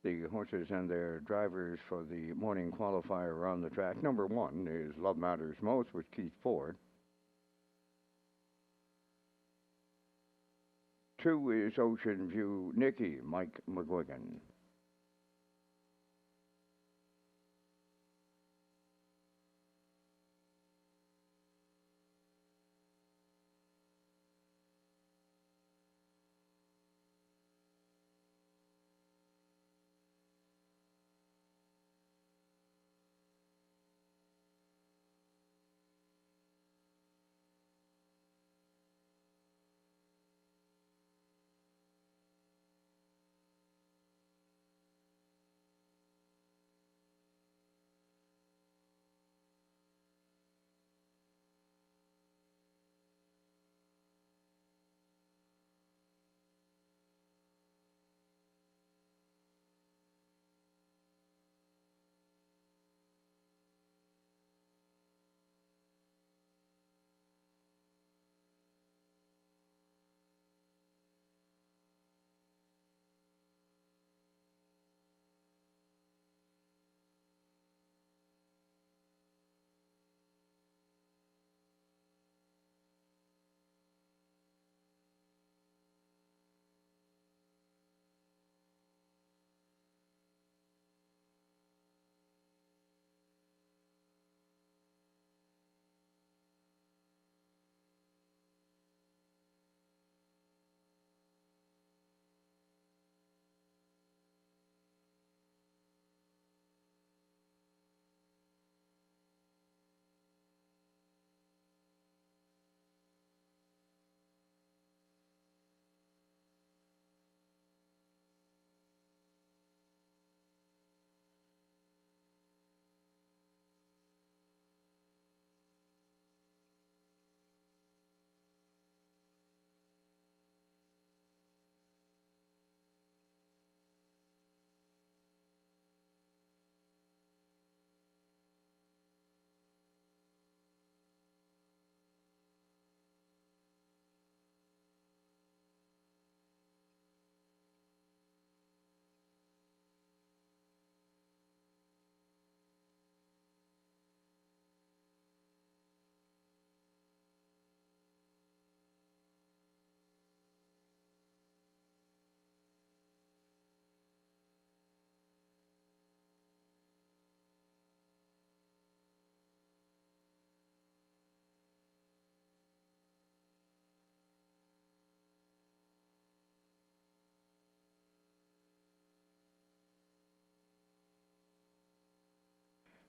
The horses and their drivers for the morning qualifier on the track. Number 1 is Love Matters Most with Keith Ford. 2 is Ocean View Nikki, Mike McGuigan.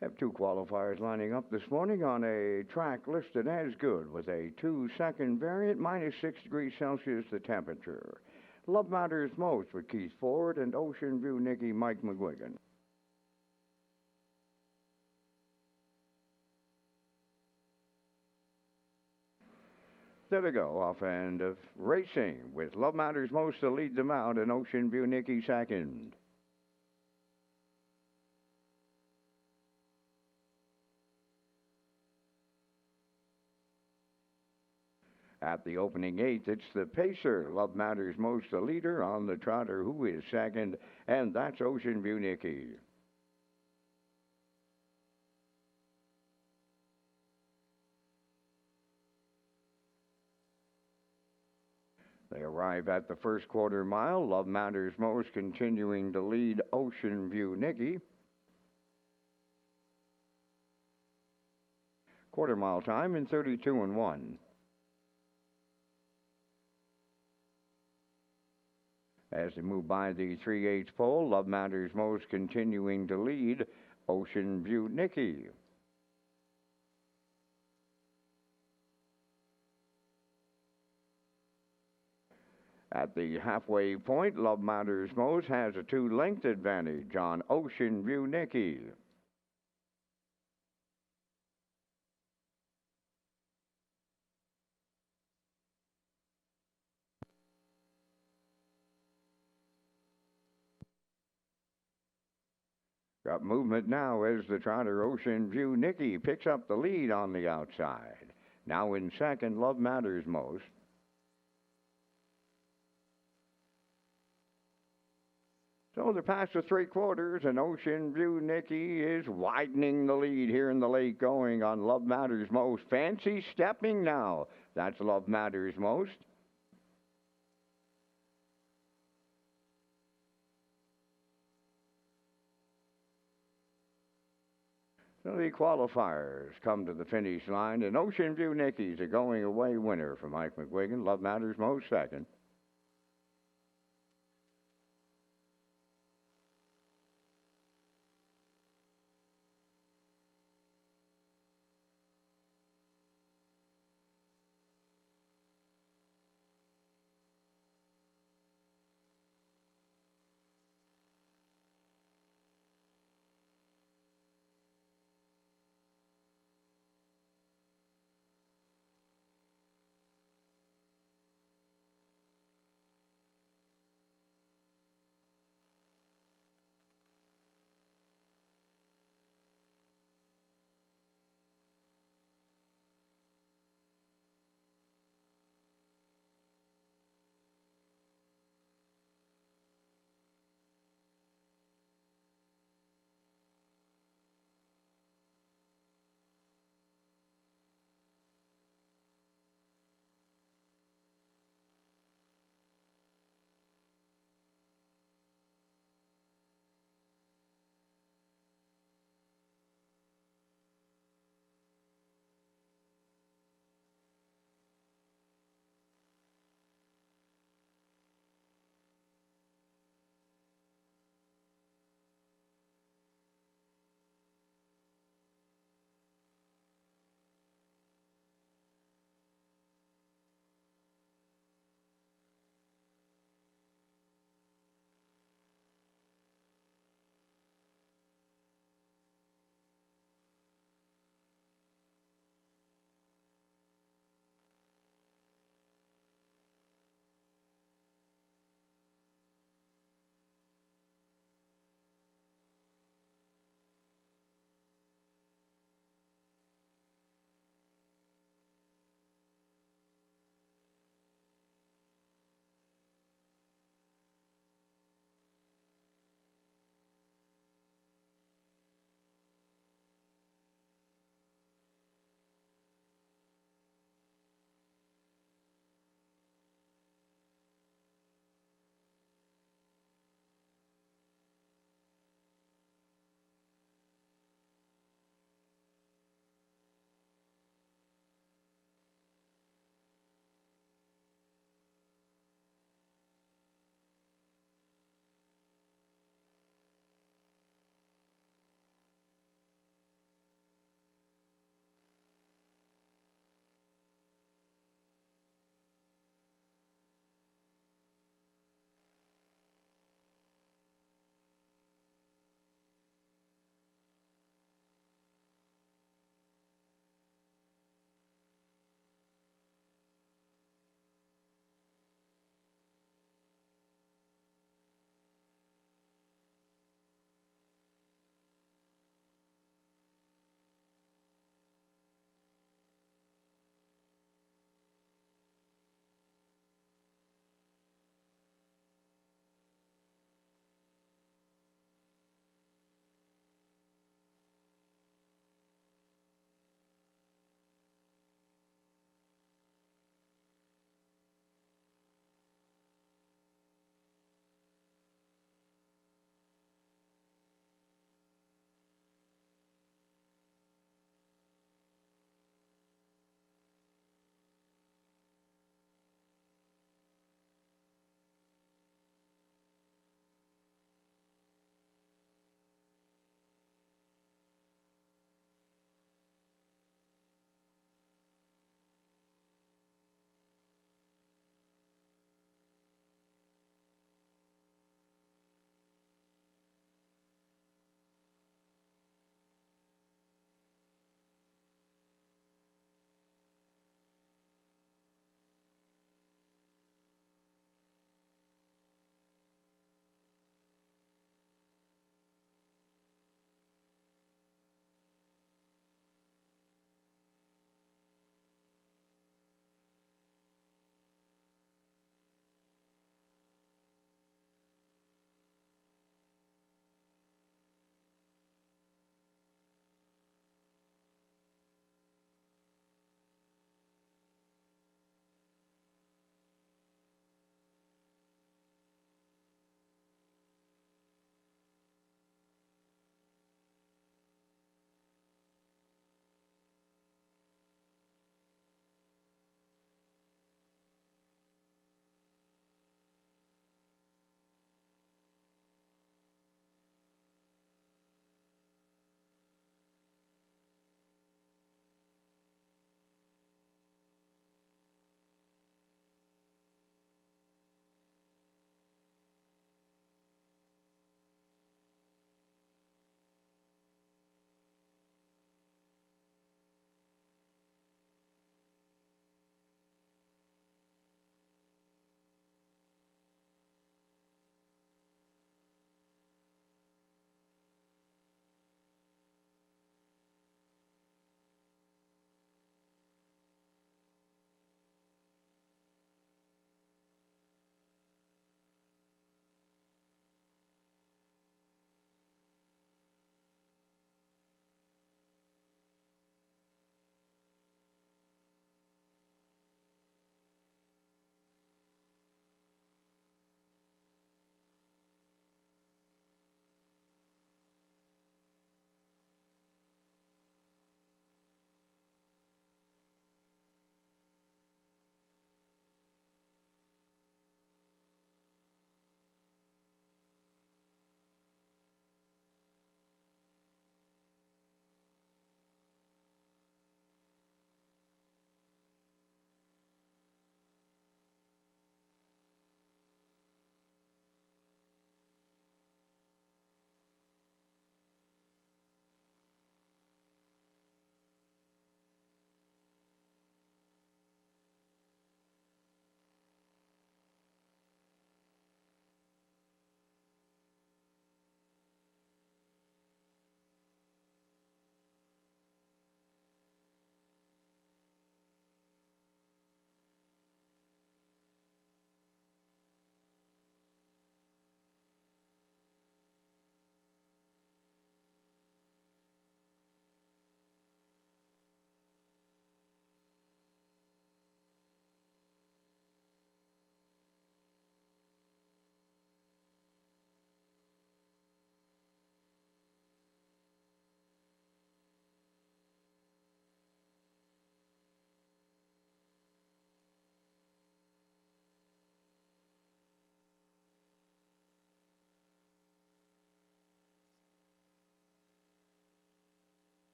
Have 2 qualifiers lining up this morning on a track listed as good with a 2-second variant, minus 6 degrees Celsius the temperature. Love Matters Most with Keith Ford and Ocean View Nikki, Mike McGuigan. There they go, off end of racing with Love Matters Most to lead them out and Ocean View Nikki second. At the opening 8th, it's the pacer. Love Matters Most, the leader on the trotter, who is second, and that's Ocean View Nikki. They arrive at the first quarter mile. Love Matters Most continuing to lead Ocean View Nikki. Quarter mile time in 32 and 1. As they move by the 3/8 pole, Love Matters Most continuing to lead Ocean View Nikki. At the halfway point, Love Matters Most has a 2-length advantage on Ocean View Nikki. Got movement now as the trotter Ocean View Nikki picks up the lead on the outside. Now in second, Love Matters Most. So they're past the three quarters, and Ocean View Nicky is widening the lead here in the late going on Love Matters Most. Fancy stepping now. That's Love Matters Most. So the qualifiers come to the finish line, and Ocean View Nicky's a going away winner for Mike McGuigan. Love Matters Most second.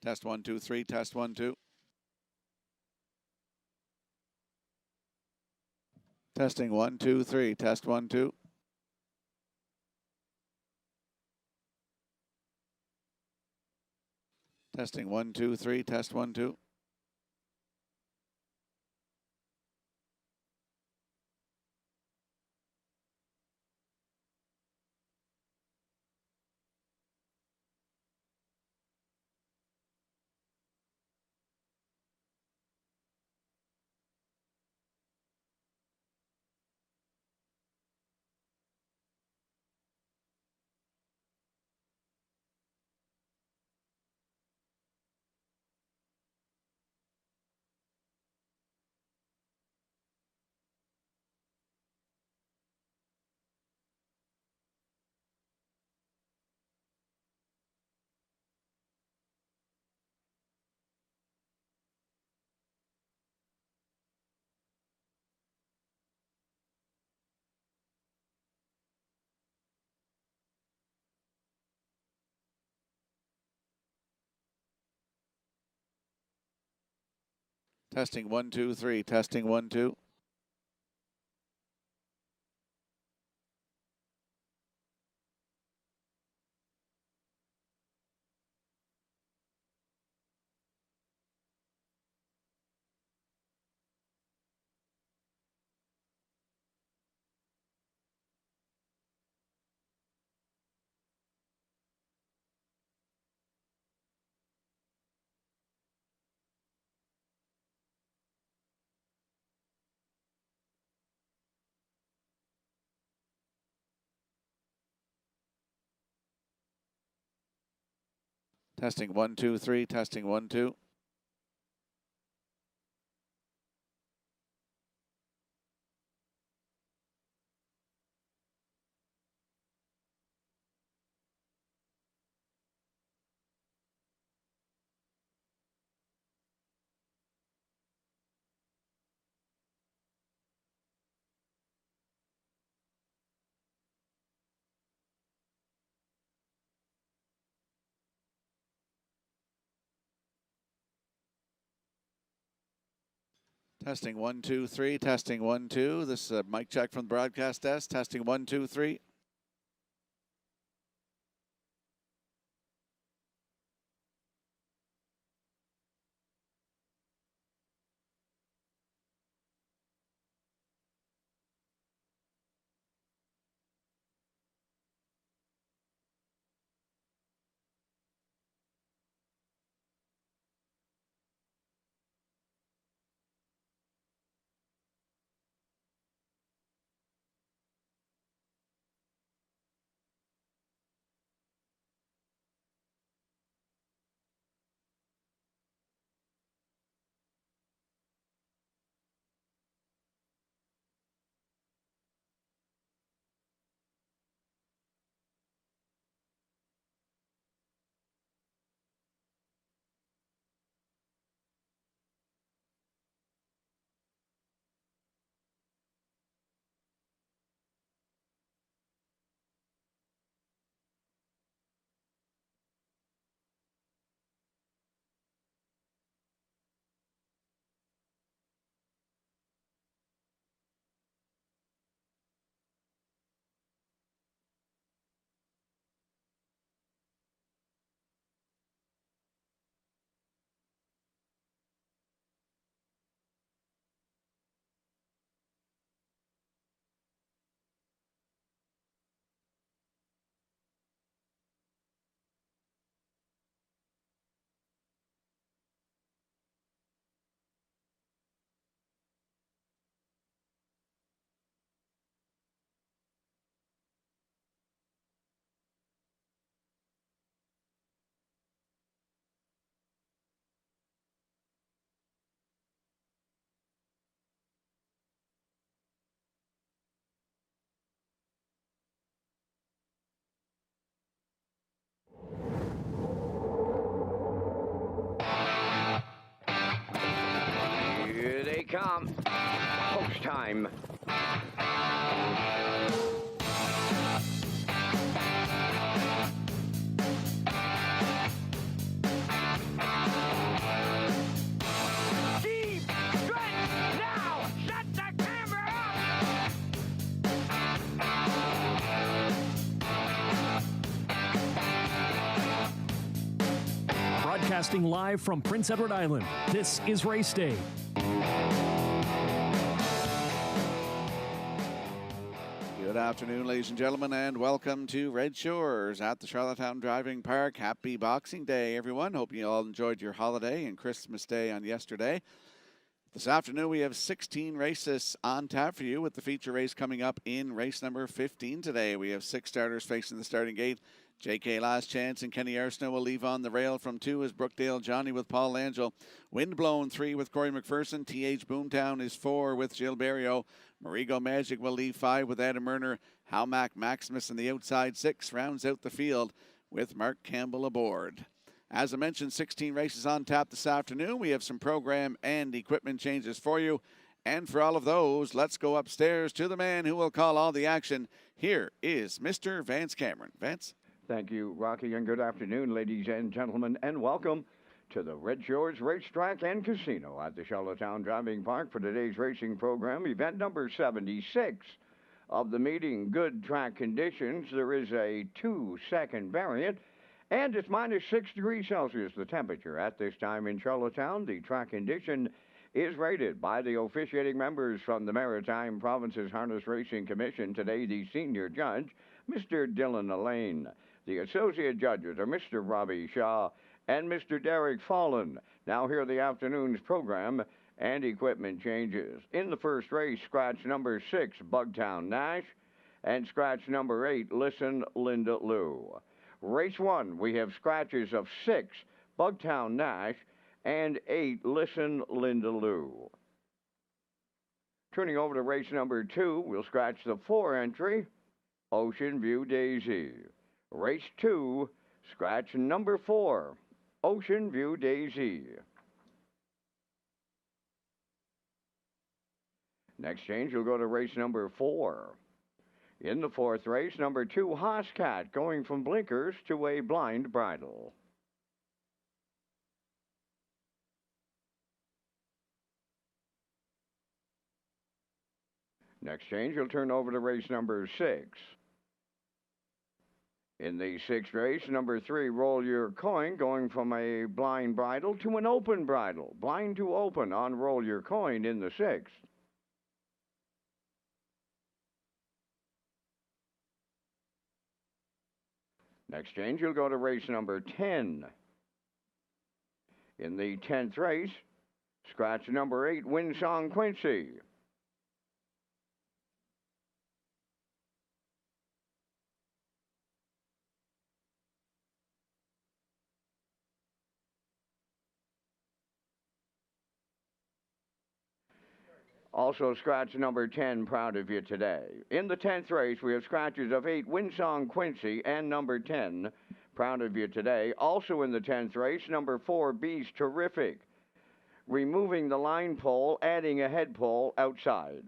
Test 1, 2, 3. Test 1, 2. Testing 1, 2, 3. Test 1, 2. Testing 1, 2, 3. Test 1, 2. Testing 1, 2, 3. Testing 1, 2. Testing 1, 2, 3. Testing 1, 2. Testing 1, 2, 3. Testing 1, 2. This is a mic check from the broadcast desk. Testing 1, 2, 3. Here they come. Post time. Broadcasting live from Prince Edward Island, this is Race Day. Good afternoon, ladies and gentlemen, and welcome to Red Shores at the Charlottetown Driving Park. Happy Boxing Day, everyone. Hope you all enjoyed your holiday and Christmas Day on yesterday. This afternoon, we have 16 races on tap for you, with the feature race coming up in race number 15 today. We have 6 starters facing the starting gate. JK Last Chance and Kenny Arsenault will leave on the rail. From 2 is Brookdale Johnny with Paul Langell. Windblown 3 with Corey McPherson. TH Boomtown is 4 with Jill Berrio. Marigo Magic will leave 5 with Adam Murner. Howmack Maximus in the outside 6 rounds out the field with Mark Campbell aboard. As I mentioned, 16 races on tap this afternoon. We have some program and equipment changes for you. And for all of those, let's go upstairs to the man who will call all the action. Here is Mr. Vance Cameron. Vance? Thank you, Rocky, and good afternoon, ladies and gentlemen, and welcome to the Red Shores Racetrack and Casino at the Charlottetown Driving Park for today's racing program, event number 76 of the meeting. Good track conditions. There is a 2-second variant, and it's minus 6 degrees Celsius, the temperature at this time in Charlottetown. The track condition is rated by the officiating members from the Maritime Provinces Harness Racing Commission. Today, the senior judge, Mr. Dylan Elaine. The associate judges are Mr. Robbie Shaw and Mr. Derek Fallon. Now here are the afternoon's program and equipment changes. In the first race, scratch number 6, Bugtown Nash, and scratch number 8, Listen Linda Lou. Race 1, we have scratches of 6, Bugtown Nash, and 8, Listen Linda Lou. Turning over to race number 2, we'll scratch the 4 entry, Ocean View Daisy. Race 2, scratch number 4, Ocean View Daisy. Next change, you'll go to race number 4. In the 4th race, number 2, Hoscat, going from blinkers to a blind bridle. Next change, you'll turn over to race number 6. In the 6th race, number 3, Roll Your Coin, going from a blind bridle to an open bridle. Blind to open on Roll Your Coin in the 6th. Next change, you'll go to race number 10. In the 10th race, scratch number 8, Winsong Quincy. Also scratch number 10, Proud of You Today. In the 10th race, we have scratches of 8, Winsong Quincy, and number 10, Proud of You Today. Also in the 10th race, number 4, Beast Terrific. Removing the line pole, adding a head pole outside.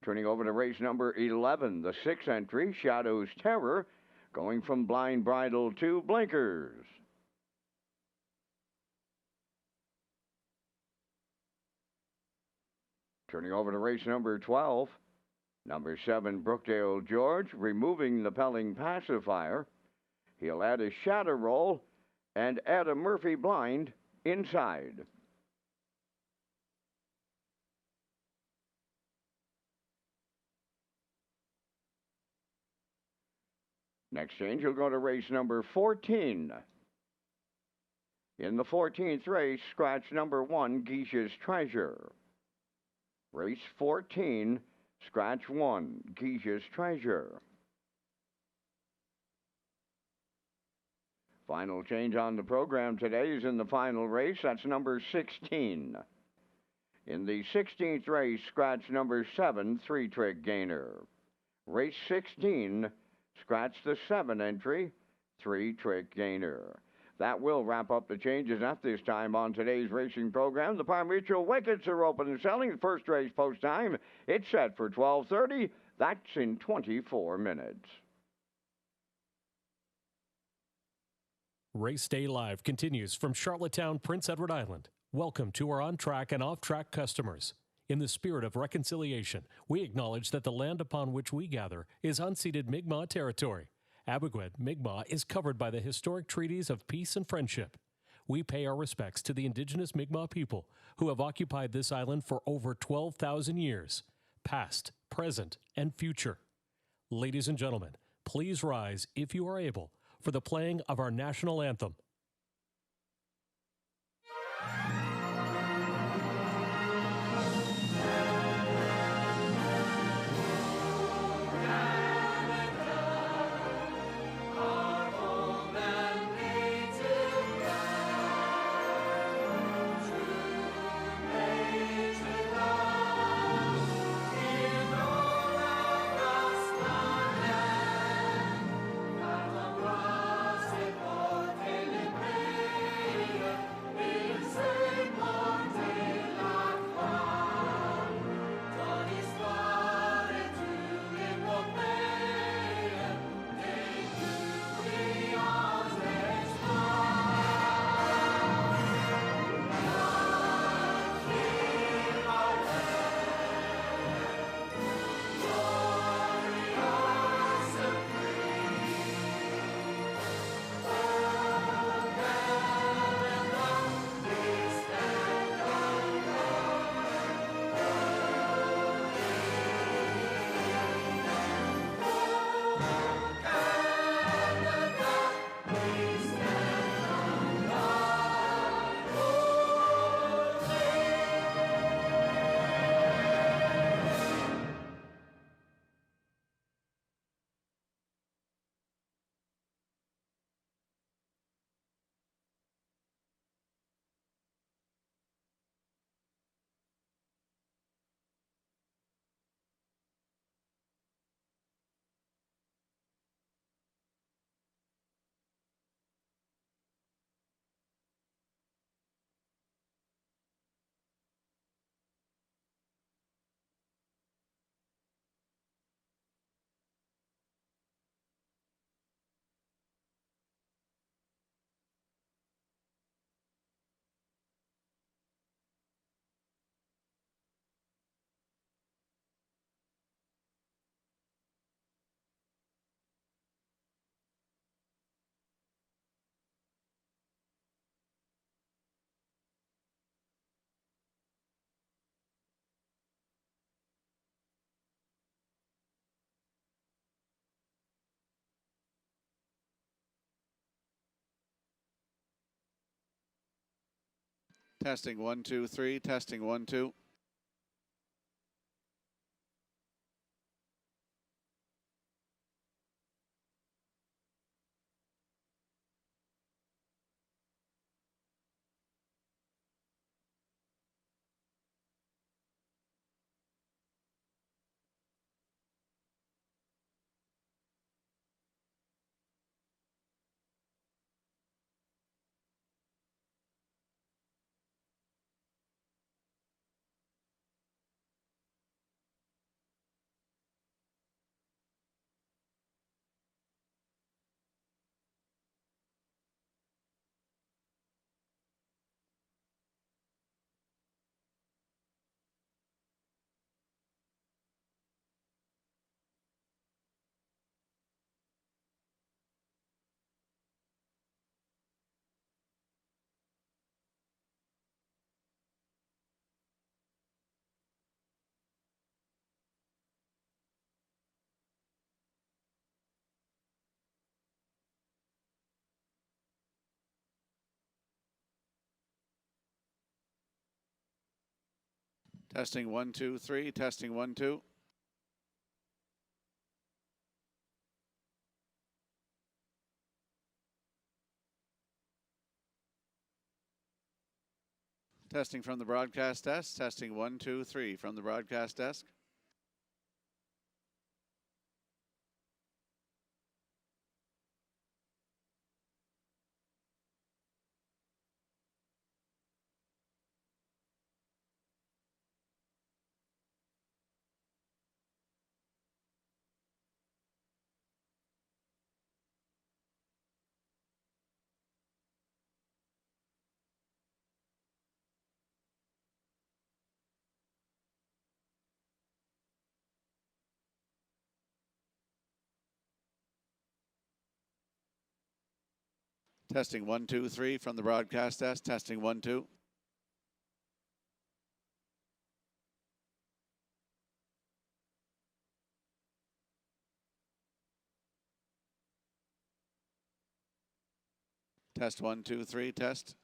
Turning over to race number 11, the 6th entry, Shadow's Terror, going from blind bridle to blinkers. Turning over to race number 12, number 7, Brookdale George, removing the Pelling pacifier. He'll add a shadow roll and add a Murphy blind inside. Next change, you'll go to race number 14. In the 14th race, scratch number 1, Geisha's Treasure. Race 14, scratch 1, Geisha's Treasure. Final change on the program today is in the final race. That's number 16. In the 16th race, scratch number 7, 3-trick gainer. Race 16, scratch the 7 entry, 3-trick gainer. That will wrap up the changes at this time on today's racing program. The Par Mutual wickets are open and selling. The first race post time, it's set for 12:30. That's in 24 minutes. Race Day Live continues from Charlottetown, Prince Edward Island. Welcome to our on-track and off-track customers. In the spirit of reconciliation, we acknowledge that the land upon which we gather is unceded Mi'kmaq territory. Abequid Mi'kmaq is covered by the historic treaties of peace and friendship. We pay our respects to the indigenous Mi'kmaq people who have occupied this island for over 12,000 years, past, present, and future. Ladies and gentlemen, please rise, if you are able, for the playing of our national anthem. Testing 1, 2, 3. Testing 1, 2. Testing 1, 2, 3. Testing 1, 2. Testing from the broadcast desk. Testing 1, 2, 3 from the broadcast desk. Testing 1, 2, 3 from the broadcast desk. Testing 1, 2. Test 1, 2, 3. Test.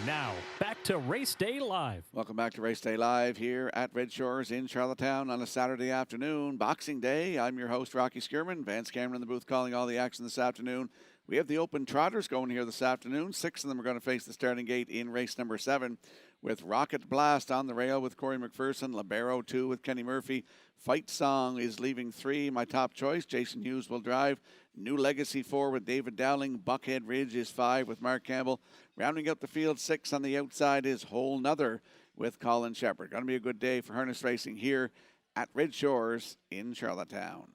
Now, back to Race Day Live. Welcome back to Race Day Live here at Red Shores in Charlottetown on a Saturday afternoon, Boxing Day. I'm your host, Rocky Skierman. Vance Cameron in the booth calling all the action this afternoon. We have the open trotters going here this afternoon. 6 of them are going to face the starting gate in race number 7 with Rocket Blast on the rail with Corey McPherson, Libero 2 with Kenny Murphy. Fight Song is leaving 3, my top choice. Jason Hughes will drive. New Legacy 4 with David Dowling. Buckhead Ridge is 5 with Mark Campbell. Rounding out the field, 6 on the outside is Whole Nother with Colin Shepherd. Going to be a good day for harness racing here at Red Shores in Charlottetown.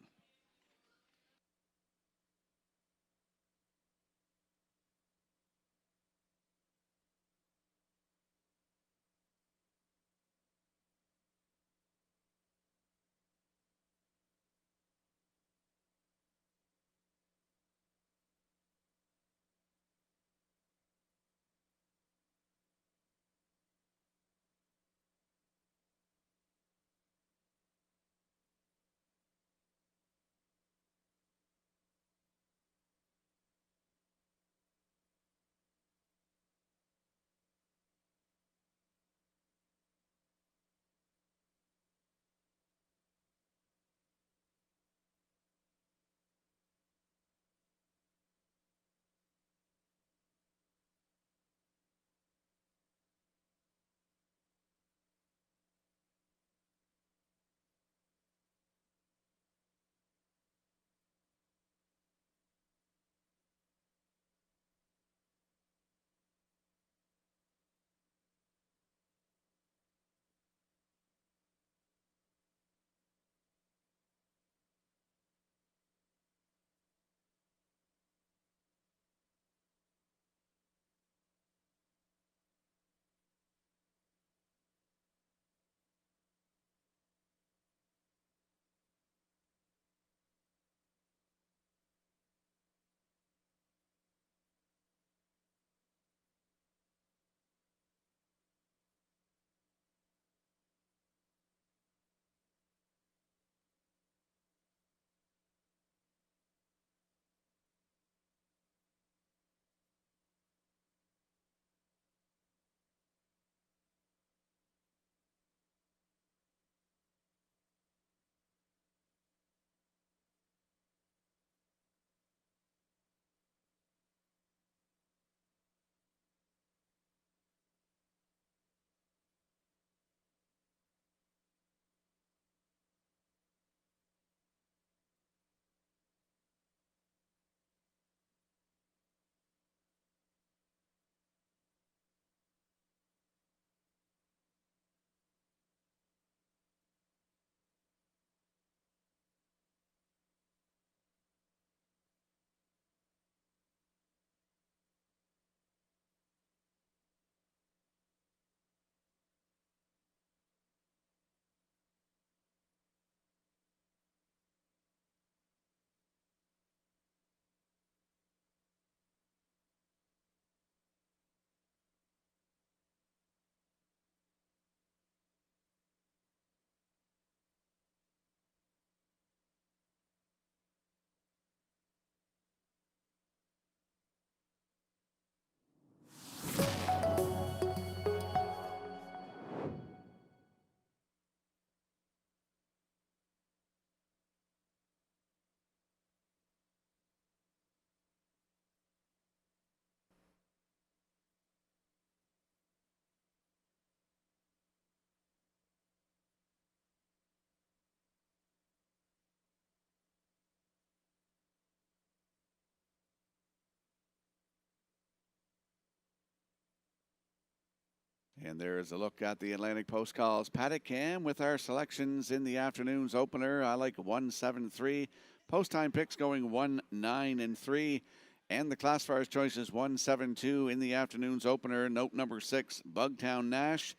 And there's a look at the Atlantic Post Calls paddock cam with our selections in the afternoon's opener. I like 173. Post time picks going 1, 9, and 3. And the classifier's choices 172 in the afternoon's opener. Note number 6, Bugtown Nash.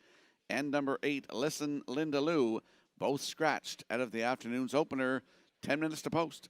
And number 8, Listen Linda Lou. Both scratched out of the afternoon's opener. 10 minutes to post.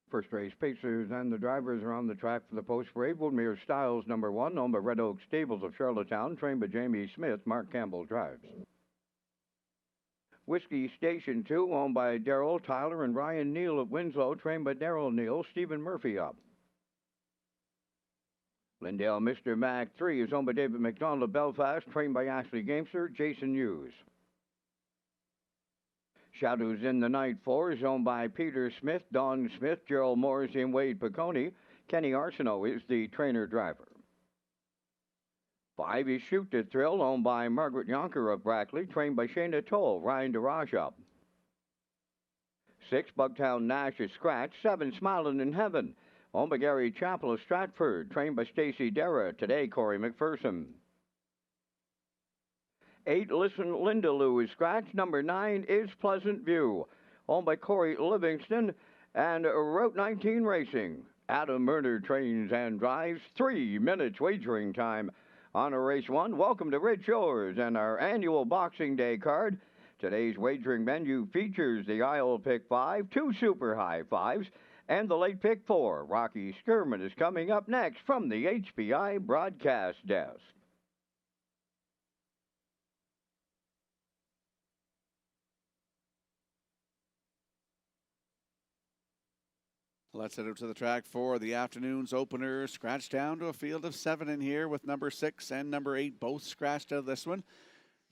First race pacers and the drivers are on the track for the post parade. Woodmere Styles, number 1, owned by Red Oak Stables of Charlottetown, trained by Jamie Smith. Mark Campbell drives. Whiskey Station 2, owned by Darrell, Tyler, and Ryan Neal of Winslow, trained by Darrell Neal. Stephen Murphy up. Lindale Mr. Mac 3 is owned by David McDonald of Belfast, trained by Ashley Gamester. Jason Hughes. Shadows in the Night 4 is owned by Peter Smith, Don Smith, Gerald Morris, and Wade Piccone. Kenny Arsenault is the trainer-driver. 5 is Shoot to Thrill, owned by Margaret Yonker of Brackley, trained by Shayna Toll. Ryan DeRaj up. 6, Bugtown Nash is Scratch. 7, Smiling in Heaven, owned by Gary Chappell of Stratford, trained by Stacy Dara. Today, Corey McPherson. 8, Listen Linda Lou is Scratch. Number 9 is Pleasant View, owned by Corey Livingston and Route 19 Racing. Adam Murner trains and drives. 3 minutes wagering time on a race 1. Welcome to Red Shores and our annual Boxing Day card. Today's wagering menu features the Isle Pick 5, 2 Super High 5s, and the Late Pick 4. Rocky Skirman is coming up next from the HPI broadcast desk. Let's head up to the track for the afternoon's opener. Scratched down to a field of 7 in here with number 6 and number 8 both scratched out of this one.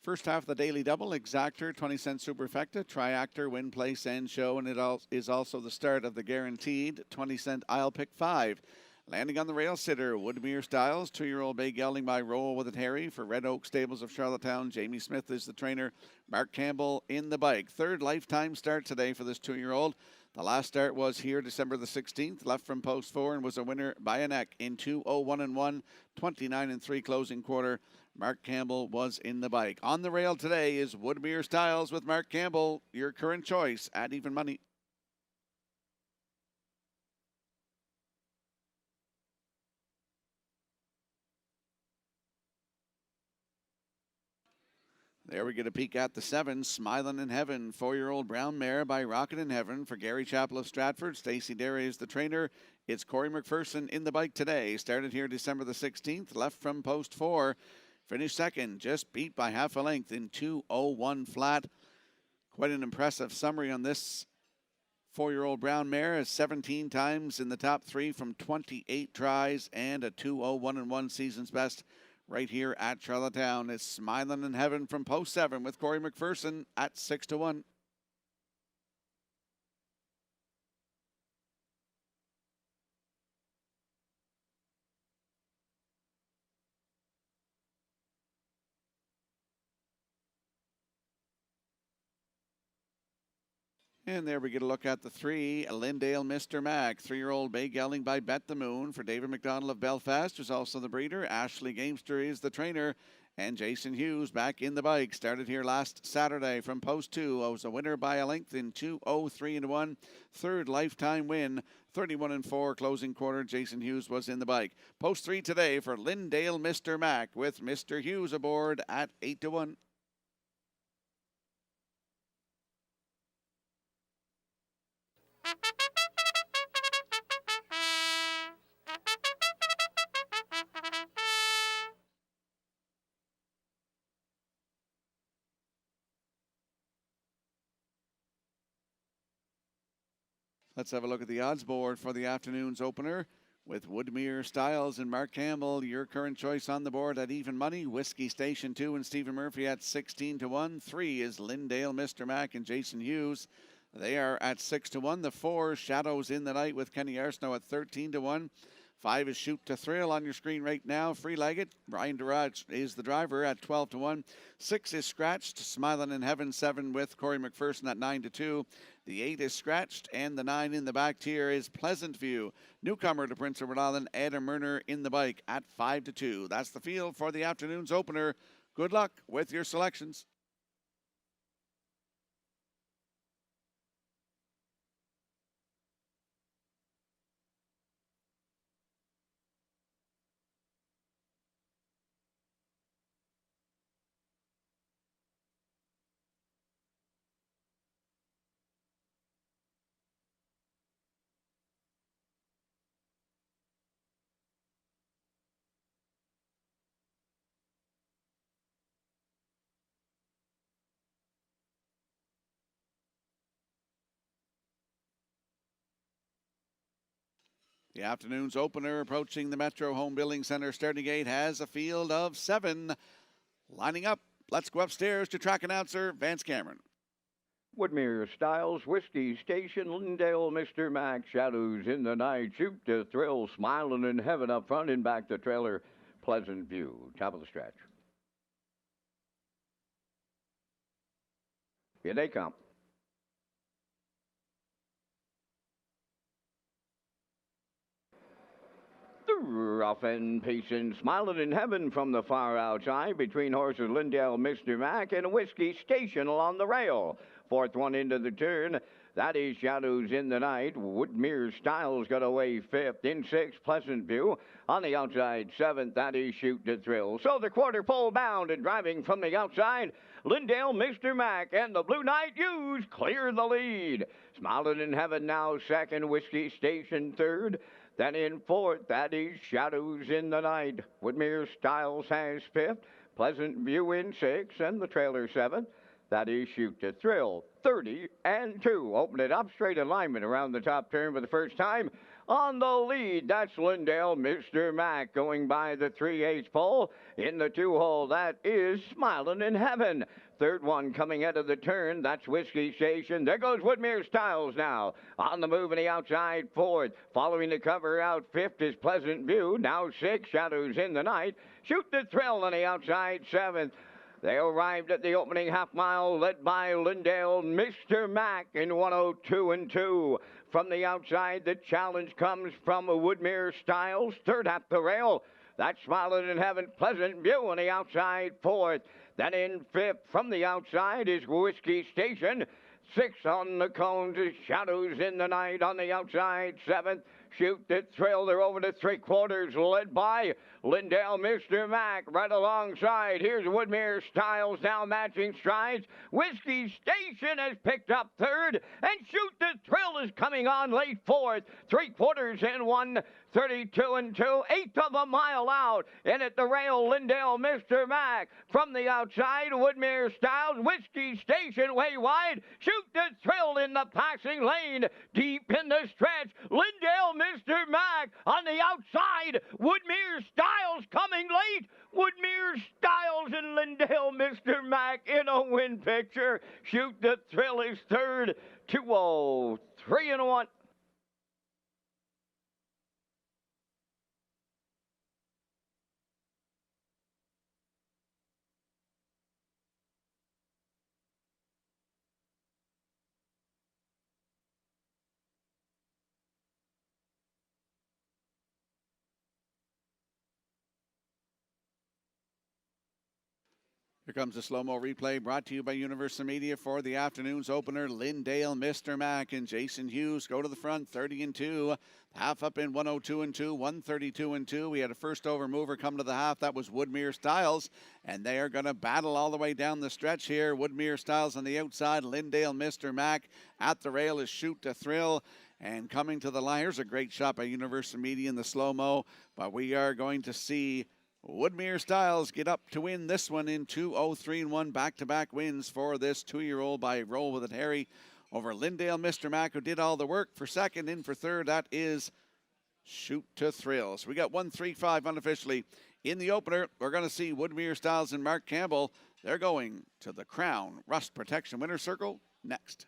First half of the daily double, Exactor, 20-cent Superfecta, Triactor, Win, Place, and Show, and it is also the start of the guaranteed 20-cent Isle Pick 5. Landing on the rail sitter, Woodmere Styles, 2-year-old bay gelding by Roll With It Harry for Red Oak Stables of Charlottetown. Jamie Smith is the trainer. Mark Campbell in the bike. Third lifetime start today for this 2-year-old. The last start was here December the 16th, left from post 4 and was a winner by a neck in 2:01 29 3 closing quarter. Mark Campbell was in the bike. On the rail today is Woodmere Styles with Mark Campbell, your current choice at even money. There we get a peek at the 7, Smiling in Heaven, 4-year-old brown mare by Rocket in Heaven for Gary Chappell of Stratford. Stacey Derry is the trainer. It's Corey McPherson in the bike today. Started here December the 16th, left from post 4. Finished second, just beat by half a length in 2:01 flat. Quite an impressive summary on this 4-year-old brown mare. 17 times in the top 3 from 28 tries and a 2:01 season's best. Right here at Charlottetown. It's Smiling in Heaven from post 7 with Corey McPherson at 6-1. And there we get a look at the 3, Lindale Mr. Mac, 3-year-old bay gelding by Bet the Moon for David McDonald of Belfast, who's also the breeder. Ashley Gamester is the trainer. And Jason Hughes back in the bike. Started here last Saturday from post 2. Was a winner by a length in 2:03 Third lifetime win, 31 4 closing quarter. Jason Hughes was in the bike. Post 3 today for Lindale Mr. Mac with Mr. Hughes aboard at 8-1. Let's have a look at the odds board for the afternoon's opener with Woodmere Styles and Mark Campbell. Your current choice on the board at even money. Whiskey Station 2 and Stephen Murphy at 16-1. 3 is Lindale Mr. Mac and Jason Hughes. They are at 6-1. The 4, Shadows in the Night with Kenny Arsenault at 13-1. 5 is Shoot to Thrill on your screen right now. Free-legged, Brian DeRaj is the driver at 12-1. 6 is Scratched, Smiling in Heaven 7 with Corey McPherson at 9-2. The 8 is Scratched, and the 9 in the back tier is Pleasant View. Newcomer to Prince Edward Island, Adam Murner in the bike at 5-2. That's the field for the afternoon's opener. Good luck with your selections. The afternoon's opener approaching the Metro Home Building Center starting gate has a field of 7 lining up. Let's go upstairs to track announcer Vance Cameron. Woodmere Styles, Whiskey Station, Lindale, Mr. Mac, Shadows in the Night, Shoot to Thrill, Smiling in Heaven up front and back the trailer, Pleasant View, top of the stretch. Here they come. Rough and pacing, Smiling in Heaven from the far outside between horses Lindale, Mr. Mac, and Whiskey Station along the rail. Fourth one into the turn. That is Shadows in the Night. Woodmere Styles got away fifth. In sixth, Pleasant View. On the outside, seventh. That is Shoot to Thrill. So the quarter pole bound and driving from the outside. Lindale, Mr. Mac, and the Blue Knight Hughes clear the lead. Smiling in Heaven now second. Whiskey Station third. Then in fourth, that is Shadows in the Night. Woodmere Styles has fifth. Pleasant View in sixth, and the trailer seventh. That is Shoot to Thrill. 30 and 2. Open it up, straight alignment around the top turn for the first time. On the lead, that's Lindale, Mr. Mac, going by the 3/8 pole. In the 2-hole, that is Smiling in Heaven. Third one coming out of the turn, that's Whiskey Station. There goes Woodmere Styles now. On the move in the outside, fourth. Following the cover out, fifth is Pleasant View. Now sixth, Shadows in the Night. Shoot the Thrill on the outside, seventh. They arrived at the opening half mile, led by Lindale, Mr. Mac in 102 and 2. From the outside, the challenge comes from Woodmere Styles, third at the rail. That's Smiling in Heaven, Pleasant View on the outside, fourth. Then in fifth, from the outside, is Whiskey Station. Sixth on the cones is Shadows in the Night on the outside, seventh. Shoot the Thrill, they're over to 3/4, led by Lindale, Mr. Mac, right alongside. Here's Woodmere Styles now matching strides. Whiskey Station has picked up third, and Shoot the Thrill is coming on late fourth. 3/4 and 1, 32 and 2, eighth of a mile out. In at the rail, Lindale, Mr. Mac. From the outside, Woodmere Styles, Whiskey Station way wide. Shoot the Thrill in the passing lane. Deep in the stretch, Lindale, Mr. Mac. On the outside, Woodmere Styles coming late. Woodmere Styles and Lindale, Mr. Mac in a win picture. Shoot the Thrill is third. 2-0, 3 and 1. Here comes the slow-mo replay brought to you by Universal Media for the afternoon's opener. Lindale, Mr. Mac, and Jason Hughes go to the front, 30 and 2. Half up in 102 and 2, 132 and 2. We had a first over mover come to the half. That was Woodmere Styles, and they are going to battle all the way down the stretch here. Woodmere Styles on the outside, Lindale, Mr. Mac. At the rail is Shoot to Thrill. And coming to the line, here's a great shot by Universal Media in the slow-mo, but we are going to see Woodmere Styles get up to win this one in 2-0-3 and 1 back-to-back wins for this 2-year-old by Roll With It Harry over Lindale, Mr. Mac, who did all the work. For second, in for third, that is Shoot to Thrill. So we got 1-3-5 unofficially. In the opener, we're going to see Woodmere Styles and Mark Campbell. They're going to the Crown Rust Protection Winner's Circle next.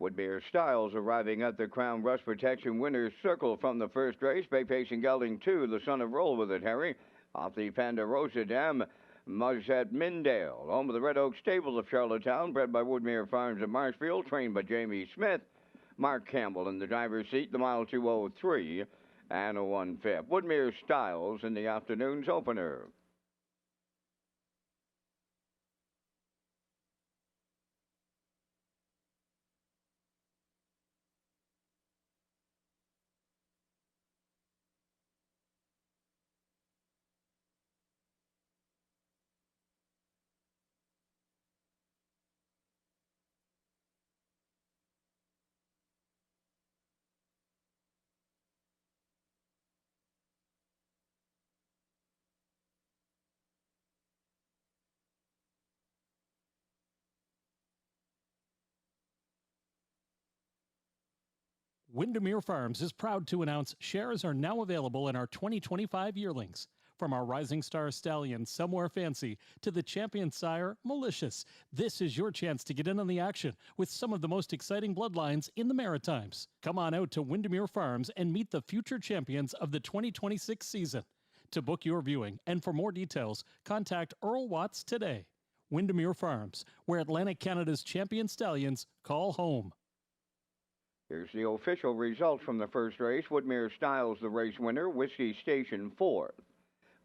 Woodmere Styles arriving at the Crown Rust Protection Winner's Circle from the first race. Bay Pacing Gelding 2, the son of Roll With It Harry. Off the Ponderosa Dam, Muzet Mindale. Home of the Red Oak Stables of Charlottetown, bred by Woodmere Farms of Marshfield, trained by Jamie Smith. Mark Campbell in the driver's seat, the mile 203 and a 1/5. Woodmere Styles in the afternoon's opener. Windermere Farms is proud to announce shares are now available in our 2025 yearlings. From our Rising Star Stallion, Somewhere Fancy, to the champion sire, Malicious, this is your chance to get in on the action with some of the most exciting bloodlines in the Maritimes. Come on out to Windermere Farms and meet the future champions of the 2026 season. To book your viewing and for more details, contact Earl Watts today. Windermere Farms, where Atlantic Canada's champion stallions call home. Here's the official results from the first race. Woodmere Styles, the race winner. Whiskey Station, fourth.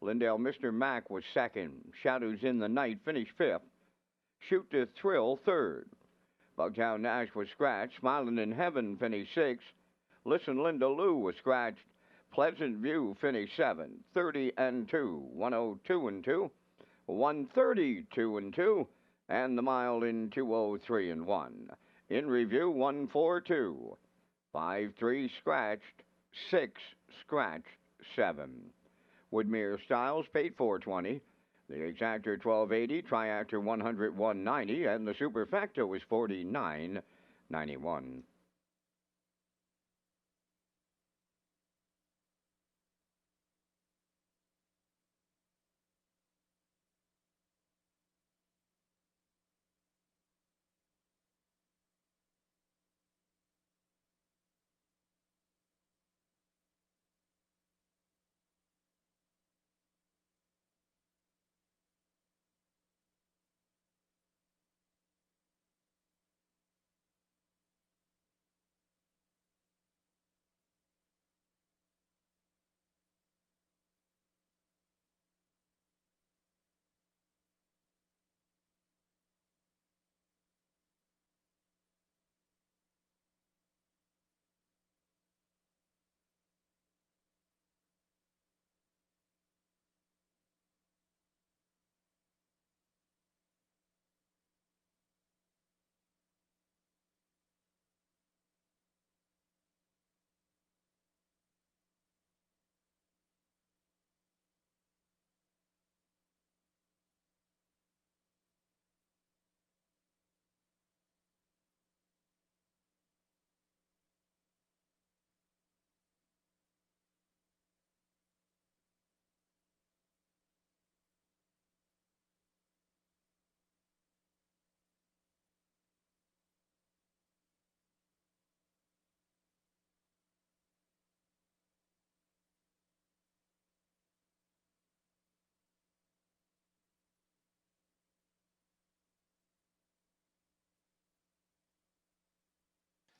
Lindale Mr. Mac was second. Shadows in the Night finished fifth. Shoot to Thrill, third. Bugtown Nash was scratched. Smiling in Heaven finished sixth. Listen Linda Lou was scratched. Pleasant View finished seventh. 30 and 2. 102 and 2. 132 and 2. And the mile in 203 and 1. In review, 142. 5-3 scratched. 6 scratched. 7. Woodmere Styles paid $420. The Exactor $12.80. Triactor $101.90. And the Superfecta was $49.91.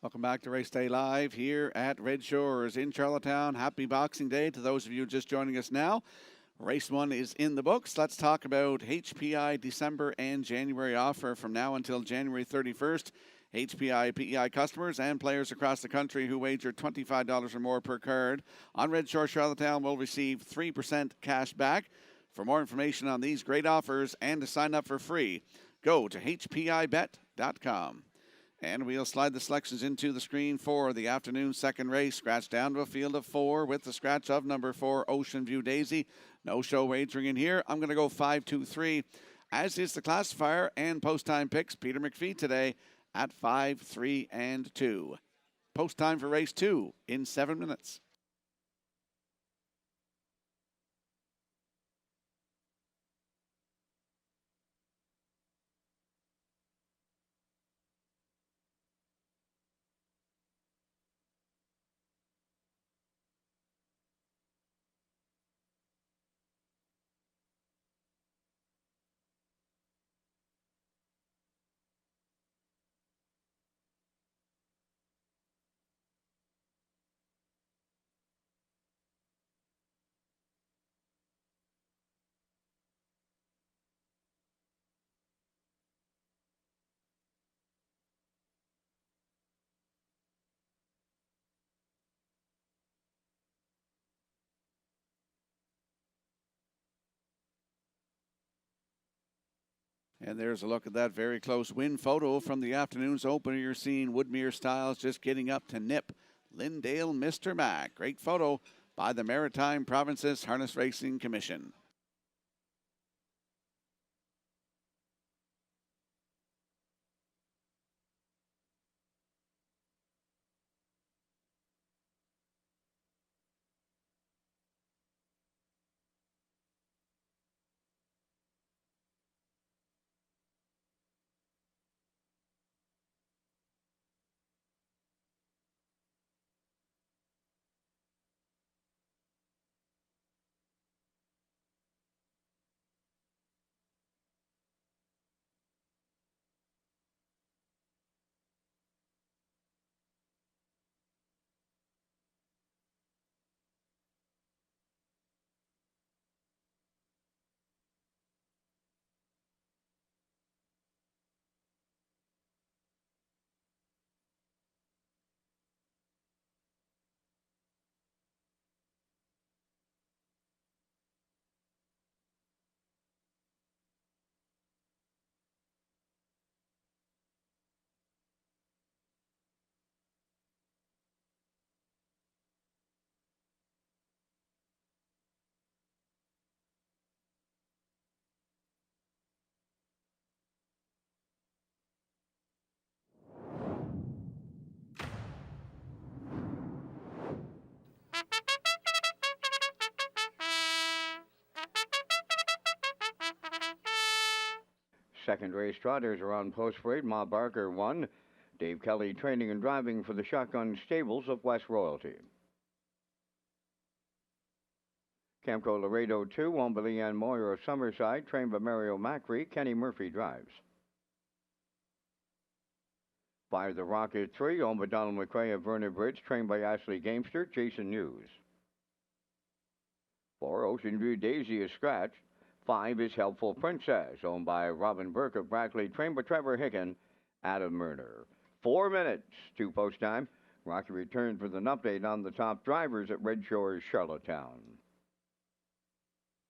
Welcome back to Race Day Live here at Red Shores in Charlottetown. Happy Boxing Day to those of you just joining us now. Race 1 is in the books. Let's talk about HPI December and January offer from now until January 31st. HPI PEI customers and players across the country who wager $25 or more per card on Red Shore Charlottetown will receive 3% cash back. For more information on these great offers and to sign up for free, go to hpibet.com. And we'll slide the selections into the screen for the afternoon second race. Scratch down to a field of 4 with the scratch of number 4, Ocean View Daisy. No show wagering in here. I'm going to go 5-2-3, as is the classifier and post-time picks. Peter McPhee today at 5-3 and 2. Post time for race 2 in 7 minutes. And there's a look at that very close win photo from the afternoon's opener. You're seeing Woodmere Styles just getting up to nip Lindale Mr. Mac. Great photo by the Maritime Provinces Harness Racing Commission. Second race trotters are on post parade. Ma Barker won. Dave Kelly training and driving for the Shotgun Stables of West Royalty. Camco Laredo 2, owned by Leanne Moyer of Summerside, trained by Mario Macri. Kenny Murphy drives. Fire the Rocket 3, owned by Donald McRae of Vernon Bridge, trained by Ashley Gamester. Jason Hughes. 4, Ocean View Daisy is scratched. 5 is Helpful Princess, owned by Robin Burke of Brackley, trained by Trevor Hicken. Adam Murner. 4 minutes to post time. Rocky returns with an update on the top drivers at Red Shores, Charlottetown.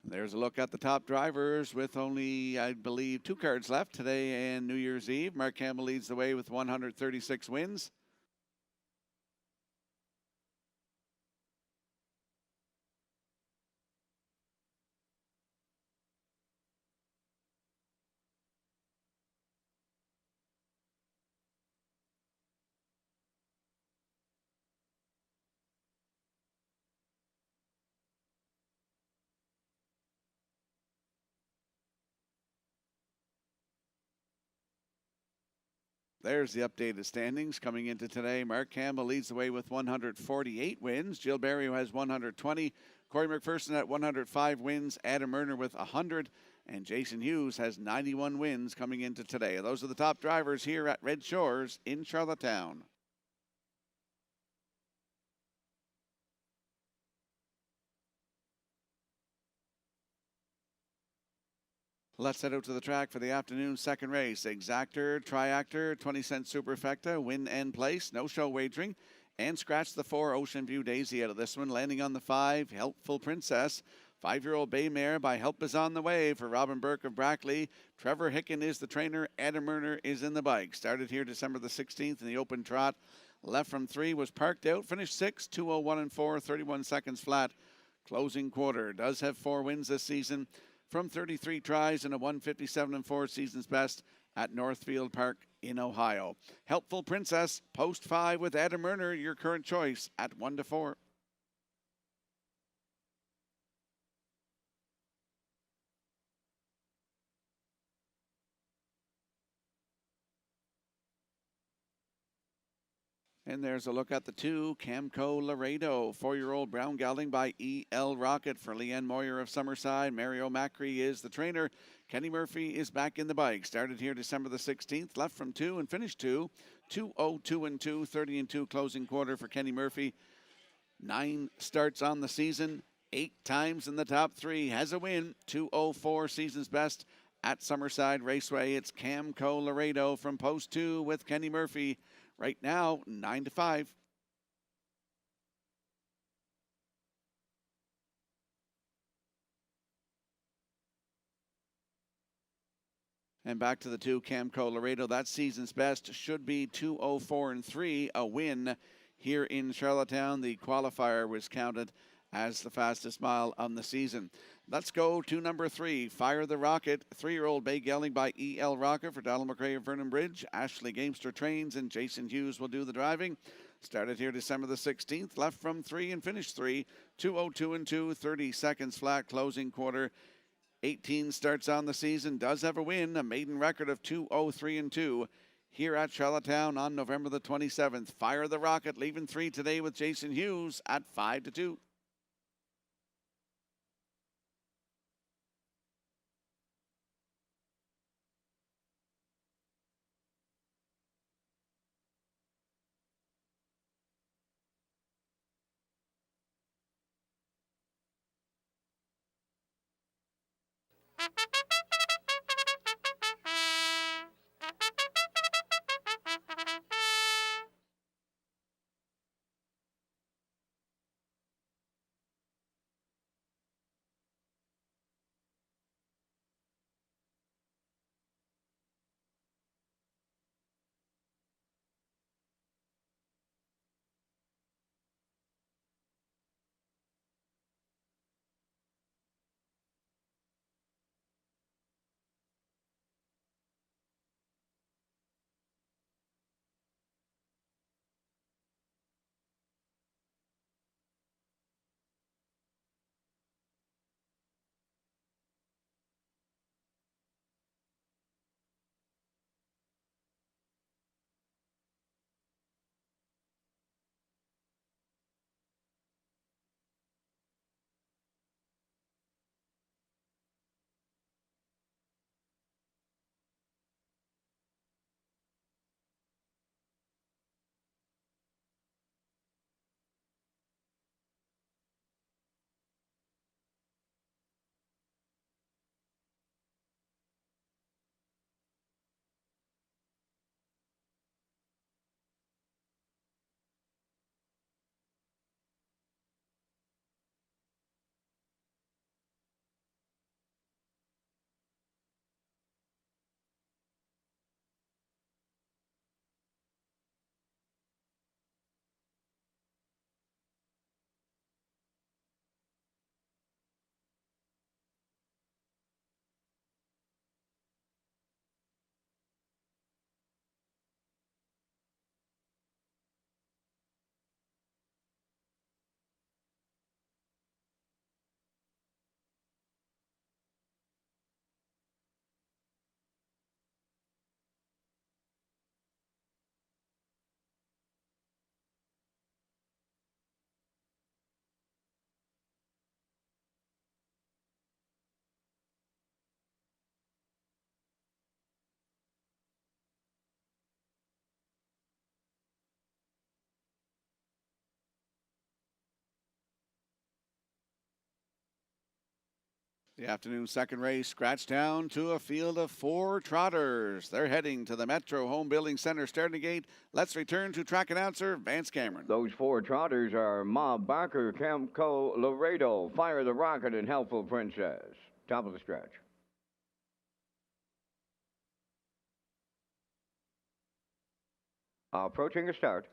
There's a look at the top drivers with only, I believe, 2 cards left today and New Year's Eve. Mark Campbell leads the way with 136 wins. There's the updated standings coming into today. Mark Campbell leads the way with 148 wins. Jill Berry has 120. Corey McPherson at 105 wins. Adam Murner with 100. And Jason Hughes has 91 wins coming into today. Those are the top drivers here at Red Shores in Charlottetown. Let's head out to the track for the afternoon second race. Exactor, Triactor, 20-cent Superfecta, win and place, no show wagering. And scratch the 4, Ocean View Daisy out of this one. Landing on the 5, Helpful Princess. 5-year-old Bay Mare by Help is on the way for Robin Burke of Brackley. Trevor Hicken is the trainer. Adam Murner is in the bike. Started here December the 16th in the open trot. Left from 3, was parked out. Finished 6, 2:01 and 4, 31 seconds flat. Closing quarter. Does have 4 wins this season from 33 tries and a 157 and 4 season's best at Northfield Park in Ohio. Helpful Princess, post 5 with Adam Murner, your current choice at 1-4. And there's a look at the 2, Camco Laredo, 4-year-old brown gelding by E.L. Rocket for Leanne Moyer of Summerside. Mario Macri is the trainer. Kenny Murphy is back in the bike. Started here December the 16th, left from 2 and finished 2. 2:02 and 2, 30 and 2 closing quarter for Kenny Murphy. 9 starts on the season, 8 times in the top 3. Has a win, 2:04 season's best at Summerside Raceway. It's Camco Laredo from post 2 with Kenny Murphy. Right now, 9-5. And back to the 2, Camco Laredo. That season's best should be 2:04 and 3, a win here in Charlottetown. The qualifier was counted as the fastest mile on the season. Let's go to number 3, Fire the Rocket. 3-year-old bay gelding by E.L. Rocket for Donald McRae of Vernon Bridge. Ashley Gamester trains and Jason Hughes will do the driving. Started here December the 16th, left from 3 and finished 3. 2:02 and 2, 30 seconds flat, closing quarter. 18 starts on the season, does have a win, a maiden record of 2:03 and 2 here at Charlottetown on November the 27th. Fire the Rocket leaving 3 today with Jason Hughes at 5-2. The afternoon second race scratched down to a field of 4 trotters. They're heading to the Metro Home Building Center starting gate. Let's return to track announcer Vance Cameron. Those 4 trotters are Ma Barker, Camco Laredo, Fire the Rocket, and Helpful Princess. Top of the stretch. Approaching a start.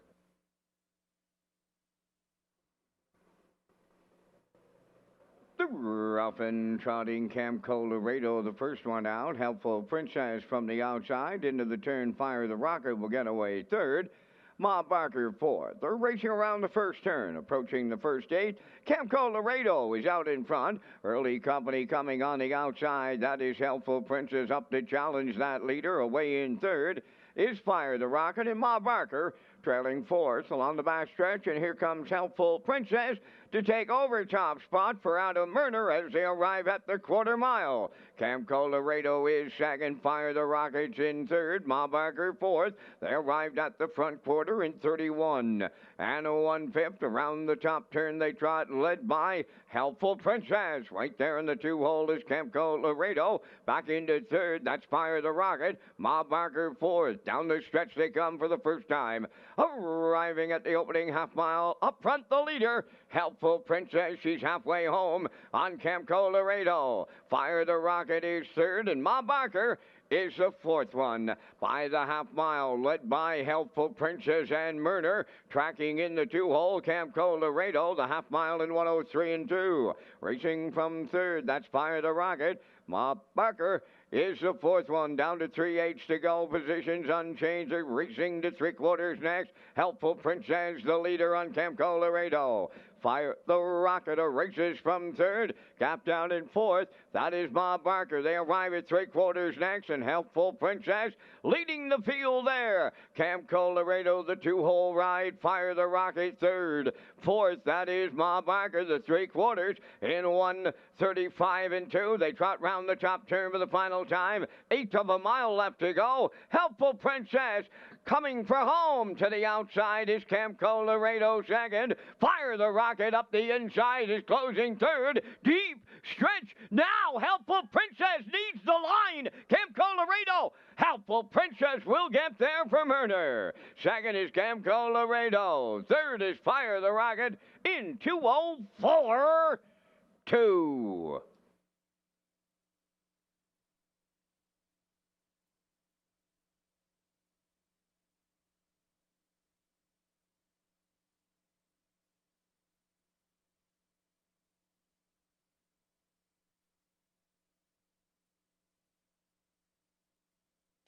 The rough and trotting Camco Laredo, the first one out. Helpful Princess from the outside into the turn. Fire the Rocket will get away third. Ma Barker fourth. They're racing around the first turn. Approaching the first gate. Camco Laredo is out in front. Early company coming on the outside. That is Helpful Princess up to challenge that leader. Away in third is Fire the Rocket, and Ma Barker trailing fourth along the back stretch. And here comes Helpful Princess to take over top spot for Adam Murner as they arrive at the quarter mile. Camco Laredo is second, Fire the Rockets in third, Ma Barker fourth. They arrived at the front quarter in 31. And a 1/5 around the top turn they trot, led by Helpful Princess. Right there in the 2-hole is Camco Laredo. Back into third, that's Fire the Rocket. Ma Barker fourth. Down the stretch they come for the first time. Arriving at the opening half mile, up front the leader, Helpful Princess. She's halfway home on Camco Laredo. Fire the Rocket is third, and Ma Barker is the fourth one. By the half mile, led by Helpful Princess and Murner. Tracking in the 2-hole, Camco Laredo, the half mile in 103 and 2. Racing from third, that's Fire the Rocket. Ma Barker is the fourth one, down to 3/8 to go. Positions unchanged. They're racing to 3/4 next. Helpful Princess, the leader on Camco Laredo. Fire the Rocket races from third. Gap down in fourth. That is Ma Barker. They arrive at 3/4 next, and Helpful Princess leading the field there. Camco Laredo, the 2-hole ride. Fire the Rocket third. Fourth, that is Ma Barker, the 3/4 in 1:35 and 2. They trot round the top turn for the final time. 1/8 of a mile left to go. Helpful Princess coming for home. To the outside is Camco Laredo second. Fire the Rocket up the inside is closing third. Deep stretch now. Helpful Princess needs the line. Camco Laredo. Helpful Princess will get there from Murner. Second is Camco Laredo. Third is Fire the Rocket in 2:04.2.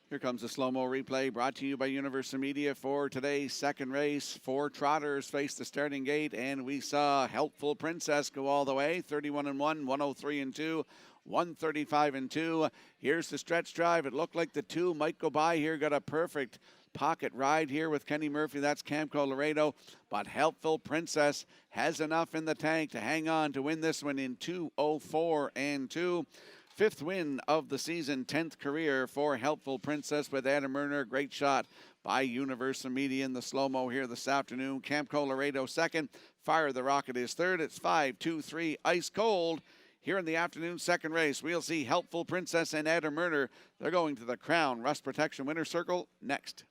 Here comes a slow-mo replay brought to you by Universal Media for today's second race. 4 trotters face the starting gate, and we saw Helpful Princess go all the way. 31 and 1, 103 and 2, 135 and 2. Here's the stretch drive. It looked like the 2 might go by here. Got a perfect pocket ride here with Kenny Murphy. That's Camco Laredo. But Helpful Princess has enough in the tank to hang on to win this one in 2:04 and 2. 5th win of the season, 10th career for Helpful Princess with Adam Murner. Great shot by Universal Media in the slow-mo here this afternoon. Camco Laredo second. Fire the Rocket is third. It's 5-2-3 ice cold. Here in the afternoon second race, we'll see Helpful Princess and Adam Murner. They're going to the Crown Rust Protection Winner's Circle next.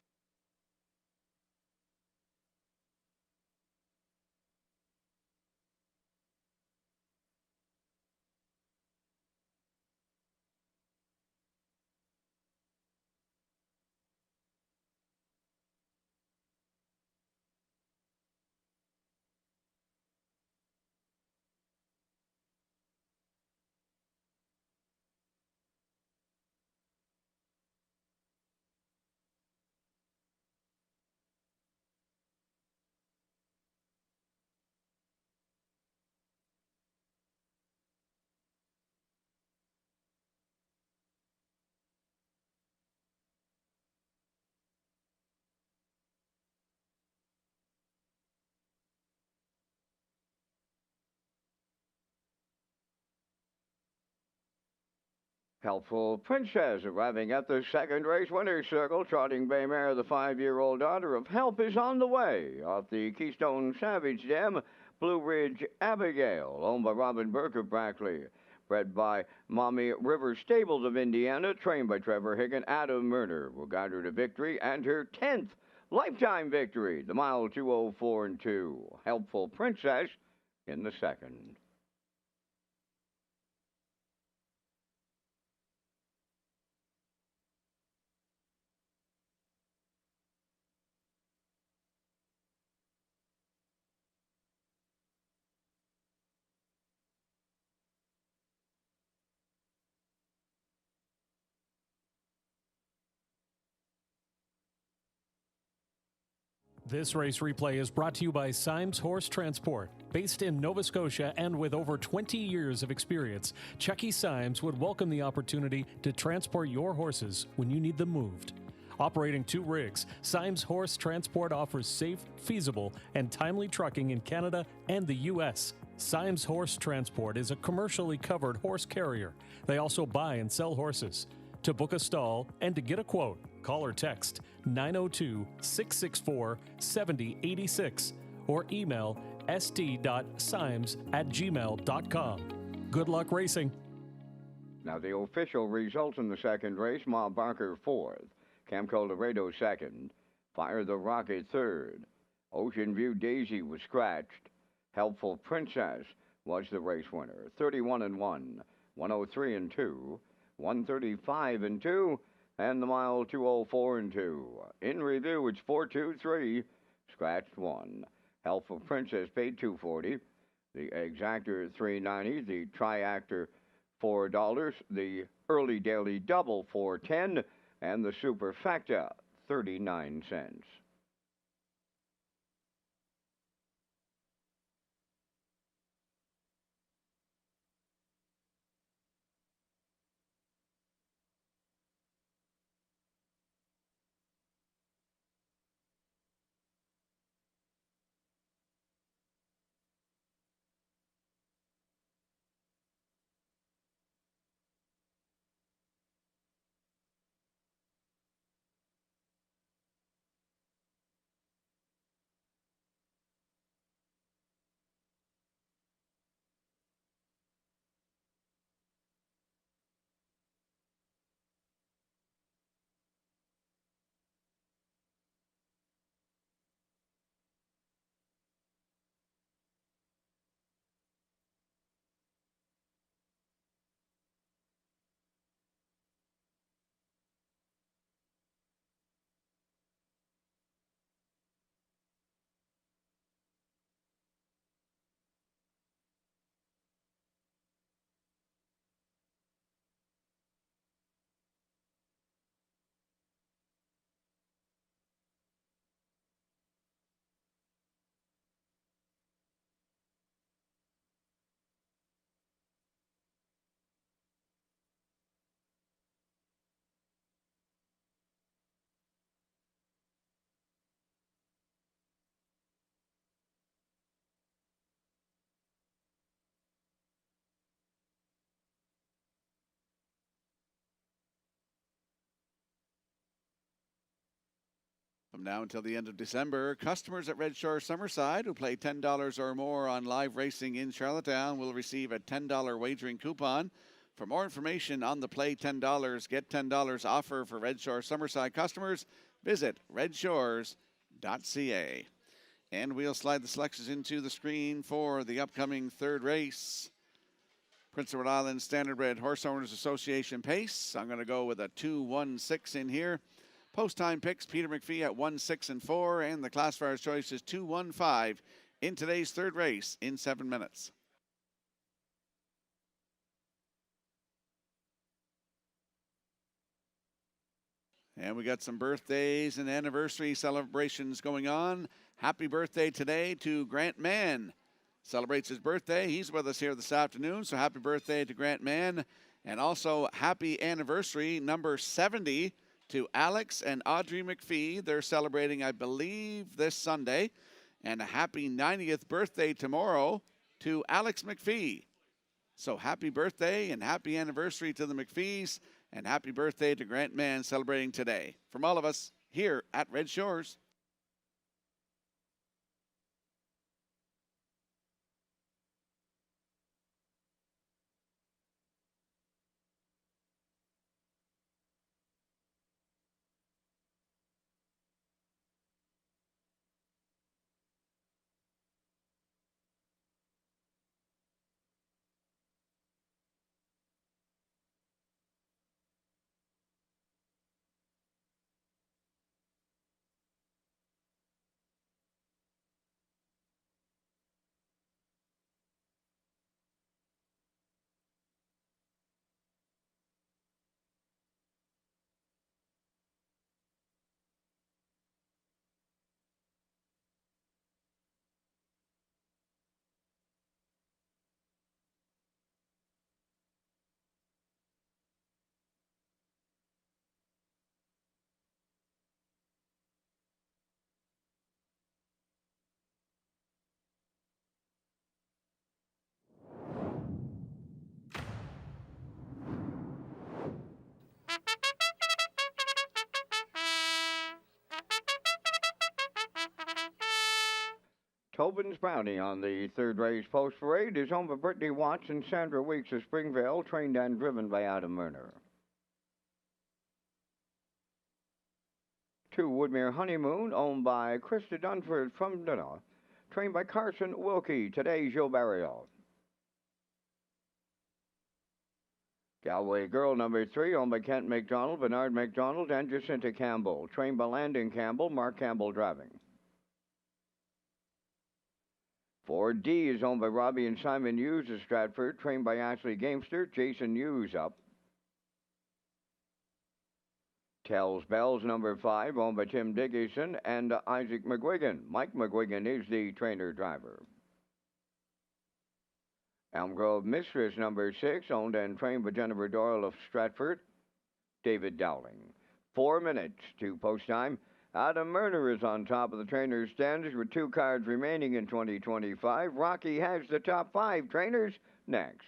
Helpful Princess arriving at the second race winner's circle. Trotting Bay Mare, the 5-year-old daughter of Help, is on the way. Off the Keystone Savage Dam, Blue Ridge Abigail, owned by Robin Burke of Brackley. bred by Mommy River Stables of Indiana, trained by Trevor Higgin. Adam Murner will guide her to victory and her 10th lifetime victory. The mile 204 and 2. Helpful Princess in the second. This race replay is brought to you by Symes Horse Transport. Based in Nova Scotia and with over 20 years of experience, Chucky Symes would welcome the opportunity to transport your horses when you need them moved. Operating 2 rigs, Symes Horse Transport offers safe, feasible, and timely trucking in Canada and the U.S. Symes Horse Transport is a commercially covered horse carrier. They also buy and sell horses. To book a stall and to get a quote, call or text 902-664-7086 or email st.symes@gmail.com. Good luck racing. Now the official results in the second race: Ma Barker 4th, Cam Colorado 2nd, Fire the Rocket 3rd, Ocean View Daisy was scratched, Helpful Princess was the race winner, 31 and 1, 103 and 2, 135 and 2, and the mile 204 and 2. In review, it's 423, scratched 1. Helpful Princess paid $240, the Exactor $390, the Triactor $4, the Early Daily Double $410, and the Superfecta 39 cents. From now until the end of December, customers at Redshore Summerside who play $10 or more on live racing in Charlottetown will receive a $10 wagering coupon. For more information on the Play $10, Get $10 offer for Redshore Summerside customers, visit Redshores.ca. And we'll slide the selections into the screen for the upcoming third race. Prince Edward Island Standardbred Horse Owners Association pace. I'm going to go with a 2-1-6 in here. Post time picks, Peter McPhee at 1-6 and 4, and the classifier's choice is 2-1-5 in today's third race in 7 minutes. And we got some birthdays and anniversary celebrations going on. Happy birthday today to Grant Mann. Celebrates his birthday. He's with us here this afternoon, so happy birthday to Grant Mann. And also happy anniversary number 70 to Alex and Audrey McPhee. They're celebrating, I believe, this Sunday. And a happy 90th birthday tomorrow to Alex McPhee. So happy birthday and happy anniversary to the McPhees, and happy birthday to Grant Mann celebrating today. From all of us here at Red Shores. Tobin's Brownie on the third race post parade is owned by Brittany Watts and Sandra Weeks of Springvale, trained and driven by Adam Murner. 2 Woodmere Honeymoon, owned by Krista Dunford from Dunna, trained by Carson Wilkie, today Joe Barrio. Galway Girl number 3, owned by Kent McDonald, Bernard McDonald, and Jacinta Campbell, trained by Landon Campbell, Mark Campbell driving. 4D is owned by Robbie and Simon Hughes of Stratford, trained by Ashley Gamester, Jason Hughes up. Tells Bells number 5, owned by Tim Dickinson and Isaac McGuigan. Mike McGuigan is the trainer-driver. Elm Grove Mistress number 6, owned and trained by Jennifer Doyle of Stratford, David Dowling. 4 minutes to post time. Adam Murner is on top of the trainers' standings with 2 cards remaining in 2025. Rocky has the top 5 trainers next.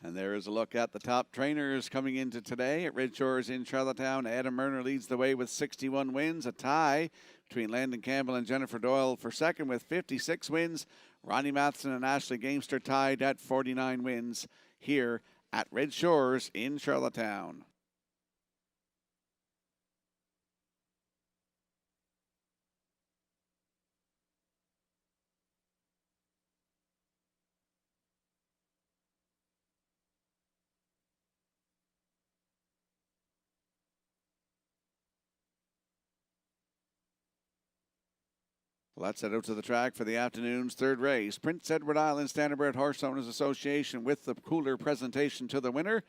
And there is a look at the top trainers coming into today at Redshores in Charlottetown. Adam Murner leads the way with 61 wins, a tie between Landon Campbell and Jennifer Doyle for second with 56 wins. Ronnie Matheson and Ashley Gamester tied at 49 wins here at Redshores in Charlottetown. Let's head out to the track for the afternoon's third race. Prince Edward Island Standardbred Horse Owners Association with the cooler presentation to the winner.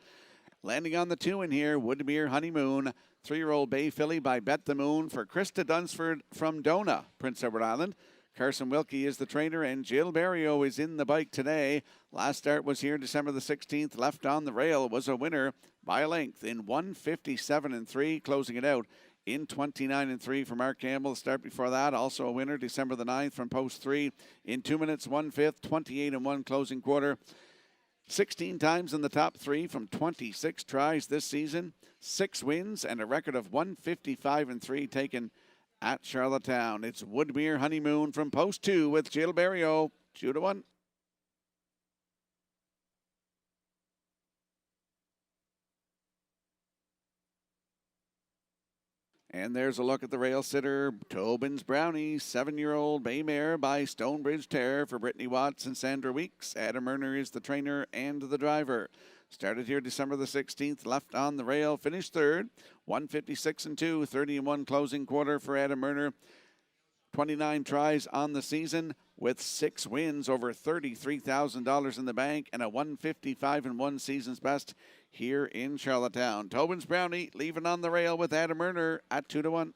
Landing on the 2 in here, Woodmere Honeymoon, 3-year-old Bay Filly by Bet the Moon for Krista Dunsford from Dona, Prince Edward Island. Carson Wilkie is the trainer, and Jill Barrio is in the bike today. Last start was here December the 16th. Left on the rail was a winner by a length in 1:57.3, closing it out in 29.3 for Mark Campbell. The start before that, also a winner, December the 9th from post 3 in 2 minutes, 1/5, 28-1 closing quarter. 16 times in the top 3 from 26 tries this season. 6 wins and a record of 155-3 taken at Charlottetown. It's Woodmere Honeymoon from post 2 with Jill Barrio, 2-1. And there's a look at the rail sitter, Tobin's Brownie, 7-year-old bay mare by Stonebridge Terror for Brittany Watts and Sandra Weeks. Adam Murner is the trainer and the driver. Started here December the 16th, left on the rail, finished third, 156-2, 30-1 closing quarter for Adam Murner. 29 tries on the season with 6 wins, over $33,000 in the bank, and a 155-1 season's best here in Charlottetown. Tobin's Brownie leaving on the rail with Adam Murner at 2-1.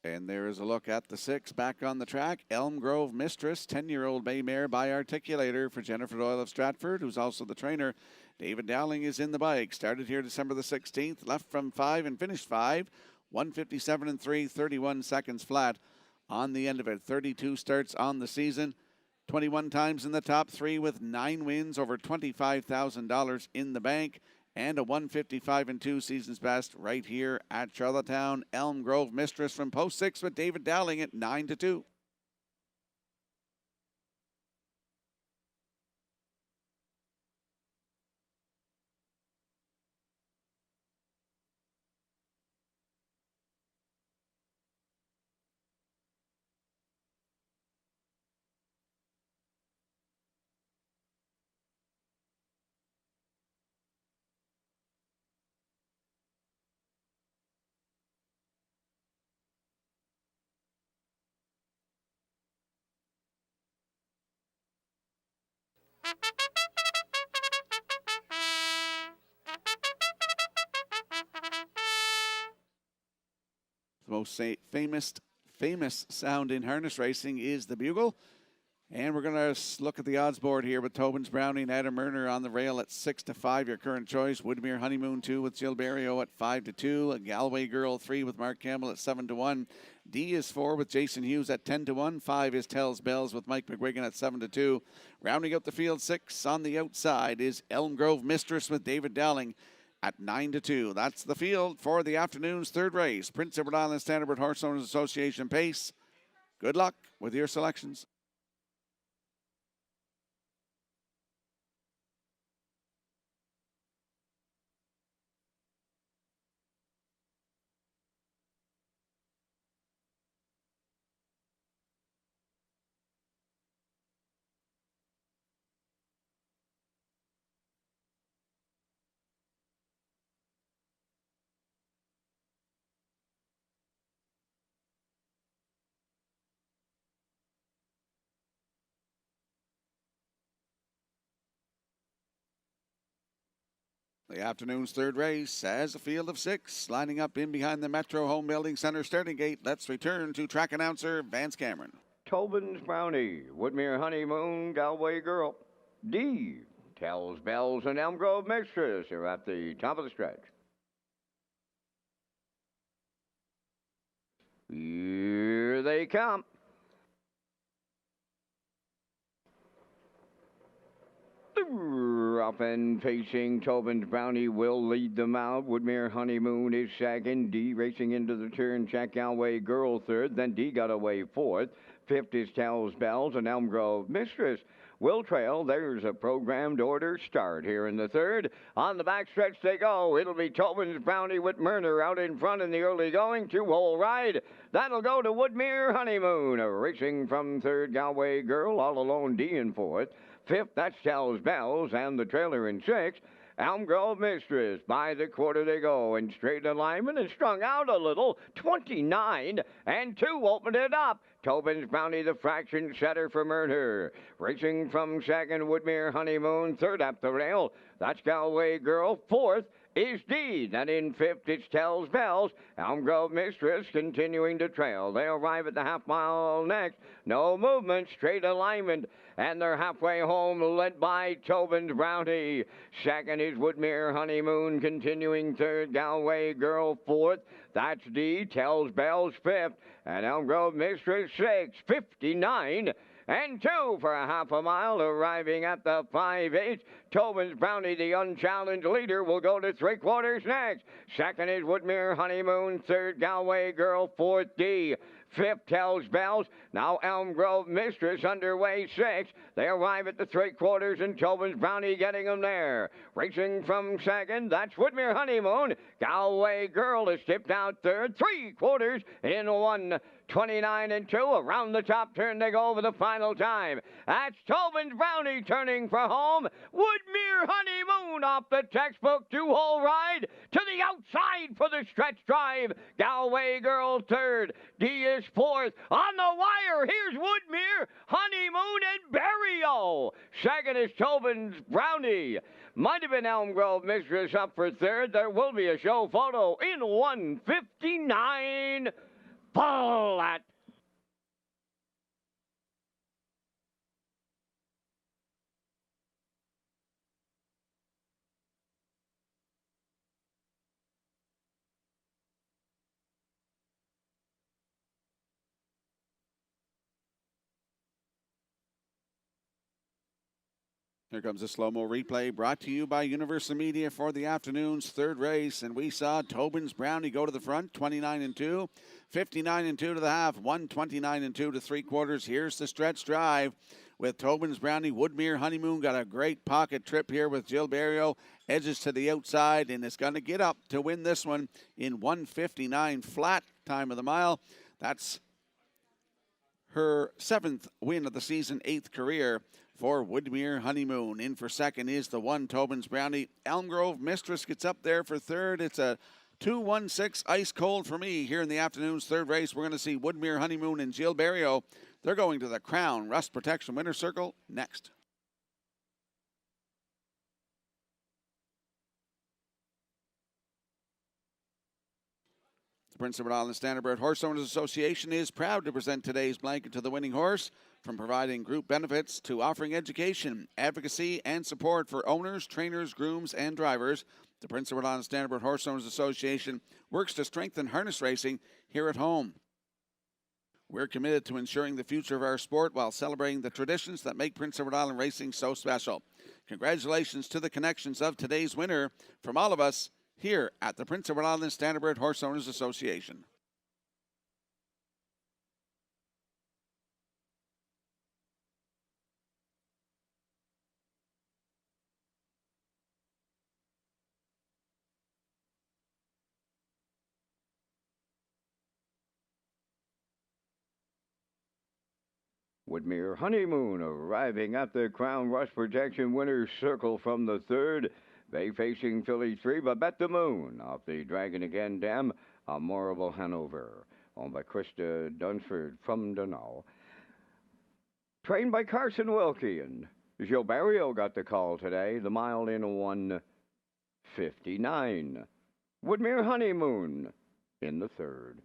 And there is a look at the 6 back on the track. Elm Grove Mistress, 10-year-old bay mare by Articulator for Jennifer Doyle of Stratford, who's also the trainer. David Dowling is in the bike. Started here December the 16th, left from 5 and finished 5. 157-3, 31 seconds flat on the end of it. 32 starts on the season. 21 times in the top 3 with 9 wins, over $25,000 in the bank. And a 155-2 season's best right here at Charlottetown. Elm Grove Mistress from post 6 with David Dowling at 9-2. The most famous sound in harness racing is the bugle. And we're going to look at the odds board here with Tobin's Brownie and Adam Murner on the rail at 6-5. Your current choice, Woodmere Honeymoon 2 with Jill Barrio at 5-2. A Galway Girl 3 with Mark Campbell at 7-1. D is 4 with Jason Hughes at 10-1. 5 is Tells Bells with Mike McGuigan at 7-2. Rounding out the field 6 on the outside is Elm Grove Mistress with David Dowling at 9-2. That's the field for the afternoon's third race. Prince Edward Island Standard Horse Owners Association Pace. Good luck with your selections. The afternoon's third race has a field of 6 lining up in behind the Metro Home Building Center starting gate. Let's return to track announcer Vance Cameron. Tobin's Brownie, Woodmere Honeymoon, Galway Girl. D, Tells Bells and Elm Grove Mistress are at the top of the stretch. Here they come. Up and facing Tobin's Brownie will lead them out. Woodmere Honeymoon is second. D racing into the turn. Check Galway Girl third. Then D got away fourth. Fifth is Tells Bells and Elm Grove Mistress will trail. There's a programmed order start here in the third. On the backstretch they go. It'll be Tobin's Brownie with Murner out in front in the early going. 2-hole ride. That'll go to Woodmere Honeymoon. Racing from third, Galway Girl. All alone, D in fourth. Fifth, that's Tells Bells, and the trailer in sixth. Elm Grove Mistress. By the quarter they go in straight alignment and strung out a little. 29 and 2 opened it up. Tobin's Brownie, the fraction setter for Murner. Racing from second, Woodmere Honeymoon. Third up the rail, that's Galway Girl. Fourth is D. Then in fifth, it's Tells Bells. Elm Grove Mistress continuing to trail. They arrive at the half mile next. No movement, straight alignment. And they're halfway home, led by Tobin's Brownie. Second is Woodmere Honeymoon, continuing third, Galway Girl fourth. That's D. Tells Bells fifth. And Elm Grove Mistress sixth. 59 and 2 for a half a mile, arriving at the 5/8. Tobin's Brownie, the unchallenged leader, will go to 3/4 next. Second is Woodmere Honeymoon. Third, Galway Girl. Fourth, D. Fifth, Tells Bells. Now Elm Grove Mistress underway. Sixth. They arrive at the 3/4, and Tobin's Brownie getting them there. Racing from second, that's Woodmere Honeymoon. Galway Girl is tipped out third. 3/4 in 1:29 and 2. Around the top turn they go over the final time. That's Tobin's Brownie turning for home. Woodmere Honeymoon off the textbook 2-hole ride to the outside for the stretch drive. Galway Girl third. D is fourth. On the wire, here's Woodmere Honeymoon and Barrio. Second is Tobin's Brownie. Might have been Elm Grove Mistress up for third. There will be a show photo in 1:59. Flat. Here comes a slow-mo replay brought to you by Universal Media for the afternoon's third race. And we saw Tobin's Brownie go to the front, 29 and 2, 59 and 2 to the half, 129 and 2 to 3/4. Here's the stretch drive with Tobin's Brownie. Woodmere Honeymoon got a great pocket trip here with Jill Barrio. Edges to the outside, and is going to get up to win this one in 1:59 flat time of the mile. That's her 7th win of the season, 8th career for Woodmere Honeymoon. In for second is the 1, Tobin's Brownie. Elm Grove Mistress gets up there for third. It's a 2-1-6 ice cold for me here in the afternoon's third race. We're going to see Woodmere Honeymoon and Jill Barrio. They're going to the Crown Rust Protection Winter Circle next. Prince Edward Island Standardbird Horse Owners Association is proud to present today's blanket to the winning horse. From providing group benefits to offering education, advocacy, and support for owners, trainers, grooms, and drivers, the Prince Edward Island Standardbird Horse Owners Association works to strengthen harness racing here at home. We're committed to ensuring the future of our sport while celebrating the traditions that make Prince Edward Island racing so special. Congratulations to the connections of today's winner from all of us here at the Prince Edward Island Standardbird Horse Owners Association. Woodmere Honeymoon arriving at the Crown Rush Protection Winners Circle from the third. They facing Philly 3, but Bet the Moon off the Dragon Again Dam, Morrible Hanover. Owned by Krista Dunsford from Dunno. Trained by Carson Wilkie, and Joe Barrio got the call today. The mile in 1:59. Woodmere Honeymoon in the third.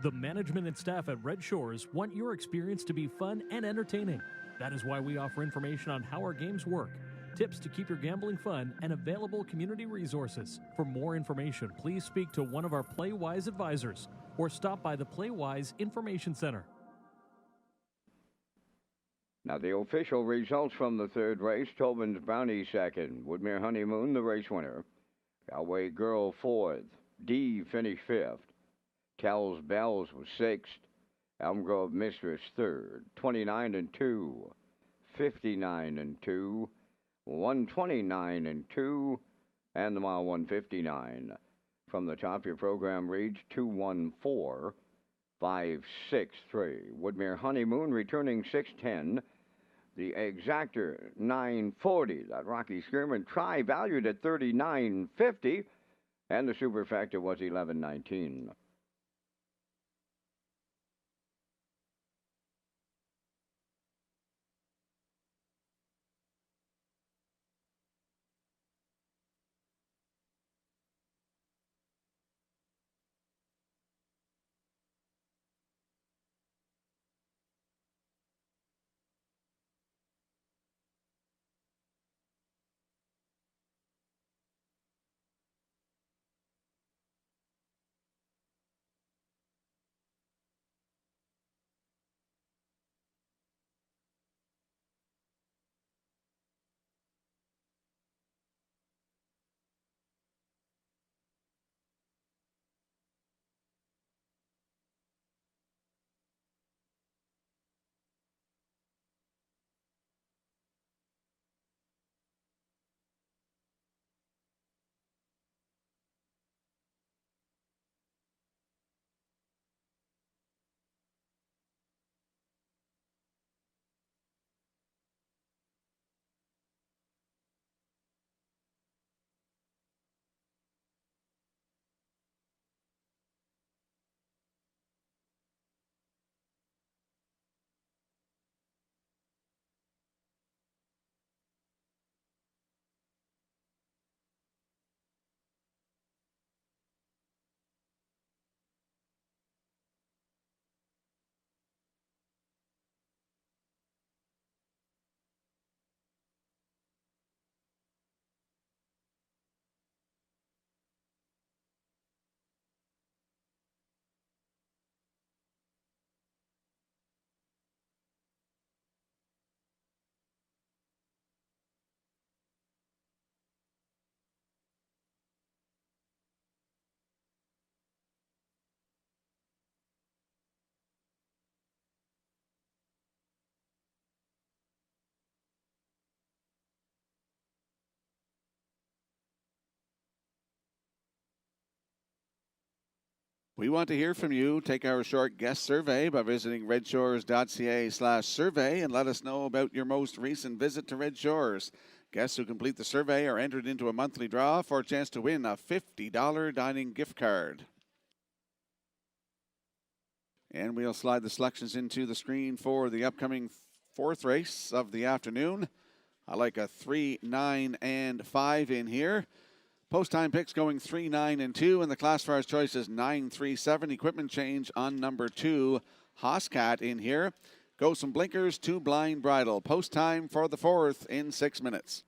The management and staff at Red Shores want your experience to be fun and entertaining. That is why we offer information on how our games work, tips to keep your gambling fun, and available community resources. For more information, please speak to one of our PlayWise advisors or stop by the PlayWise Information Center. Now the official results from the third race. Tobin's Brownie second. Woodmere Honeymoon, the race winner. Galway Girl fourth. D finished fifth. Tell's Bells was sixth. Elm Grove Mistress third. 29-2. 59-2. 129-2. And the mile 159. From the top, your program reads 214-563. Woodmere Honeymoon returning 610. The exactor 940. That Rocky Skirman try valued at 39.50. And the superfactor was 11.19. We want to hear from you. Take our short guest survey by visiting Redshores.ca/survey and let us know about your most recent visit to Red Shores. Guests who complete the survey are entered into a monthly draw for a chance to win a $50 dining gift card. And we'll slide the selections into the screen for the upcoming fourth race of the afternoon. I like a 3, 9, and 5 in here. Post time picks going 3, 9, and 2, and the class far's choice is 9, 3, 7. Equipment change on number 2, Hoscat in here. Goes some blinkers to blind bridle. Post time for the fourth in 6 minutes.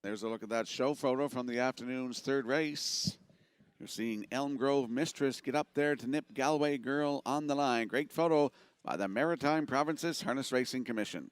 There's a look at that show photo from the afternoon's third race. You're seeing Elm Grove Mistress get up there to nip Galway Girl on the line. Great photo by the Maritime Provinces Harness Racing Commission.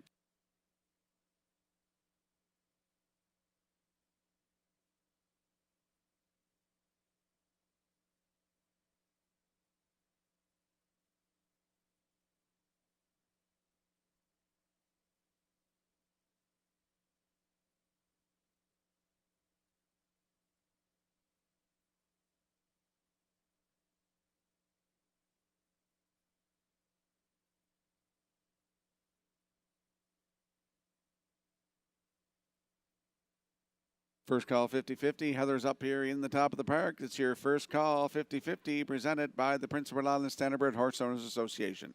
First call 50-50. Heather's up here in the top of the park. It's your first call 50-50 presented by the Prince Edward Island Standardbird Horse Owners Association.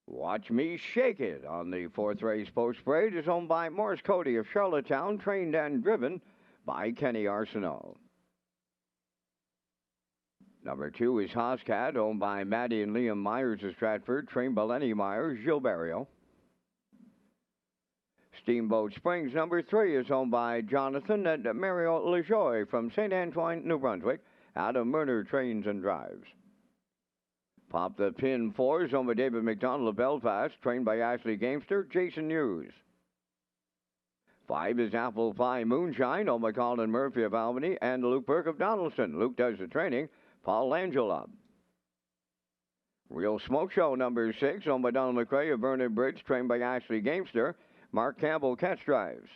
Watch Me Shake It on the fourth race post parade is owned by Morris Cody of Charlottetown, trained and driven by Kenny Arsenault. Number 2 is Hoscat, owned by Maddie and Liam Myers of Stratford, trained by Lenny Myers, Gilberto. Steamboat Springs, number 3, is owned by Jonathan and Mario LaJoy from St. Antoine, New Brunswick. Adam Murner trains and drives. Pop the Pin 4 is owned by David McDonald of Belfast, trained by Ashley Gamester, Jason Hughes. 5 is Apple Pie Moonshine, owned by Colin Murphy of Albany and Luke Burke of Donaldson. Luke does the training, Paul Langella. Real Smoke Show, number 6, owned by Donald McRae of Vernon Bridge, trained by Ashley Gamester. Mark Campbell catch drives.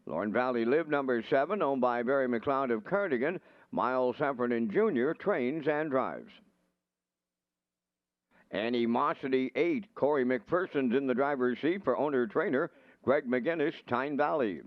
Lorne Valley Live, number 7, owned by Barry McLeod of Cardigan. Miles Heffernan Jr. trains and drives. Animosity 8, Corey McPherson's in the driver's seat for owner-trainer Greg McGinnis, Tyne Valley.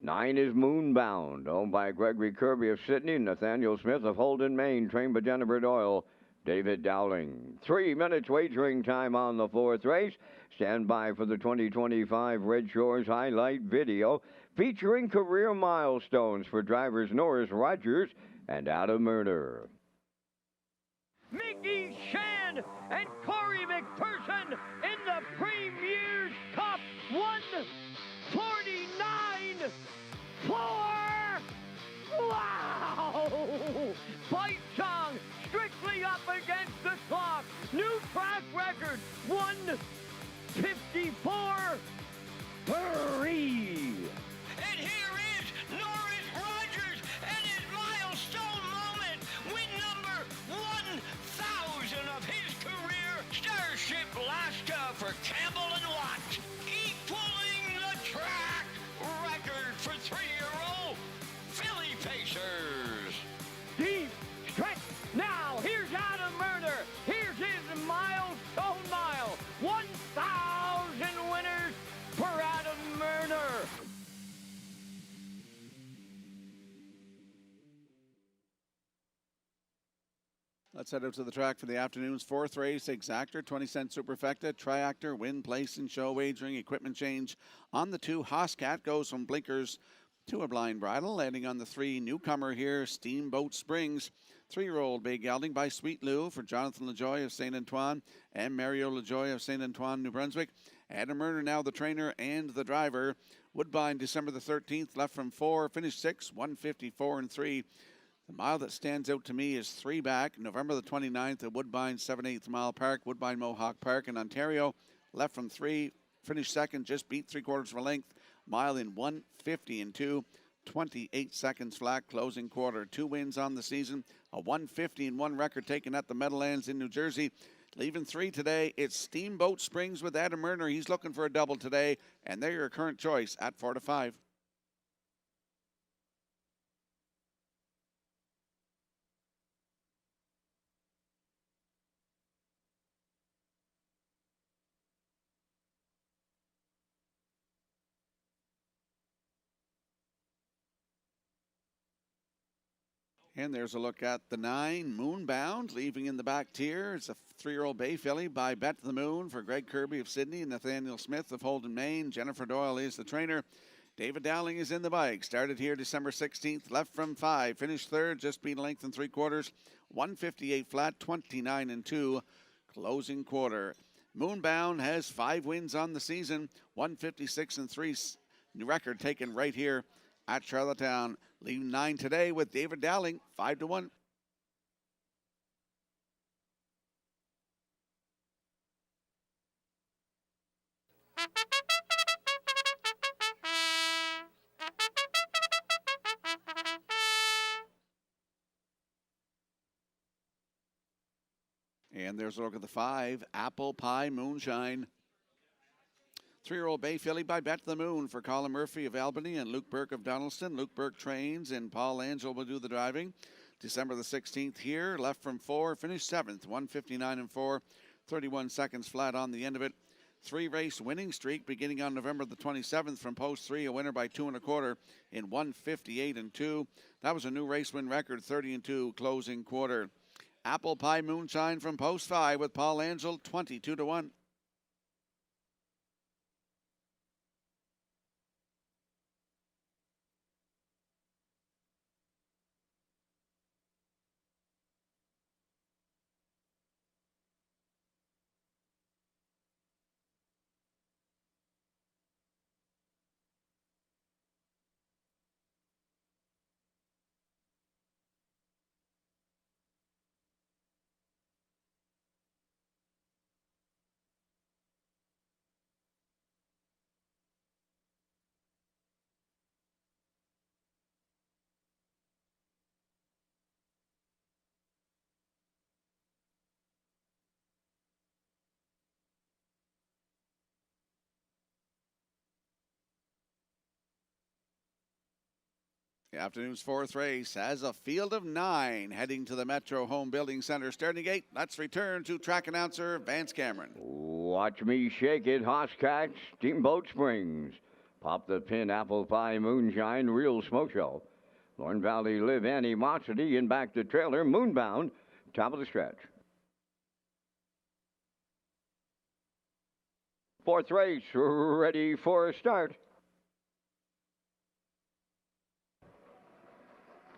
9 is Moonbound, owned by Gregory Kirby of Sydney, Nathaniel Smith of Holden, Maine, trained by Jennifer Doyle, David Dowling. 3 minutes wagering time on the fourth race. Stand by for the 2025 Red Shores highlight video featuring career milestones for drivers Norris Rogers and Adam Murner. Mickey Shan and Corey McPherson in the Premier's Cup 149 4. Wow! Fight song strictly up against the clock. New track record 154 3. And here is Norris Rogers and his milestone moment. Win number 1,000 of his career. Starship Alaska for Campbell and Watt. Equaling the track record for 3-year-old Philly Pacers. The Let's head out to the track for the afternoon's fourth race. Exactor, 20-cent superfecta, triactor, win, place, and show wagering. Equipment change on the 2. Hoscat goes from blinkers to a blind bridle. Landing on the 3, newcomer here, Steamboat Springs. 3-year-old bay gelding by Sweet Lou for Jonathan LaJoy of St. Antoine and Mario LaJoy of St. Antoine, New Brunswick. Adam Murner now the trainer and the driver. Woodbine, December the 13th, left from 4, finished 6, 154 and 3. The mile that stands out to me is 3 back, November the 29th at Woodbine 7/8 Mile Park, Woodbine Mohawk Park in Ontario. Left from 3, finished second, just beat 3/4 of a length. Mile in 150 and 2, 28 seconds flat, closing quarter. 2 wins on the season, a 150 and 1 record taken at the Meadowlands in New Jersey. Leaving 3 today, it's Steamboat Springs with Adam Murner. He's looking for a double today, and they're your current choice at 4 to 5. And there's a look at the 9, Moonbound, leaving in the back tier. It's a 3-year-old bay filly by Bet the Moon for Greg Kirby of Sydney, Nathaniel Smith of Holden, Maine. Jennifer Doyle is the trainer. David Dowling is in the bike. Started here December 16th, left from 5, finished 3rd, just beat a length and 3/4. 158 flat, 29 and 2, closing quarter. Moonbound has 5 wins on the season, 156 and 3 new record taken right here at Charlottetown. Leaving 9 today with David Dowling, 5 to 1. And there's a look at the 5, Apple Pie Moonshine. 3-year-old bay filly by Bet the Moon for Colin Murphy of Albany and Luke Burke of Donaldson. Luke Burke trains and Paul Angel will do the driving. December the 16th here, left from 4, finished 7th, 159 and 4, 31 seconds flat on the end of it. 3-race winning streak beginning on November the 27th from post 3, a winner by 2 1/4 in 158 and 2. That was a new race win record, 30 and 2, closing quarter. Apple Pie Moonshine from post 5 with Paul Angel, 22 to 1. The afternoon's 4th race has a field of 9 heading to the Metro Home Building Center starting gate. Let's return to track announcer Vance Cameron. Watch me shake it, Hoscat, Steamboat Springs. Pop the pin, Apple Pie Moonshine, Real Smoke Show. Lorne Valley Live Animosity and back to trailer, Moonbound, top of the stretch. 4th race, ready for a start.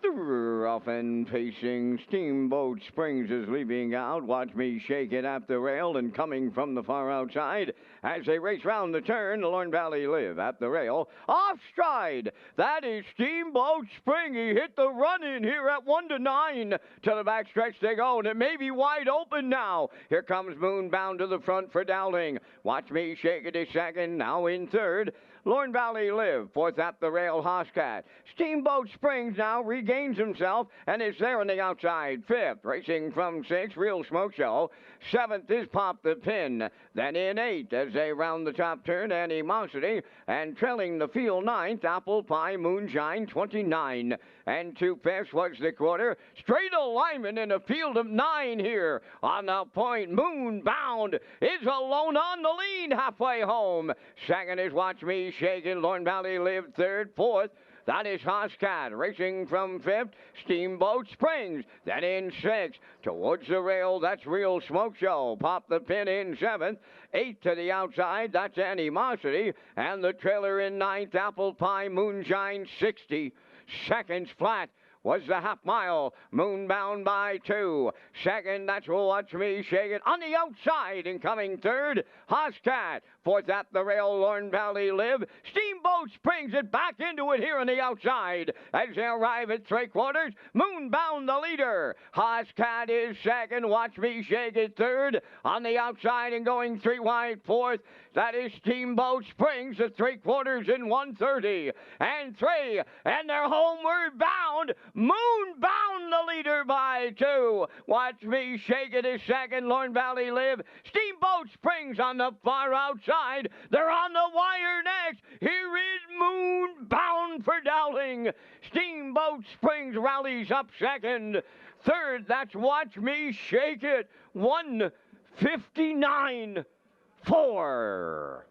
Rough and pacing, Steamboat Springs is leaving out. Watch me shake it at the rail and coming from the far outside as they race round the turn. Lorne Valley Live at the rail. Off stride. That is Steamboat Spring. He hit the run in here at 1 to 9. To the back stretch they go, and it may be wide open now. Here comes Moonbound to the front for Dowling. Watch me shake it a second. Now in 3rd. Lorne Valley Live, 4th at the rail, Hoscat. Steamboat Springs now regains himself and is there on the outside. 5th, racing from 6, Real Smoke Show. 7th is Pop the Pin. Then in 8th as they round the top turn, Animosity. And trailing the field 9th, Apple Pie Moonshine, 29. And 2/5 was the quarter. Straight alignment in a field of 9 here. On the point, Moonbound is alone on the lead halfway home. 2nd is Watch Me Shaking. Lorne Valley Live 3rd. 4th, That is Hoscat racing from fifth. Steamboat Springs. Then in sixth. Towards the rail, that's Real Smoke Show. Pop the pin in seventh. Eighth to the outside, that's Animosity. And the trailer in ninth, Apple Pie Moonshine 60 seconds flat was the half mile. Moonbound by 2. Second, that's Watch Me Shake It. On the outside and coming third, Hoscat. Fourth at the rail, Lorne Valley Live. Steamboat Springs it back into it here on the outside. As they arrive at three quarters, Moonbound the leader. Hoscat is second. Watch Me Shake It third. On the outside and going three wide fourth, that is Steamboat Springs at three quarters in 1:30 and 3. And they're homeward bound. Moonbound the leader by 2. Watch Me Shake It is second. Lorne Valley Live. Steamboat Springs on the far outside. They're on the wire next. Here is Moonbound for Dowling. Steamboat Springs rallies up second. Third, that's Watch Me Shake It. 1:59.4.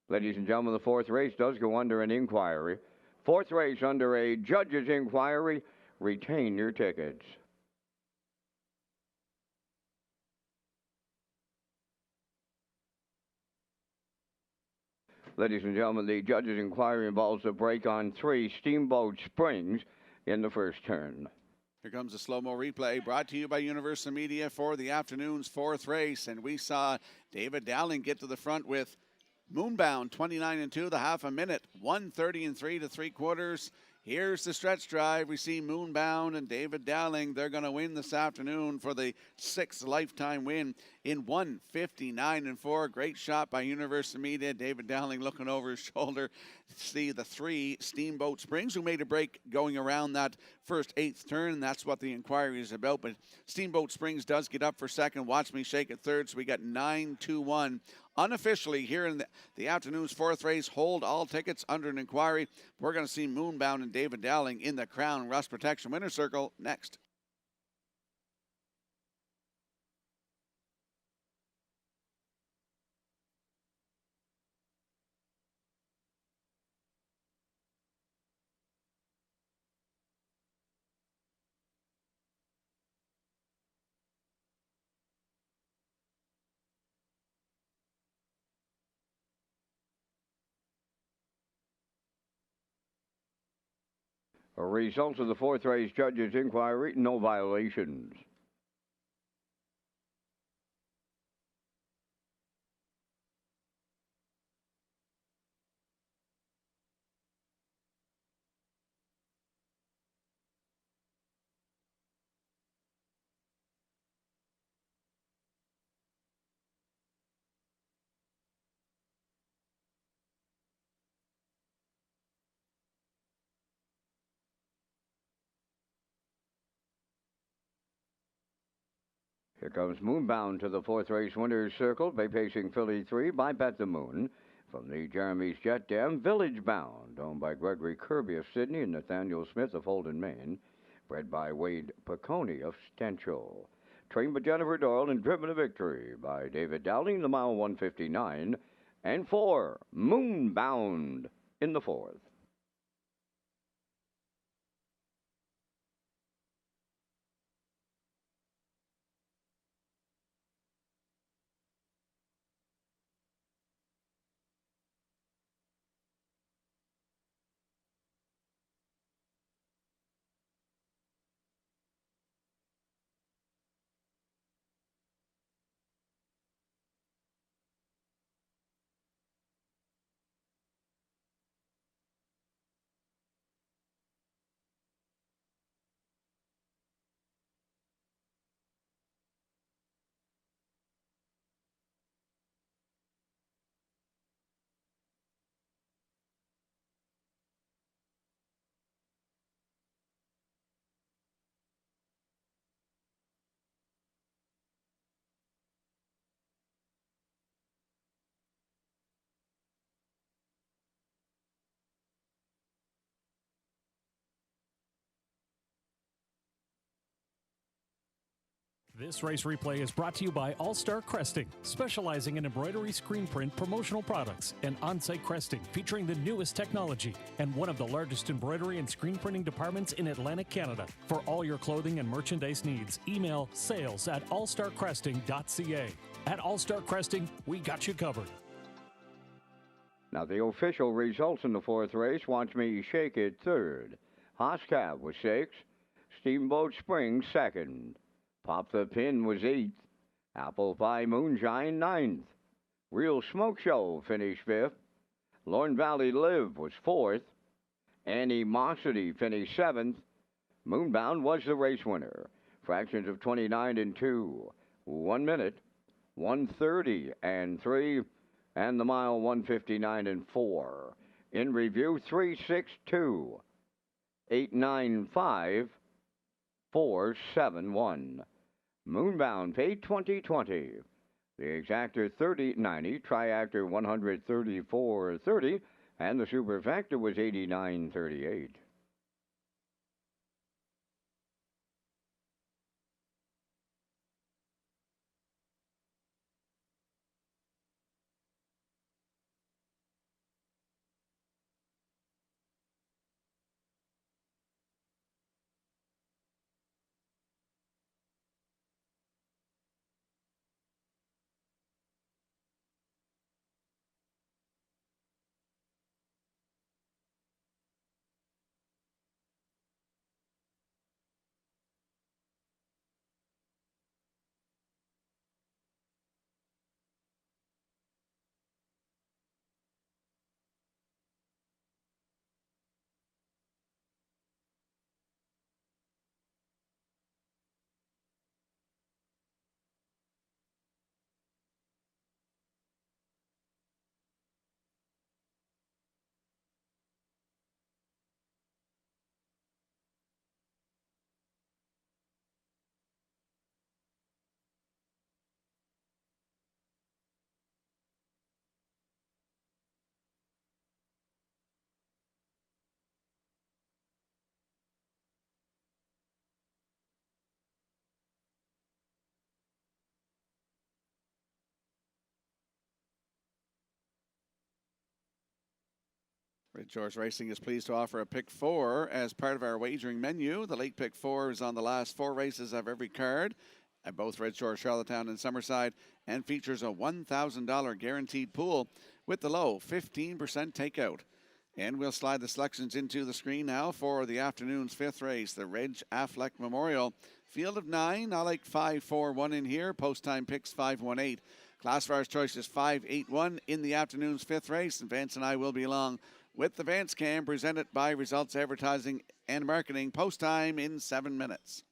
Ladies and gentlemen, the fourth race does go under an inquiry. Fourth race under a judge's inquiry. Retain your tickets. Ladies and gentlemen, the judge's inquiry involves a break on 3 Steamboat Springs in the first turn. Here comes a slow-mo replay brought to you by Universal Media for the afternoon's fourth race. And we saw David Dowling get to the front with Moonbound, 29-2, the half a minute, 1:30-3 to three quarters. Here's the stretch drive. We see Moonbound and David Dowling. They're going to win this afternoon for the 6th lifetime win in 1:59.4. Great shot by Universal Media. David Dowling looking over his shoulder to see the 3 Steamboat Springs, who made a break going around that first 8th turn. That's what the inquiry is about. But Steamboat Springs does get up for second. Watch Me Shake It third. So we got 9-2-1. Unofficially, here in the afternoon's fourth race, hold all tickets under an inquiry. We're going to see Moonbound and David Dowling in the Crown Rust Protection Winner's Circle next. A result of the fourth race judge's inquiry, no violations. Here comes Moonbound to the fourth race winner's circle, pacing filly 3 by Bet the Moon. From the Jeremy's Jet Dam, Village Bound, owned by Gregory Kirby of Sydney and Nathaniel Smith of Holden, Maine. Bred by Wade Piccone of Stenchel. Trained by Jennifer Doyle and driven to victory by David Dowling, the mile 1:59. And 4, Moonbound in the fourth. This race replay is brought to you by All Star Cresting, specializing in embroidery, screen print, promotional products, and on-site cresting featuring the newest technology, and one of the largest embroidery and screen printing departments in Atlantic Canada. For all your clothing and merchandise needs, email sales@allstarcresting.ca. At All Star Cresting, we got you covered. Now the official results in the fourth race. Watch Me Shake It third. Hoscap was sixth. Steamboat Springs second. Pop the Pin was eighth. Apple Pie Moonshine ninth. Real Smoke Show finished fifth. Lorne Valley Live was fourth. Animosity finished seventh. Moonbound was the race winner. Fractions of 29 and 2. 1 minute, 1:30 and 3, and the mile 1:59 and 4. In review 3:62, 8:95, 4:71. Moonbound paid 2020. The exactor 30.90, triactor 134.30, and the superfactor was 89.38. Redshores Racing is pleased to offer a pick four as part of our wagering menu. The late pick four is on the last four races of every card at both Redshore, Charlottetown, and Summerside, and features a $1,000 guaranteed pool with the low 15% takeout. And we'll slide the selections into the screen now for the afternoon's fifth race, the Reg Affleck Memorial. Field of 9, I like 5-4-1 in here. Post time picks 5-1-8. Classifiers choice is 5-8-1 in the afternoon's fifth race, and Vance and I will be along with the Vance Cam, presented by Results Advertising and Marketing. Post time in 7 minutes.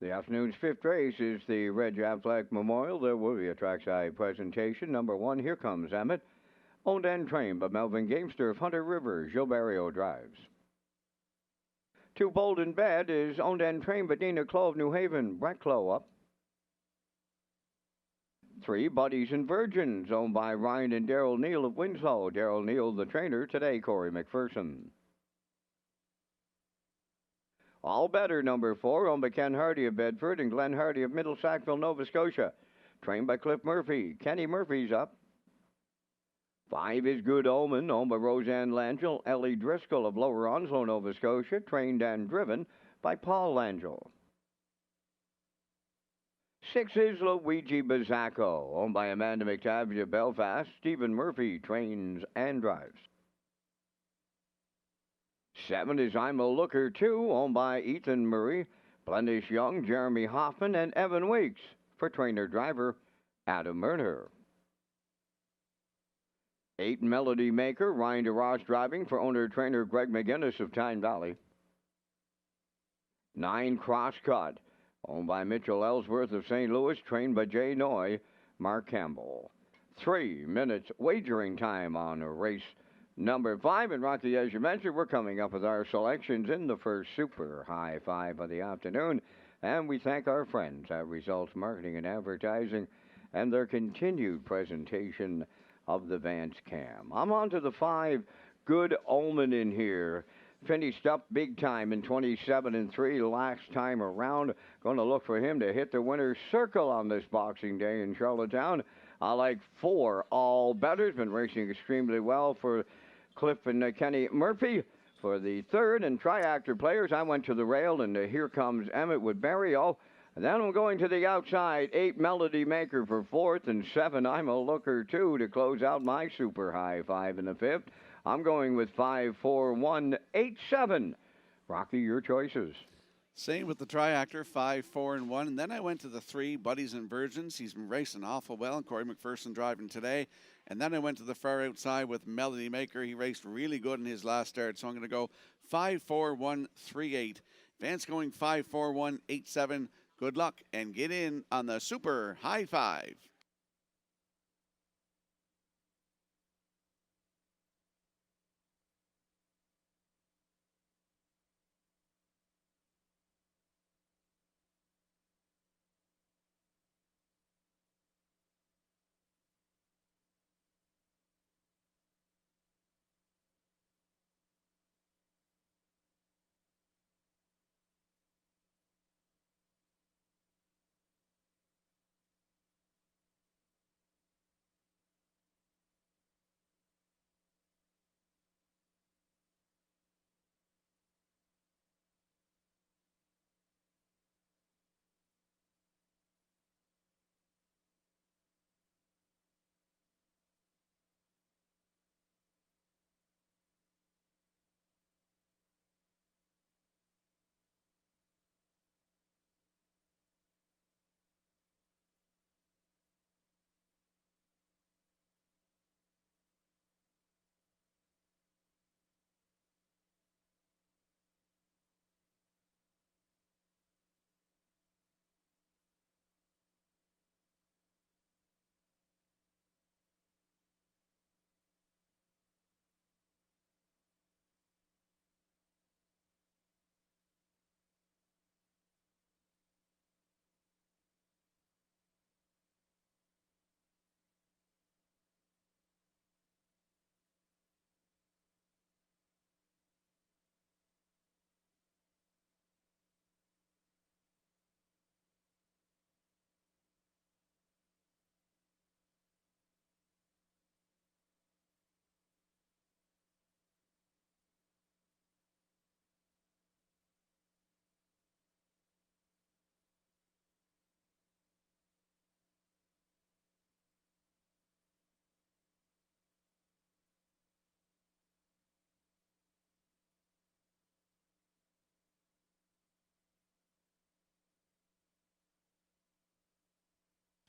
The afternoon's fifth race is the Red Flag Memorial. There will be a trackside presentation. Number 1, Here Comes Emmett. Owned and trained by Melvin Gamester of Hunter River. Joe Barrio drives. 2, Bold and Bad is owned and trained by Dina Clough of New Haven. Brett Clough up. 3, Buddies and Virgins, owned by Ryan and Daryl Neal of Winslow. Daryl Neal, the trainer. Today, Corey McPherson. All Better, number 4, owned by Ken Hardy of Bedford and Glenn Hardy of Middle Sackville, Nova Scotia. Trained by Cliff Murphy. Kenny Murphy's up. 5 is Good Omen, owned by Roseanne Langell, Ellie Driscoll of Lower Onslow, Nova Scotia. Trained and driven by Paul Langell. 6 is Luigi Bazzacco, owned by Amanda McTavish of Belfast. Stephen Murphy trains and drives. 7 is I'm a Looker 2, owned by Ethan Murray, Blendish Young, Jeremy Hoffman, and Evan Weeks. For trainer-driver, Adam Murner. 8, Melody Maker, Ryan DeRoss driving for owner-trainer Greg McGinnis of Tyne Valley. 9, Crosscut, owned by Mitchell Ellsworth of St. Louis, trained by Jay Noy, Mark Campbell. 3 minutes wagering time on race number 5. And Rocky, as you mentioned, we're coming up with our selections in the first Super High 5 of the afternoon. And we thank our friends at Results Marketing and Advertising and their continued presentation of the Vance Cam. I'm on to the 5, Good Omen in here. Finished up big time in 27-3 last time around. Going to look for him to hit the winner's circle on this Boxing Day in Charlottetown. I like 4, All Better's been racing extremely well for Cliff and Kenny Murphy. For the 3rd and Triactor players, I went to the rail, and Here Comes Emmett with Barrio. And then I'm going to the outside, 8, Melody Maker for 4th, and 7, I'm a Looker 2 to close out my Super High 5 in the 5th. I'm going with 5, 4, 1, 8, 7. Rocky, your choices. Same with the Triactor, 5, 4, and 1. And then I went to the 3, Buddies and Virgins. He's been racing awful well, and Corey McPherson driving today. And then I went to the far outside with Melody Maker. He raced really good in his last start, so I'm going to go 5, 4, 1, 3, 8. Vance going 5, 4, 1, 8, 7. Good luck, and get in on the Super High 5.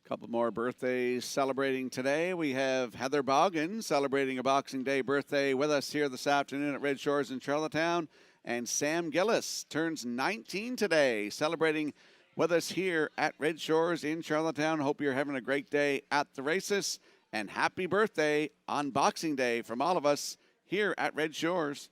Couple more birthdays celebrating today. We have Heather Boggin celebrating a Boxing Day birthday with us here this afternoon at Red Shores in Charlottetown. And Sam Gillis turns 19 today, celebrating with us here at Red Shores in Charlottetown. Hope you're having a great day at the races. And happy birthday on Boxing Day from all of us here at Red Shores.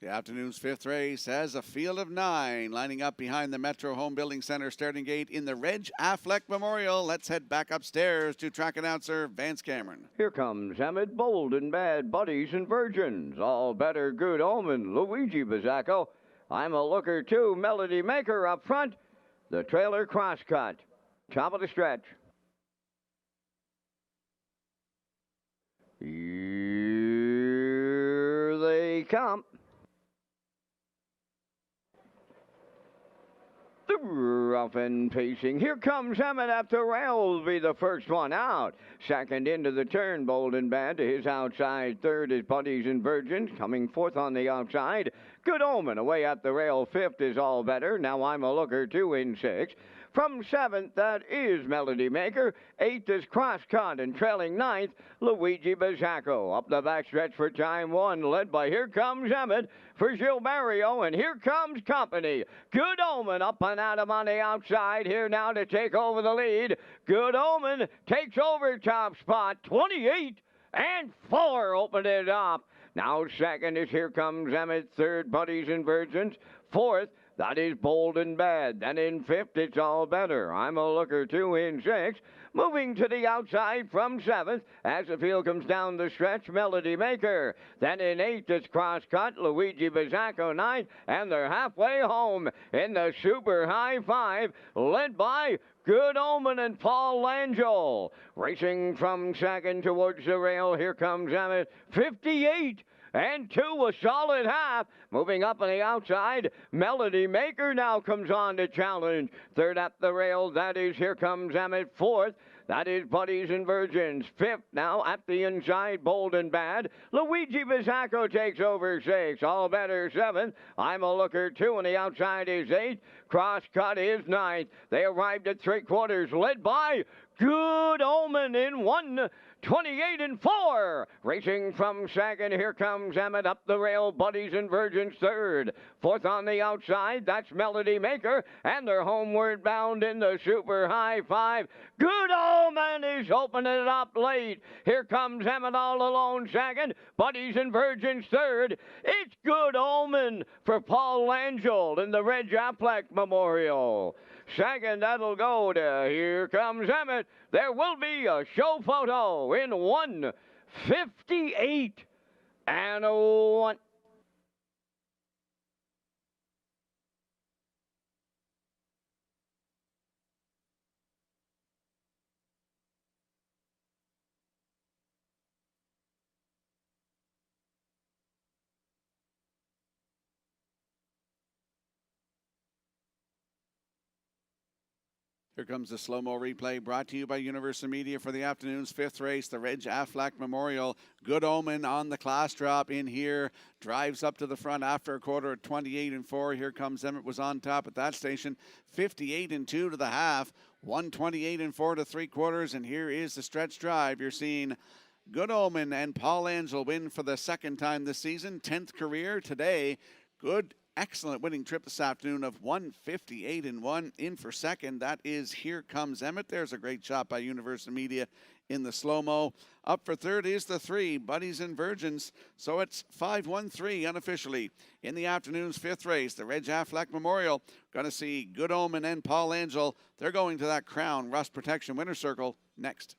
The afternoon's fifth race has a field of 9 lining up behind the Metro Home Building Center starting gate in the Reg Affleck Memorial. Let's head back upstairs to track announcer Vance Cameron. Here comes Emmett, Bold and Bad, Buddies and Virgins, All Better, Good Omen, Luigi Bizzacco. I'm a Looker too, Melody Maker up front. The trailer crosscut. Top of the stretch. Here they come. Rough and pacing. Here comes Emmett at the rail, be the first one out. Second into the turn, Bold and Bad to his outside. Third is Buddies and Virgins, coming fourth on the outside. Good Omen away at the rail. Fifth is All Better. Now I'm a Looker 2 in 6. From 7th, that is Melody Maker. 8th is Crosscut, and trailing 9th, Luigi Bizzacco. Up the backstretch for time 1, led by Here Comes Emmett for Gilberto, and here comes company. Good Omen up and at him on the outside. Here now to take over the lead. Good Omen takes over top spot. 28 and 4 opened it up. Now second is Here Comes Emmett. Third, Buddies and Virgins. Fourth, that is Bold and Bad. Then in 5th, it's All Better. I'm a Looker 2 in 6. Moving to the outside from 7th, as the field comes down the stretch, Melody Maker. Then in 8th, it's Crosscut, Luigi Bizzacco 9th, and they're halfway home in the Super High 5, led by Good Omen and Paul Langell. Racing from second towards the rail, Here Comes Emmett, 58 and 2, a solid half. Moving up on the outside, Melody Maker now comes on to challenge. Third at the rail, that is Here Comes Emmett. Fourth, that is Buddies and Virgins. Fifth now at the inside, Bold and Bad. Luigi Bizzacco takes over 6. All Better 7th. I'm a Looker 2, and the outside is 8. Crosscut is 9th. They arrived at 3/4, led by Good Omen in 1. 28 and 4. Racing from second, Here Comes Emmett up the rail. Buddies and Virgins third. Fourth on the outside, that's Melody Maker, and they're homeward bound in the Super High 5. Good Omen is opening it up late. Here comes Emmett all alone second. Buddies and Virgins third. It's Good Omen for Paul Langell in the Reg Affleck Memorial. Second, that'll go to Here Comes Emmett. There will be a show photo in 1:58 and 1. Here comes the slow-mo replay brought to you by Universal Media for the afternoon's 5th race, the Reg Affleck Memorial. Good Omen on the class drop in here. Drives up to the front after a quarter at 28 and 4. Here Comes Emmett was on top at that station. 58 and 2 to the half. 128 and 4 to 3/4. And here is the stretch drive. You're seeing Good Omen and Paul Langell win for the second time this season. 10th career today. Excellent winning trip this afternoon of 158 and 1 in for second. That is Here Comes Emmett. There's a great shot by Universal Media in the slow-mo. Up for third is the 3, Buddies and Virgins. So it's 5-1-3 unofficially in the afternoon's 5th race, the Reg Affleck Memorial. Going to see Good Omen and Paul Langell. They're going to that Crown Rust Protection Winner Circle next.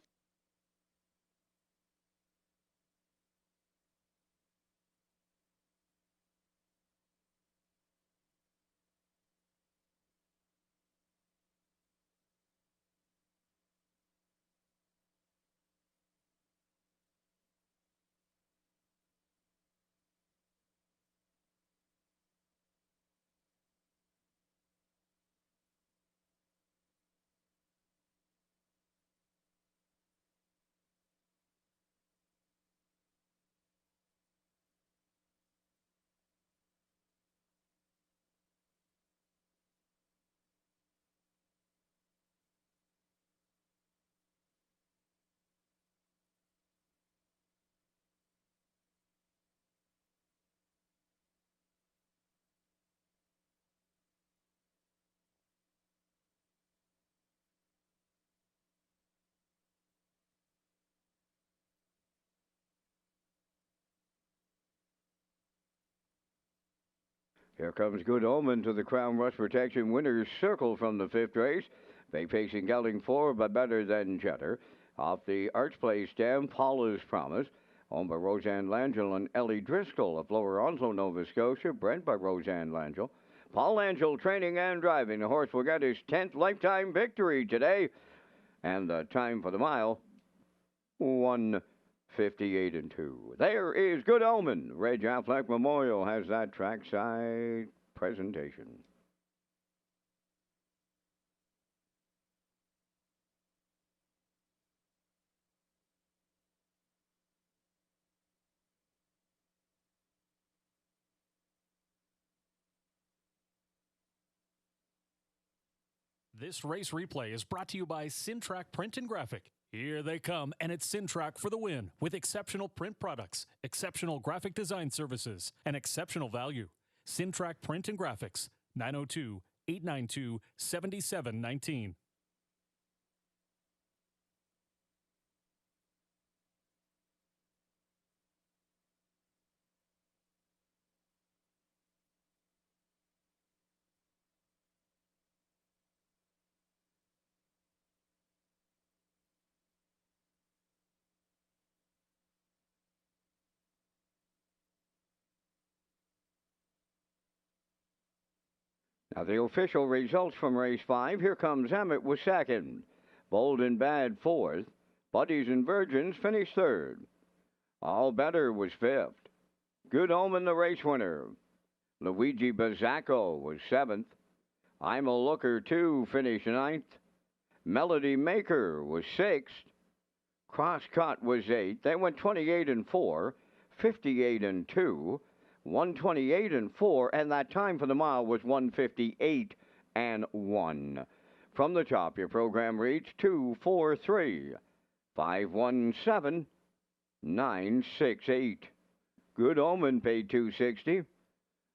Here comes Good Omen to the Crown Rust Protection winner's circle from the 5th race. Bay pacing gelding 4, but better than Jetter. Off the Arch Place stem, Paula's Promise. Owned by Roseanne Langell and Ellie Driscoll of Lower Onslow, Nova Scotia. Bred by Roseanne Langell. Paul Langell training and driving. The horse will get his 10th lifetime victory today. And the time for the mile, 1:58 and 2. There is Good Omen. Reg Affleck Memorial has that trackside presentation. This race replay is brought to you by Sintrack Print and Graphic. Here they come, and it's Sintrack for the win with exceptional print products, exceptional graphic design services, and exceptional value. Sintrack Print and Graphics, 902-892-7719. Now, the official results from race 5. Here comes Emmett was second. Bold and Bad 4th. Buddies and Virgins finished 3rd. All Better was 5th. Good Omen, the race winner. Luigi Bazzacco was 7th. I'm a Looker 2 finished 9th. Melody Maker was 6th. Crosscut was 8th. They went 28 and 4, 58 and 2. 128 and 4, and that time for the mile was 158 and 1. From the top, your program reached 243 517 968. Good Omen paid 260.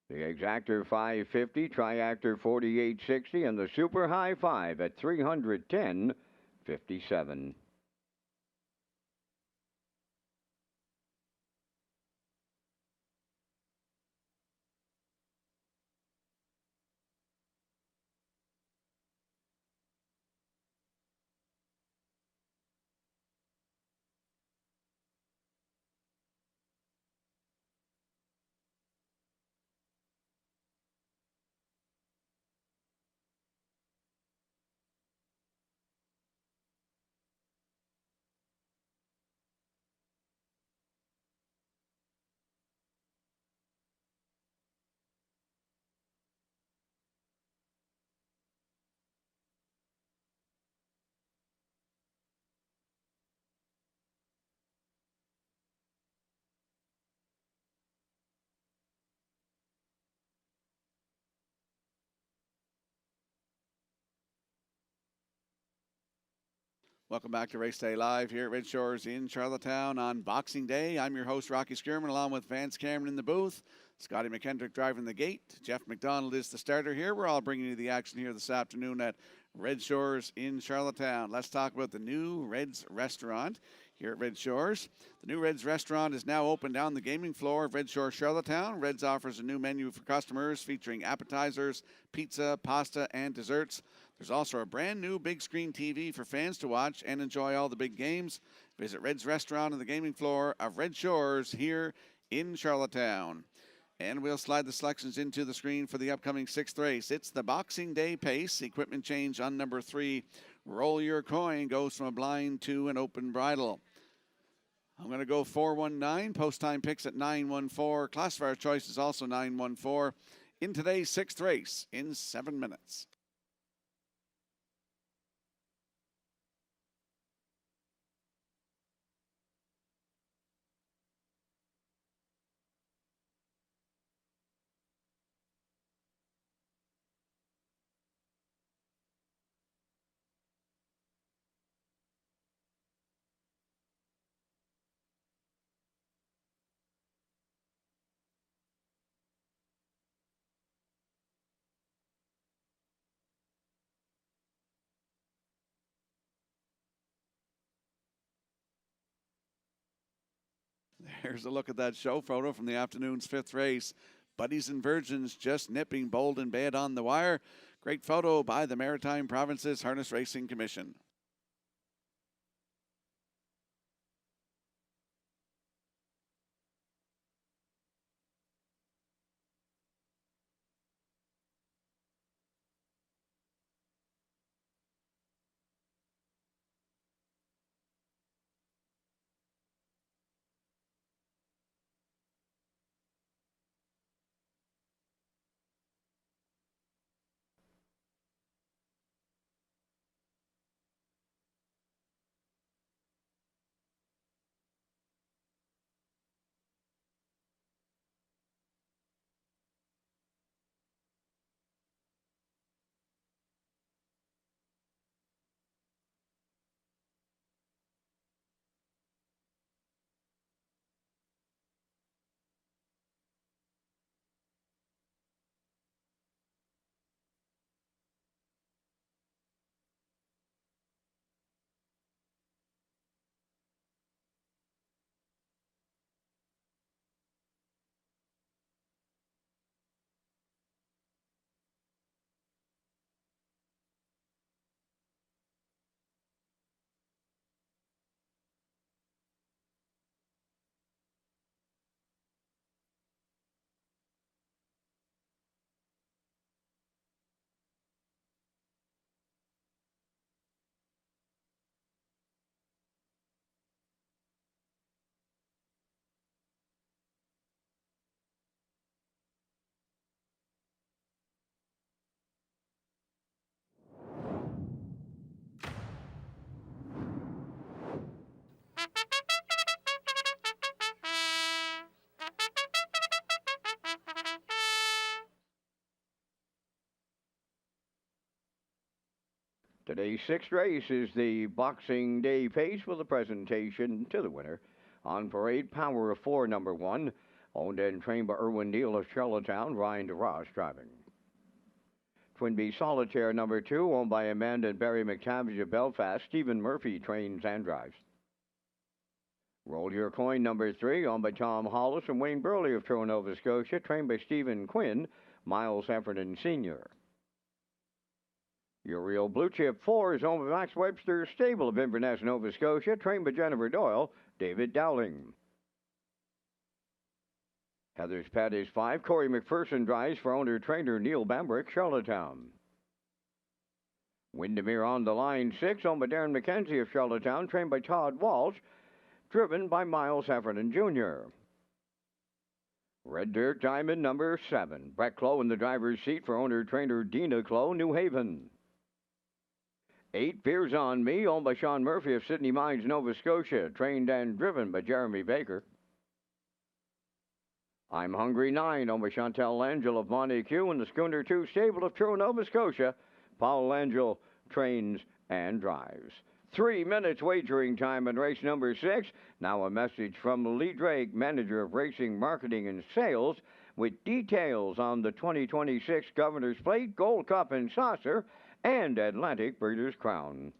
The Exactor 550, Triactor 4860, and the Super High 5 at 310.57. Welcome back to Race Day Live here at Red Shores in Charlottetown on Boxing Day. I'm your host, Rocky Skirman, along with Vance Cameron in the booth. Scotty McKendrick driving the gate. Jeff McDonald is the starter here. We're all bringing you the action here this afternoon at Red Shores in Charlottetown. Let's talk about the new Reds restaurant here at Red Shores. The new Reds restaurant is now open down the gaming floor of Red Shores, Charlottetown. Reds offers a new menu for customers featuring appetizers, pizza, pasta, and desserts. There's also a brand new big screen TV for fans to watch and enjoy all the big games. Visit Red's Restaurant on the gaming floor of Red Shores here in Charlottetown. And we'll slide the selections into the screen for the upcoming 6th race. It's the Boxing Day pace. Equipment change on number 3. Roll Your Coin goes from a blind to an open bridle. I'm going to go 419. Post time picks at 914. Classifier choice is also 914. In today's 6th race in 7 minutes. Here's a look at that show photo from the afternoon's 5th race. Buddies and Virgins just nipping Bold and Bad on the wire. Great photo by the Maritime Provinces Harness Racing Commission. Today's sixth race is the Boxing Day Pace with a presentation to the winner. On parade, Power of Four, number 1, owned and trained by Irwin Neal of Charlottetown, Ryan DeRoss driving. Twin B Solitaire, number 2, owned by Amanda and Barry McTavish of Belfast, Stephen Murphy trains and drives. Roll Your Coin, number 3, owned by Tom Hollis and Wayne Burley of Truro, Nova Scotia, trained by Stephen Quinn, Miles Heffernan Sr. Your Real Blue Chip 4 is owned by Max Webster Stable of Inverness, Nova Scotia, trained by Jennifer Doyle, David Dowling. Heather's Pet is 5. Corey McPherson drives for owner-trainer Neil Bambrick, Charlottetown. Windermere on the Line 6, owned by Darren McKenzie of Charlottetown, trained by Todd Walsh, driven by Miles Heffernan Jr. Red Dirt Diamond number 7. Brett Clough in the driver's seat for owner-trainer Dina Clough, New Haven. 8 Fears on Me, owned by Sean Murphy of Sydney Mines, Nova Scotia, trained and driven by Jeremy Baker. I'm Hungry 9, owned by Chantal Langell of Montecue and the Schooner 2 Stable of Truro, Nova Scotia. Paul Langell trains and drives. 3 minutes wagering time in race number 6. Now a message from Lee Drake, Manager of Racing, Marketing and Sales, with details on the 2026 Governor's Plate, Gold Cup and Saucer, and Atlantic Breeders' Crown.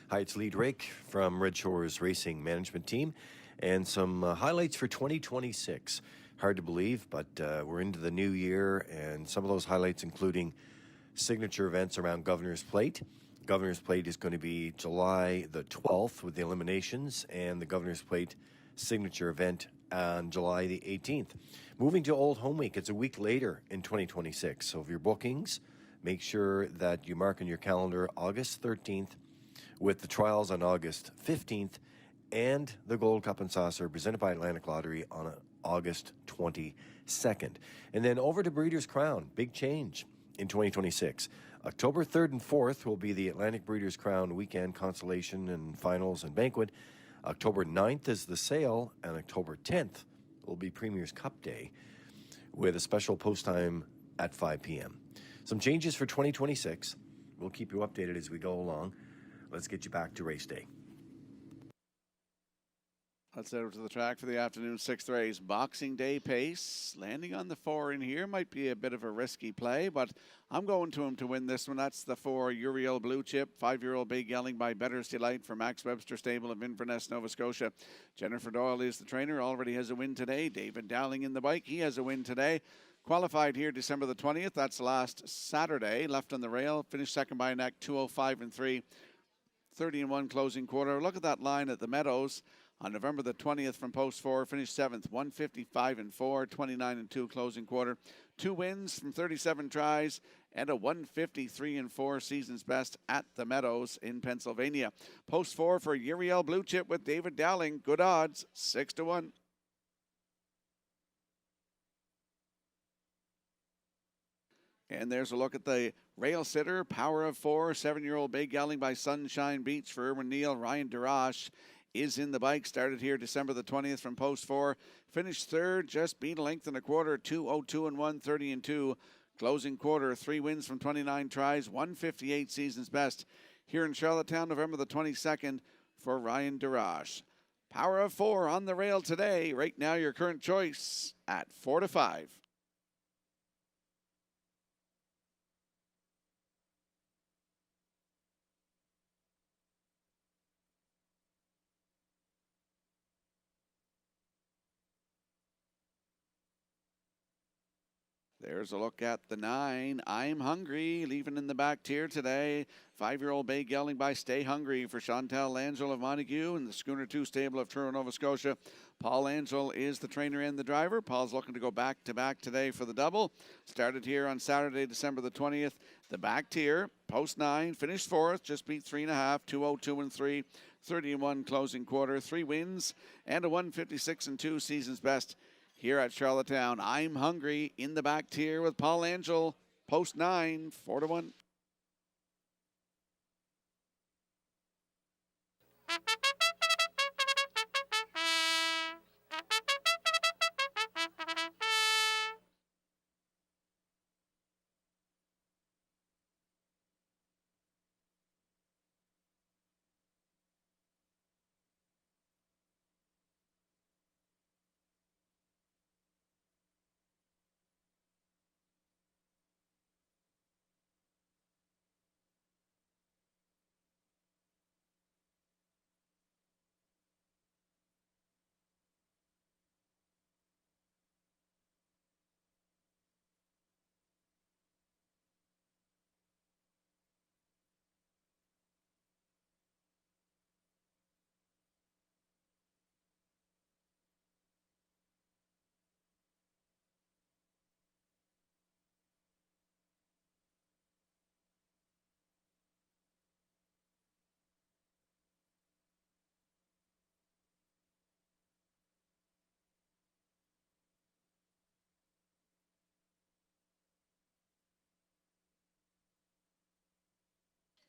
Hi, it's Lee Drake from Redshores Racing Management Team, and some highlights for 2026. Hard to believe, but we're into the new year, and some of those highlights including signature events around Governor's Plate. Governor's Plate is going to be July the 12th with the eliminations, and the Governor's Plate signature event on July the 18th. Moving to Old Home Week, it's a week later in 2026. So if your bookings, make sure that you mark on your calendar August 13th with the trials on August 15th and the Gold Cup and Saucer presented by Atlantic Lottery on August 22nd. And then over to Breeders' Crown, big change in 2026. October 3rd and 4th will be the Atlantic Breeders' Crown weekend consolation and finals and banquet. October 9th is the sale, and October 10th will be Premier's Cup Day with a special post time at 5 p.m. Some changes for 2026. We'll keep you updated as we go along. Let's get you back to race day. Let's head over to the track for the afternoon 6th race. Boxing Day pace. Landing on the 4 in here might be a bit of a risky play, but I'm going to him to win this one. That's the 4 Uriel Blue Chip. 5-year-old Big Yelling by Better's Delight for Max Webster Stable of Inverness, Nova Scotia. Jennifer Doyle is the trainer. Already has a win today. David Dowling in the bike. He has a win today. Qualified here December the 20th. That's last Saturday. Left on the rail. Finished second by a neck. 2:05 and 3. 30-1 closing quarter. Look at that line at the Meadows. On November the 20th from post 4, finished 7th, 155 and 4, 29 and 2 closing quarter. 2 wins from 37 tries and a 153 and 4 season's best at the Meadows in Pennsylvania. Post 4 for Uriel Blue Chip with David Dowling. Good odds, 6-1. And there's a look at the rail sitter, Power of 4, 7-year-old Big Yelling by Sunshine Beach for Irwin Neal. Ryan Darash is in the bike. Started here December the 20th from post 4. Finished 3rd, just beat a length and a quarter. 2:02 and 1, 30 and 2. Closing quarter, 3 wins from 29 tries, 158 season's best. Here in Charlottetown, November the 22nd for Ryan Darash. Power of 4 on the rail today. Right now, your current choice at 4-5. There's a look at the 9, I'm Hungry, leaving in the back tier today. 5-year-old Big Yelling by Stay Hungry for Chantal Langell of Montague and the Schooner 2 stable of Truro, Nova Scotia. Paul Angel is the trainer and the driver. Paul's looking to go back-to-back today for the double. Started here on Saturday, December the 20th. The back tier, post 9, finished 4th, just beat 3.5, 2:02 and 3, 30-1 closing quarter. 3 wins and a 156 and 2 season's best. Here at Charlottetown, I'm Hungry in the back tier with Paul Angel. Post 9, 4-1.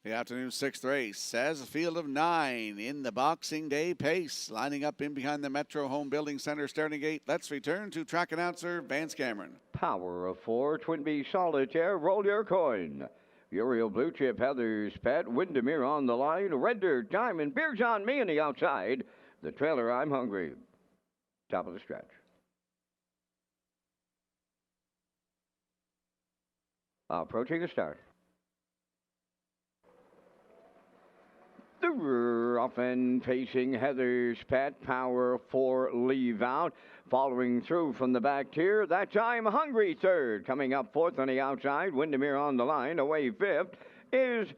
The afternoon 6th race has a field of 9 in the Boxing Day pace. Lining up in behind the Metro Home Building Center starting gate. Let's return to track announcer Vance Cameron. Power of 4, Twin Bee Solitaire, roll your coin. Uriel Blue Chip, Heather's Pet, Windermere on the line, Red Dirt Diamond, Beers on Me on the outside. The trailer, I'm Hungry. Top of the stretch. Approaching the start. The rear off and facing Heather's Pet, Power 4, leave out. Following through from the back tier, that's I'm Hungry 3rd. Coming up 4th on the outside, Windermere on the line. Away 5th is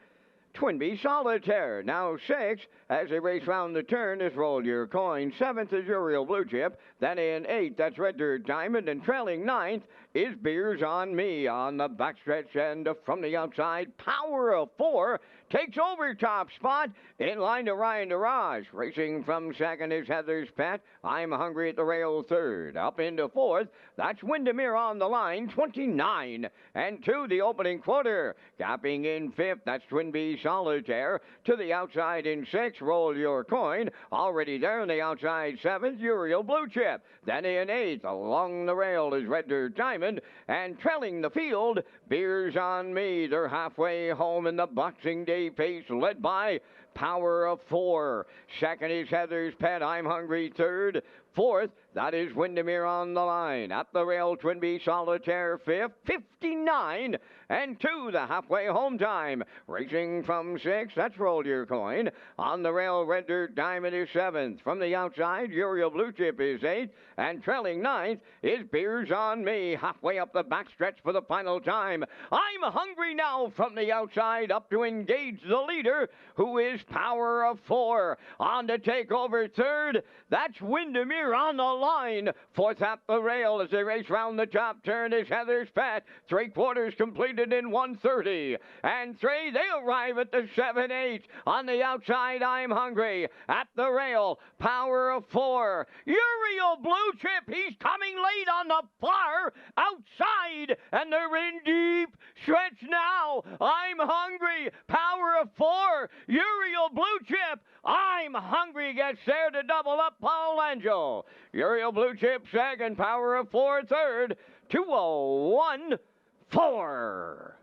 Twin Bee Solitaire. Now 6th, as they race round the turn, is Roll Your Coin. 7th is Uriel Blue Chip. Then in 8th, that's Red Dirt Diamond. And trailing 9th is Beers on Me on the backstretch. And from the outside, Power of 4 takes over top spot in line to Ryan Daraj. Racing from 2nd is Heather's Pet. I'm Hungry at the rail 3rd. Up into 4th, that's Windermere on the line, 29 and 2 the opening quarter. Gapping in 5th, that's Twin Bee Solitaire. To the outside in 6th, Roll Your Coin. Already there on the outside 7th, Uriel Blue Chip. Then in 8th, along the rail is Red Dirt Diamond. And trailing the field, Beers on Me. They're halfway home in the Boxing Day pace, led by Power of 4. Second is Heather's Pet, I'm Hungry, third. Fourth, that is Windermere on the line. At the rail, Twinbee Solitaire, fifth. 59 and 2, the halfway home time. Racing from 6, that's Roll Your Coin. On the rail, Red Dirt Diamond is 7th. From the outside, Uriel Blue Chip is 8th. And trailing 9th is Beers on Me. Halfway up the backstretch for the final time. I'm Hungry now from the outside up to engage the leader, who is Power of 4. On to take over third, that's Windermere on the line. Fourth at the rail as they race round the top turn is Heather's Pet. 3/4 completed in 1:30. And 3, they arrive at the 7-8. On the outside, I'm Hungry. At the rail, Power of 4. Uriel Blue Chip, he's coming late on the far outside. And they're in deep stretch now. I'm Hungry. Power of 4. Uriel Blue Chip. I'm Hungry gets there to double up Paul Angel. Uriel Blue Chip second, Power of 4 third. 2:01.4.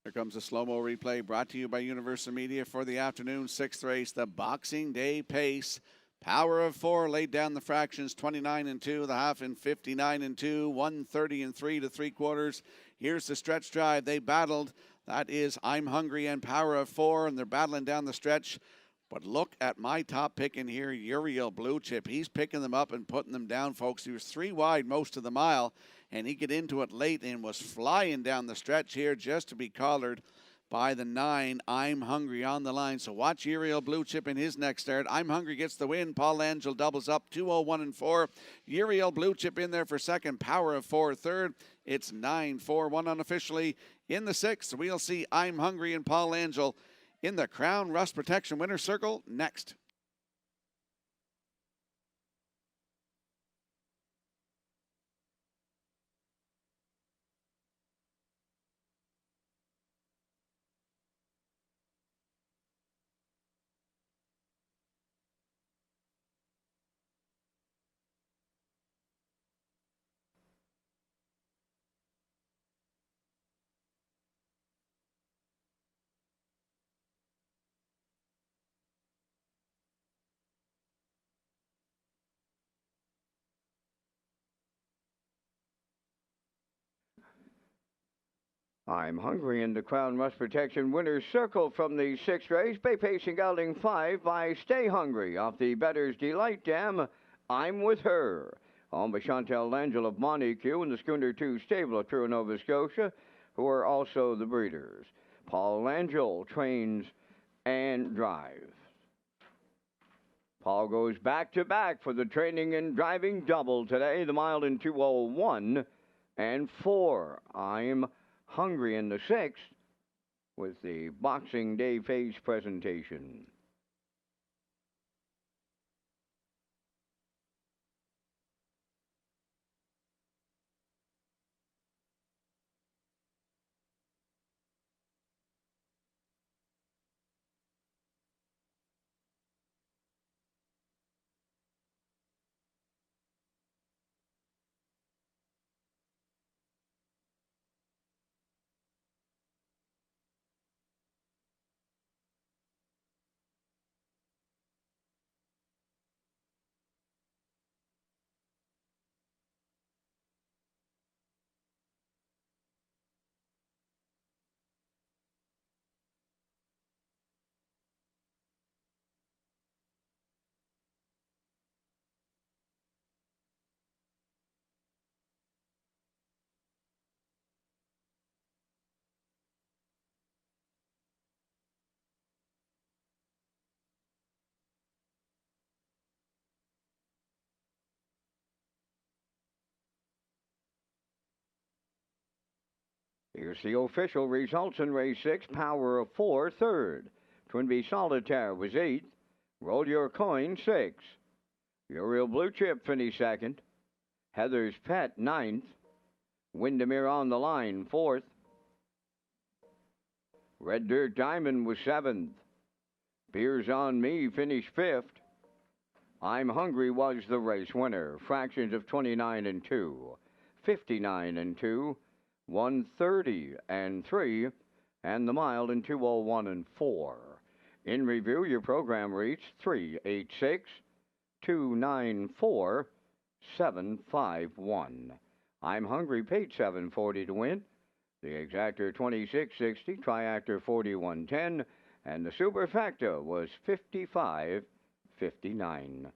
Here comes a slow-mo replay brought to you by Universal Media for the afternoon 6th race, the Boxing Day Pace. Power of 4 laid down the fractions, 29 and 2, the half in 59 and 2, 130 and 3 to 3/4. Here's the stretch drive. They battled. That is I'm Hungry and Power of 4, and they're battling down the stretch. But look at my top pick in here, Uriel Blue Chip. He's picking them up and putting them down, folks. He was 3 wide most of the mile, and he got into it late and was flying down the stretch here just to be collared by the 9, I'm Hungry on the line. So watch Uriel Blue Chip in his next start. I'm Hungry gets the win. Paul Angel doubles up, 2:01.4. Uriel Blue Chip in there for second. Power of 4 third. It's 9-4-1 unofficially. In the 6th, we'll see I'm Hungry and Paul Angel in the Crown Rust Protection Winner's Circle next. I'm Hungry in the Crown Rust Protection Winner's Circle from the 6th race. Bay Pacing Gelding 5 by Stay Hungry off the Bettor's Delight Dam. I'm With Her. Owned by Chantel Langell of Montague and the Schooner 2 stable of True Nova Scotia, who are also the breeders. Paul Langell trains and drives. Paul goes back to back for the training and driving double today. The mile in 2:01.4. I'm Hungry in the 6th with the Boxing Day Phase presentation. Here's the official results in race 6. Power of 4 third. Twinbee Solitaire was 8th. Roll Your Coin 6th. Uriel Blue Chip finished 2nd. Heather's Pet 9th. Windermere on the Line 4th. Red Dirt Diamond was 7th. Beers on Me finished 5th. I'm Hungry was the race winner. Fractions of 29 and 2, 59 and 2, 130 and 3, and the mile in 201 and 4. In review, your program reached 386 294 751. I'm Hungry paid 740 to win. The exactor 2660, triactor 4110, and the superfecta was 5559.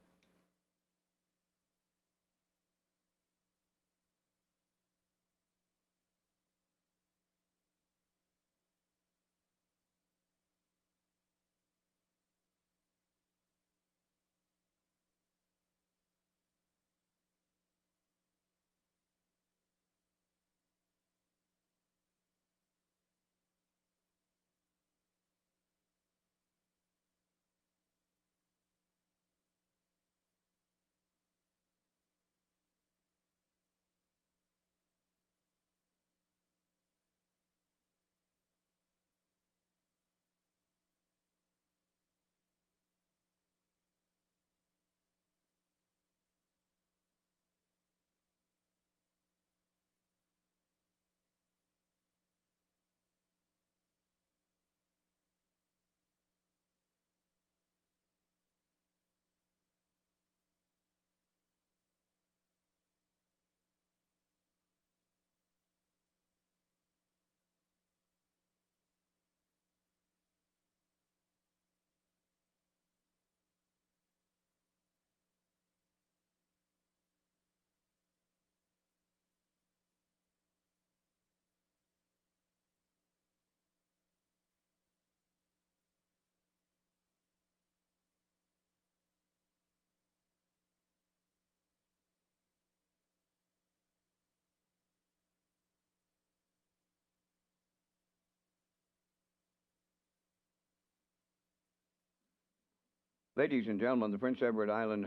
Ladies and gentlemen, the Prince Edward Island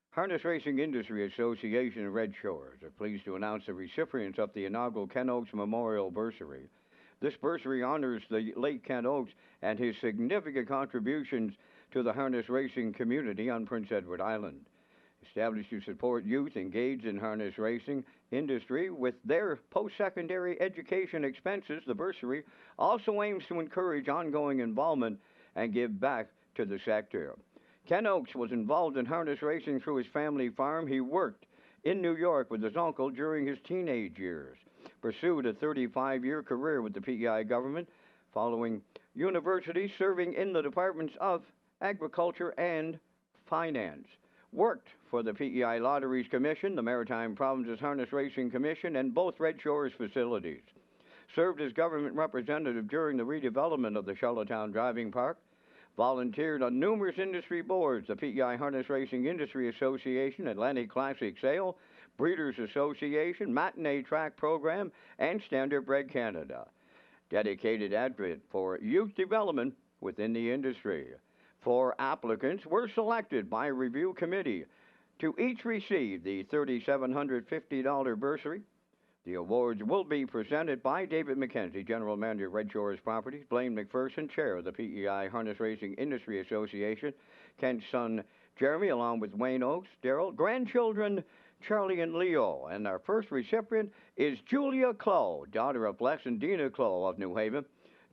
Harness Racing Industry Association of Red Shores are pleased to announce the recipients of the inaugural Ken Oakes Memorial Bursary. This bursary honors the late Ken Oakes and his significant contributions to the harness racing community on Prince Edward Island. Established to support youth engaged in harness racing industry with their post-secondary education expenses, the bursary also aims to encourage ongoing involvement and give back to the sector. Ken Oakes was involved in harness racing through his family farm. He worked in New York with his uncle during his teenage years, pursued a 35-year career with the PEI government, following university, serving in the departments of agriculture and finance, worked for the PEI Lotteries Commission, the Maritime Provinces Harness Racing Commission, and both Red Shores facilities, served as government representative during the redevelopment of the Charlottetown Driving Park, volunteered on numerous industry boards, the PEI Harness Racing Industry Association, Atlantic Classic Sale, Breeders Association, Matinee Track Program, and Standardbred Canada. Dedicated advocate for youth development within the industry. 4 applicants were selected by a review committee to each receive the $3,750 bursary. The awards will be presented by David McKenzie, General Manager, Red Shores Properties, Blaine McPherson, Chair of the PEI Harness Racing Industry Association, Kent's son, Jeremy, along with Wayne Oakes, Daryl, grandchildren, Charlie and Leo. And our first recipient is Julia Clow, daughter of Les and Dina Clow of New Haven.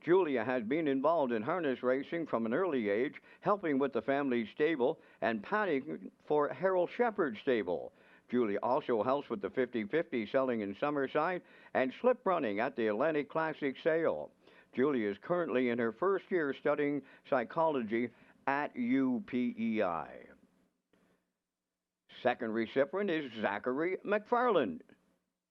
Julia has been involved in harness racing from an early age, helping with the family stable and paddock for Harold Shepherd Stable. Julia also helps with the 50-50 selling in Summerside and slip running at the Atlantic Classic Sale. Julia is currently in her first year studying psychology at UPEI. Second recipient is Zachary McFarland,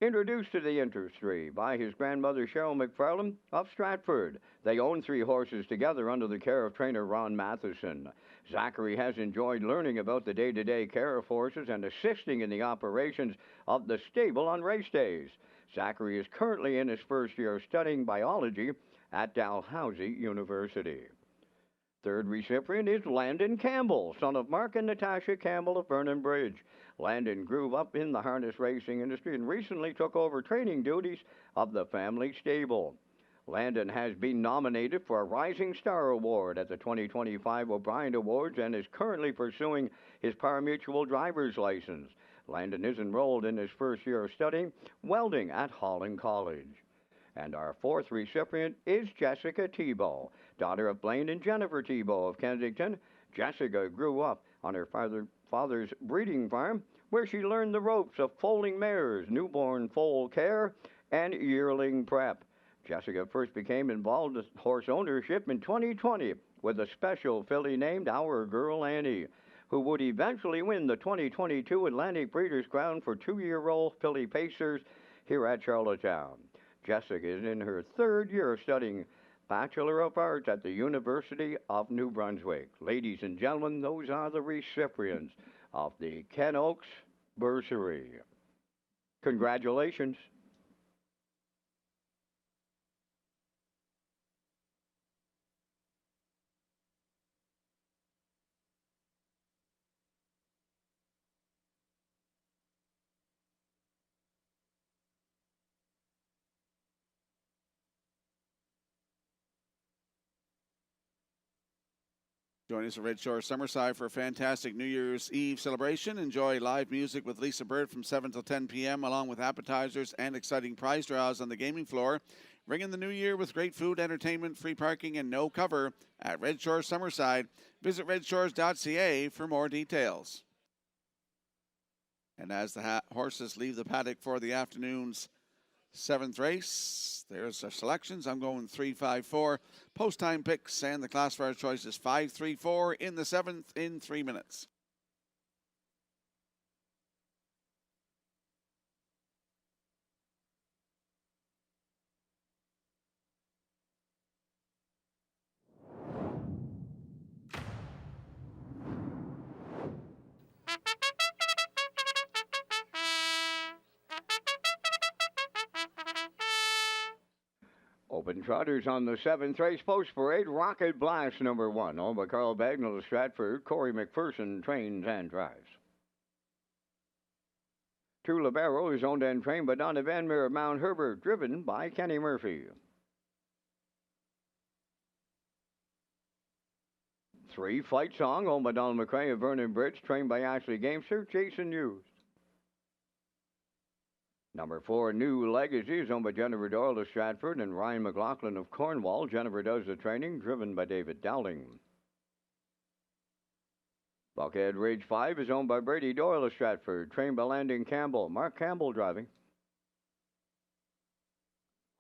introduced to the industry by his grandmother Cheryl McFarland of Stratford. They own 3 horses together under the care of trainer Ron Matheson. Zachary has enjoyed learning about the day-to-day care of horses and assisting in the operations of the stable on race days. Zachary is currently in his first year studying biology at Dalhousie University. Third recipient is Landon Campbell, son of Mark and Natasha Campbell of Vernon Bridge. Landon grew up in the harness racing industry and recently took over training duties of the family stable. Landon has been nominated for a Rising Star Award at the 2025 O'Brien Awards and is currently pursuing his pari-mutuel driver's license. Landon is enrolled in his first year of studying welding at Holland College. And our fourth recipient is Jessica Tebow, daughter of Blaine and Jennifer Tebow of Kensington. Jessica grew up on her father's breeding farm, where she learned the ropes of foaling mares, newborn foal care, and yearling prep. Jessica first became involved with horse ownership in 2020 with a special filly named Our Girl Annie, who would eventually win the 2022 Atlantic Breeders' Crown for 2-year-old filly pacers here at Charlottetown. Jessica is in her third year of studying Bachelor of Arts at the University of New Brunswick. Ladies and gentlemen, those are the recipients of the Ken Oaks Bursary. Congratulations. Join us at Red Shore Summerside for a fantastic New Year's Eve celebration. Enjoy live music with Lisa Bird from 7 till 10 p.m., along with appetizers and exciting prize draws on the gaming floor. Ring in the new year with great food, entertainment, free parking, and no cover at Red Shore Summerside. Visit Redshores.ca for more details. And as the horses leave the paddock for the afternoon's 7th race, there's our selections. I'm going 3-5-4. Post-time picks and the classifier choices 5-3-4 in the 7th in 3 minutes. Open Trotters on the 7th race post parade. Rocket Blast number 1, owned by Carl Bagnall of Stratford. Corey McPherson trains and drives. 2 Libero is owned and trained by Donna Van Meer of Mount Herbert, driven by Kenny Murphy. 3 Fight Song, owned by Donald McRae of Vernon Bridge, trained by Ashley Gamester, Jason Hughes. Number 4, New Legacy, is owned by Jennifer Doyle of Stratford and Ryan McLaughlin of Cornwall. Jennifer does the training, driven by David Dowling. Buckhead Ridge 5 is owned by Brady Doyle of Stratford, trained by Landon Campbell. Mark Campbell driving.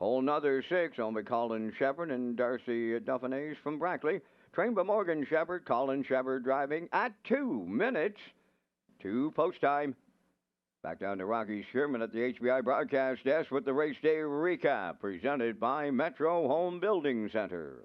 Whole Nother 6, owned by Colin Shepard and Darcy Duffinées from Brackley, trained by Morgan Shepard. Colin Shepard driving at 2 minutes to post time. Back down to Rocky Sherman at the HBI broadcast desk with the race day recap, presented by Metro Home Building Center.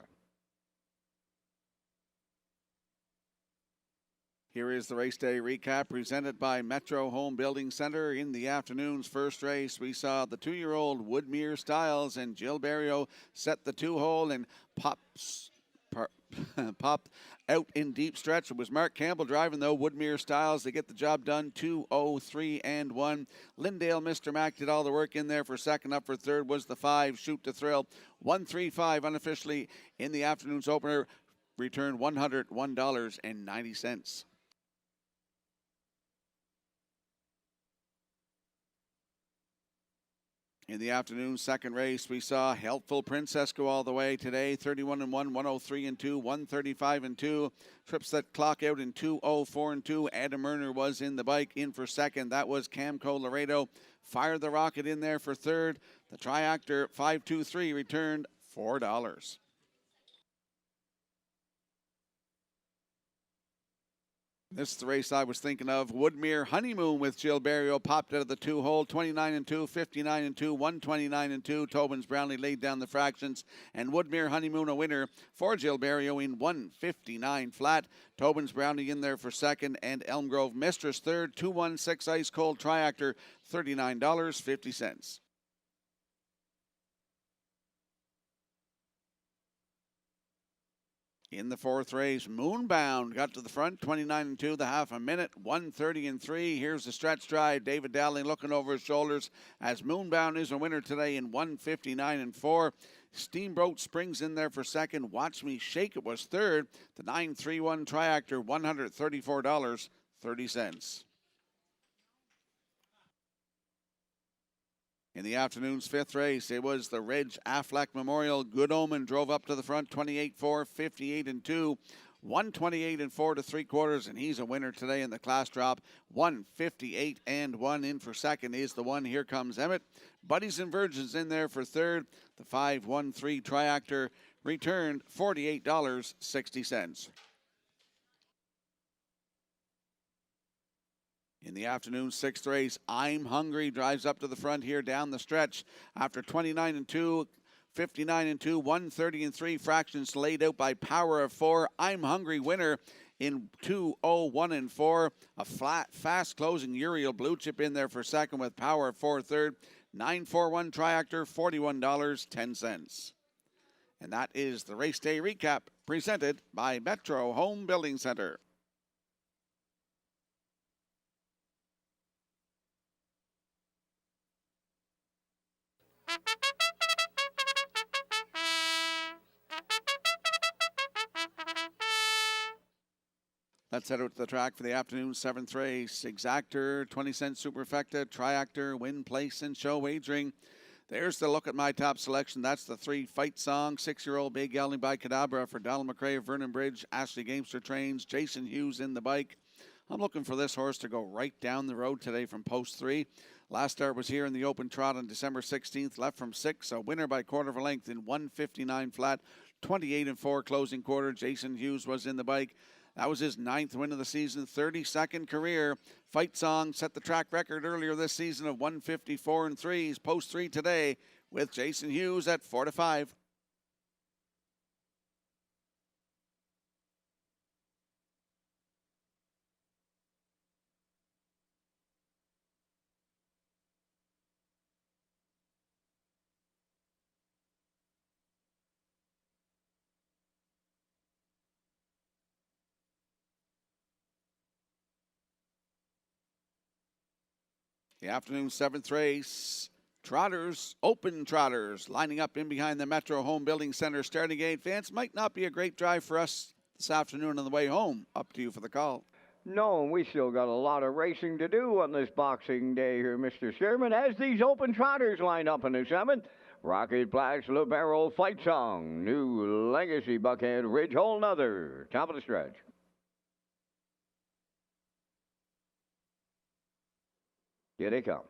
Here is the race day recap presented by Metro Home Building Center. In the afternoon's first race, we saw the 2-year-old Woodmere Styles and Jill Barrio set the 2-hole and popped out in deep stretch. It was Mark Campbell driving, though. Woodmere Styles, they get the job done, 2-0-3-1. Lindale Mr. Mac did all the work in there for second. Up for third was the 5, Shoot to Thrill. 1-3-5 unofficially in the afternoon's opener. Returned $101.90. In the afternoon's second race, we saw Helpful Princess go all the way today. 31-1, 103-2, 135-2. Trips that clock out in 204-2. Adam Murner was in the bike, in for second. That was Camco Laredo. Fired the rocket in there for third. The Triactor 523 returned $4. This is the race I was thinking of. Woodmere Honeymoon with Jill Barrio popped out of the 2-hole. 29-2, 59-2, 129-2. Tobin's Brownlee laid down the fractions. And Woodmere Honeymoon a winner for Jill Barrio in 159 flat. Tobin's Brownlee in there for second. And Elm Grove Mistress third. 216 Ice Cold Triactor, $39.50. In the fourth race, Moonbound got to the front, 29-2, the half a minute, 130-3. Here's the stretch drive. David Dowling looking over his shoulders as Moonbound is a winner today in 159-4. Steamboat Springs in there for second. Watch Me Shake It was third. The 931 Triactor, $134.30. In the afternoon's fifth race, it was the Reg Affleck Memorial. Good Omen drove up to the front, 28-4, 58-2, 128-4 to 3/4, and he's a winner today in the class drop. 158-1 in for second is the one. Here comes Emmett. Buddies and Virgins in there for third. The 513 Triactor returned $48.60. In the afternoon sixth race, I'm Hungry drives up to the front here down the stretch after 29-2, 59-2, 130-3 fractions laid out by Power of Four. I'm Hungry winner in 2:01-4. A flat, fast closing Uriel Blue Chip in there for second with Power of Four third. 941 Triactor, $41.10. And that is the race day recap presented by Metro Home Building Center. Let's head out to the track for the afternoon seventh race. Exactor, 20-cent Superfecta, Triactor, Win Place, and Show Wagering. There's the look at my top selection. That's the 3 Fight Song, 6-year-old Big Gelding by Cadabra for Donald McRae of Vernon Bridge. Ashley Gamester trains. Jason Hughes in the bike. I'm looking for this horse to go right down the road today from post 3. Last start was here in the open trot on December 16th. Left from 6. A winner by quarter of a length in 159 flat. 28-4 closing quarter. Jason Hughes was in the bike. That was his 9th win of the season, 32nd career. Fight Song set the track record earlier this season of 154-3. He's post 3 today with Jason Hughes at 4-5. The afternoon seventh race, Trotters, Open Trotters, lining up in behind the Metro Home Building Center starting gate. Vance, might not be a great drive for us this afternoon on the way home. Up to you for the call. No, and we still got a lot of racing to do on this Boxing Day here, Mr. Sherman, as these Open Trotters line up in the seventh. Rocket Blast, Libero, Fight Song, New Legacy, Buckhead, Ridge, Whole Nother, top of the stretch. Here they come.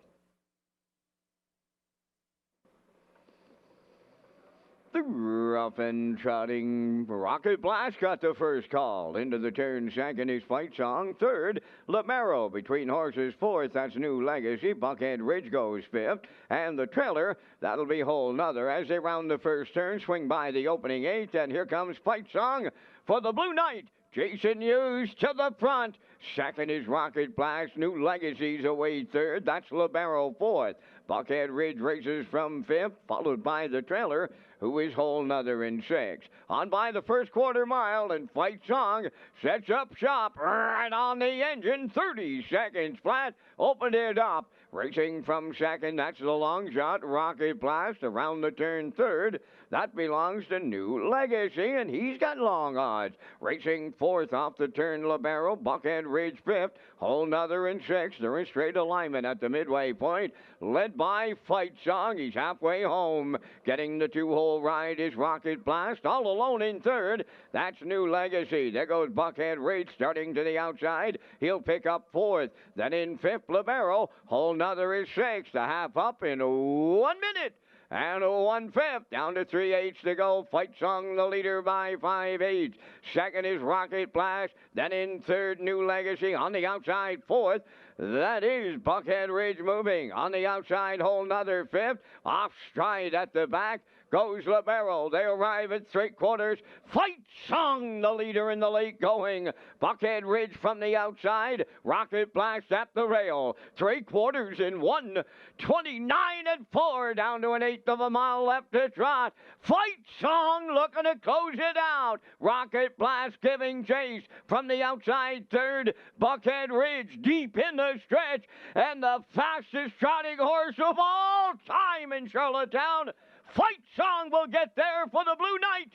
The rough and trotting Rocket Blast got the first call. Into the turn second is Fight Song. Third, Lamero. Between horses fourth, that's New Legacy. Buckhead Ridge goes fifth. And the trailer, that'll be Whole Nother. As they round the first turn, swing by the opening eighth. And here comes Fight Song for the Blue Knight. Jason Hughes to the front. Second is Rocket Blast. New Legacy's away third. That's Libero fourth. Buckhead Ridge races from fifth, followed by the trailer, who is Whole Nother in sixth. On by the first quarter mile, and Fight Song sets up shop right on the engine. 30 seconds flat. Opened it up. Racing from second, that's the long shot. Rocket Blast around the turn third. That belongs to New Legacy, and he's got long odds. Racing fourth off the turn, Libero. Buckhead Ridge fifth. Whole Nother in sixth. They're in straight alignment at the midway point. Led by Fight Song. He's halfway home. Getting the two-hole ride is Rocket Blast. All alone in third. That's New Legacy. There goes Buckhead Ridge starting to the outside. He'll pick up fourth. Then in fifth, Libero. Whole Nother is sixth. A half up in 1 minute. And 1/5, down to 3/8 to go. Fight Song, the leader by 5/8. Second is Rocket Blast. Then in third, New Legacy. On the outside, fourth. That is Buckhead Ridge moving. On the outside, Whole Nother fifth. Off stride at the back goes Libero. They arrive at 3/4. Fight Song, the leader in the late going. Buckhead Ridge from the outside. Rocket Blast at the rail. 3/4 in 1:29-4. Down to 1/8 of a mile left to trot. Fight Song looking to close it out. Rocket Blast giving chase from the outside third. Buckhead Ridge deep in the stretch. And the fastest trotting horse of all time in Charlottetown. Fight Song will get there for the Blue Knight.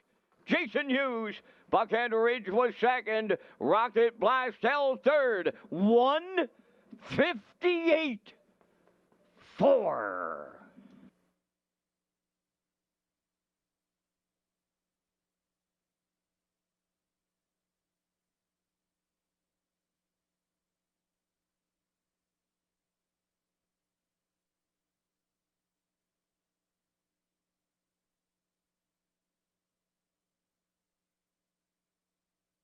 Jason Hughes. Buckhead Ridge was second. Rocket Blast held third. 1:58.4.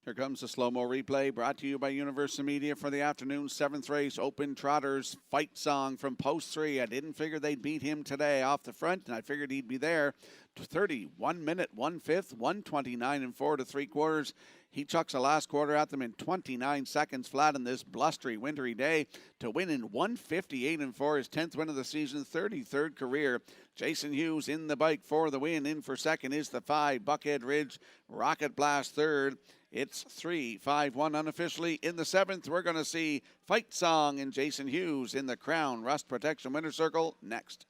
Here comes the slow-mo replay brought to you by Universal Media for the afternoon 7th race. Open Trotters Fight Song from post 3. I didn't figure they'd beat him today off the front, and I figured he'd be there. 1 minute, 1/5, 1:29 and 4 3/4. He chucks a last quarter at them in 29 seconds flat on this blustery, wintry day to win in 1:58 and 4, his 10th win of the season, 33rd career. Jason Hughes in the bike for the win. In for second is the 5, Buckhead Ridge. Rocket Blast third. It's 3-5-1 unofficially. In the 7th, we're going to see Fight Song and Jason Hughes in the Crown Rust Protection Winner Circle next.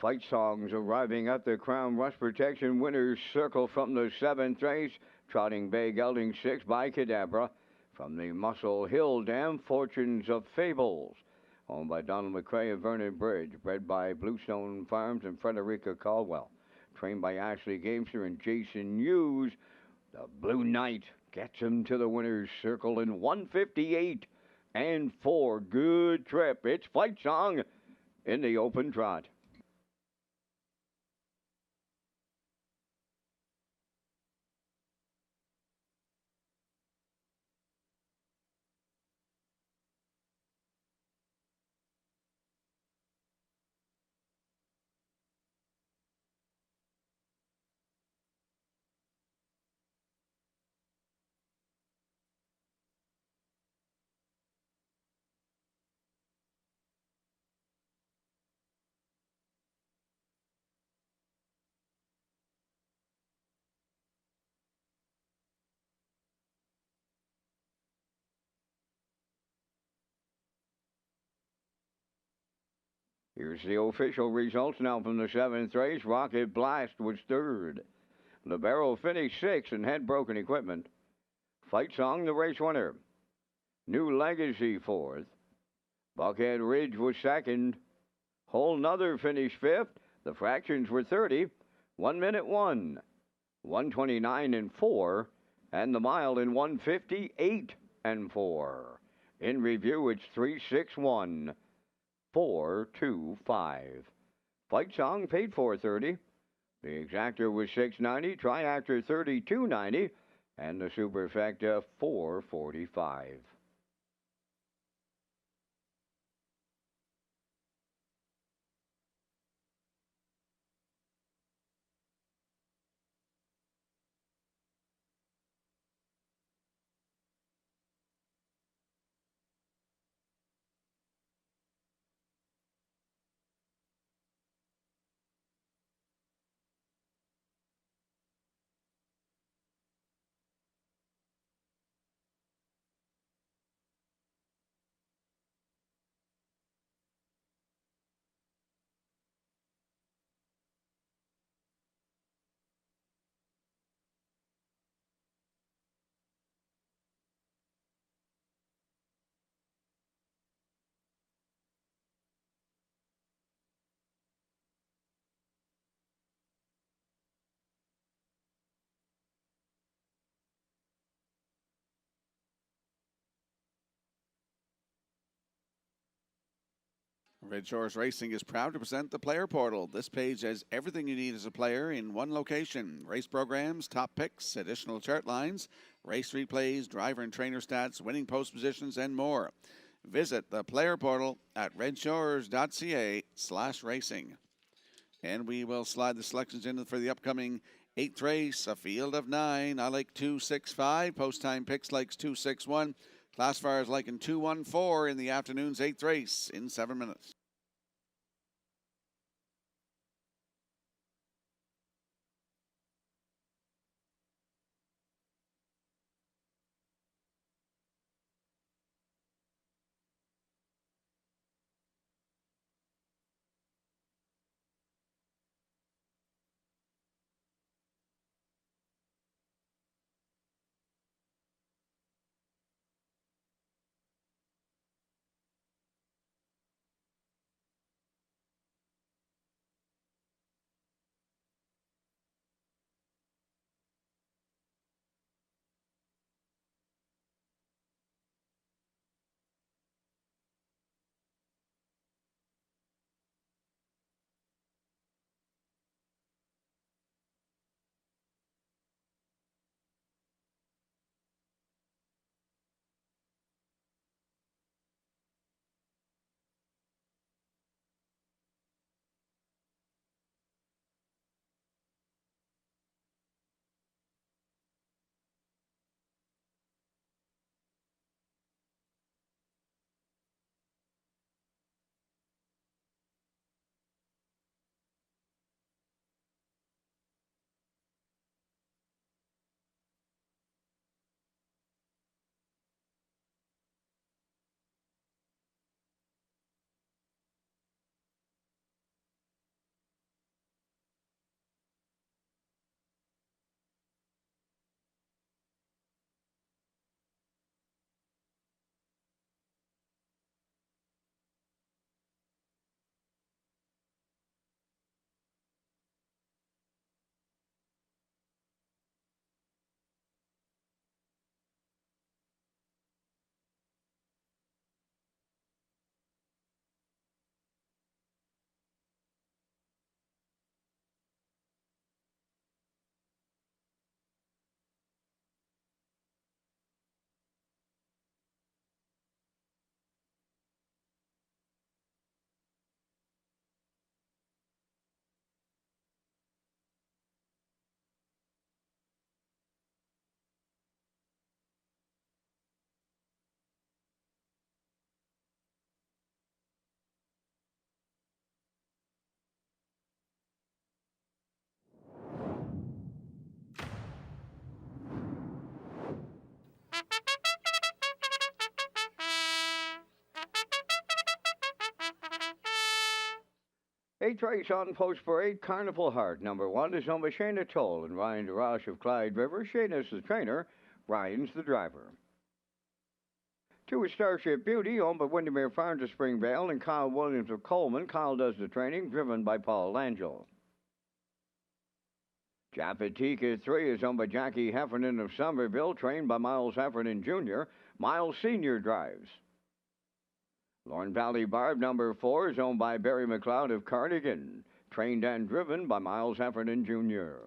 Fight Songs arriving at the Crown Rust Protection Winners Circle from the 7th race. Trotting Bay gelding 6 by Cadabra. From the Muscle Hill Dam, Fortunes of Fables. Owned by Donald McCrae of Vernon Bridge. Bred by Bluestone Farms and Frederica Caldwell. Trained by Ashley Gamester and Jason Hughes. The Blue Knight gets him to the Winners Circle in 1:58 and 4. Good trip. It's Fight Song in the open trot. Here's the official results now from the 7th race. Rocket Blast was third. Libero finished 6th and had broken equipment. Fight Song, the race winner. New Legacy 4th. Buckhead Ridge was 2nd. Whole Nother finished 5th. The fractions were 30. 1 minute 1. 1:29 and 4. And the mile in 1:58 and 4. In review, it's 3-6-1. 4-2-5. Fight Song paid $430. The exactor was $690, Triactor $32.90, and the Superfecta $445. Red Shores Racing is proud to present the Player Portal. This page has everything you need as a player in one location. Race programs, top picks, additional chart lines, race replays, driver and trainer stats, winning post positions, and more. Visit the Player Portal at Redshores.ca/racing. And we will slide the selections in for the upcoming 8th race, a field of 9. I like 265. Post time picks likes 261. Classifiers liking 214 in the afternoon's 8th race in 7 minutes. Eighth race on post for 8, Carnival Heart. Number 1 is owned by Shayna Toll and Ryan DeRoche of Clyde River. Shayna's the trainer, Ryan's the driver. 2 is Starship Beauty, owned by Windermere Farms of Springvale and Kyle Williams of Coleman. Kyle does the training, driven by Paul Langell. Japatika 3 is owned by Jackie Heffernan of Somerville, trained by Miles Heffernan Jr. Miles Sr. drives. Lorne Valley Barb number 4 is owned by Barry McLeod of Cardigan, trained and driven by Miles Heffernan Jr.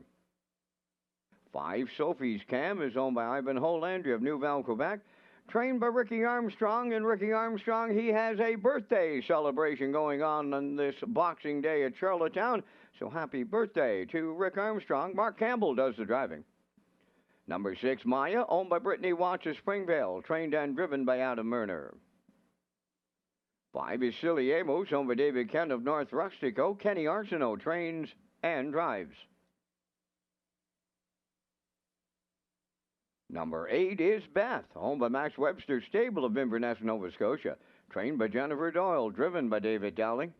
5, Sophie's Cam is owned by Ivan Holandry of New Val, Quebec, trained by Ricky Armstrong. And Ricky Armstrong, he has a birthday celebration going on this Boxing Day at Charlottetown. So happy birthday to Rick Armstrong. Mark Campbell does the driving. Number 6, Maya, owned by Brittany Watts of Springvale, trained and driven by Adam Murner. 5 is Silly Amos, owned by David Kent of North Rustico. Kenny Arsenault trains and drives. Number 8 is Beth, owned by Max Webster Stable of Inverness, Nova Scotia, trained by Jennifer Doyle, driven by David Dowling.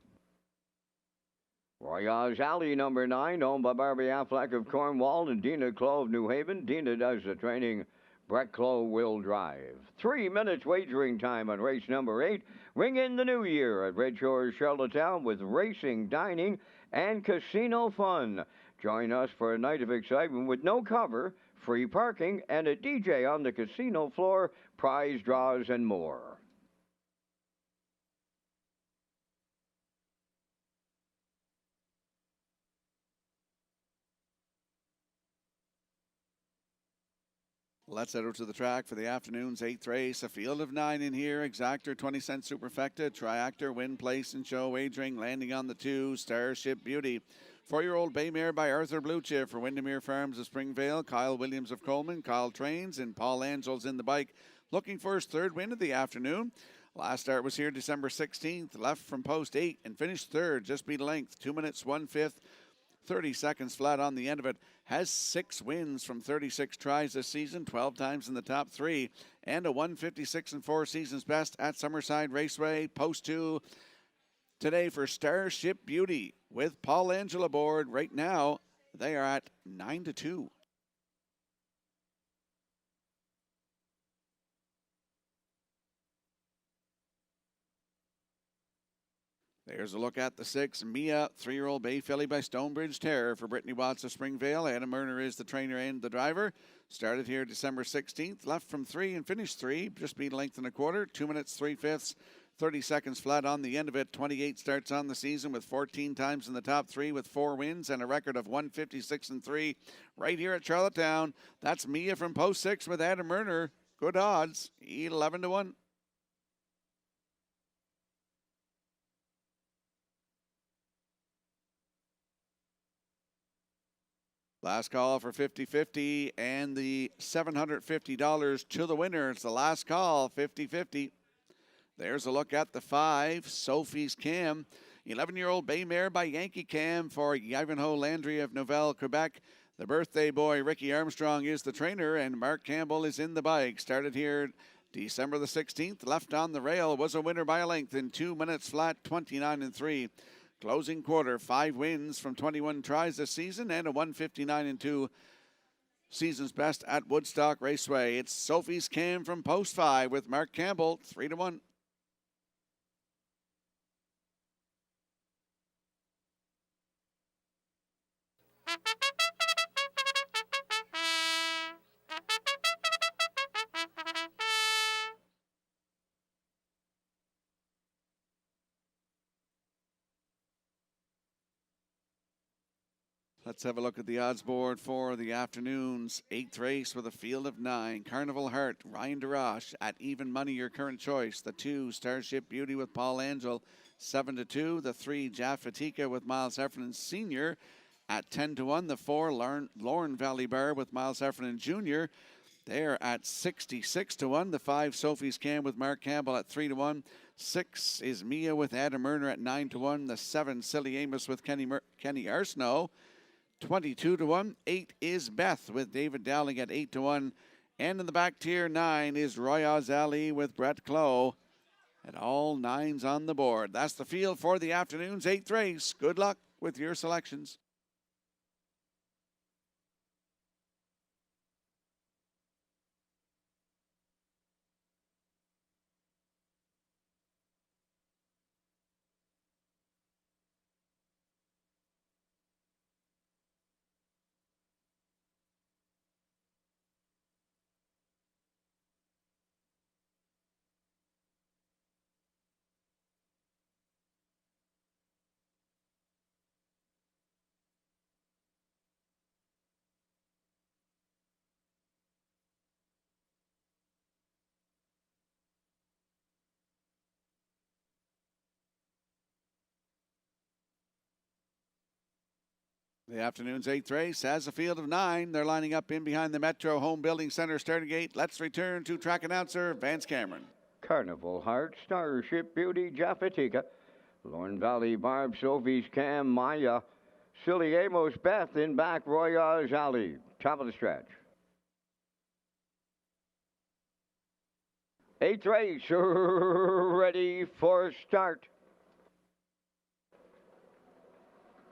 Royals Alley number 9, owned by Barbie Affleck of Cornwall and Dina Clough of New Haven. Dina does the training. Brett Clough will drive. 3 minutes wagering time on race number 8. Ring in the new year at Red Shores, Charlottetown with racing, dining, and casino fun. Join us for a night of excitement with no cover, free parking, and a DJ on the casino floor, prize draws, and more. Let's head over to the track for the afternoon's 8th race. A field of 9 in here. Exactor, 20-cent Superfecta, Triactor, Win, Place, and Show Wagering. Landing on the 2, Starship Beauty. 4-year-old Baymare by Arthur Bluechip for Windermere Farms of Springvale. Kyle Williams of Coleman, Kyle Trains, and Paul Angels in the bike. Looking for his 3rd win of the afternoon. Last start was here December 16th. Left from post 8 and finished 3rd. Just beat length. 2 minutes, 1/5. 30 seconds flat on the end of it. Has 6 wins from 36 tries this season, 12 times in the top 3, and a 156 and 4 seasons best at Summerside Raceway. Post 2 today for Starship Beauty with Paul Angel aboard. Right now, they are at 9-2. There's a look at the 6, Mia, 3-year-old Bay Filly by Stonebridge Terror for Brittany Watts of Springvale. Adam Murner is the trainer and the driver. Started here December 16th, left from 3 and finished 3. Just beat length and a quarter, 2 minutes, 3/5, 30 seconds flat on the end of it. 28 starts on the season with 14 times in the top 3 with 4 wins and a record of 156 and 3 right here at Charlottetown. That's Mia from post 6 with Adam Murner. Good odds, 11-1. Last call for 50-50 and the $750 to the winner. It's the last call, 50-50. There's a look at the 5, Sophie's Cam. 11-year-old Baymare by Yankee Cam for Ivanhoe Landry of Novelle, Quebec. The birthday boy, Ricky Armstrong, is the trainer, and Mark Campbell is in the bike. Started here December the 16th, left on the rail, was a winner by a length in 2 minutes flat, 29 and 3. Closing quarter, 5 wins from 21 tries this season and a 159 and 2 season's best at Woodstock Raceway. It's Sophie's Cam from post 5 with Mark Campbell, 3-1. Let's have a look at the odds board for the afternoon's 8th race with a field of 9. Carnival Heart, Ryan DeRoche at even money, your current choice. The 2, Starship Beauty with Paul Angel, 7-2. The 3, Jaffatika with Miles Heffernan Sr. at 10-1. The 4, Lorne Valley Bar with Miles Heffernan Jr. They're at 66-1. The 5, Sophie's Cam with Mark Campbell at 3-1. 6 is Mia with Adam Murner at 9-1. The 7, Silly Amos with Kenny Arsenault, 22-1. 8 is Beth with David Dowling at 8-1. And in the back tier, 9 is Royaz Ali with Brett Clough. And all 9s on the board. That's the field for the afternoon's 8th race. Good luck with your selections. The afternoon's 8th race has a field of 9. They're lining up in behind the Metro Home Building Center starting gate. Let's return to track announcer Vance Cameron. Carnival Heart, Starship Beauty, Jaffatika, Lorne Valley Barb, Sophie's Cam, Maya, Silly Amos, Beth in back, Royaz Ali. Top of the stretch. 8th race, ready for start.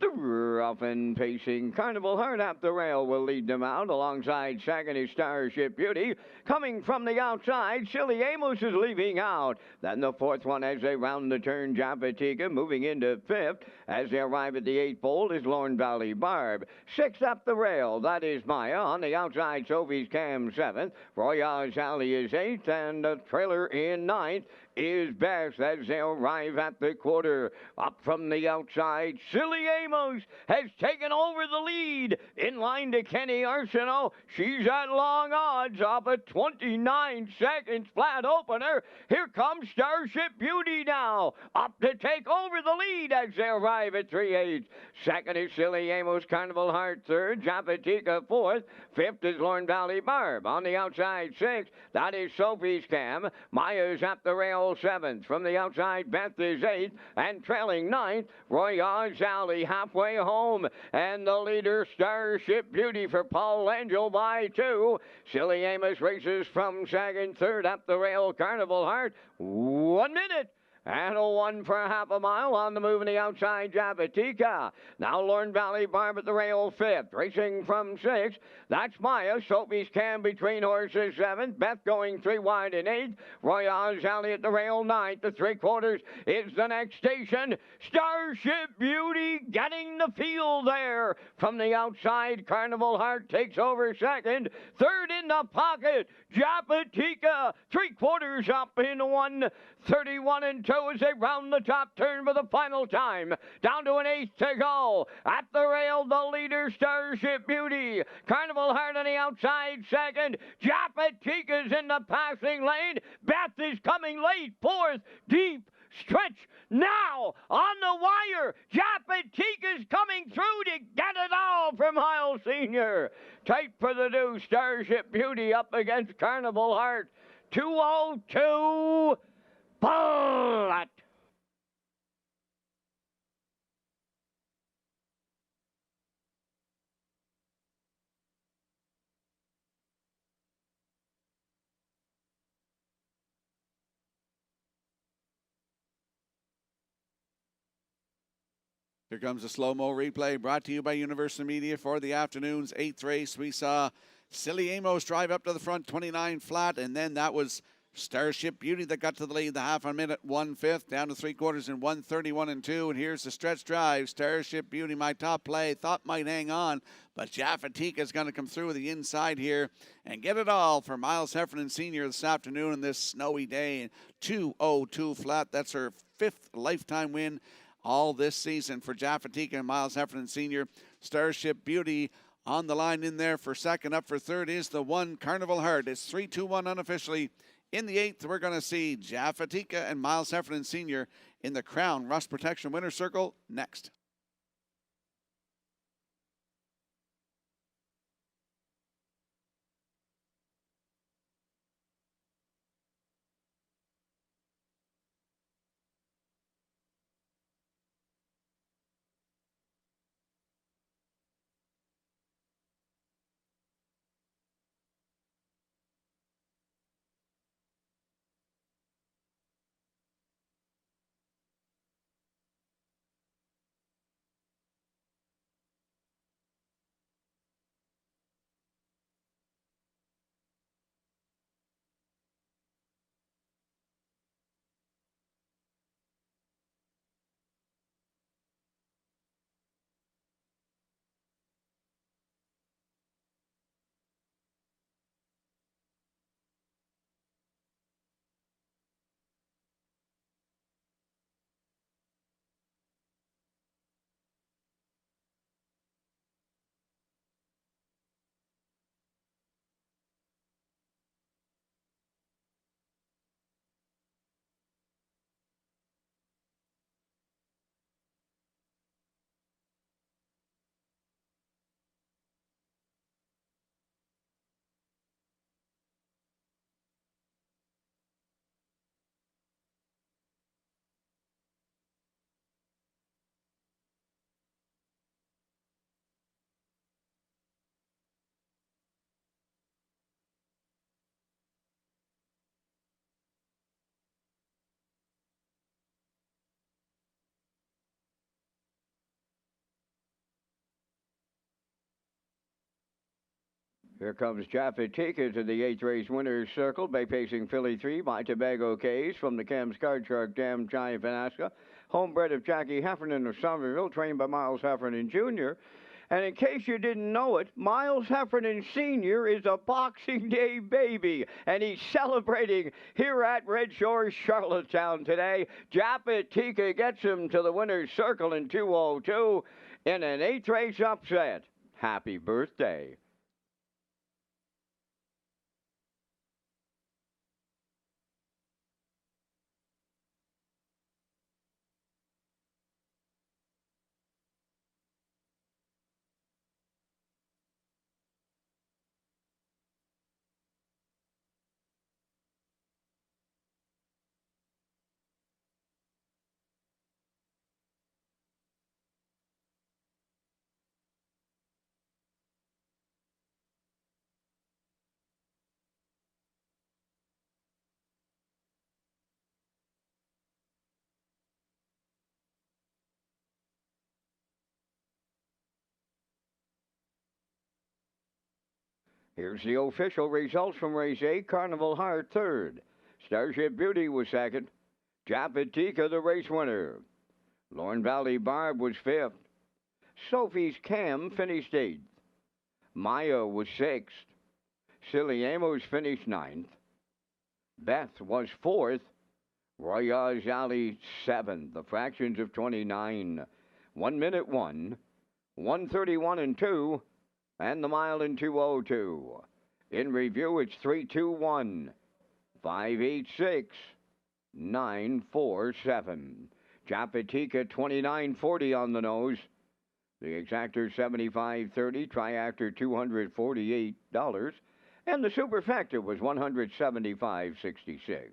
Rough and pacing, Carnival Heart up the rail will lead them out. Alongside second is Starship Beauty. Coming from the outside, Silly Amos is leaving out. Then the 4th one as they round the turn, Jaffatika moving into 5th. As they arrive at the 8th fold is Lorne Valley Barb. 6th up the rail, that is Maya. On the outside, Sophie's Cam 7th. Royaz Ali is 8th, and the trailer in 9th is best as they arrive at the quarter. Up from the outside, Silly Amos has taken over the lead. In line to Kenny Arsenault. She's at long odds off a 29 seconds flat opener. Here comes Starship Beauty now. Up to take over the lead as they arrive at 3/8. Second is Silly Amos, Carnival Heart third. Japatika fourth. Fifth is Lorne Valley Barb. On the outside, sixth. That is Sophie's Cam. Maya's at the rail seventh. From the outside, Beth is eighth. And trailing ninth, Royale's Alley halfway home. And the leader, Starship Beauty for Paul Angel by 2. Silly Amos races from second, third up the rail, Carnival Heart. 1 minute. And a 1 for half a mile on the move in the outside, Japatika. Now Lorne Valley Barb at the rail fifth. Racing from sixth. That's Maya. Sophie's Cam between horses seventh. Beth going 3 wide in eighth. Royale's Alley at the rail ninth. The 3/4 is the next station. Starship Beauty getting the field there. From the outside, Carnival Heart takes over second. Third in the pocket, Japatika. 3/4 up in 1:31 and 2 as they round the top turn for the final time. Down to an eighth to go. At the rail, the leader, Starship Beauty. Carnival Heart on the outside second. Japatika's in the passing lane. Beth is coming late. Fourth, deep stretch now on the wire. Japatika's coming through to get it all from Miles Sr. Tight for the deuce. Starship Beauty up against Carnival Heart. 2:02. Bullet. Here comes a slow-mo replay brought to you by Universal Media for the afternoon's 8th race. We saw Silly Amos drive up to the front, 29 flat, and then that was Starship Beauty that got to the lead, the half a minute, 1/5, down to 3/4 in 1:31 and 2. And here's the stretch drive. Starship Beauty, my top play, thought might hang on, but Jafatika is going to come through the inside here and get it all for Miles Heffernan Sr. this afternoon on this snowy day. 2:02 flat. That's her 5th lifetime win all this season for Jafatika and Miles Heffernan Sr. Starship Beauty on the line in there for second. Up for third is the 1 Carnival Heart. It's 3-2-1 unofficially. In the 8th, we're going to see Jafatika and Miles Heffernan Sr. in the Crown Rust Protection Winner's Circle next. Here comes Jafatika to the 8th race winner's circle, bay-pacing filly 3 by Tobago Case from the Cam's Card Shark Dam Giant Vanaska, homebred of Jackie Heffernan of Somerville, trained by Miles Heffernan Jr., And in case you didn't know it, Miles Heffernan Sr. is a Boxing Day baby, and he's celebrating here at Red Shores, Charlottetown today. Japatika gets him to the winner's circle in 2:02 in an 8th race upset. Happy birthday. Here's the official results from race 8. Carnival Heart third. Starship Beauty was second. Japatika the race winner. Lorne Valley Barb was fifth. Sophie's Cam finished eighth. Maya was sixth. Silly Amos finished ninth. Beth was fourth. Royage Ali seventh. The fractions of 29. 1 minute 1. 1:31 and 2. And the mile in 2:02. In review, it's 3:21, 5:86, 9:47. Japatika 29:40 on the nose. The exactor 75.30, triactor $248, and the superfecta was 175.66.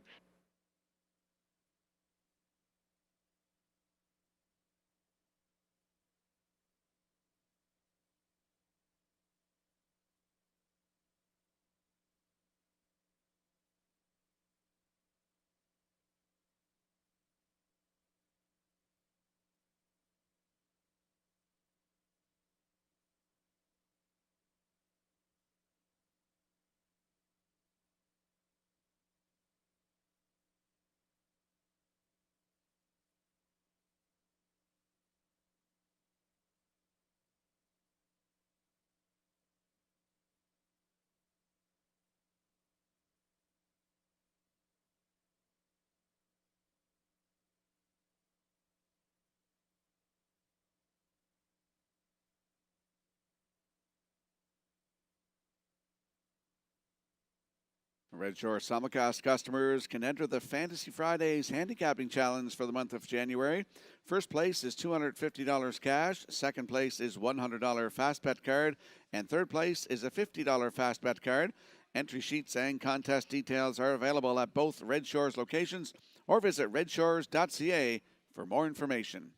Red Shore Simulcast customers can enter the Fantasy Fridays Handicapping Challenge for the month of January. First place is $250 cash, second place is $100 Fast Bet card, and third place is a $50 Fast Bet card. Entry sheets and contest details are available at both Red Shores locations or visit Redshores.ca for more information.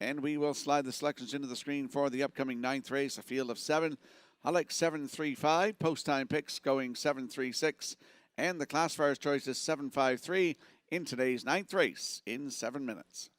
And we will slide the selections into the screen for the upcoming 9th race, a field of 7. I like 735, post time picks going 736, and the classifier's choice is 753 in today's 9th race in 7 minutes.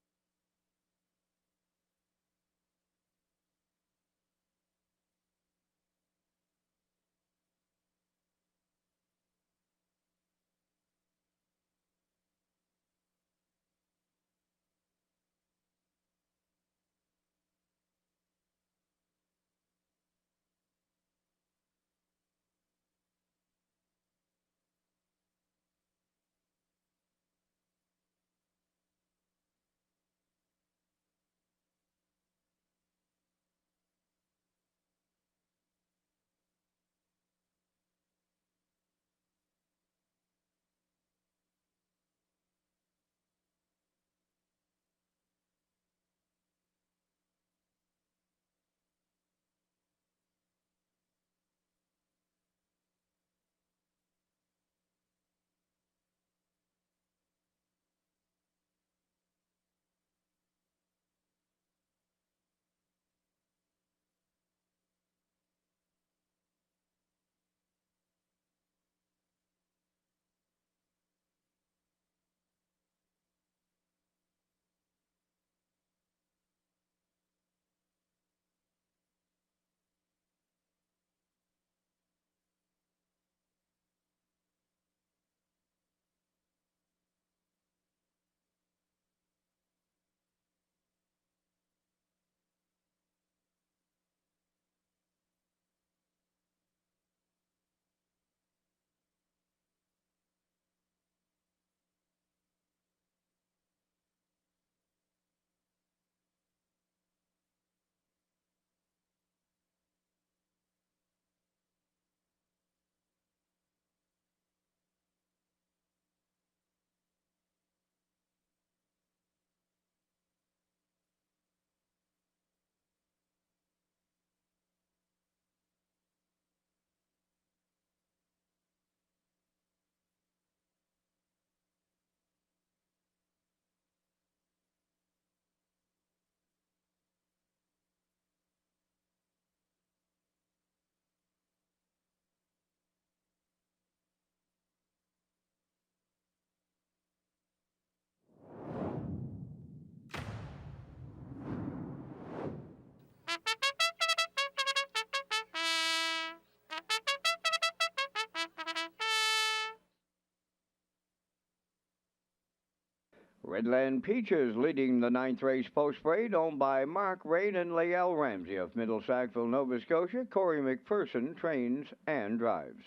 Redland Peaches leading the ninth race post parade, owned by Mark Rain and Lael Ramsey of Middle Sackville, Nova Scotia. Corey McPherson trains and drives.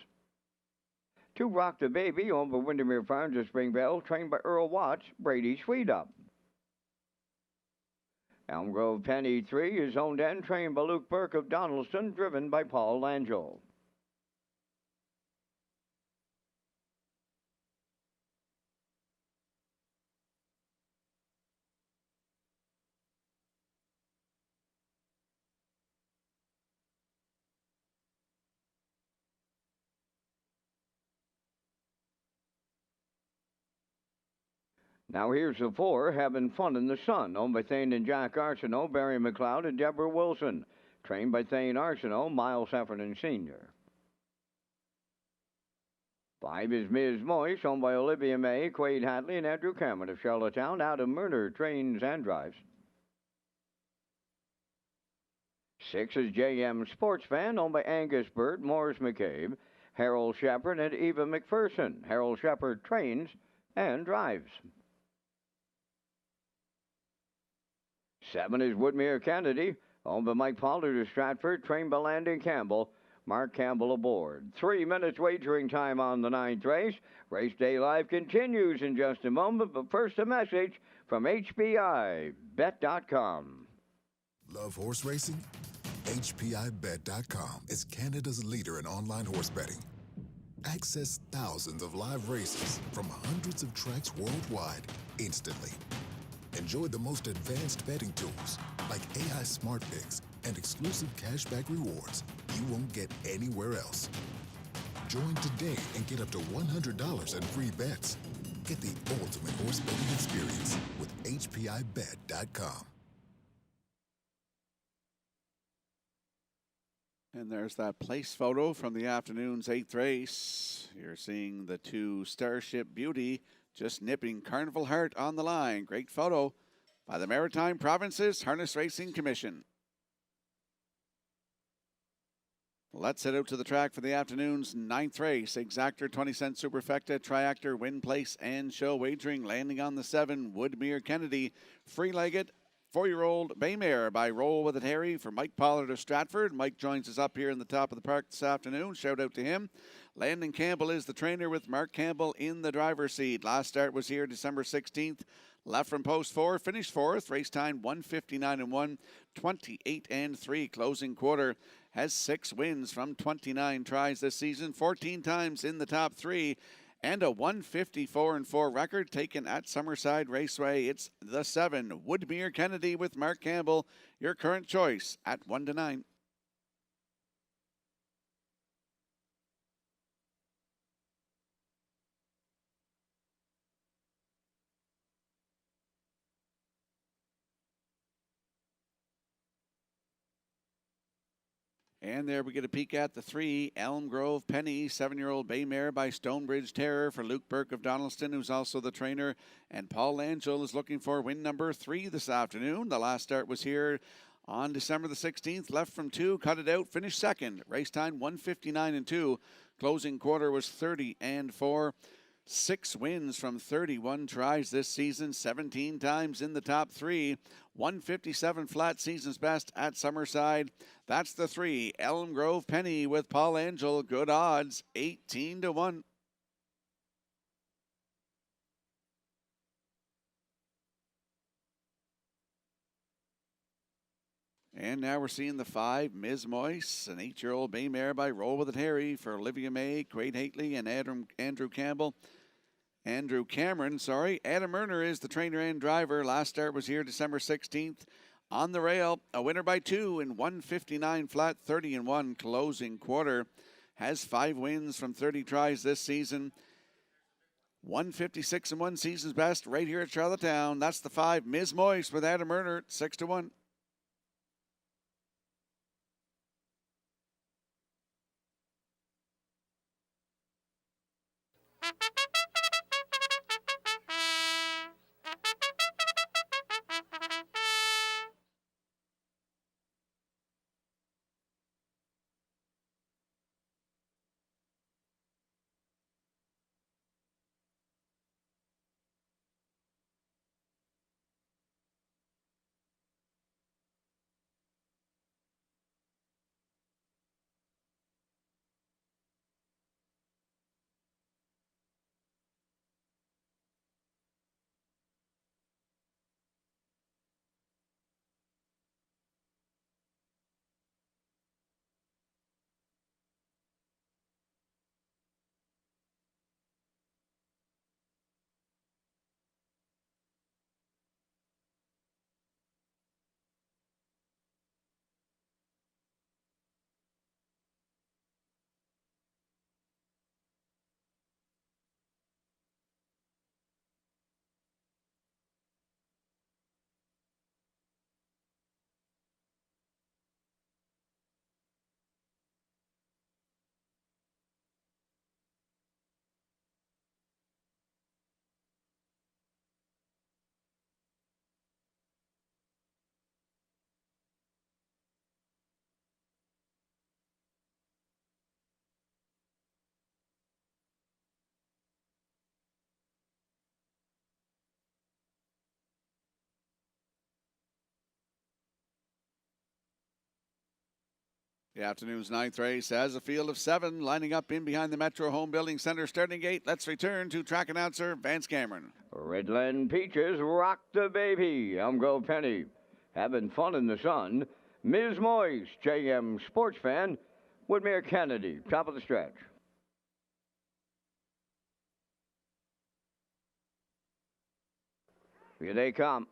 To Rock the Baby, owned by Windermere Farms of Springvale, trained by Earl Watts, Brady Sweetup. Elm Grove Penny 3 is owned and trained by Luke Burke of Donaldson, driven by Paul Langell. Now here's the 4, Having Fun in the Sun, owned by Thane and Jack Arsenault, Barry McLeod, and Deborah Wilson. Trained by Thane Arsenault, Miles Heffernan Sr. 5 is Ms. Moise, owned by Olivia May, Quade Hadley, and Andrew Cameron of Charlottetown. Adam Murner trains and drives. 6 is J.M. Sports Fan, owned by Angus Bird, Morris McCabe, Harold Shepard, and Eva McPherson. Harold Shepard trains and drives. 7 is Woodmere Kennedy, owned by Mike Pollard of Stratford, trained by Landon Campbell. Mark Campbell aboard. 3 minutes wagering time on the ninth race. Race Day Live continues in just a moment, but first a message from HPIBet.com. Love horse racing? HPIBet.com is Canada's leader in online horse betting. Access thousands of live races from hundreds of tracks worldwide instantly. Enjoy the most advanced betting tools like AI Smart Picks and exclusive cashback rewards you won't get anywhere else. Join today and get up to $100 in free bets. Get the ultimate horse betting experience with HPIBet.com. And there's that place photo from the afternoon's 8th race. You're seeing the 2 Starship Beauty just nipping Carnival Heart on the line. Great photo by the Maritime Provinces Harness Racing Commission. Let's head out to the track for the afternoon's 9th race. Exactor, 20-cent Superfecta, Triactor, Win Place, and Show Wagering. Landing on the 7, Woodmere Kennedy. Free-legged, 4-year-old Baymare by Roll With It Harry for Mike Pollard of Stratford. Mike joins us up here in the top of the park this afternoon. Shout out to him. Landon Campbell is the trainer with Mark Campbell in the driver's seat. Last start was here December 16th. Left from post 4, finished 4th. Race time 1:59.1, 28-3. Closing quarter has 6 wins from 29 tries this season, 14 times in the top 3, and a 154-4 record taken at Summerside Raceway. It's the 7, Woodmere Kennedy with Mark Campbell, your current choice at 1-9. And there we get a peek at the 3, Elm Grove Penny, 7-year-old Baymare by Stonebridge Terror for Luke Burke of Donaldson, who's also the trainer. And Paul Langell is looking for win number 3 this afternoon. The last start was here on December the 16th. Left from 2, cut it out, finished 2nd. Race time 1:59.2. Closing quarter was 30-4. 6 wins from 31 tries this season, 17 times in the top 3. 157 flat, season's best at Summerside. That's the 3, Elm Grove Penny with Paul Langell. Good odds, 18-1. And now we're seeing the 5, Ms. Moise, an 8-year-old Baymare by Roll With It Harry for Olivia May, Quade Hately, and Andrew Cameron. Adam Murner is the trainer and driver. Last start was here December 16th. On the rail, a winner by 2 in 159 flat, 30-1 closing quarter. Has 5 wins from 30 tries this season. 156-1 season's best right here at Charlottetown. That's the 5, Ms. Moise with Adam Murner, 6-1. The afternoon's ninth race has a field of 7 lining up in behind the Metro Home Building Center starting gate. Let's return to track announcer Vance Cameron. Redland Peaches rock the baby. Elmgrove Penny having fun in the sun. Ms. Moyes, JM Sports Fan. Woodmere Kennedy, top of the stretch. Here they come.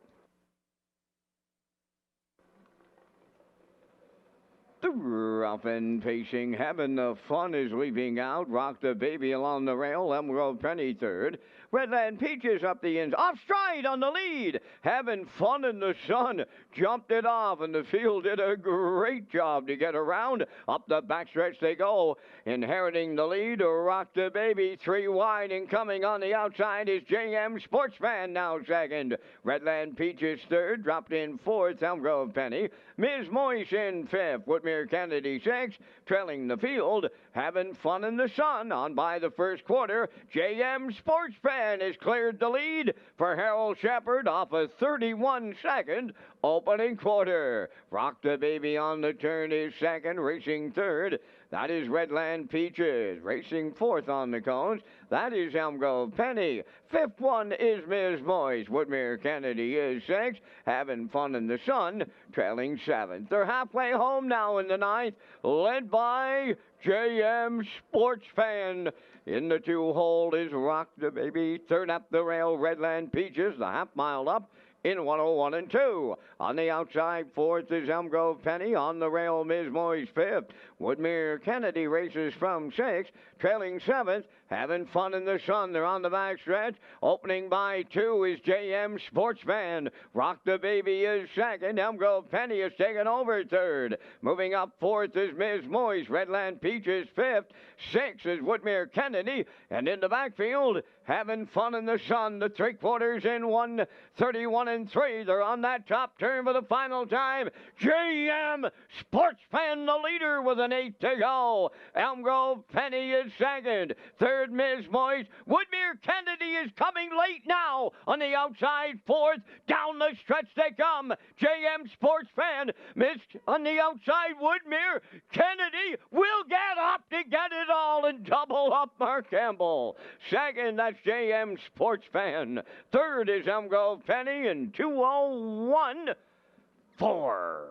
The rough and pacing, having the fun is leaving out. Rock the baby along the rail. Elmgrove Penny third. Redland Peaches up the ends. Off stride on the lead. Having fun in the sun. Jumped it off, and the field did a great job to get around. Up the backstretch they go. Inheriting the lead. Rock the baby 3 wide, and coming on the outside is JM Sportsman now second. Redland Peaches third. Dropped in fourth. Elmgrove Penny. Ms. Moyes in fifth. Woodmere Kennedy sixth. Trailing the field. Having fun in the sun. On by the first quarter. JM Sportsman has cleared the lead for Harold Shepard off a 31-second opening quarter. Rock the baby on the turn is second. Racing third. That is Redland Peaches. Racing fourth on the cones. That is Elmgrove Penny. Fifth one is Ms. Moyes. Woodmere Kennedy is sixth. Having fun in the sun. Trailing seventh. They're halfway home now in the ninth. Led by JM Sports Fan. In the 2-hole is Rock the Baby. Third up the rail, Redland Peaches, the half mile up in 101 and 2. On the outside, fourth is Elmgrove Penny. On the rail, Ms. Moyes fifth. Woodmere Kennedy races from sixth. Trailing seventh. Having fun in the sun. They're on the back stretch. Opening by 2 is JM Sportsman. Rock the Baby is second. Elmgrove Penny is taken over third. Moving up fourth is Ms. Moyes. Redland Peaches fifth. Sixth is Woodmere Kennedy. And in the backfield, having fun in the sun. The 3/4 in 1:31 and 3. They're on that top turn for the final time. JM Sportsman, the leader, with an 8 to go. Elmgrove Penny is second. Third, Ms. Moyes. Woodmere Kennedy is coming late now on the outside. Fourth, down the stretch they come. JM Sportsman, Miss on the outside. Woodmere Kennedy will get up to get it all and double up Mark Campbell. Second, that's JM Sportsman. Third is Elmgrove Penny in 2:01.4.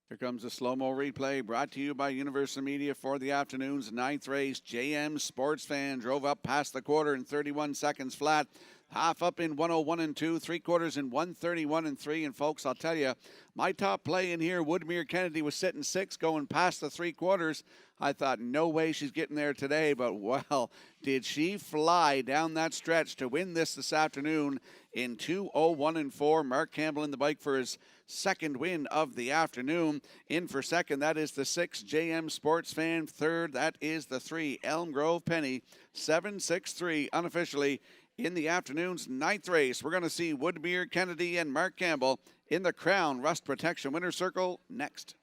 Here comes a slow-mo replay brought to you by Universal Media for the afternoon's ninth race. JM Sports Fan drove up past the quarter in 31 seconds flat. Half up in 101 and 2, 3/4 in 131 and 3. And folks, I'll tell you, my top play in here, Woodmere Kennedy was sitting 6 going past the 3/4. I thought, no way she's getting there today, but well, did she fly down that stretch to win this afternoon in 2:01 and 4. Mark Campbell in the bike for his second win of the afternoon. In for second, that is the 6 JM Sports Fan. Third, that is the 3 Elmgrove Penny. 7-6-3 unofficially in the afternoon's ninth race. We're going to see Woodmere Kennedy and Mark Campbell in the Crown Rust Protection Winner's Circle next.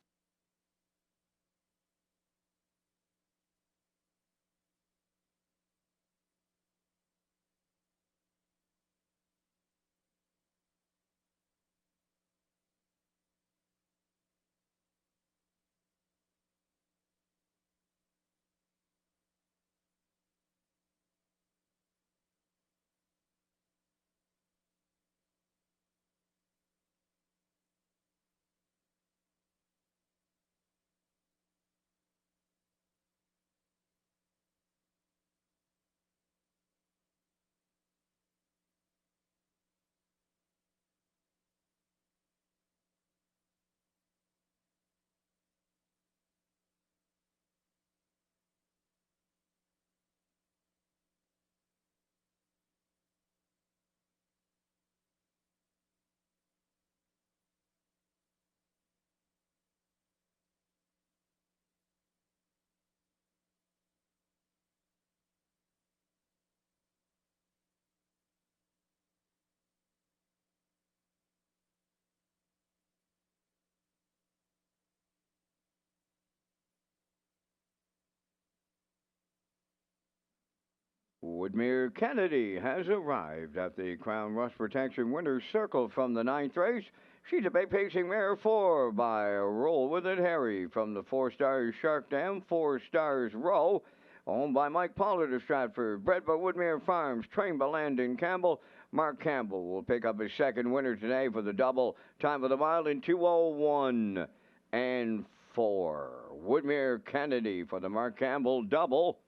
Woodmere Kennedy has arrived at the Crown Rust Protection Winner's Circle from the ninth race. She's a big pacing mare 4 by Roll With It Harry from the 4 Stars Shark Dam, 4 Stars Row, owned by Mike Pollard of Stratford, bred by Woodmere Farms, trained by Landon Campbell. Mark Campbell will pick up his second winner today for the double. Time for the mile in 2:01 and 4. Woodmere Kennedy for the Mark Campbell double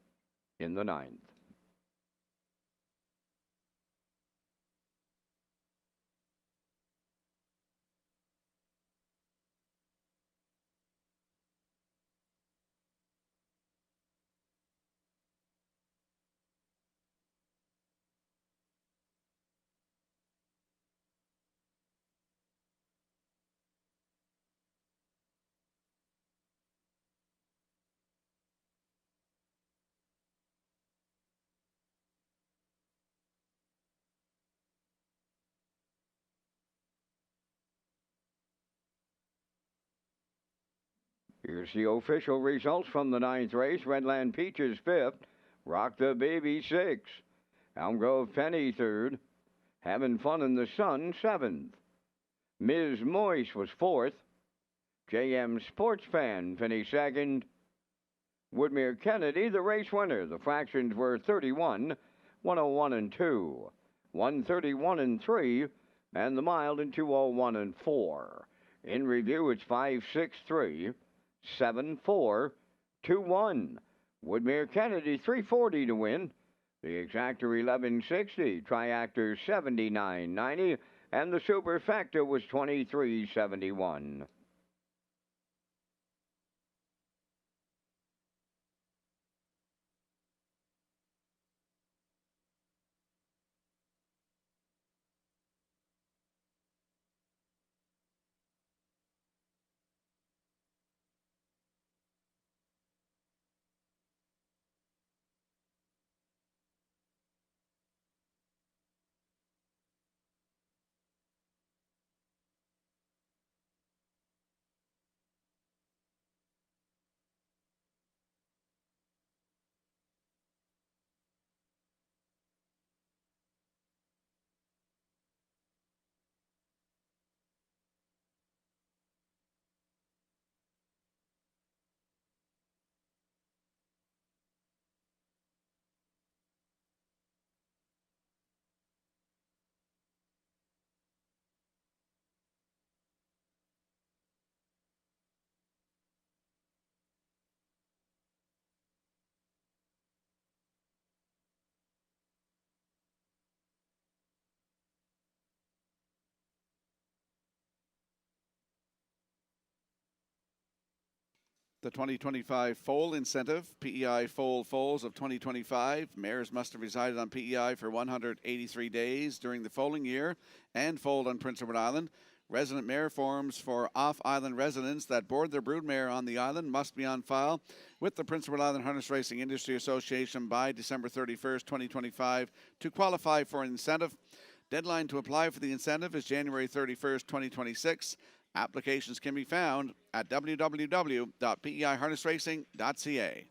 in the ninth. Here's the official results from the ninth race. Redland Peaches 5th. Rock the Baby 6th. Elm Grove Penny 3rd. Having Fun in the Sun 7th. Ms. Moise was 4th. JM Sports Fan finished 2nd. Woodmere Kennedy, the race winner. The fractions were 31, 101 and 2, 131 and 3, and the mile in 2:01 and 4. In review, it's 5-6-3. 7-4-2-1. Woodmere Kennedy 340 to win. The exactor 1160, triactor 79.90, and the superfecta was 23.71. The 2025 foal incentive, PEI foal foals of 2025. Mares must have resided on PEI for 183 days during the foaling year and foaled on Prince Edward Island. Resident mare forms for off-island residents that board their broodmare on the island must be on file with the Prince Edward Island Harness Racing Industry Association by December 31st, 2025 to qualify for an incentive. Deadline to apply for the incentive is January 31st, 2026. Applications can be found at www.peiharnessracing.ca.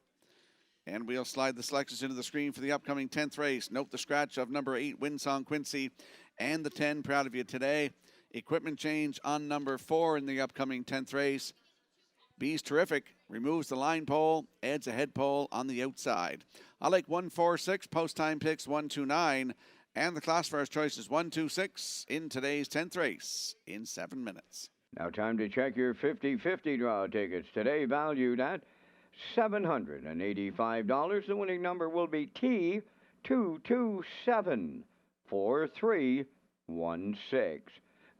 And we'll slide the selections into the screen for the upcoming 10th race. Note the scratch of number 8, Winsong Quincy, and the 10, Proud of You Today. Equipment change on number 4 in the upcoming 10th race. Bees Terrific removes the line pole, adds a head pole on the outside. I like 146, post time picks 129, and the classifier's choice is 126 in today's 10th race in 7 minutes. Now time to check your 50-50 draw tickets. Today valued at $785. The winning number will be T2274316.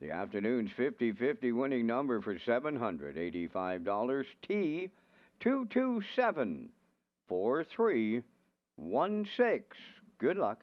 The afternoon's 50-50 winning number for $785, T2274316. Good luck.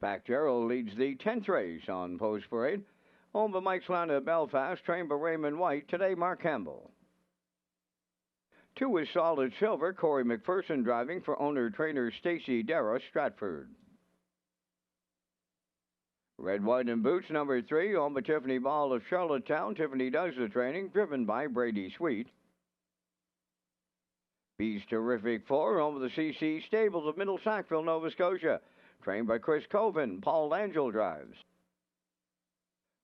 Spack Gerald leads the 10th race on Post Parade. Home by Mike's Land at Belfast, trained by Raymond White. Today, Mark Campbell. 2 is Solid Silver, Corey McPherson driving for owner-trainer Stacy Darrow, Stratford. Red, White, and Boots, number 3, owned by Tiffany Ball of Charlottetown. Tiffany does the training, driven by Brady Sweet. Bees Terrific 4, owned by the CC Stables of Middle Sackville, Nova Scotia. Trained by Chris Coven, Paul Angel drives.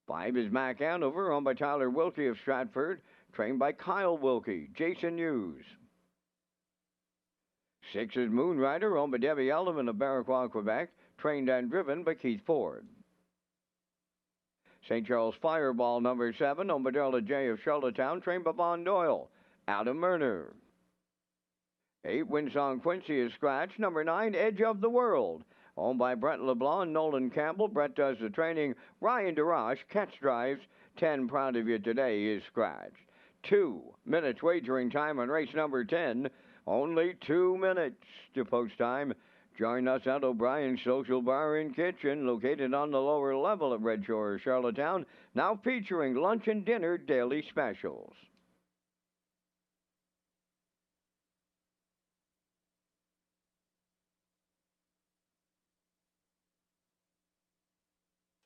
5 is Mac Hanover, owned by Tyler Wilkie of Stratford. Trained by Kyle Wilkie, Jason Hughes. 6 is Moonrider, owned by Debbie Elderman of Barraquois, Quebec. Trained and driven by Keith Ford. St. Charles Fireball, number 7, owned by Darla J. of Charlottetown. Trained by Von Doyle, Adam Murner. 8, Winsong Quincy is scratch. Number 9, Edge of the World, owned by Brett LeBlanc, Nolan Campbell. Brett does the training. Ryan DeRoche, catch drives. 10, Proud of You Today, is scratched. 2 minutes wagering time on race number 10. Only 2 minutes to post time. Join us at O'Brien's Social Bar and Kitchen, located on the lower level of Red Shores, Charlottetown, now featuring lunch and dinner daily specials.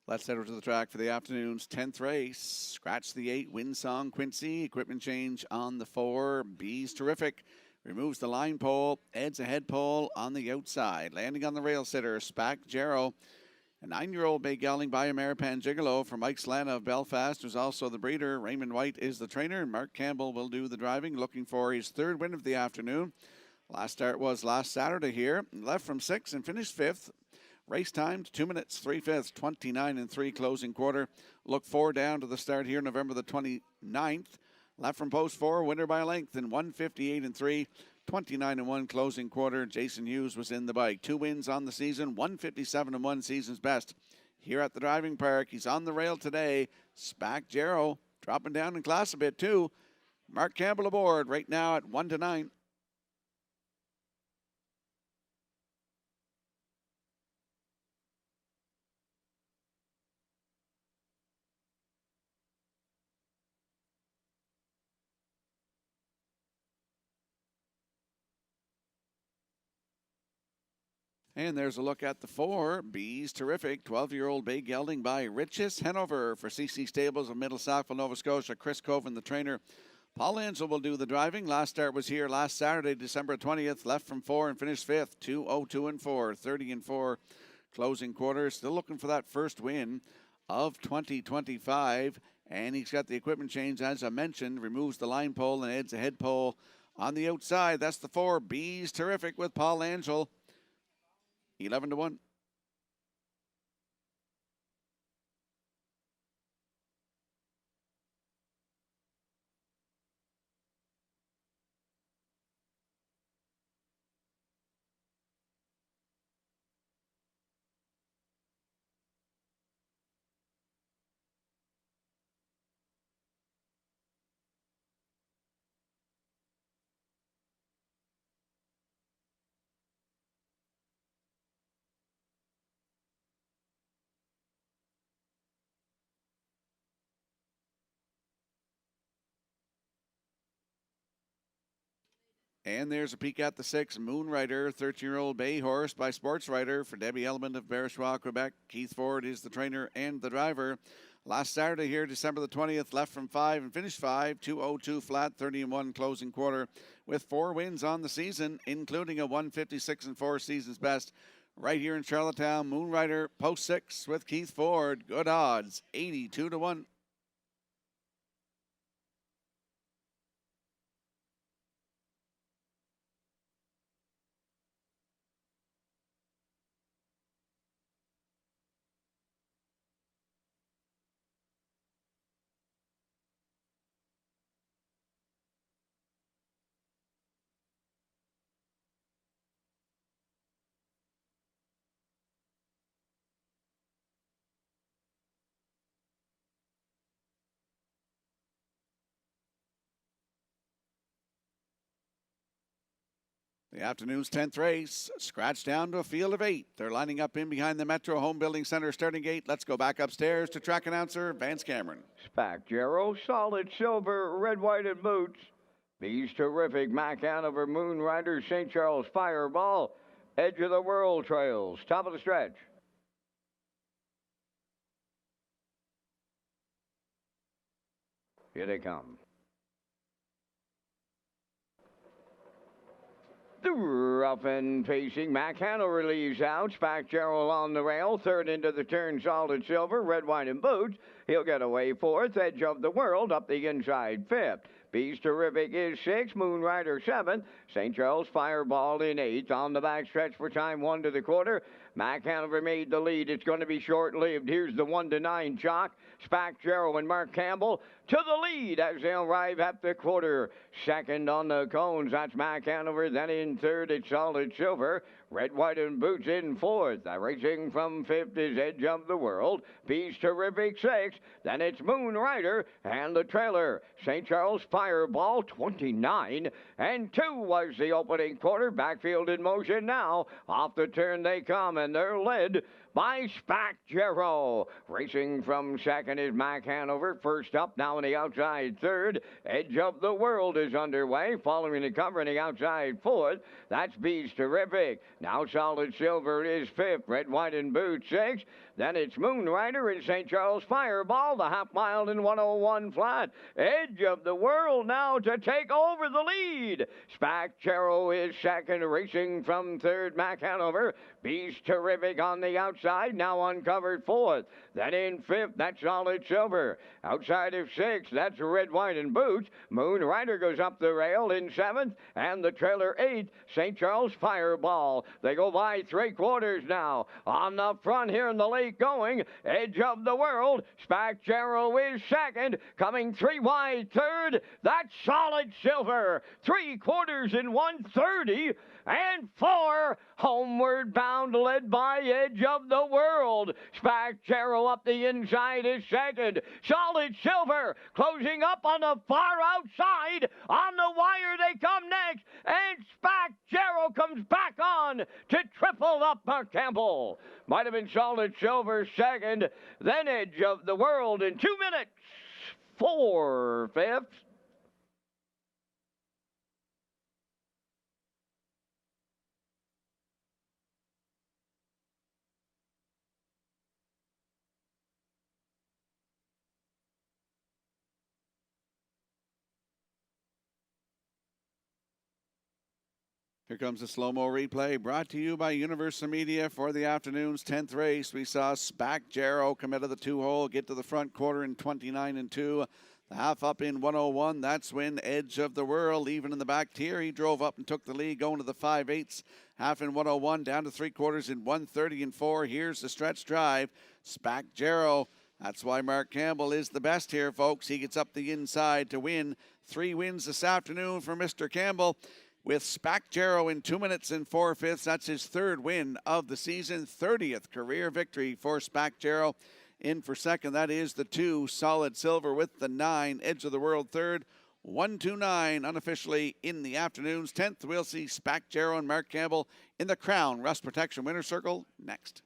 Let's head over to the track for the afternoon's 10th race. Scratch the 8, Winsong Quincy. Equipment change on the 4, Bees Terrific. Removes the line pole, adds a head pole on the outside. Landing on the rail sitter, Spack Jarrow. A 9-year-old bay gelding by Ameripan Gigolo from Mike's Land of Belfast, who's also the breeder. Raymond White is the trainer. Mark Campbell will do the driving, looking for his 3rd win of the afternoon. Last start was last Saturday here. Left from 6 and finished 5th. Race time, 2 minutes, 3/5, 29 and 3 closing quarter. Look 4 down to the start here, November the 29th. Left from post 4, winner by length in 158 and 3, 29 and 1 closing quarter. Jason Hughes was in the bike. 2 wins on the season, 157 and 1 season's best. Here at the driving park, he's on the rail today. Spack Jarrow dropping down in class a bit too. Mark Campbell aboard right now at 1-9. And there's a look at the 4, Bees Terrific, 12-year-old bay gelding by Richis Hanover for CC Stables of Middle Sackville, Nova Scotia. Chris Coven, the trainer. Paul Angel will do the driving. Last start was here last Saturday, December 20th. Left from 4 and finished 5th, 2:02 and 4, 30 and 4 closing quarter. Still looking for that first win of 2025. And he's got the equipment change, as I mentioned. Removes the line pole and adds a head pole on the outside. That's the 4, Bees Terrific with Paul Angel. 11-1. And there's a peek at the 6, Moonrider, 13-year-old bay horse by Sports Rider for Debbie Element of Barraquois, Quebec. Keith Ford is the trainer and the driver. Last Saturday here, December the 20th, left from 5 and finished 5, 2:02 flat, 30 and 1 closing quarter, with 4 wins on the season, including a 156 and 4 season's best. Right here in Charlottetown, Moonrider, post 6 with Keith Ford. Good odds, 82-1. The afternoon's 10th race, scratched down to a field of 8. They're lining up in behind the Metro Home Building Center starting gate. Let's go back upstairs to track announcer Vance Cameron. Spack Jarrow, Solid Silver, Red, White, and Boots. Bees Terrific, Mac Hanover, Moonrider, St. Charles Fireball, Edge of the World Trails, top of the stretch. Here they come. The rough and pacing Mac Hanover leaves out. Spack Jarrow on the rail. Third into the turn, Solid Silver, Red, White, and Boots. He'll get away fourth. Edge of the World up the inside fifth. Beast Terrific is sixth. Moonrider seventh. St. Charles Fireball in eighth. On the back stretch for time 1 to the quarter. Mac Hanover made the lead. It's going to be short-lived. Here's the 1-9 chalk. Spack Jarrow and Mark Campbell to the lead as they'll arrive at the quarter. Second on the cones, that's Mac Hanover. Then in third, it's Solid Silver. Red, White, and Boots in fourth. Racing from fifth is Edge of the World. Beast Terrific sixth. Then it's Moonrider and the trailer. St. Charles Fireball 29 and 2 was the opening quarter. Backfield in motion now. Off the turn they come and they're led by Spack Jarrow. Racing from second is Mac Hanover. First up now on the outside third. Edge of the World is underway. Following the cover in the outside fourth. That's Beast Terrific. Now Solid Silver is fifth. Red, White, and Boots sixth. Then it's Moonrider and St. Charles Fireball, the half mile in 101 flat. Edge of the World now to take over the lead. Spack Jarrow is second, racing from third, Mac Hanover. Beast Terrific on the outside, now uncovered fourth. Then in fifth, that's Solid Silver. Outside of sixth, that's Red, White, and Boots. Moonrider goes up the rail in seventh, and the trailer eighth, St. Charles Fireball. They go by 3/4 now. On the front here in the late going, Edge of the World. Spack Jarrow is second, coming 3 wide third. That's Solid Silver. 3/4 in 130 and 4. Homeward bound, led by Edge of the World. Spack Jarrow up the inside is second. Solid Silver closing up on the far outside. On the wire they come next, and Spack Jarrow comes back on to triple up Mark Campbell. Might have been Solid Silver second, then Edge of the World in 2 minutes, 4/5. Here comes a slow-mo replay brought to you by Universal Media for the afternoon's 10th race. We saw Spack Jarrow come out of the 2-hole, get to the front quarter in 29 and 2. The half up in 101. That's when Edge of the World, even in the back tier, he drove up and took the lead, going to the 5/8. Half in 101, down to 3/4 in 130 and 4. Here's the stretch drive. Spack Jarrow. That's why Mark Campbell is the best here, folks. He gets up the inside to win. 3 wins this afternoon for Mr. Campbell, with Spack Jarrow in 2 minutes and 4/5. That's his 3rd win of the season, 30th career victory for Spack Jarrow. In for second, that is the 2, Solid Silver, with the 9, Edge of the World third. 1-2-9 unofficially in the afternoon's 10th. We'll see Spack Jarrow and Mark Campbell in the Crown Rust Protection Winner's Circle next.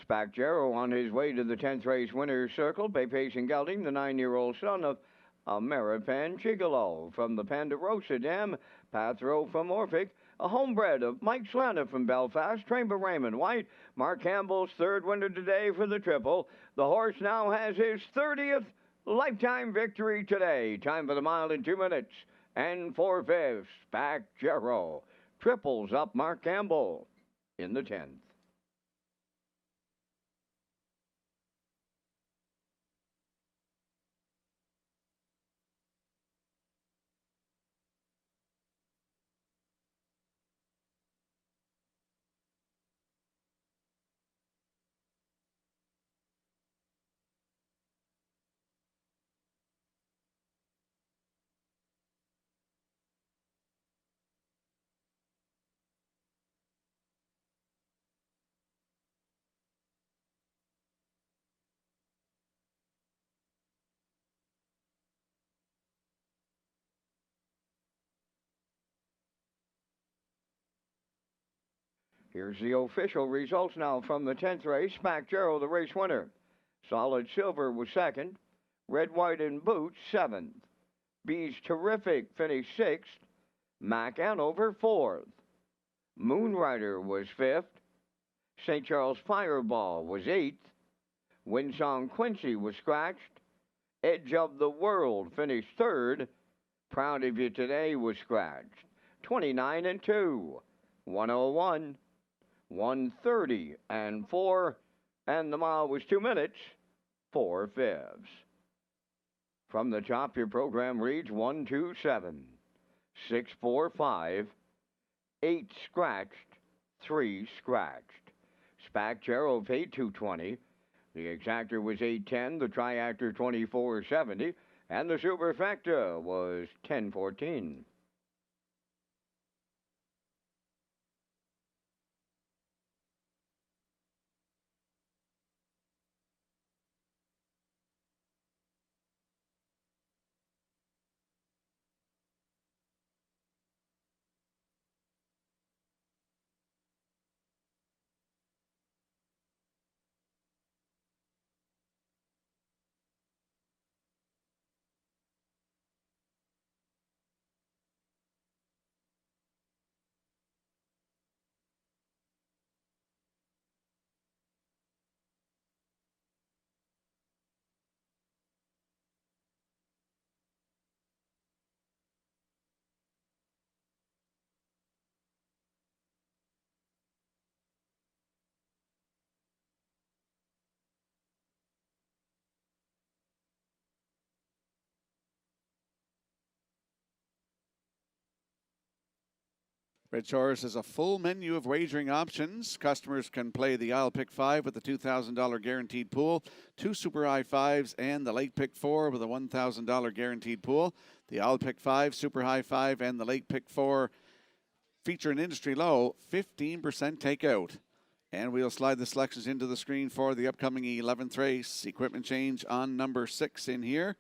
Spack Jarrow on his way to the 10th race winner's circle. Bay Pace and Gelding, the 9-year-old son of Ameripan Gigolo from the Ponderosa Dam, Pathro from Orphic, a homebred of Mike Slana from Belfast, trained by Raymond White, Mark Campbell's third winner today for the triple. The horse now has his 30th lifetime victory today. Time for the mile in 2 minutes and 4/5. Back Jarrow. Triples up Mark Campbell in the 10th. Here's the official results now from the 10th race. Back Jarrow, the race winner. Solid Silver was second. Red, White, and Boots, seventh. Bees Terrific finished sixth. Mac Anover, fourth. Moonrider was fifth. St. Charles Fireball was eighth. Windsong Quincy was scratched. Edge of the World finished third. Proud of You Today was scratched. 29 and 2. 101. 130 and 4. And the mile was 2 minutes, 4/5. From the top, your program reads 127, 645, 8 scratched, 3 scratched. Spac Jarrow paid 220. The exactor was 810, the triactor 2470, and the superfecta was 1014. Redshores has a full menu of wagering options. Customers can play the I'll Pick 5 with the $2,000 guaranteed pool, 2 Super High 5s, and the Late Pick 4 with a $1,000 guaranteed pool. The I'll Pick 5, Super High 5, and the Late Pick 4 feature an industry low 15% takeout. And we'll slide the selections into the screen for the upcoming 11th race. Equipment change on number 6 in here.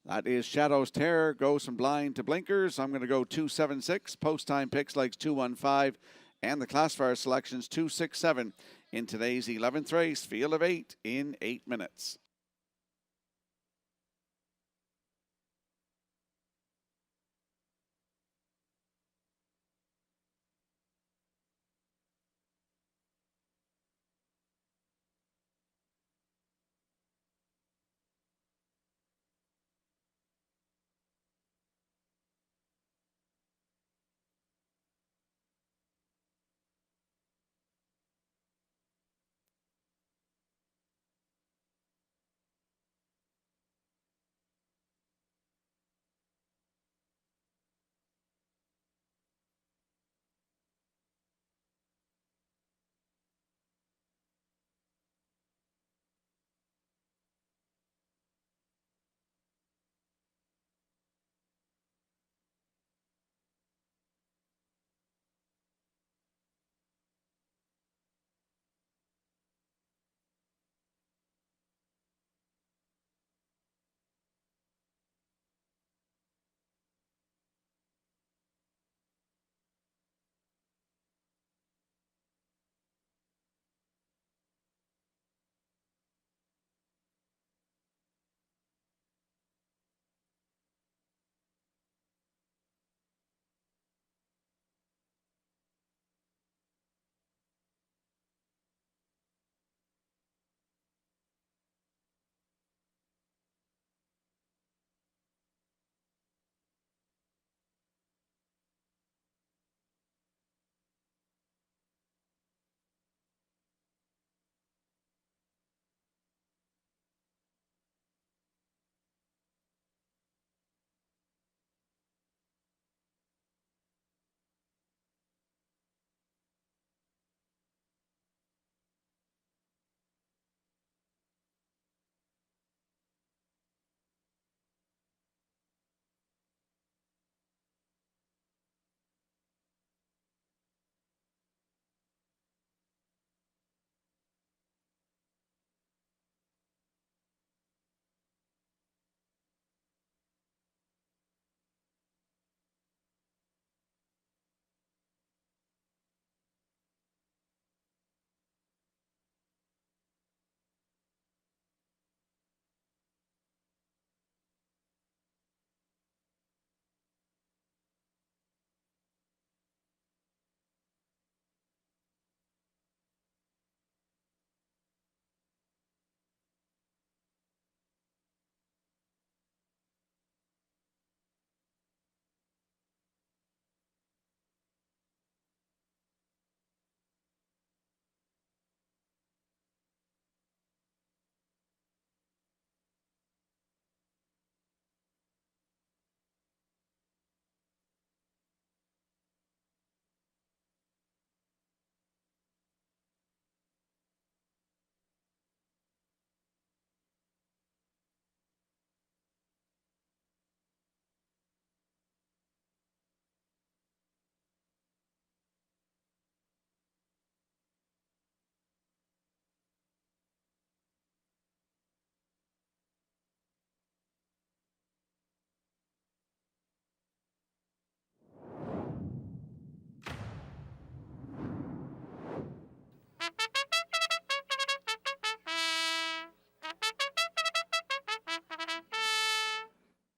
That is Shadow's Terror, goes from blind to blinkers. I'm going to go 276. Post time picks likes 215. And the classifier selections 267 in today's 11th race. Field of 8 in 8 minutes.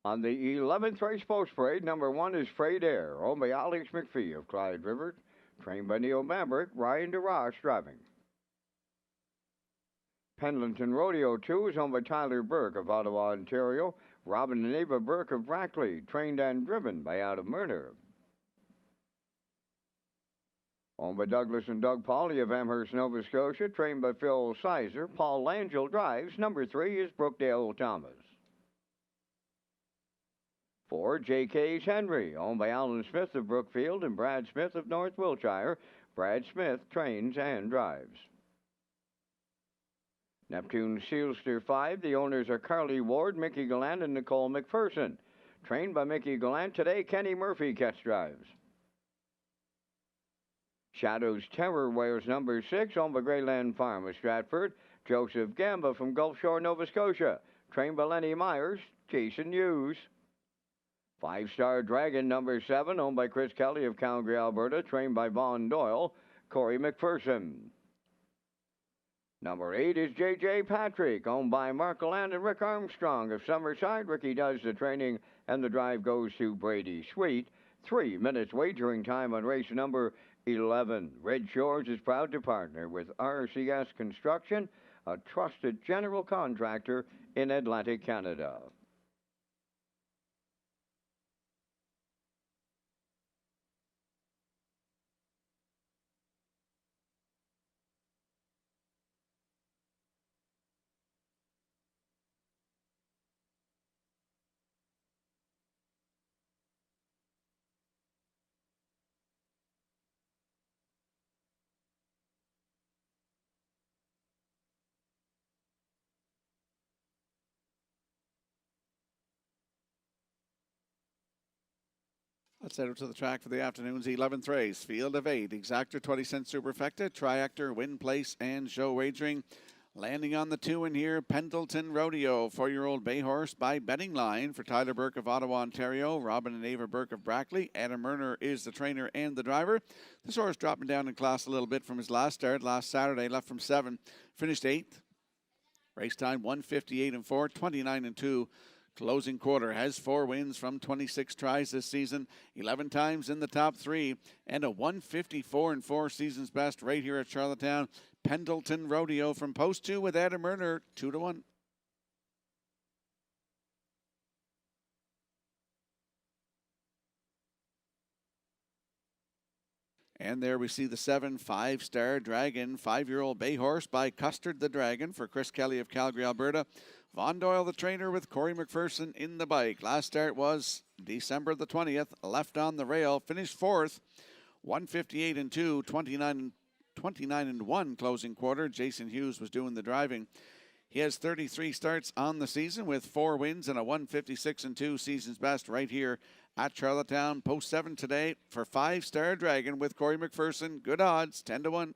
On the 11th race post parade, number 1 is Freight Air, owned by Alex McPhee of Clyde River, trained by Neil Maverick, Ryan DeRoche driving. Pendleton Rodeo 2 is owned by Tyler Burke of Ottawa, Ontario, Robin and Ava Burke of Brackley, trained and driven by Adam Murner. Owned by Douglas and Doug Pauley of Amherst, Nova Scotia, trained by Phil Sizer, Paul Langell drives. Number 3 is Brookdale Thomas. 4, J.K.'s Henry, owned by Alan Smith of Brookfield and Brad Smith of North Wiltshire. Brad Smith trains and drives. Neptune Sealster 5, the owners are Carly Ward, Mickey Gallant, and Nicole McPherson. Trained by Mickey Gallant today, Kenny Murphy catch drives. Shadow's Terror wears number 6, owned by Greyland Farm of Stratford. Joseph Gamba from Gulf Shore, Nova Scotia. Trained by Lenny Myers, Jason Hughes. 5-Star Dragon number 7, owned by Chris Kelly of Calgary, Alberta, trained by Vaughn Doyle, Corey McPherson. Number 8 is J.J. Patrick, owned by Mark Gallant and Rick Armstrong of Summerside. Ricky does the training, and the drive goes to Brady Sweet. 3 minutes wagering time on race number 11. Red Shores is proud to partner with RCS Construction, a trusted general contractor in Atlantic Canada. Let's head out to the track for the afternoon's 11th race. Field of 8, Exactor 20-cent Superfecta, Triactor, Win Place, and Show Wagering. Landing on the 2 in here, Pendleton Rodeo, 4-year-old bay horse by Betting Line for Tyler Burke of Ottawa, Ontario, Robin and Ava Burke of Brackley. Adam Murner is the trainer and the driver. This horse dropping down in class a little bit from his last start last Saturday, left from 7, finished 8th. Race time 1:58 and 4, 29 and 2. Closing quarter, has 4 wins from 26 tries this season, 11 times in the top 3, and a 154 and 4 season's best right here at Charlottetown. Pendleton Rodeo from post 2 with Adam Murner, 2-1. And there we see the 7 5-Star Dragon, 5-year-old bay horse by Custard the Dragon for Chris Kelly of Calgary, Alberta. Vaughn Doyle, the trainer, with Corey McPherson in the bike. Last start was December the 20th, left on the rail, finished 4th, 158 and 2, 29 and 1 closing quarter. Jason Hughes was doing the driving. He has 33 starts on the season with 4 wins and a 156 and 2 season's best right here at Charlottetown. Post 7 today for 5-Star Dragon with Corey McPherson. Good odds, 10-1.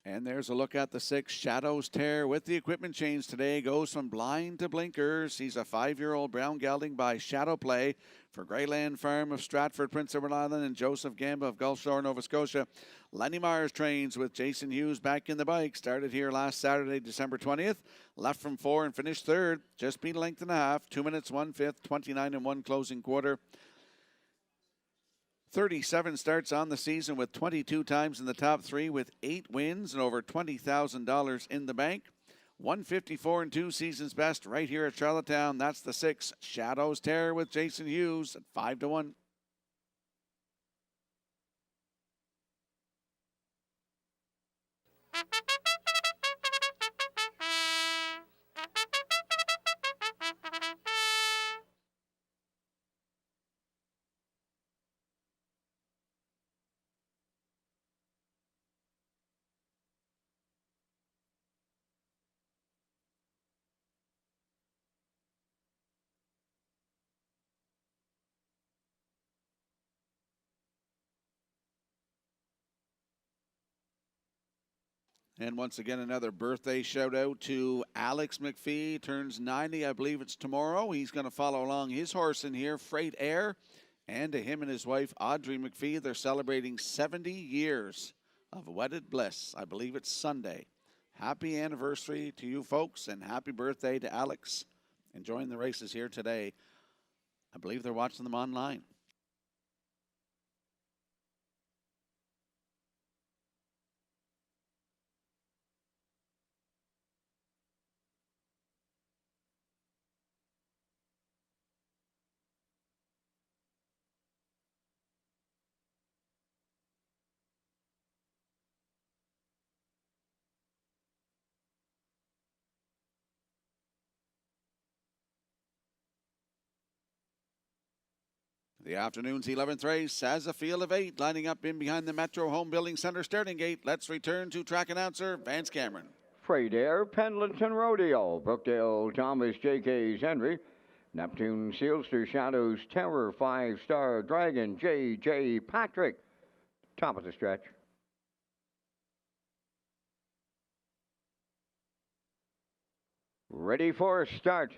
And there's a look at the 6, Shadows Tear, with the equipment change today. Goes from blind to blinkers. He's a 5-year-old brown gelding by Shadow Play for Greyland Farm of Stratford, Prince Edward Island, and Joseph Gamba of Gulf Shore, Nova Scotia. Lenny Myers trains with Jason Hughes back in the bike. Started here last Saturday, December 20th. Left from 4 and finished 3rd. Just beat a length and a half. 2 minutes, 1/5, 29 and 1 closing quarter. 37 starts on the season with 22 times in the top 3 with 8 wins and over $20,000 in the bank. 154 and 2 seasons best right here at Charlottetown. That's the 6, Shadows Tear with Jason Hughes at 5-1. And once again, another birthday shout out to Alex McPhee. Turns 90, I believe it's tomorrow. He's going to follow along his horse in here, Freight Air. And to him and his wife, Audrey McPhee, they're celebrating 70 years of wedded bliss. I believe it's Sunday. Happy anniversary to you folks, and happy birthday to Alex. Enjoying the races here today. I believe they're watching them online. The afternoon's 11th race has a field of 8 lining up in behind the Metro Home Building Center starting gate. Let's return to track announcer Vance Cameron. Freight Air, Pendleton Rodeo, Brookdale, Thomas, J.K.'s Henry, Neptune, Sealster, Shadows, Terror, 5-Star Dragon, J.J. Patrick. Top of the stretch. Ready for a start.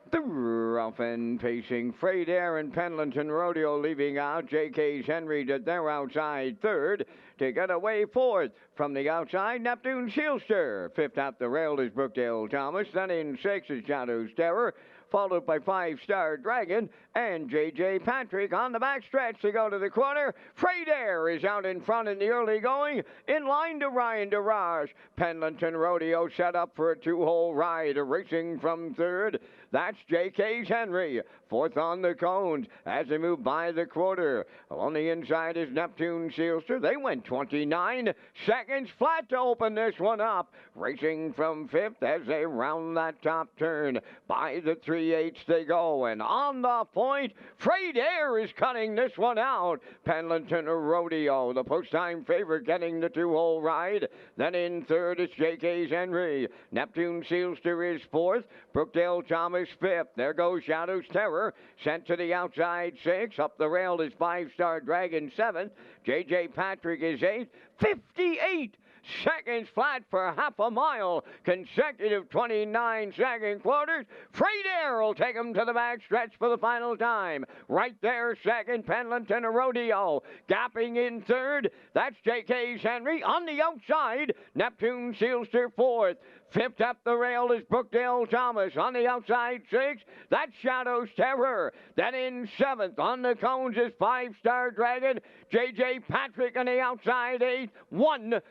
The rough and pacing Freight Air and Pendleton Rodeo leaving out. J.K.'s Henry to their outside third. To get away fourth. From the outside, Neptune Sealster. Fifth out the rail is Brookdale Thomas. Then in sixth is Shadows Terror. Followed by 5-Star Dragon and J.J. Patrick on the backstretch to go to the corner. Freight Air is out in front in the early going. In line to Ryan DeRage. Pendleton Rodeo set up for a 2-hole ride. Racing from third. That's J.K.'s Henry. Fourth on the cones as they move by the quarter. On the inside is Neptune Sealster. They went 29 seconds flat to open this one up. Racing from fifth as they round that top turn. By the 3/8 they go. And on the point, Freight Air is cutting this one out. Pendleton Rodeo, the post-time favorite, getting the 2-hole ride. Then in third is J.K.'s Henry. Neptune Sealster is fourth. Brookdale Thomas fifth. There goes Shadows Terror. Sent to the outside sixth. Up the rail is 5-Star Dragon seventh. J.J. Patrick is eighth. 58 seconds flat for half a mile. Consecutive 29-second quarters. Freight Air will take them to the back stretch for the final time. Right there, second, Pendleton Rodeo. Gapping in third, that's J.K.'s Henry. On the outside, Neptune Sealster fourth. Fifth up the rail is Brookdale Thomas. On the outside, sixth, that's Shadows Terror. Then in seventh, on the cones is 5-Star Dragon. J.J. Patrick on the outside, eighth. 1:28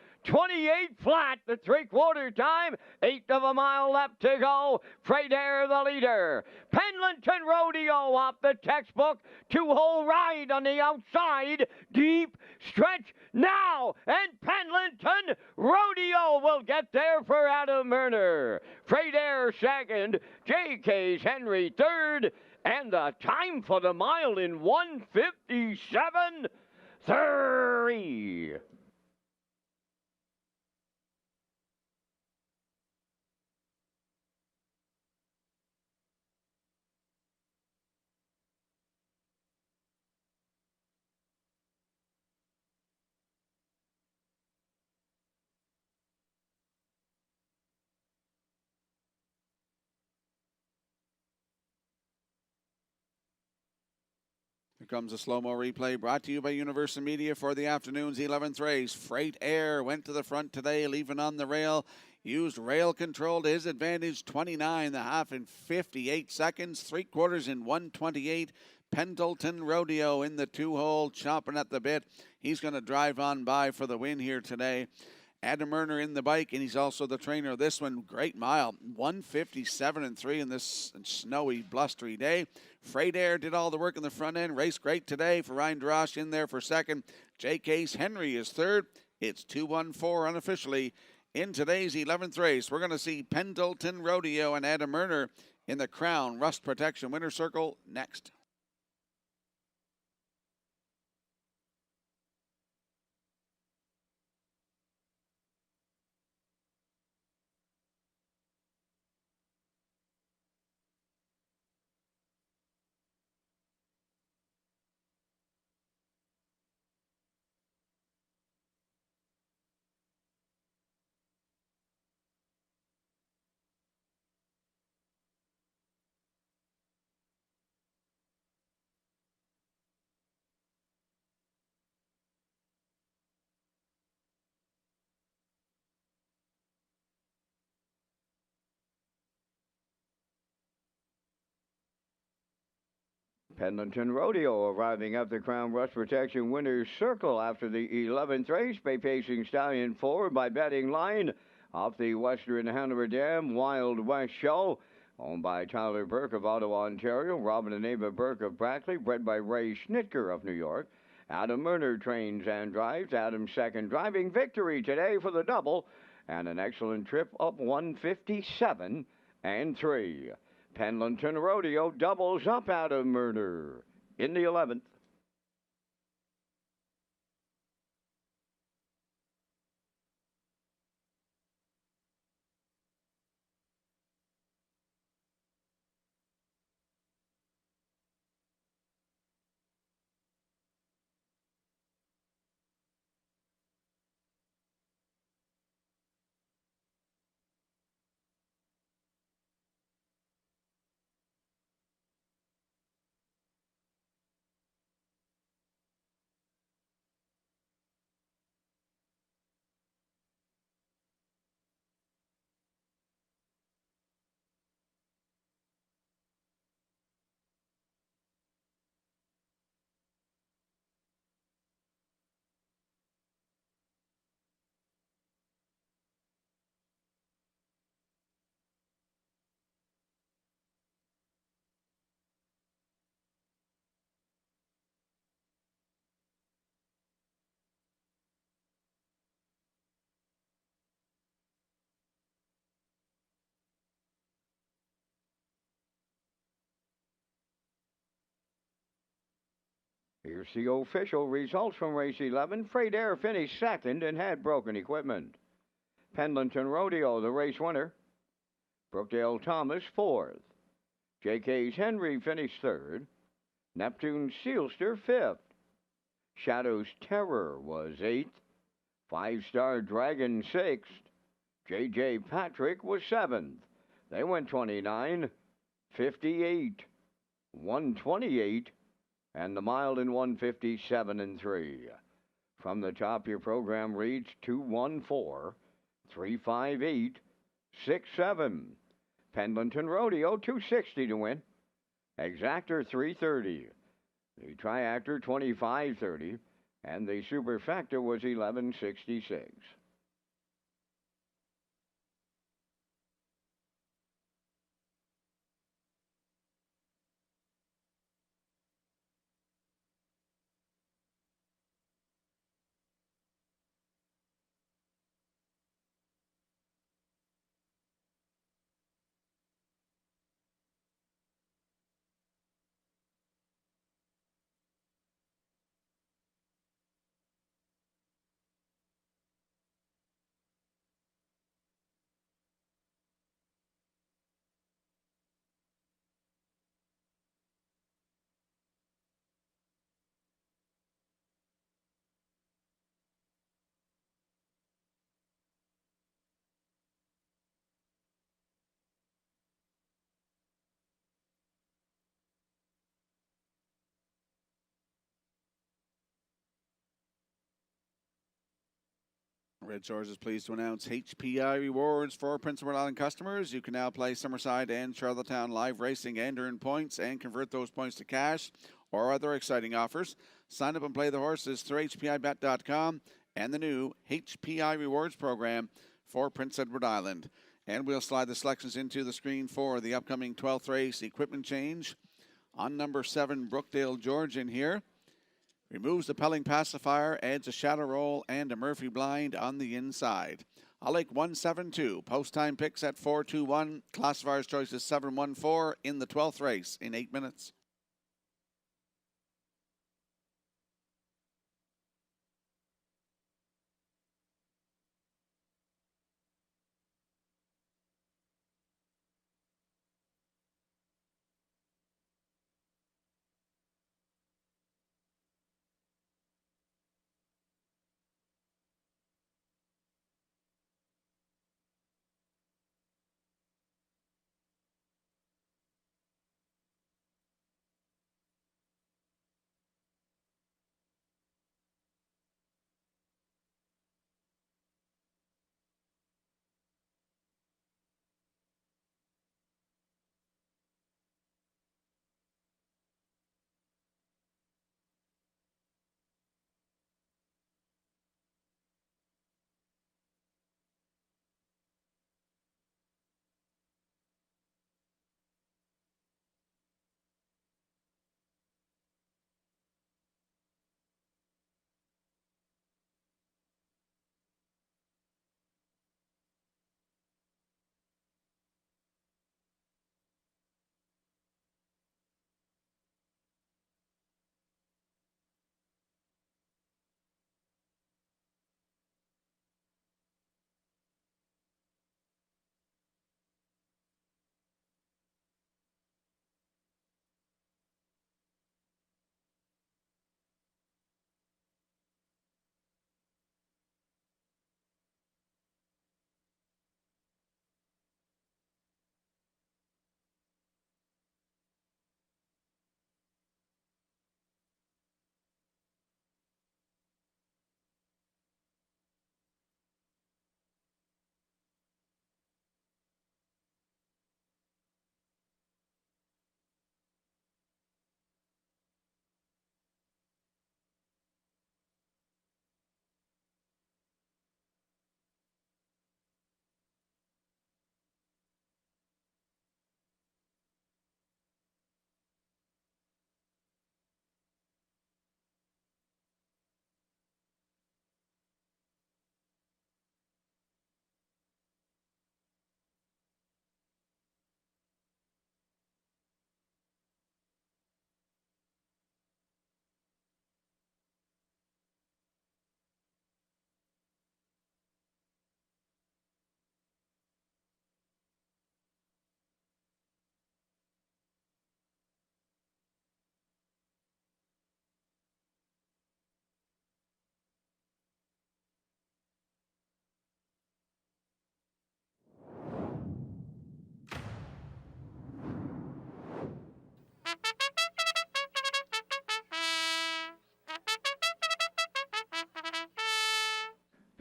flat, the three-quarter time. 1/8 of a mile left to go. Freight Air the leader. Pendleton Rodeo off the textbook. 2-hole ride on the outside. Deep stretch now. And Pendleton Rodeo will get there for Adam Murner. Freight Air second. J.K.'s Henry third. And the time for the mile in 1:57.3. Here comes a slow-mo replay brought to you by Universal Media for the afternoon's 11th race. Freight Air went to the front today, leaving on the rail. Used rail control to his advantage, 29.5 in 58 seconds, 3/4 in 1:28. Pendleton Rodeo in the 2-hole, chomping at the bit. He's going to drive on by for the win here today. Adam Murner in the bike, and he's also the trainer of this one. Great mile, 1:57.3 in this snowy, blustery day. Freight Air did all the work in the front end. Raced great today for Ryan Drosh in there for second. J.K.'s Henry is third. It's 2:14 unofficially in today's 11th race. We're going to see Pendleton Rodeo and Adam Murner in the Crown Rust Protection Winner's Circle next. Pendleton Rodeo arriving at the Crown Rust Protection Winners Circle after the 11th race. Pacing Stallion forward by betting line off the Western Hanover Dam Wild West Show. Owned by Tyler Burke of Ottawa, Ontario. Robin and Ava Burke of Brackley. Bred by Ray Schnitker of New York. Adam Murner trains and drives. Adam's second driving victory today for the double. And an excellent trip up 157 and 3. Pendleton Rodeo doubles up Adam Murner in the 11th. Here's the official results from race 11. Freight Air finished second and had broken equipment. Pendleton Rodeo, the race winner. Brookdale Thomas, fourth. J.K.'s Henry finished third. Neptune Sealster, fifth. Shadow's Terror was eighth. Five-Star Dragon, sixth. J.J. Patrick was seventh. They went 29, 58, 128, and the mile in 157 and 3. From the top, your program reads 214, 358, 67. Pendleton Rodeo 260 to win. Exactor 330. The Triactor 2530. And the Superfecta was 1166. Red Shores is pleased to announce HPI rewards for Prince Edward Island customers. You can now play Summerside and Charlottetown live racing and earn points and convert those points to cash or other exciting offers. Sign up and play the horses through HPIBet.com and the new HPI rewards program for Prince Edward Island. And we'll slide the selections into the screen for the upcoming 12th race equipment change. On number 7, Brookdale George in here. Removes the Pelling pacifier, adds a shadow roll and a Murphy blind on the inside. I'll Lake 172. Post time picks at 421. Classifier's choice is 714 in the 12th race in 8 minutes.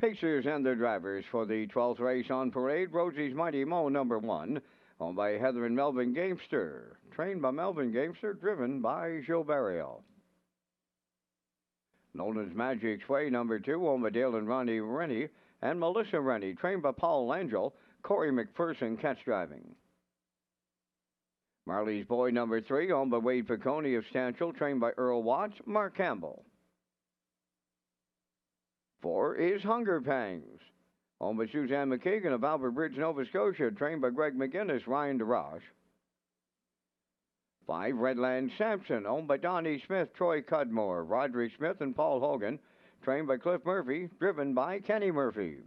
Pacers and their drivers for the 12th race on parade. Rosie's Mighty Mo, number 1, owned by Heather and Melvin Gamester. Trained by Melvin Gamester, driven by Joe Barrio. Nolan's Magic's Way, number 2, owned by Dale and Ronnie Rennie. And Melissa Rennie, trained by Paul Langell. Corey McPherson, catch driving. Marley's Boy, number 3, owned by Wade Piccone of Stanchel, trained by Earl Watts. Mark Campbell. 4 is Hunger Pangs, owned by Suzanne McKagan of Albert Bridge, Nova Scotia, trained by Greg McGinnis, Ryan DeRoche. 5, Redland Sampson, owned by Donnie Smith, Troy Cudmore, Roderick Smith, and Paul Hogan, trained by Cliff Murphy, driven by Kenny Murphy.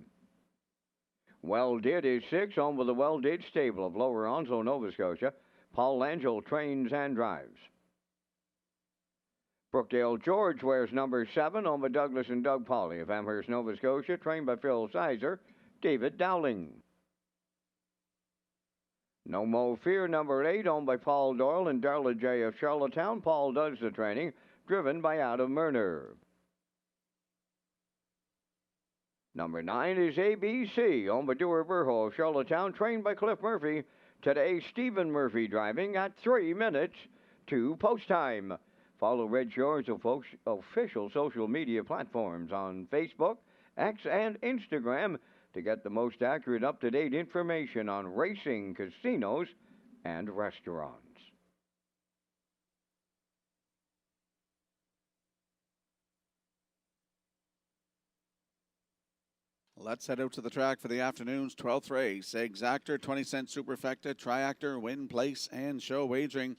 Well Did is 6, owned by the Well Did stable of Lower Onslow, Nova Scotia. Paul Langell trains and drives. Brookdale George wears number 7, owned by Douglas and Doug Pauley of Amherst, Nova Scotia, trained by Phil Sizer, David Dowling. No Mo Fear, number 8, owned by Paul Doyle and Darla J. of Charlottetown. Paul does the training, driven by Adam Murner. Number 9 is ABC, owned by Dewar Burho of Charlottetown, trained by Cliff Murphy. Today, Stephen Murphy driving at 3 minutes to post time. Follow Red Shores' official social media platforms on Facebook, X, and Instagram to get the most accurate, up-to-date information on racing, casinos, and restaurants. Let's head out to the track for the afternoon's 12th race. Exactor, 20-cent Superfecta, Triactor, Win, Place, and Show Wagering.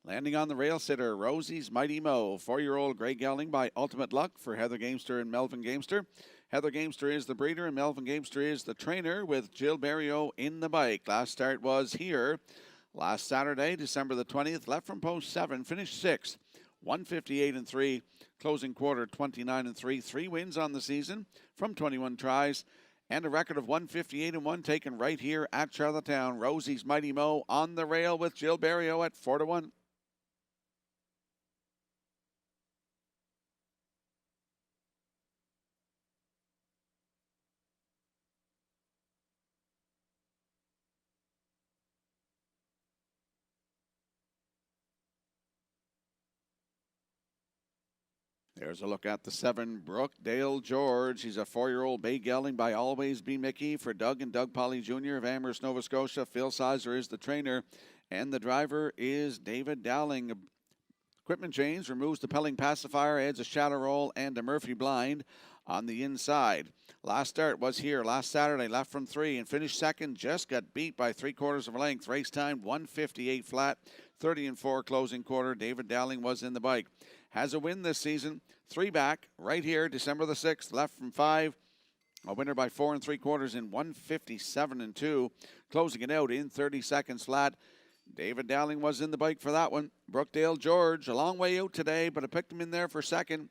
Landing on the rail sitter, Rosie's Mighty Mo, 4-year-old Grey Gelding by Ultimate Luck for Heather Gamester and Melvin Gamester. Heather Gamester is the breeder and Melvin Gamester is the trainer with Jill Barrio in the bike. Last start was here last Saturday, December the 20th. Left from post 7, finished 6th, 158-3, closing quarter 29-3. 3 wins on the season from 21 tries and a record of 158-1 taken right here at Charlottetown. Rosie's Mighty Mo on the rail with Jill Barrio at 4-1. There's a look at the 7, Brookdale George. He's a 4-year-old bay gelding by Always Be Mickey for Doug and Doug Polly Jr. of Amherst, Nova Scotia. Phil Sizer is the trainer, and the driver is David Dowling. Equipment change, removes the Pelling pacifier, adds a shadow roll and a Murphy blind on the inside. Last start was here last Saturday, left from 3 and finished second. Just got beat by 3/4 of a length. Race time 158 flat, 30-4 closing quarter. David Dowling was in the bike. Has a win this season, 3 back, right here, December the 6th, left from 5. A winner by 4 3/4 in 157-2, closing it out in 30 seconds flat. David Dowling was in the bike for that one. Brookdale George, a long way out today, but I picked him in there for second.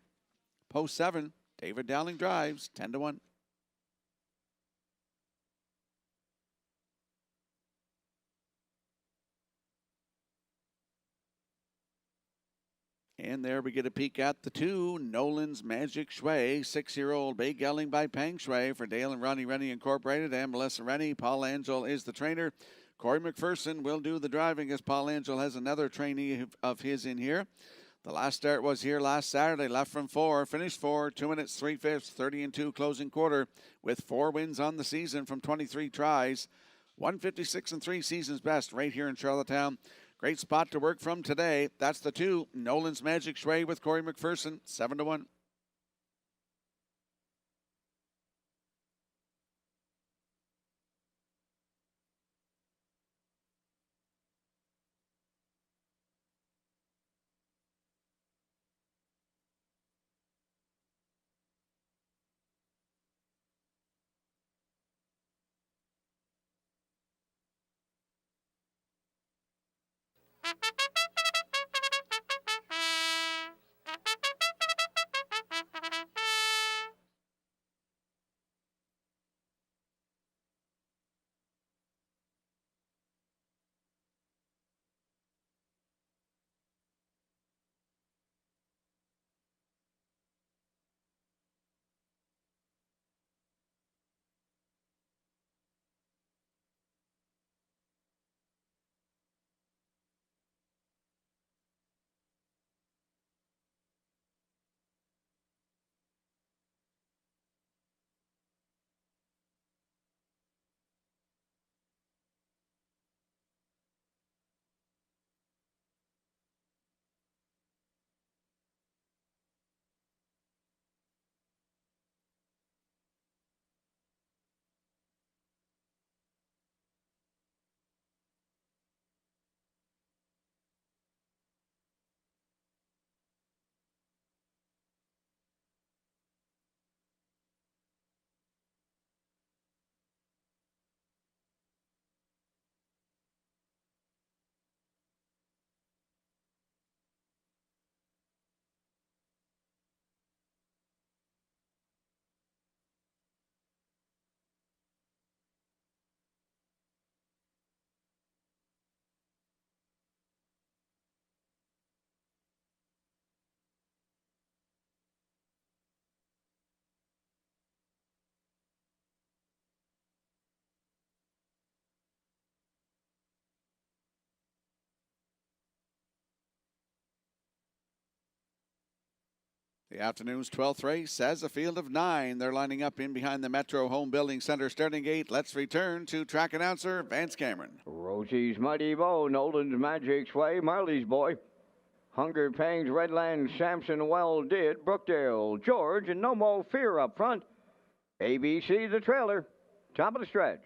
Post 7, David Dowling drives, 10-1. And there we get a peek at the 2, Nolan's Magic Shui, 6-year-old bay gelding by Pang Shui for Dale and Ronnie Rennie Incorporated and Melissa Rennie. Paul Angel is the trainer. Corey McPherson will do the driving as Paul Angel has another trainee of his in here. The last start was here last Saturday, left from 4, finished 4, 2 minutes, 3/5, 30-2 closing quarter with 4 wins on the season from 23 tries. 156-3 season's best right here in Charlottetown. Great spot to work from today. That's the 2, Nolan's Magic Shui with Corey McPherson, 7-1. The afternoon's 12th race has a field of 9. They're lining up in behind the Metro Home Building Center starting gate. Let's return to track announcer Vance Cameron. Rosie's Mighty Bow, Nolan's Magic Sway, Marley's Boy, Hunger Pangs, Redland, Samson, Well Did, Brookdale, George, and No Mo Fear up front. ABC, the trailer, top of the stretch.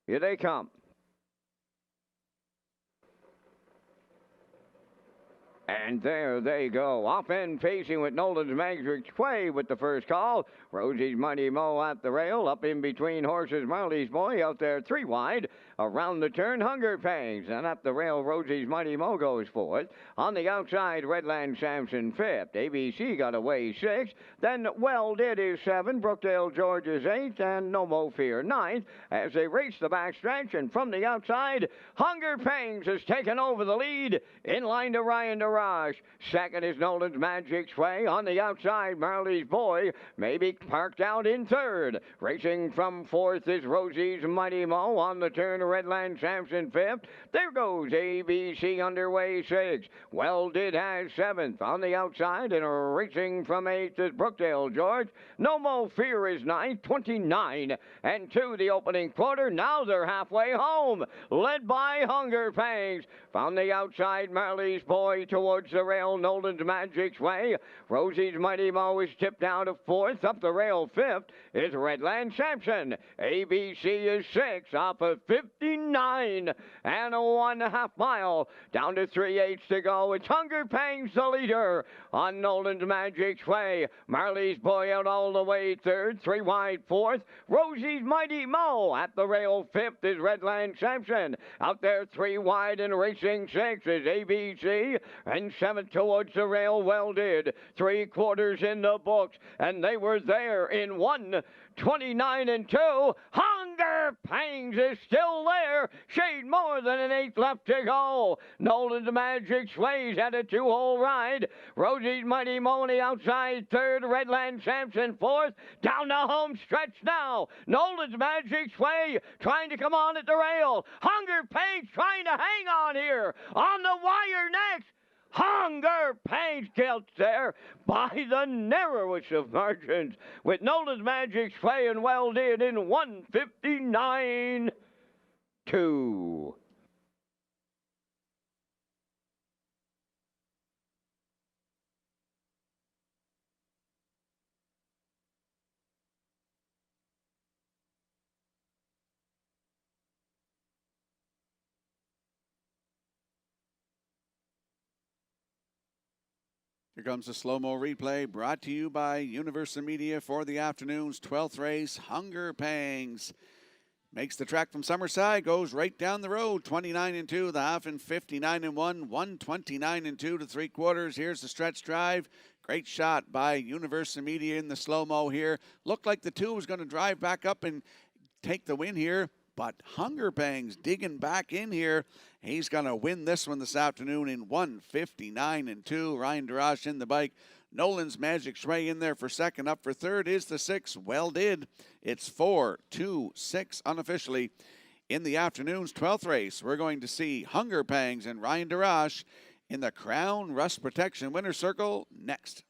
Here they come. And there they go. Off end facing with Nolan's Magic Sway with the first call. Rosie's Mighty Mo at the rail. Up in between horses, Marley's Boy out there 3 wide. Around the turn, Hunger Pangs. And up the rail, Rosie's Mighty Mo goes fourth. On the outside, Redland Samson fifth. ABC got away 6th. Then Well Did is 7. Brookdale George is 8th. And No Mo Fear 9th. As they race the backstretch. And from the outside, Hunger Pangs has taken over the lead. In line to Ryan Daraj. Second is Nolan's Magic Sway. On the outside, Marley's Boy may be parked out in third. Racing from fourth is Rosie's Mighty Mo. On the turn, Redland Samson fifth. There goes ABC underway 6th. Well Did has 7th. On the outside and racing from 8th is Brookdale George. No Mo Fear is 9th, 29 and 2 the opening quarter. Now they're halfway home, led by Hunger Pangs. From the outside, Marley's Boy towards the rail, Nolan's Magic Sway. Rosie's Mighty Mo is tipped down to 4th. Up the rail 5th is Redland Samson. ABC is 6th off of 59 and a 1/2 mile. Down to 3/8 to go. It's Hunger Pangs the leader on Nolan's Magic Sway. Marley's Boy out all the way 3rd. 3 wide 4th. Rosie's Mighty Mo at the rail 5th is Redland Samson. Out there 3 wide and racing 6th is ABC. And 7th towards the rail, Well Did. 3/4 in the books. And they were there in 1:29 and 2. Hunger Pangs is still there. Shade more than an 8th left to go. Nolan's Magic Sway's had a 2-hole ride. Rosie's Mighty Mo on the outside 3rd. Redland Samson 4th. Down the home stretch now. Nolan's Magic Sway trying to come on at the rail. Hunger Pangs trying to hang on here. On the wire next. Hunger Pangs gets there by the narrowest of margins with Nolan's Magic Sway and Well Did in 1:59.2. Here comes the slow-mo replay brought to you by Universal Media for the afternoon's 12th race. Hunger Pangs makes the track from Summerside, goes right down the road. 29 and 2, the half and 59 and 1, 129 and 2 to 3/4. Here's the stretch drive. Great shot by Universal Media in the slow-mo here. Looked like the 2 was going to drive back up and take the win here, but Hunger Pangs digging back in here. He's going to win this one this afternoon in 1:59 and 2. Ryan Daraj in the bike. Nolan's Magic Sway in there for second. Up for third is the 6, Well Did. It's 4-2-6 unofficially. In the afternoon's 12th race, we're going to see Hunger Pangs and Ryan Daraj in the Crown Rust Protection Winner's Circle next.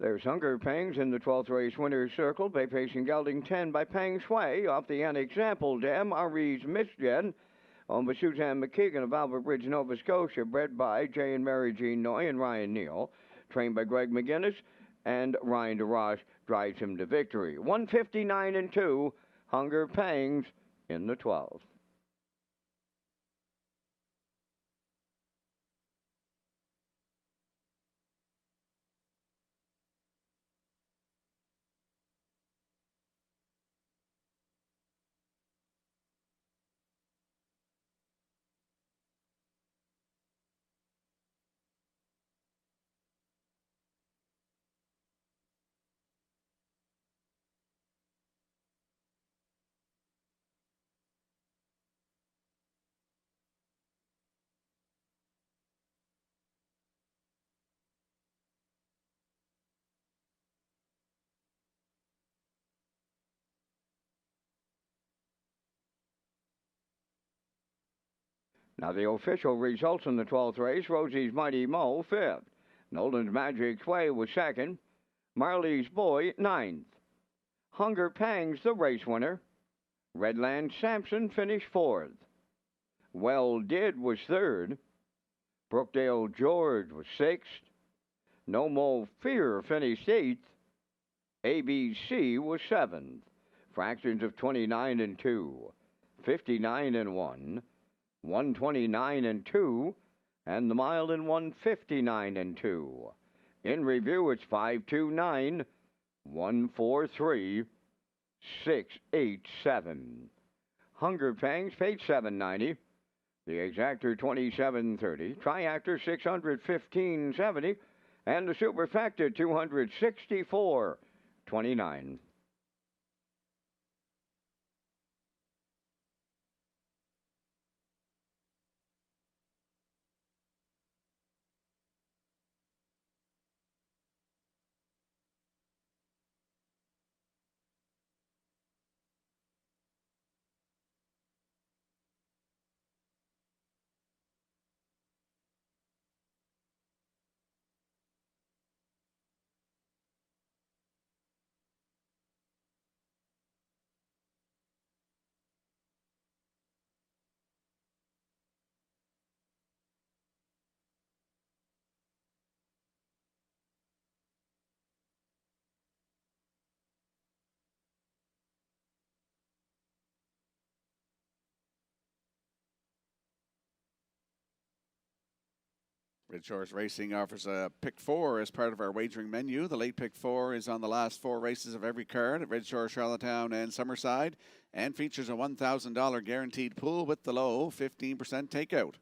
There's Hunger Pangs in the 12th race winner's circle. Bay Pacing Gelding 10 by Pang Shui off the unexampled dam. Ari's Misgen on by Suzanne McKeegan of Albert Bridge, Nova Scotia, bred by Jay and Mary Jean Noy and Ryan Neal, trained by Greg McGinnis, and Ryan DeRoche drives him to victory. 159 and 2, Hunger Pangs in the 12th. Now the official results in the 12th race, Rosie's Mighty Mo, 5th. Nolan's Magic Way was 2nd. Marley's Boy, 9th. Hunger Pangs, the race winner. Redland Sampson finished 4th. Well Did was 3rd. Brookdale George was 6th. No More Fear finished 8th. ABC was 7th. Fractions of 29 and 2. 59 and 1. 129 and 2, and the mile in 159 and 2. In review, it's 529, 143, 687. Hunger Pangs paid $790. The exactor $27.30. Triactor $615.70, and the superfecta $264.29. Redshores Racing offers a pick 4 as part of our wagering menu. The late pick 4 is on the last 4 races of every card at Redshore, Charlottetown, and Summerside, and features a $1,000 guaranteed pool with the low 15% takeout.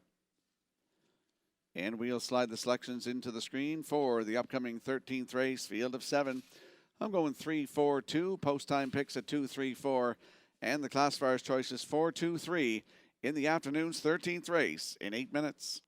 And we'll slide the selections into the screen for the upcoming 13th race, field of 7. I'm going 3-4-2, post time picks at 2-3-4, and the classifier's choices 4-2-3 in the afternoon's 13th race in 8 minutes.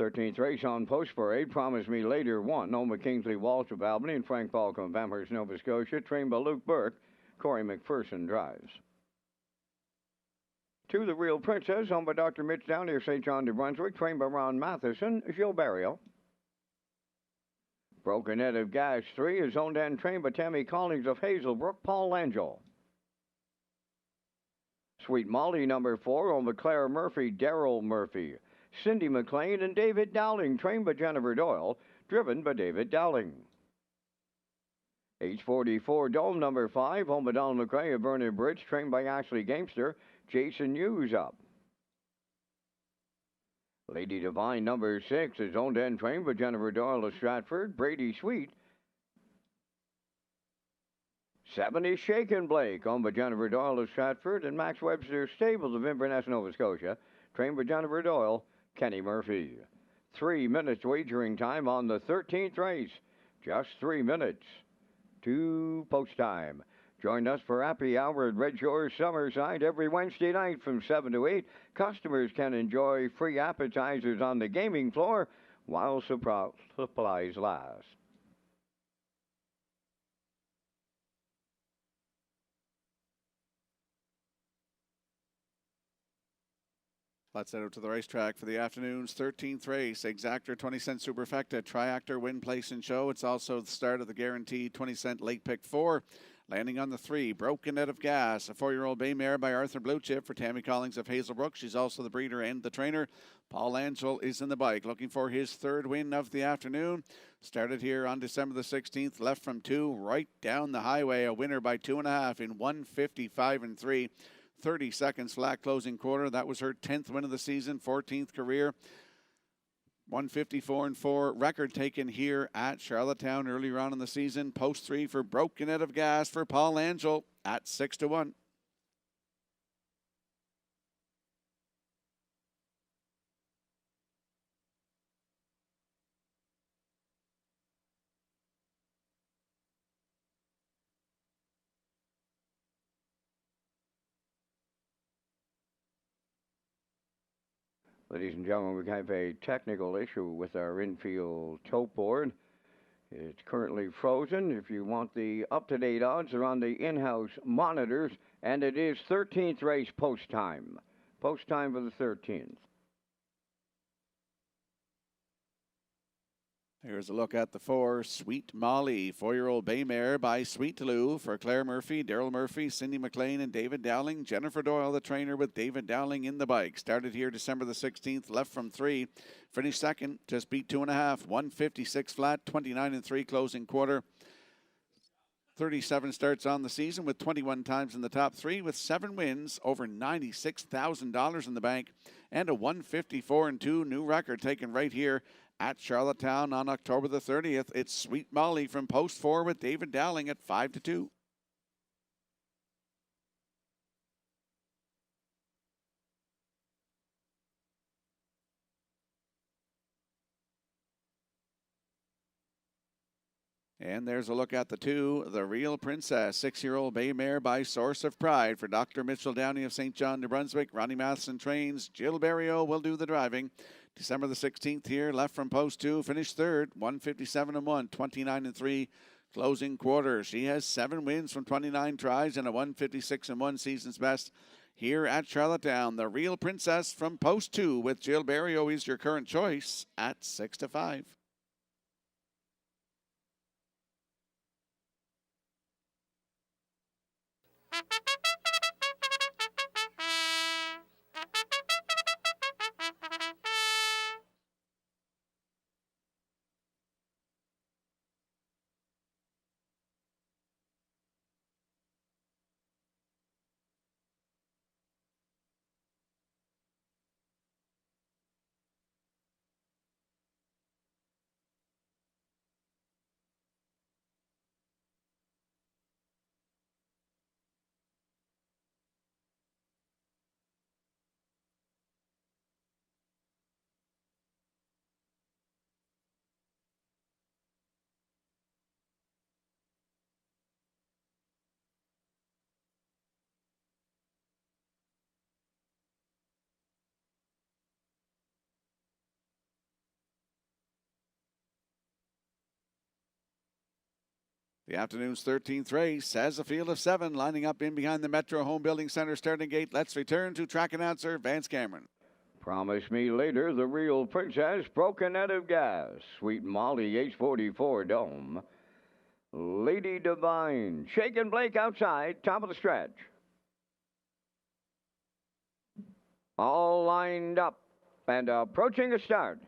13th race on Post Parade, Promise Me Later 1. Oma Kingsley Walsh of Albany and Frank Balcom of Amherst, Nova Scotia, trained by Luke Burke. Corey McPherson drives. To the Real Princess, owned by Dr. Mitch Downey of St. John, New Brunswick, trained by Ron Matheson, Gilles Barrio. Broken Head of Gas 3 is owned and trained by Tammy Collins of Hazelbrook, Paul Langell. Sweet Molly number 4, owned by Claire Murphy, Daryl Murphy. Cindy McLean and David Dowling, trained by Jennifer Doyle, driven by David Dowling. H44 Dome number 5, owned by Donald McRae of Vernon Bridge, trained by Ashley Gamester, Jason Hughes up. Lady Divine number 6 is owned and trained by Jennifer Doyle of Stratford, Brady Sweet. 7 is Shaken Blake, owned by Jennifer Doyle of Stratford, and Max Webster Stables of Inverness, Nova Scotia, trained by Jennifer Doyle, Kenny Murphy. 3 minutes wagering time on the 13th race. Just 3 minutes to post time. Join us for Happy Hour at Red Shores Summerside every Wednesday night from 7 to 8. Customers can enjoy free appetizers on the gaming floor while supplies last. Let's head out to the racetrack for the afternoon's 13th race. Exactor 20-cent Superfecta, Triactor, Win, Place, and Show. It's also the start of the guaranteed 20-cent Late Pick 4. Landing on the 3, Broken Net of Gas, a 4-year-old bay mare by Arthur Bluechip for Tammy Collins of Hazelbrook. She's also the breeder and the trainer. Paul Angel is in the bike, looking for his 3rd win of the afternoon. Started here on December the 16th, left from 2, right down the highway. A winner by 2.5 in 1:55 and 3. 30 seconds flat closing quarter. That was her 10th win of the season, 14th career. 154 and 4 record taken here at Charlottetown earlier on in the season. Post 3 for Broken Head of Gas for Paul Angel at 6-1. Ladies and gentlemen, we have a technical issue with our infield tote board. It's currently frozen. If you want the up-to-date odds, they're on the in-house monitors, and it is 13th race post time. Post time for the 13th. Here's a look at the 4, Sweet Molly, 4-year-old bay mare by Sweet Lou for Claire Murphy, Daryl Murphy, Cindy McLean, and David Dowling. Jennifer Doyle, the trainer, with David Dowling in the bike. Started here December the 16th, left from 3. Finished second, just beat 2.5, 156 flat, 29 and 3 closing quarter. 37 starts on the season with 21 times in the top 3 with 7 wins, over $96,000 in the bank, and a 154 and 2 new record taken right here at Charlottetown on October the 30th. It's Sweet Molly from Post 4 with David Dowling at 5-2. And there's a look at the 2, the Real Princess, 6-year-old bay mare by Source of Pride for Dr. Mitchell Downey of St. John, New Brunswick. Ronnie Matheson trains. Gilles Barrio will do the driving. December the 16th here, left from post 2, finished 3rd, 157 and 1, 29 and 3 closing quarter. She has 7 wins from 29 tries and a 156 and 1 season's best here at Charlottetown. The Real Princess from post 2 with Gilles Barrio is your current choice at 6-5. The afternoon's 13th race has a field of 7 lining up in behind the Metro Home Building Center starting gate. Let's return to track announcer Vance Cameron. Promise Me Later, The Real Princess, Broken Out of Gas, Sweet Molly, H44 Dome, Lady Divine, Shaken Blake outside, top of the stretch. All lined up and approaching a start.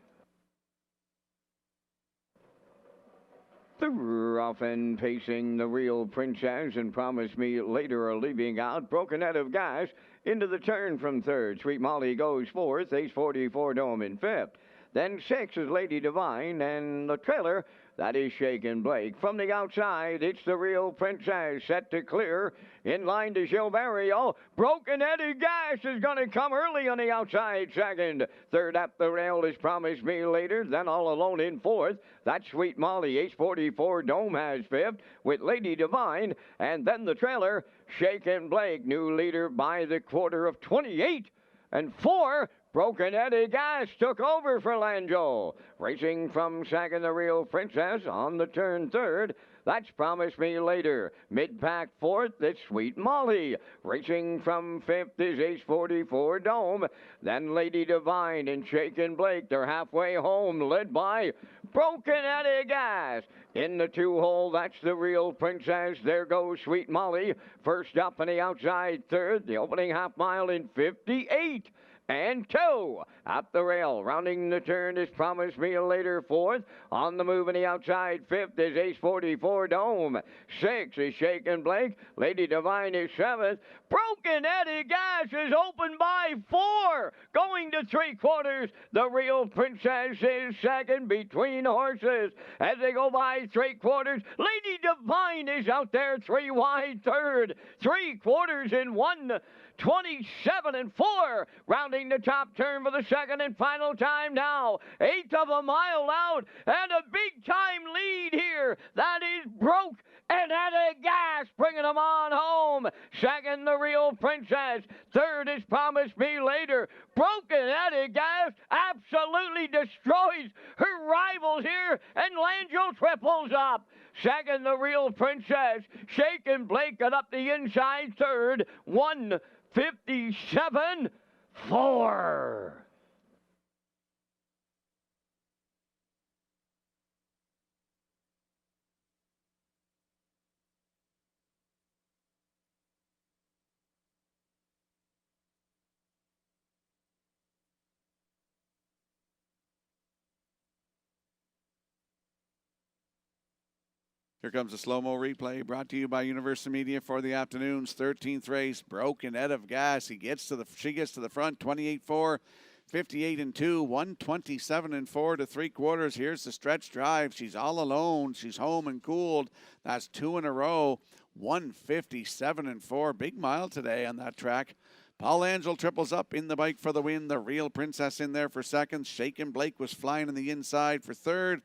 The rough and pacing, The Real Princess and Promise Me Later are leaving out, broken out of gas, into the turn from third. Sweet Molly goes fourth, H44 Dome in fifth. Then 6 is Lady Divine, and the trailer, that is Shaken Blake. From the outside, it's The Real Princess set to clear. In line to Gilberry. Oh, Broken Eddie Gas is going to come early on the outside second. Third up the rail is Promise Me Later. Then all alone in fourth. That's Sweet Molly. H44 Dome has fifth with Lady Divine. And then the trailer, Shaken Blake, new leader by the quarter of 28 and 4. Broken Eddie Gas took over for Langeau. Racing from second, The Real Princess on the turn third. That's Promise Me Later. Mid-pack fourth, it's Sweet Molly. Racing from fifth is H44 Dome. Then Lady Divine and Shaken Blake. They're halfway home, led by Broken Eddie Gas. In the 2-hole, that's The Real Princess. There goes Sweet Molly. First up on the outside third. The opening half mile in 58. And 2 up the rail. Rounding the turn is Promise Me Later fourth. On the move in the outside fifth is H44 Dome. 6 is Shaken Blake. Lady Divine is seventh. Broken Eddie Gas is open by 4. Going to 3/4. The Real Princess is second between horses. As they go by 3/4, Lady Divine is out there 3 wide third. 3/4 in 1:27 and 4. Rounding the top turn for the second and final time now. 1/8 of a mile out and a big time lead here. That is Broke and Eddie Gas bringing them on home. Second, The Real Princess. Third is Promise Me Later. Broken Eddie Gas absolutely destroys her rivals here, and Langeau triples up. Second, The Real Princess. Shaken Blake got up the inside third. 1:57.4. Here comes a slow-mo replay brought to you by Universal Media for the afternoon's 13th race. Broken Out of Gas. She gets to the front, 28-4, 58-2, 127-4 to 3/4. Here's the stretch drive. She's all alone. She's home and cooled. That's 2 in a row. 157-4. Big mile today on that track. Paul Angel triples up in the bike for the win. The Real Princess in there for second. Shaken Blake was flying on the inside for third.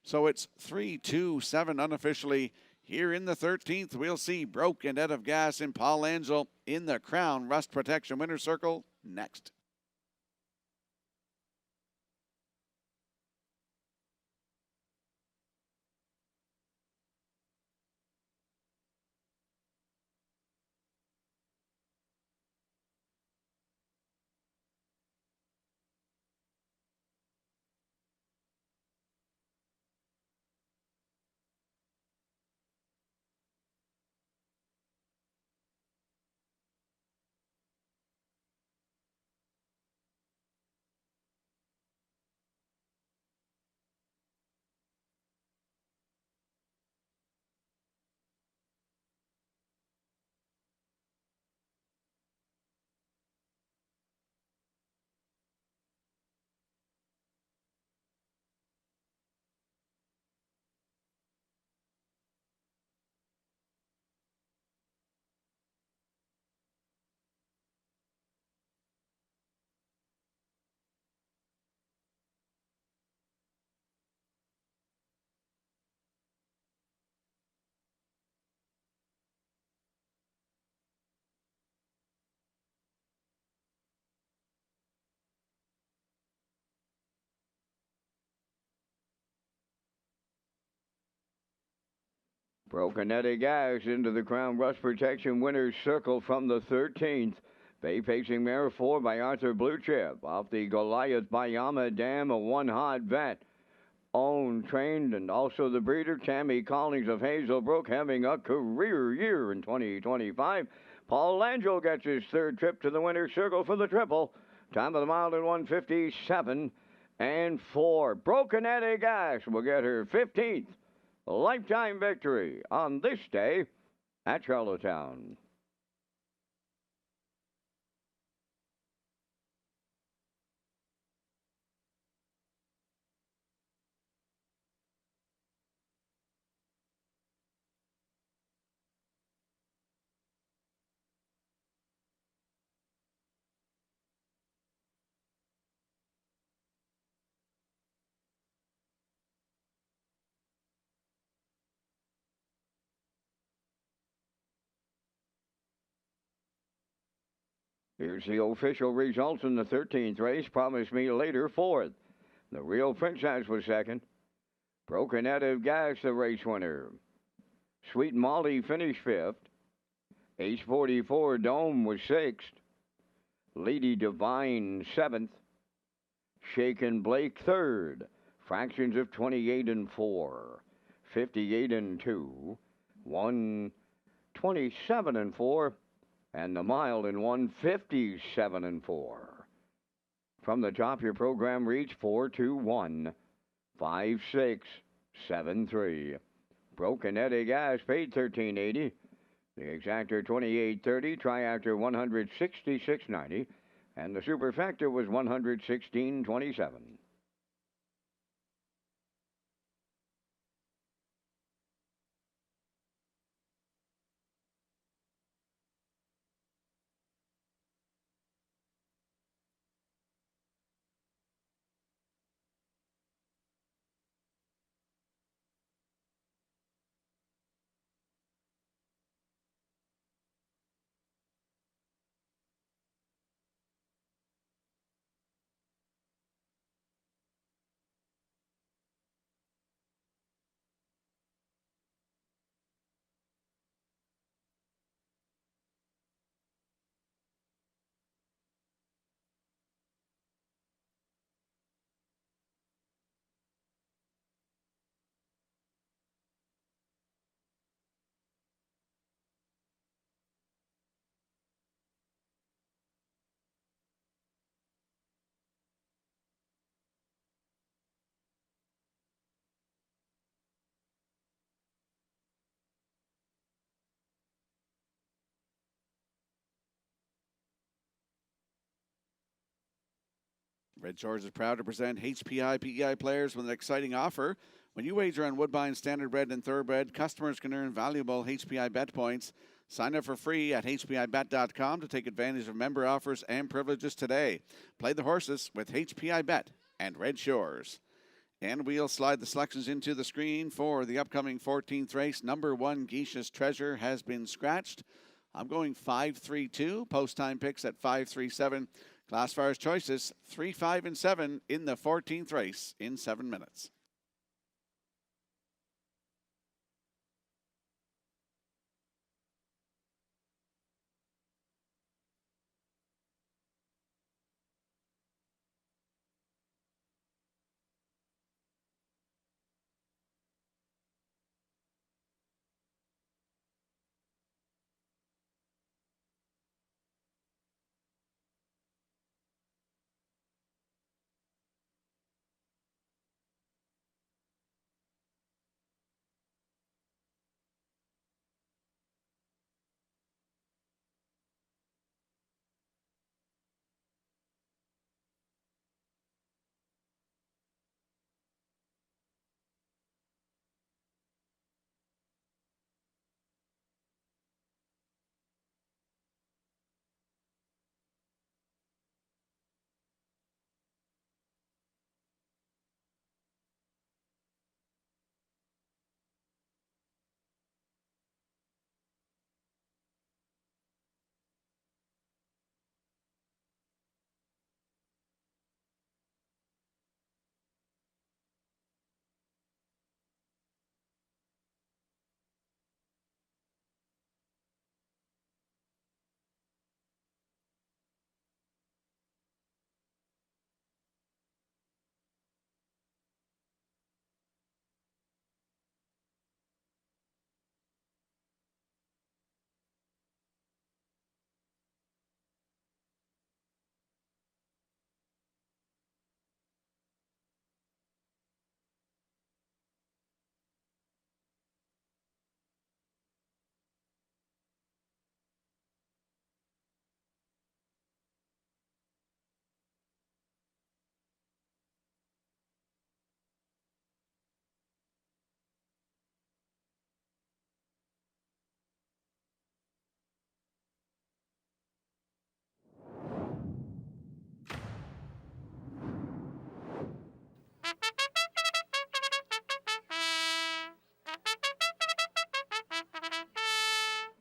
So it's 3-2-7 unofficially here in the 13th. We'll see Broken Out of Gas and Paul Angel in the Crown Rust Protection Winner's Circle next. Broken Eddie Gas into the Crown Rust Protection winner's circle from the 13th. Bay Pacing Mare 4 by Arthur Blue Chip. Off the Goliath by Yama Dam, a one hot vet. Owned, trained, and also the breeder, Tammy Collins of Hazelbrook, having a career year in 2025. Paul Langell gets his third trip to the winner's circle for the triple. Time of the mile at 1:57 and 4. Broken Eddie Gas will get her 15th lifetime victory on this day at Charlottetown. Here's the official results in the 13th race. Promise Me Later, 4th. The Real Princess was 2nd. Broken Eddie Gas, the race winner. Sweet Molly finished 5th. Ace 44 Dome was 6th. Lady Divine 7th. Shaken Blake 3rd. Fractions of 28 and 4. 58 and 2. 127 and 4. And the mile in 157 and 4. From the top, your program reads 421 5673. Broken Eddie Gas paid $13.80. The exactor $28.30. Triactor $166.90. And the superfecta was $116.27. Red Shores is proud to present HPI PEI players with an exciting offer. When you wager on Woodbine Standardbred and Thoroughbred, customers can earn valuable HPI bet points. Sign up for free at hpibet.com to take advantage of member offers and privileges today. Play the horses with HPI Bet and Red Shores. And we'll slide the selections into the screen for the upcoming 14th race. Number 1, Geisha's Treasure, has been scratched. I'm going 5-3-2. Post time picks at 5-3-7. Classfire's choices 3, 5, and 7 in the 14th race in 7 minutes.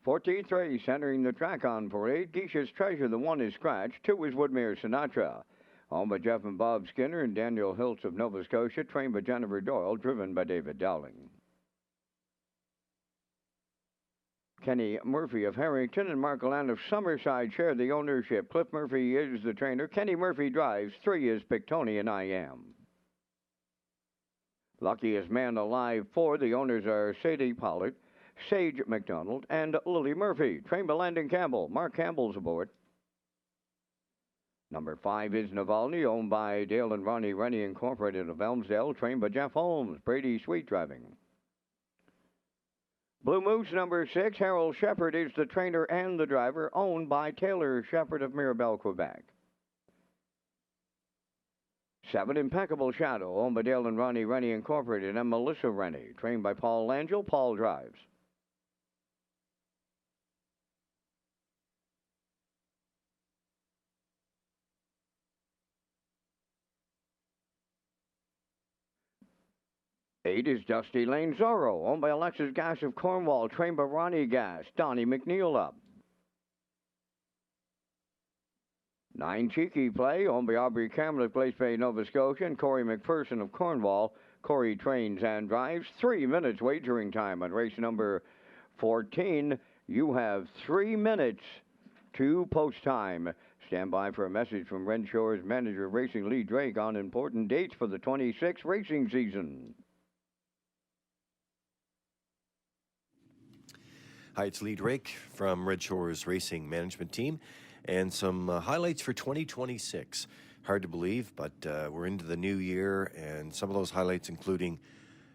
14th race, entering the track on for 8. Geisha's Treasure, the 1 is scratched. 2 is Woodmere Sinatra. Owned by Jeff and Bob Skinner and Daniel Hiltz of Nova Scotia. Trained by Jennifer Doyle. Driven by David Dowling. Kenny Murphy of Harrington and Mark Land of Summerside share the ownership. Cliff Murphy is the trainer. Kenny Murphy drives. 3 is Pictonian I Am. Luckiest Man Alive 4. The owners are Sadie Pollard, Sage McDonald, and Lily Murphy. Trained by Landon Campbell. Mark Campbell's aboard. Number 5 is Navalny, owned by Dale and Ronnie Rennie Incorporated of Elmsdale. Trained by Jeff Holmes. Brady Sweet driving. Blue Moose, number 6, Harold Shepard is the trainer and the driver, owned by Taylor Shepard of Mirabel, Quebec. 7, Impeccable Shadow, owned by Dale and Ronnie Rennie Incorporated and Melissa Rennie, trained by Paul Langell. Paul drives. Eight is Dusty Lane Zorro, owned by Alexis Gass of Cornwall, trained by Ronnie Gass. Donnie McNeil up. 9, Cheeky Play, owned by Aubrey Cameron of Place Bay, Nova Scotia, and Corey McPherson of Cornwall. Corey trains and drives. 3 minutes wagering time on race number 14. You have 3 minutes to post time. Stand by for a message from Redshores manager racing Lee Drake on important dates for the 26 racing season. Hi, it's Lee Drake from Redshores Racing Management Team, and some highlights for 2026. Hard to believe, but we're into the new year, and some of those highlights including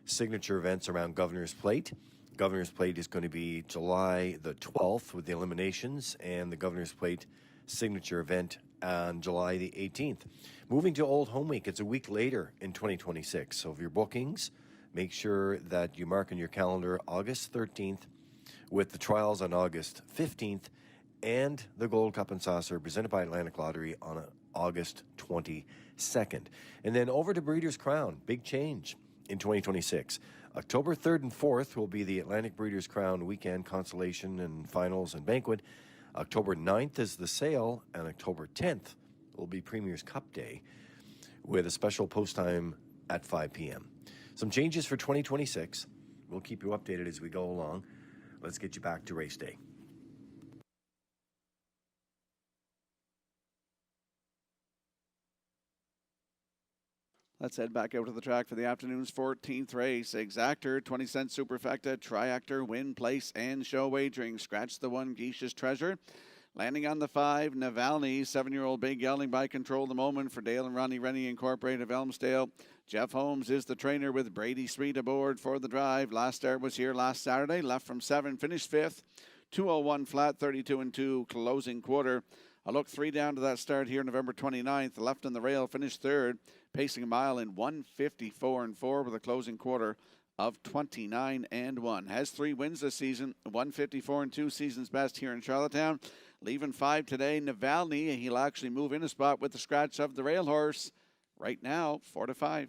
signature events around Governor's Plate. Governor's Plate is going to be July the 12th with the eliminations, and the Governor's Plate signature event on July the 18th. Moving to Old Home Week, it's a week later in 2026. So for your bookings, make sure that you mark on your calendar August 13th, with the trials on August 15th and the Gold Cup and Saucer presented by Atlantic Lottery on August 22nd. And then over to Breeders' Crown, big change in 2026. October 3rd and 4th will be the Atlantic Breeders' Crown weekend consolation and finals and banquet. October 9th is the sale, and October 10th will be Premier's Cup Day with a special post time at 5 p.m. Some changes for 2026. We'll keep you updated as we go along. Let's get you back to race day. Let's head back out to the track for the afternoon's 14th race. Exactor, 20-cent superfecta, triactor, win, place, and show wagering. Scratch the 1, Geisha's Treasure. Landing on the 5, Navalny, 7-year-old Big Gelding by Control the Moment for Dale and Ronnie Rennie Incorporated of Elmsdale. Jeff Holmes is the trainer with Brady Sweet aboard for the drive. Last start was here last Saturday. Left from 7, finished 5th. 2:01 flat, 32-2 closing quarter. A look 3 down to that start here November 29th. Left on the rail, finished 3rd. Pacing a mile in 1:54.4 with a closing quarter of 29-1. Has 3 wins this season. 1:54.2 season's best here in Charlottetown. Leaving 5 today, Navalny. He'll actually move in a spot with the scratch of the rail horse. Right now, 4-5.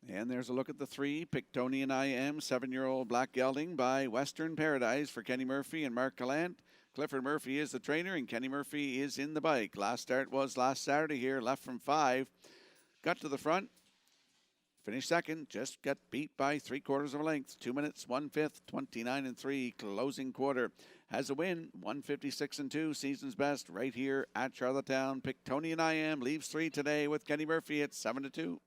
And there's a look at the 3, Pictonian I Am, 7-year-old Black Gelding by Western Paradise for Kenny Murphy and Mark Gallant. Clifford Murphy is the trainer, and Kenny Murphy is in the bike. Last start was last Saturday here, left from 5. Got to the front, finished 2nd, just got beat by 3/4 of a length. 2 minutes, 1/5, 29-3, closing quarter. Has a win, 1:56.2, season's best, right here at Charlottetown. Pictonian I Am leaves 3 today with Kenny Murphy at 7-2.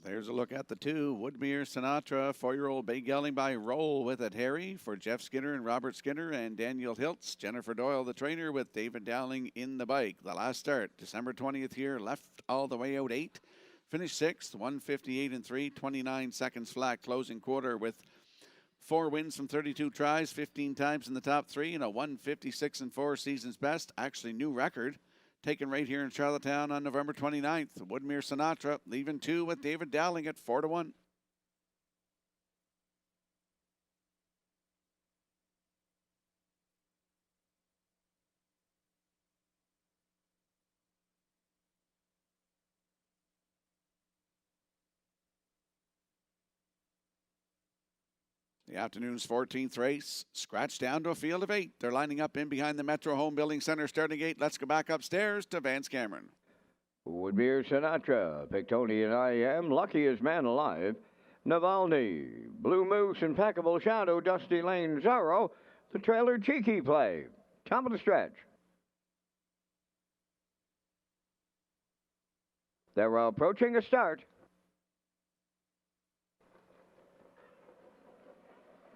There's a look at the 2. Woodmere Sinatra, 4-year-old Bay Gelding by Roll with it. Harry for Jeff Skinner and Robert Skinner and Daniel Hiltz. Jennifer Doyle, the trainer, with David Dowling in the bike. The last start, December 20th here, left all the way out 8. Finished 6th, 158 and 3, 29 seconds flat. Closing quarter with 4 wins from 32 tries, 15 times in the top 3, and a 156 and 4 season's best. Actually, new record. Taken right here in Charlottetown on November 29th. Woodmere Sinatra leaving 2 with David Dowling at 4-1. The afternoon's 14th race, scratched down to a field of 8. They're lining up in behind the Metro Home Building Center starting gate. Let's go back upstairs to Vance Cameron. Woodmere Sinatra, Pictonian I Am, Luckiest Man Alive, Navalny, Blue Moose, Impeccable Shadow, Dusty Lane, Zorro, the trailer Cheeky Play. Top of the stretch. They're approaching a start.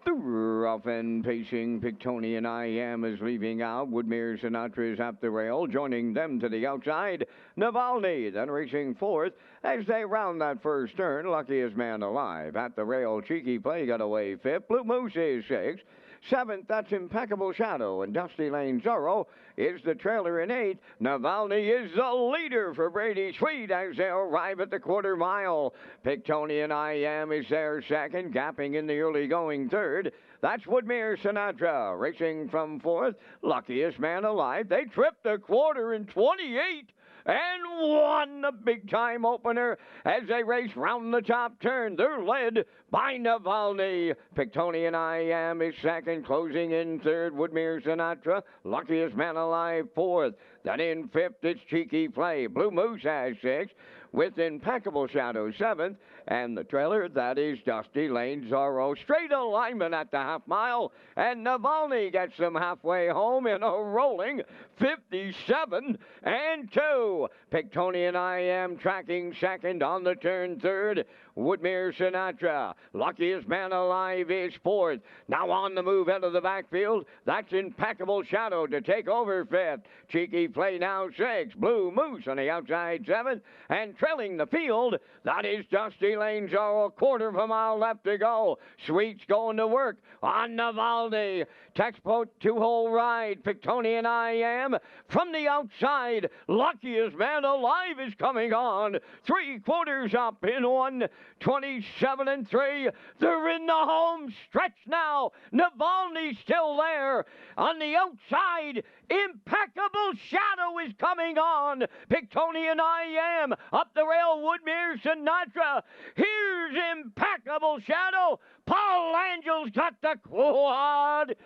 The rough and pacing Pictonian I Am is leaving out. Woodmere Sinatra is up the rail, joining them to the outside. Navalny then racing fourth as they round that first turn. Luckiest Man Alive at the rail. Cheeky Play got away fifth. Blue Moose is sixth. Seventh, that's Impeccable Shadow, and Dusty Lane Zorro is the trailer in 8th. Navalny is the leader for Brady Sweet as they arrive at the quarter mile. Pictonian I Am is there second, gapping in the early going third. That's Woodmere Sinatra racing from 4th. Luckiest Man Alive. They tripped the quarter in 28 and won the big-time opener as they race round the top turn. They're led by Navalny. Pictonian I Am is second, closing in third. Woodmere Sinatra, Luckiest Man Alive, fourth. Then in fifth, it's Cheeky Play. Blue Moose has sixth, with Impeccable Shadow seventh. And the trailer, that is Dusty Lane Zorro. Straight alignment at the half mile. And Navalny gets them halfway home in a rolling 57 and 2. Pictonian I Am tracking second on the turn third. Woodmere Sinatra, Luckiest Man Alive is fourth. Now on the move out of the backfield, that's Impeccable Shadow to take over fifth. Cheeky Play now sixth. Blue Moose on the outside seventh. And trailing the field, that is Dusty Lane Zorro. A quarter of a mile left to go. Sweet's going to work on Navalny. Textboat 2-hole ride. Pictonian I Am from the outside. Luckiest Man Alive is coming on. 3/4 up in 1:27 and 3. They're in the home stretch now. Navalny's still there. On the outside, Impeccable Shadow is coming on. Pictonian I Am up the rail. Woodmere Sinatra. Here's Impeccable Shadow. Paul Angel's got the quadruple.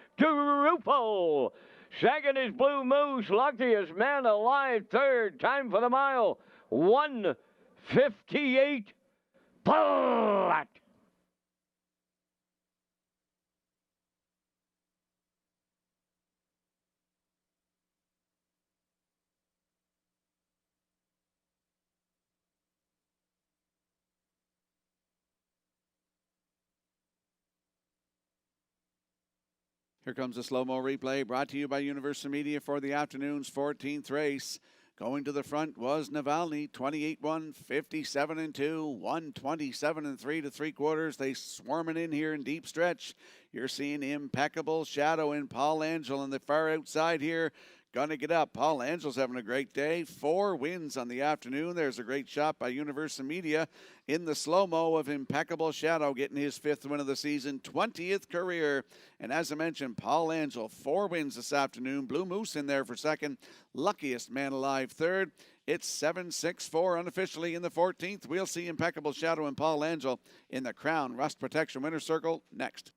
Second is Blue Moose. Luckiest Man Alive. Third. Time for the mile. 1:58 flat. Here comes a slow-mo replay brought to you by Universal Media for the afternoon's 14th race. Going to the front was Navalny, 28-1, 57-2, 127 3 to 3/4. They swarming in here in deep stretch. You're seeing Impeccable Shadow and Paul Angel on the far outside here. Gonna get up. Paul Angel's having a great day. 4 wins on the afternoon. There's a great shot by Universal Media in the slow-mo of Impeccable Shadow getting his 5th win of the season, 20th career. And as I mentioned, Paul Angel, 4 wins this afternoon. Blue Moose in there for second. Luckiest Man Alive third. It's 7-6-4 unofficially in the 14th. We'll see Impeccable Shadow and Paul Angel in the Crown Rust Protection Winner's Circle next.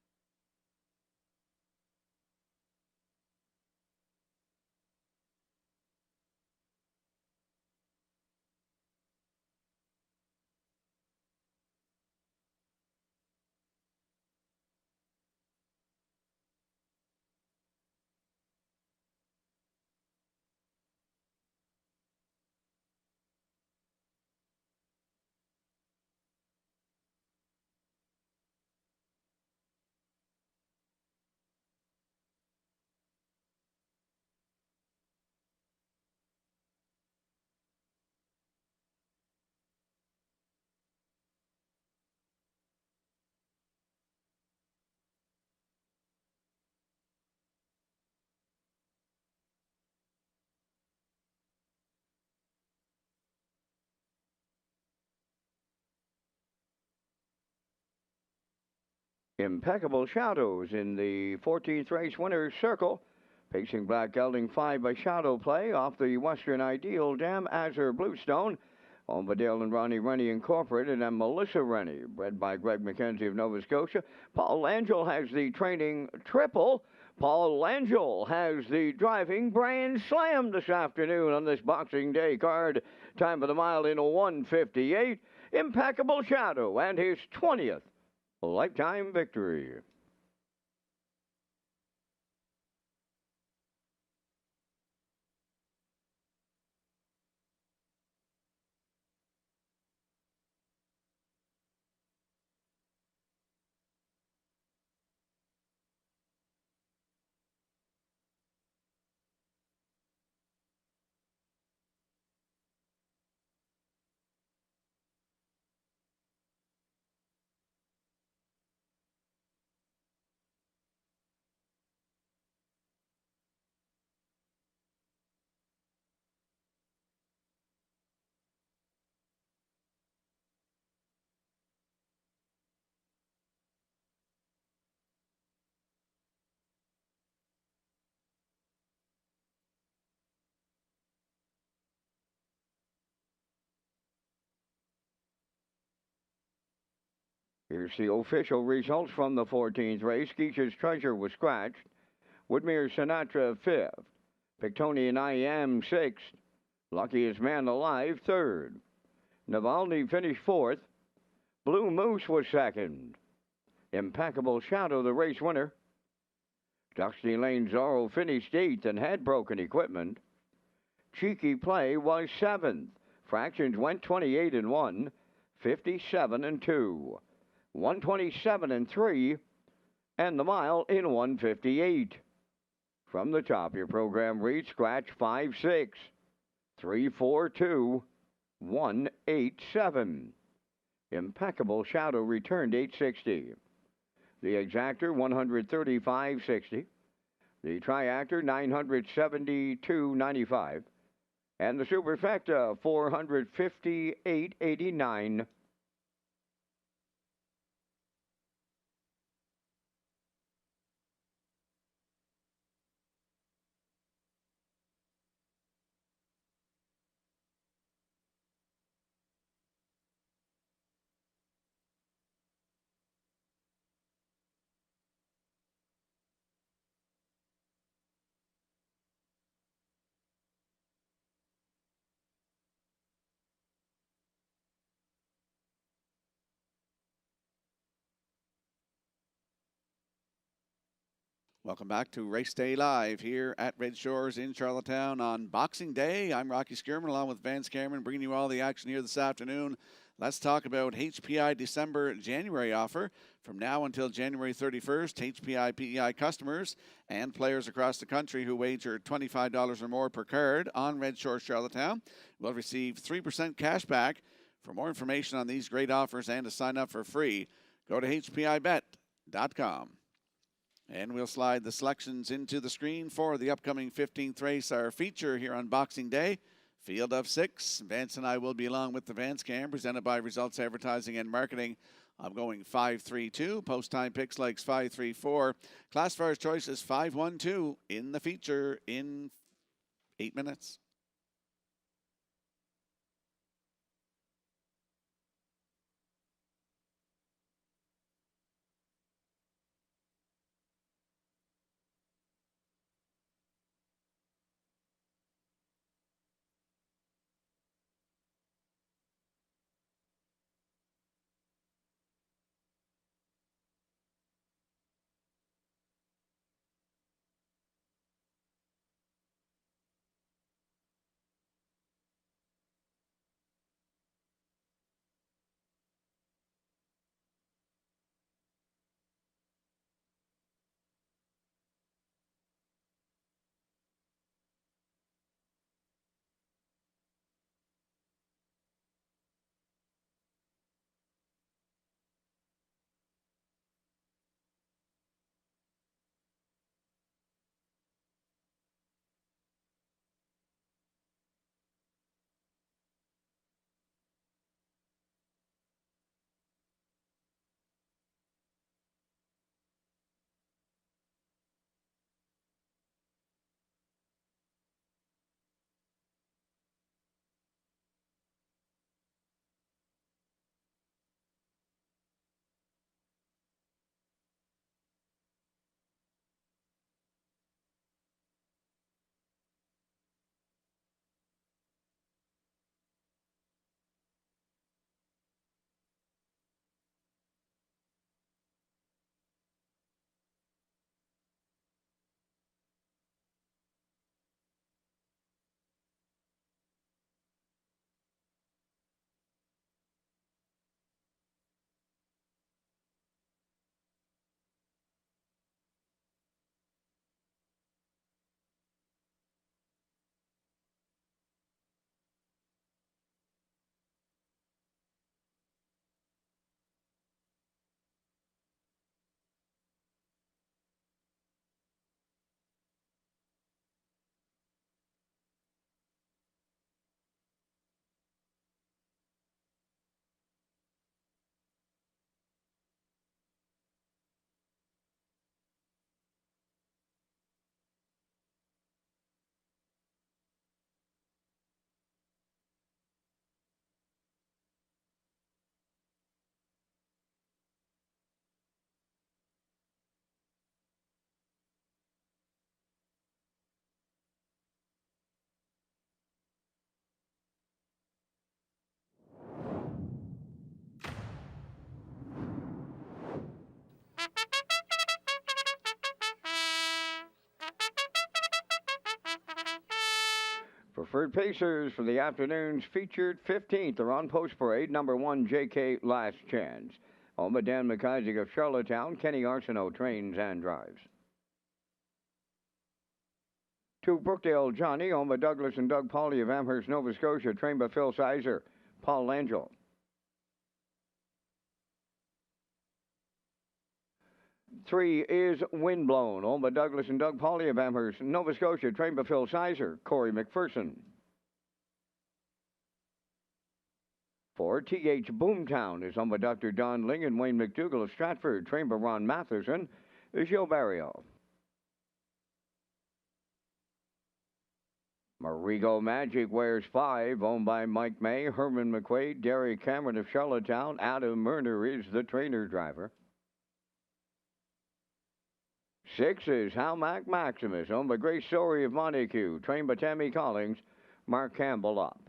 Impeccable Shadows in the 14th race winner's circle. Pacing Black Gelding 5 by Shadow Play off the Western Ideal Dam Azure Bluestone. Owned by Dale and Ronnie Rennie Incorporated and Melissa Rennie. Bred by Greg McKenzie of Nova Scotia. Paul Langell has the training triple. Paul Langell has the driving Grand Slam this afternoon on this Boxing Day card. Time of the mile in 1:58. Impeccable Shadow and his 20th lifetime victory. Here's the official results from the 14th race. Geisha's Treasure was scratched. Woodmere Sinatra 5th. Pictonian I Am 6th. Luckiest Man Alive 3rd. Navalny finished 4th. Blue Moose was 2nd. Impeccable Shadow, the race winner. Dusty Lane Zorro finished 8th and had broken equipment. Cheeky Play was 7th. Fractions went 28 and 1, 57 and 2. 127 and 3, and the mile in 1:58. From the top, your program reads scratch 5-6, 3-4-2, 1-8-7. Impeccable Shadow returned 860. The Exactor 135.60. The Triactor 972.95. And the Superfecta 458.89. Welcome back to Race Day Live here at Red Shores in Charlottetown on Boxing Day. I'm Rocky Skierman along with Vance Cameron bringing you all the action here this afternoon. Let's talk about HPI December-January offer. From now until January 31st, HPI PEI customers and players across the country who wager $25 or more per card on Red Shores Charlottetown will receive 3% cash back. For more information on these great offers and to sign up for free, go to hpibet.com. And we'll slide the selections into the screen for the upcoming 15th race, our feature here on Boxing Day. Field of 6. Vance and I will be along with the Vance Cam, presented by Results Advertising and Marketing. I'm going 5-3-2. Post time picks likes 5-3-4. Classifier's choice is 5-1-2 in the feature in 8 minutes. Hereford Pacers for the afternoon's featured 15th are on post parade, number 1 JK Last Chance. Home of Dan McIsaac of Charlottetown, Kenny Arsenault trains and drives. 2 Brookdale Johnny, home of Douglas and Doug Pauley of Amherst, Nova Scotia, trained by Phil Sizer, Paul Langell. 3 is Windblown, home by Douglas and Doug Pauley of Amherst, Nova Scotia, trained by Phil Sizer, Corey McPherson. 4, TH Boomtown is home by Dr. Don Ling and Wayne McDougall of Stratford, trained by Ron Matheson, Joe Barrio. Marigo Magic wears 5, owned by Mike May, Herman McQuaid, Derry Cameron of Charlottetown. Adam Murner is the trainer driver. 6 is Halmac Maximus, owned by Grace Story of Montague, trained by Tammy Collins, Mark Campbell up.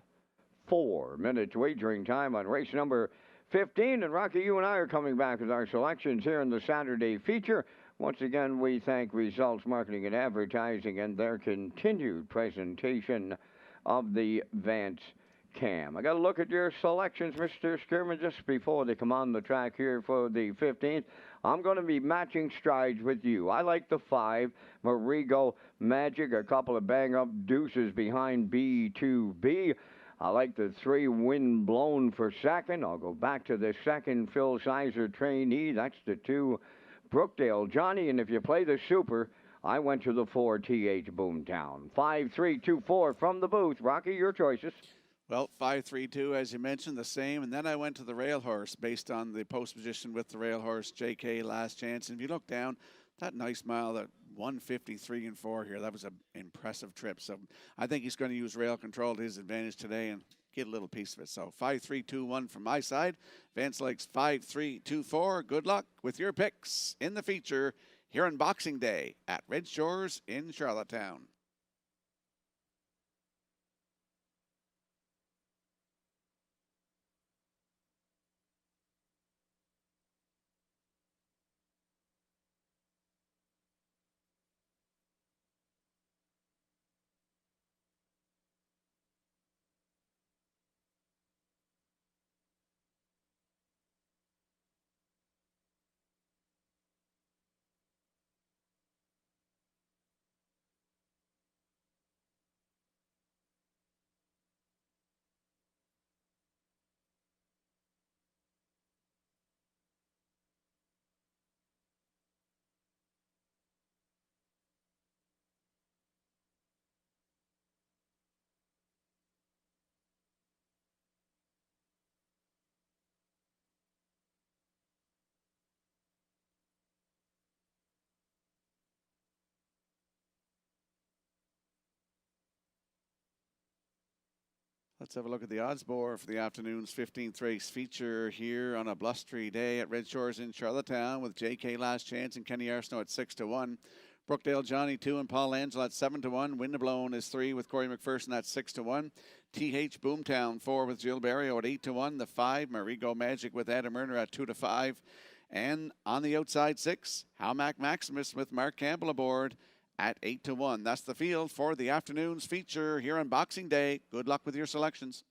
4 minutes wagering time on race number 15. And Rocky, you and I are coming back with our selections here in the Saturday feature. Once again, we thank Results Marketing and Advertising and their continued presentation of the Vance Cam. I got to look at your selections, Mr. Skirman, just before they come on the track here for the 15th. I'm going to be matching strides with you. I like the 5, Marigo Magic, a couple of bang-up deuces behind B2B. I like the 3, Windblown for second. I'll go back to the second, Phil Sizer trainee. That's the 2, Brookdale Johnny. And if you play the super, I went to the 4, TH Boomtown. 5, 3, 2, 4 from the booth. Rocky, your choices. Well, 5-3-2, as you mentioned, the same. And then I went to the rail horse based on the post position with the rail horse, JK Last Chance. And if you look down, that nice mile, that 153 and 4 here, that was an impressive trip. So I think he's going to use rail control to his advantage today and get a little piece of it. So 5-3-2-1 from my side. Vance Lake's 5-3-2-4. Good luck with your picks in the feature here on Boxing Day at Red Shores in Charlottetown. Let's have a look at the odds board for the afternoon's 15th race feature here on a blustery day at Red Shores in Charlottetown with JK Last Chance and Kenny Arsenault at 6-1. Brookdale Johnny 2 and Paul Angel at 7-1. Windblown is 3 with Corey McPherson at 6-1. TH Boomtown 4 with Jill Barrio at 8-1. The 5 Marigo Magic with Adam Murner at 2-5. And on the outside 6 Halmac Maximus with Mark Campbell aboard at 8-1. That's the field for the afternoon's feature here on Boxing Day. Good luck with your selections.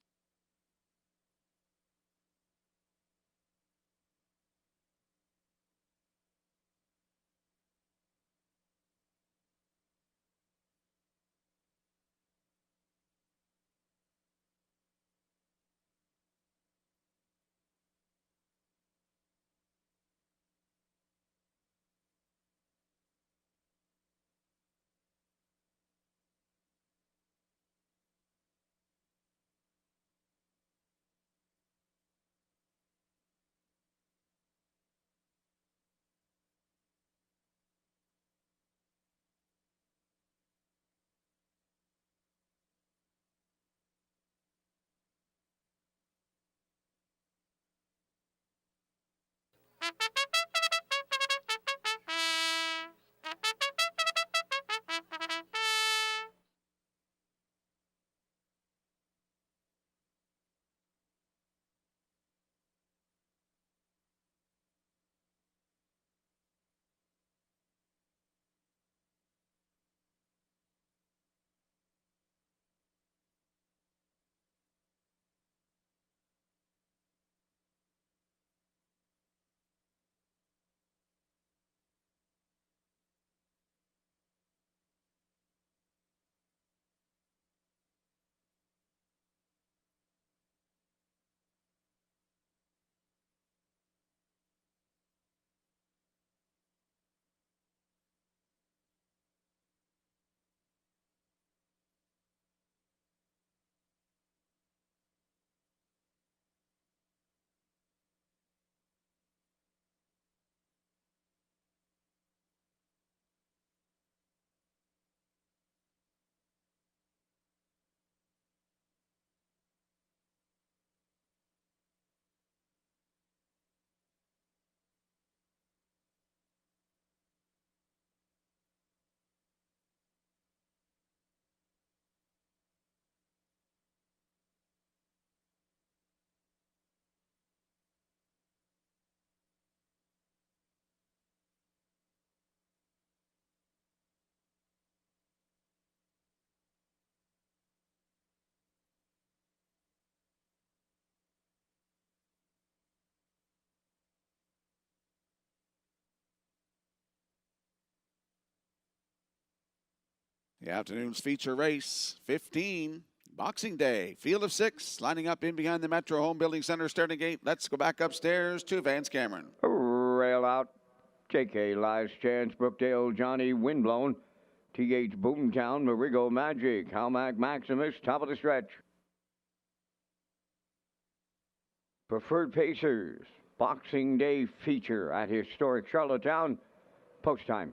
The afternoon's feature race, 15, Boxing Day. Field of 6, lining up in behind the Metro Home Building Center starting gate. Let's go back upstairs to Vance Cameron. Rail out. JK Last Chance, Brookdale Johnny, Windblown. TH Boomtown, Marigo Magic, Halmac Maximus, top of the stretch. Preferred Pacers, Boxing Day feature at historic Charlottetown. Post time.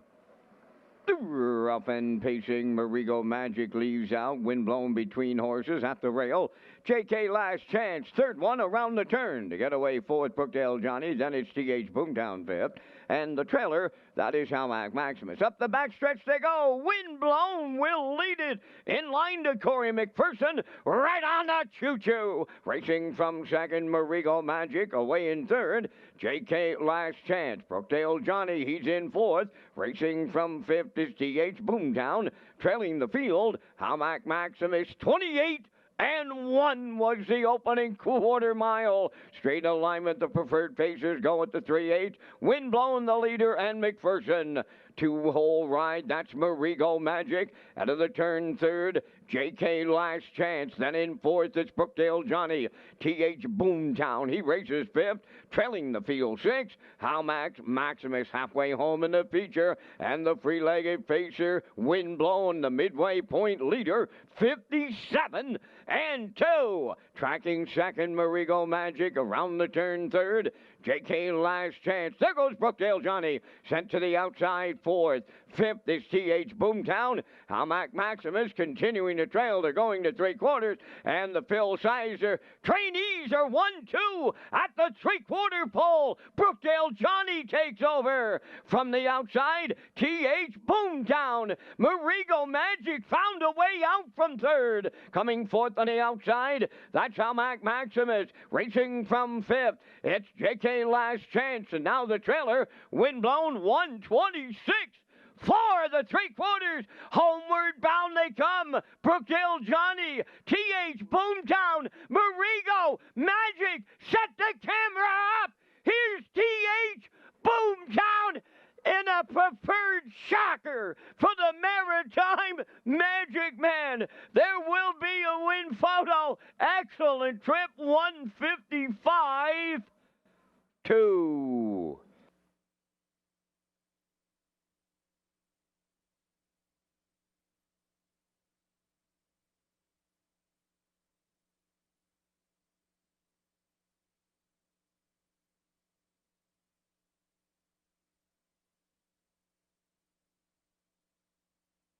Rough and pacing, Marigo Magic leaves out, windblown between horses at the rail. JK Last Chance, third one around the turn. To get away fourth, Brookdale Johnny, then it's TH Boomtown fifth. And the trailer, that is Halmac Maximus. Up the backstretch they go. Windblown will lead it. In line to Corey McPherson. Right on the choo-choo. Racing from second, Marigo Magic. Away in third, JK Last Chance. Brookdale Johnny, he's in fourth. Racing from fifth is TH Boomtown. Trailing the field, Halmac Maximus, 28 and 1 was the opening quarter mile. Straight alignment, the Preferred Pacers go at the 3-8. Windblown the leader, and McPherson. Two-hole ride, that's Marigo Magic. Out of the turn third, JK Last Chance. Then in fourth, it's Brookdale Johnny. TH Boomtown, he races fifth. Trailing the field six, Halmac Maximus halfway home in the feature. And the free-legged pacer, Windblown, the midway point leader, 57 and 2. Tracking second, Marigo Magic. Around the turn third, JK Last Chance. There goes Brookdale Johnny. Sent to the outside fourth. Fifth is TH Boomtown. Halmac Maximus continuing to trail. They're going to three-quarters. And the Phil Sizer trainees are 1-2 at the three-quarter pole. Brookdale Johnny takes over. From the outside, TH Boomtown. Marigo Magic found a way out from third. Coming fourth on the outside, that's Halmac Maximus. Racing from fifth, it's JK Last Chance. And now the trailer, Windblown 126. For the three-quarters, homeward bound they come. Brookdale Johnny, TH Boomtown, Marigo Magic, set the camera up. Here's TH Boomtown in a preferred shocker for the Maritime Magic Man. There will be a win photo. Excellent trip, 155-2.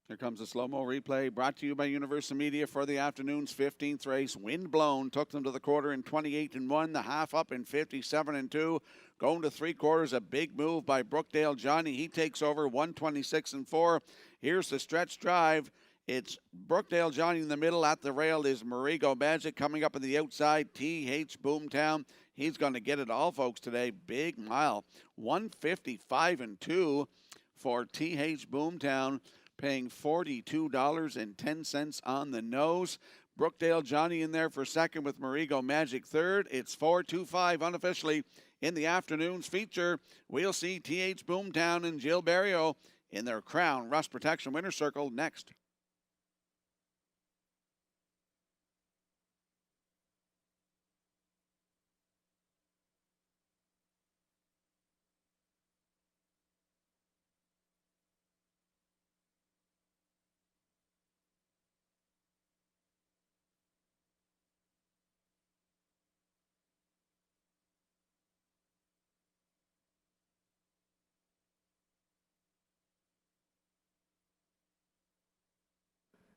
Here comes a slow-mo replay brought to you by Universal Media for the afternoon's 15th race. Windblown took them to the quarter in 28 and 1, the half up in 57 and 2. Going to three-quarters, a big move by Brookdale Johnny. He takes over 126 and 4. Here's the stretch drive. It's Brookdale Johnny in the middle. At the rail is Marigo Magic. Coming up on the outside, TH Boomtown. He's going to get it all, folks, today. Big mile. 155 and 2 for TH Boomtown. Paying $42.10 on the nose. Brookdale Johnny in there for second with Marigo Magic third. It's 4-2-5 unofficially in the afternoon's feature. We'll see TH Boomtown and Jill Barrio in their Crown Rust Protection Winner's Circle next.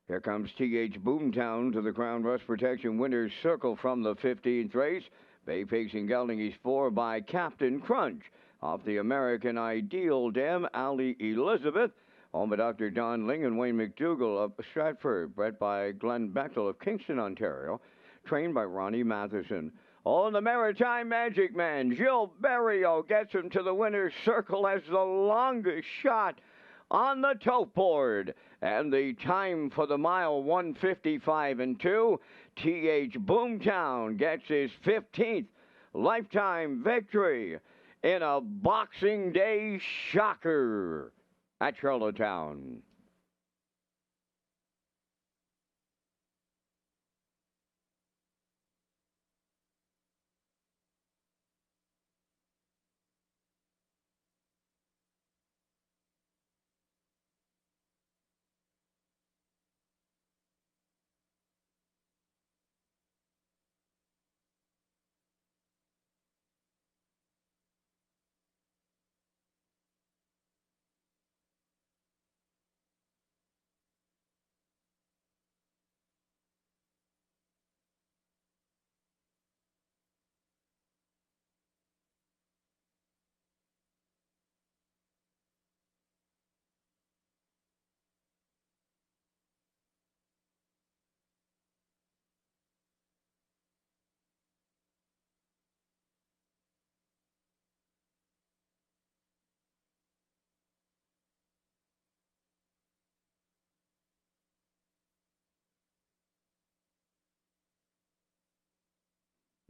Here comes TH Boomtown to the Crown Rust Protection Winner's Circle from the 15th race. Bay pacing gelding is 4 by Captain Crunch. Off the American Ideal Dam, Ali Elizabeth. Owned by Dr. Don Ling and Wayne McDougall of Stratford. Bred by Glenn Bechtel of Kingston, Ontario. Trained by Ronnie Matheson. On the Maritime Magic Man, Jill Barrio gets him to the winner's circle as the longest shot on the tote board. And the time for the mile, 155 and 2. TH Boomtown gets his 15th lifetime victory in a Boxing Day shocker at Charlottetown.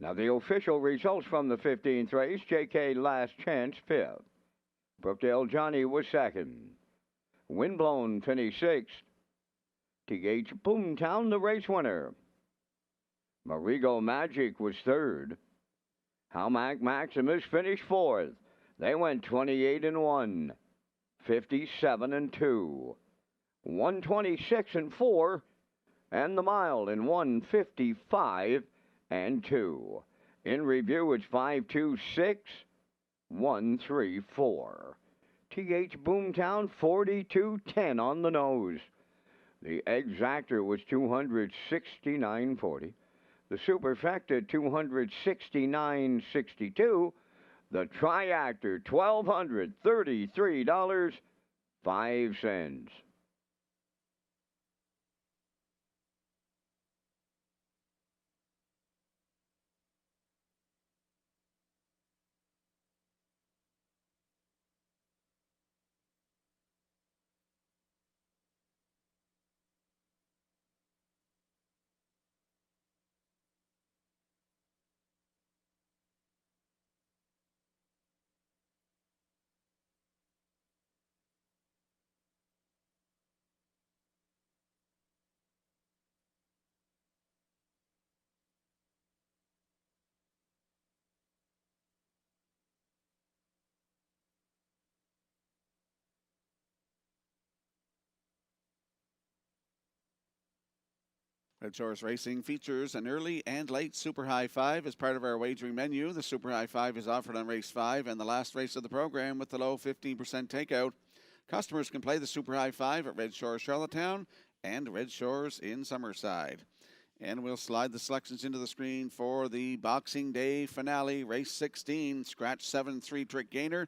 Now, the official results from the 15th race: J.K. Last Chance, 5th. Brookdale Johnny was 2nd. Windblown finished 6th. T.H. Boomtown, the race winner. Marigo Magic was 3rd. Halmac Maximus finished 4th. They went 28-1, 57-2, 126-4, and the mile in 155-2. In review, it's 526-134. T.H. Boomtown 42-10 on the nose. The exactor was 269.40. The superfecta 269.62. The triactor $1,233.05. Red Shores Racing features an early and late Super High Five as part of our wagering menu. The Super High Five is offered on race 5 and the last race of the program with the low 15% takeout. Customers can play the Super High Five at Red Shores Charlottetown and Red Shores in Summerside. And we'll slide the selections into the screen for the Boxing Day finale, race 16, scratch 7, 3-trick gainer.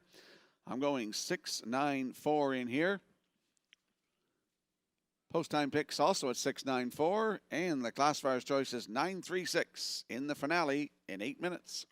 I'm going 6-9-4 in here. Post time picks also at 6-9-4, and the classifier's choice is 9-3-6 in the finale in 8 minutes.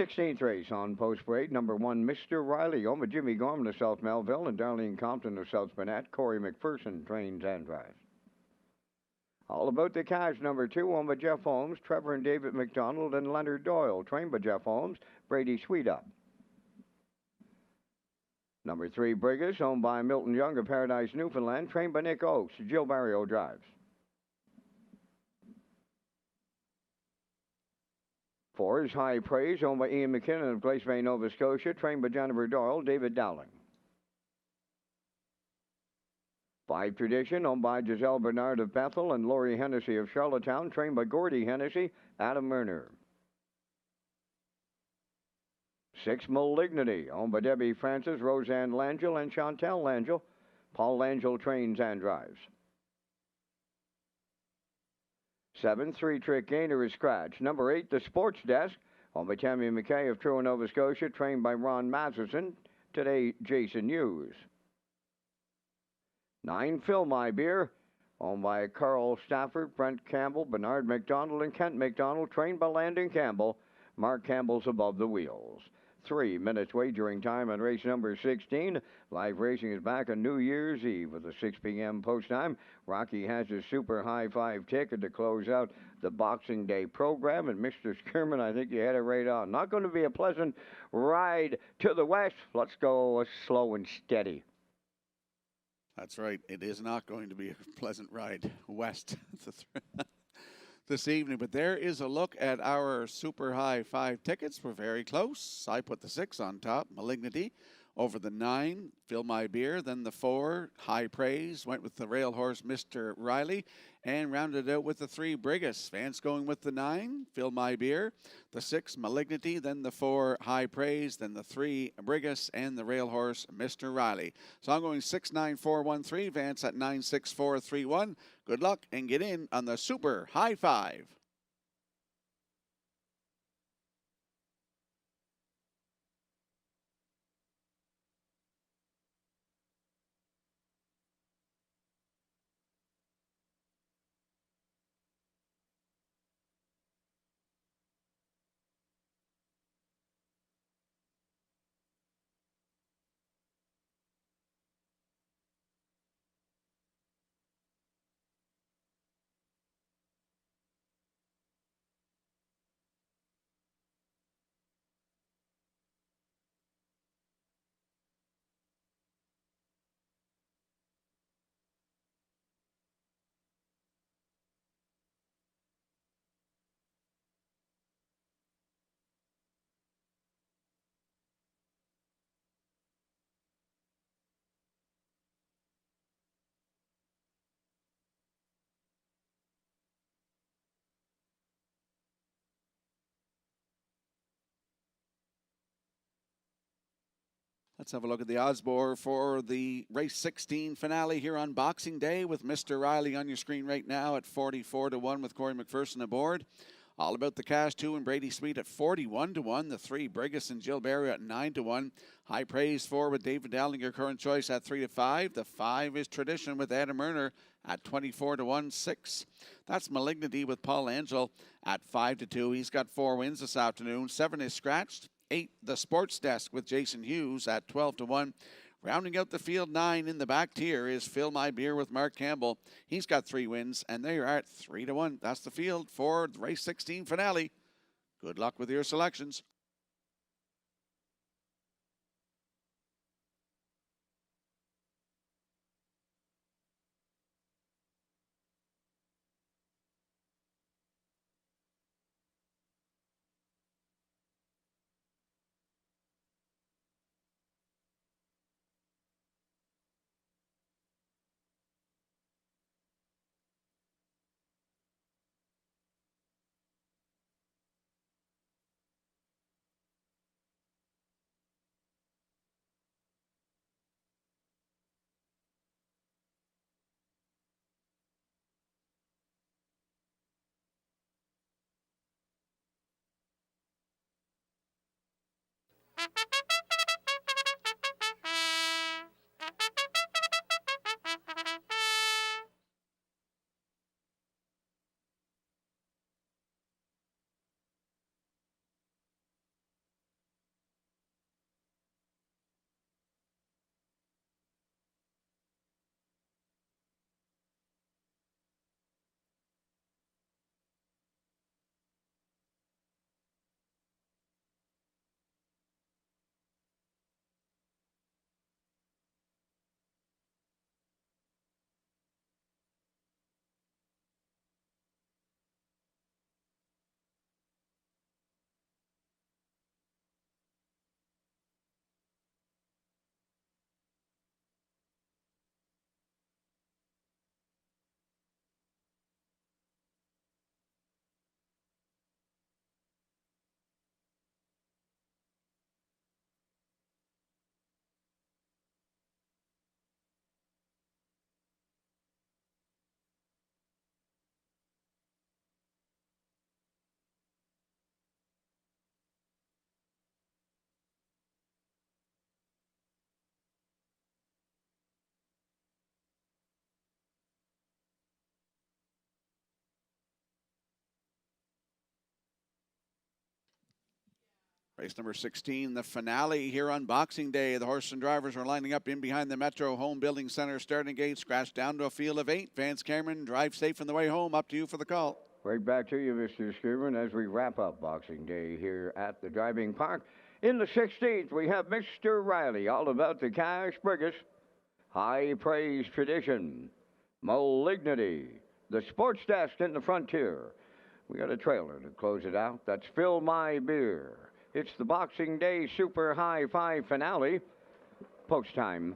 16th race on Post Parade, number 1, Mr. Riley, owned by Jimmy Gorman of South Melville and Darlene Compton of South Burnett. Corey McPherson trains and drives. All About the Cash, number 2, owned by Jeff Holmes, Trevor and David McDonald, and Leonard Doyle, trained by Jeff Holmes, Brady Sweetup. Number 3, Brigus, owned by Milton Young of Paradise, Newfoundland, trained by Nick Oakes. Jill Barrio drives. 4 is High Praise, owned by Ian McKinnon of Glace Bay, Nova Scotia, trained by Jennifer Doyle, David Dowling. 5, Tradition, owned by Giselle Bernard of Bethel and Laurie Hennessy of Charlottetown, trained by Gordy Hennessy, Adam Murner. 6, Malignity, owned by Debbie Francis, Roseanne Langell, and Chantel Langell. Paul Langell trains and drives. 7, 3 Trick Gainer is Scratch. Number 8, The Sports Desk, owned by Tammy McKay of Truro, Nova Scotia, trained by Ron Matheson. Today, Jason Hughes. 9, Fill My Beer, owned by Carl Stafford, Brent Campbell, Bernard McDonald, and Kent McDonald, trained by Landon Campbell. Mark Campbell's above the wheels. 3 minutes wagering time on race number 16. Live racing is back on New Year's Eve with a 6 p.m. post time. Rocky has his super high five ticket to close out the Boxing Day program. And Mr. Skirman, I think you had it right on. Not going to be a pleasant ride to the west. Let's go slow and steady. That's right. It is not going to be a pleasant ride west this evening, but there is a look at our super high five tickets. We're very close. I put the 6 on top, Malignity, over the 9, Fill My Beer, then the 4, High Praise, went with the rail horse, Mr. Riley, and rounded out with the 3, Brigus. Vance going with the 9, Fill My Beer, the 6, Malignity, then the 4, High Praise, then the 3, Brigus, and the rail horse, Mr. Riley. So I'm going 6-9-4-1-3, Vance at 9-6-4-3-1. Good luck and get in on the super high five. Let's have a look at the odds board for the race 16 finale here on Boxing Day with Mr. Riley on your screen right now at 44-1 with Corey McPherson aboard. All About the Cash 2 and Brady Sweet at 41-1. The 3, Brigus and Jill Barry at 9-1. High Praise 4 with David Dowling, your current choice at 3-5. The 5 is Tradition with Adam Murner at 24-1. 6, that's Malignity with Paul Angel at 5-2. He's got 4 wins this afternoon. 7 is Scratched. 8, The Sports Desk with Jason Hughes at 12-1. Rounding out the field, 9 in the back tier is Fill My Beer with Mark Campbell. He's got 3 wins, and they are at 3-1. That's the field for the race 16 finale. Good luck with your selections. Race number 16, the finale here on Boxing Day. The horse and drivers are lining up in behind the Metro Home Building Center starting gate, scratched down to a field of 8. Vance Cameron, drive safe on the way home. Up to you for the call. Right back to you, Mr. Schumann, as we wrap up Boxing Day here at the driving park. In the 16th, we have Mr. Riley, all about the cash. Brigus, High Praise Tradition, Malignity, the Sports Desk in the Frontier. We got a trailer to close it out. That's Fill My Beer. It's the Boxing Day Super High Five finale. Post time.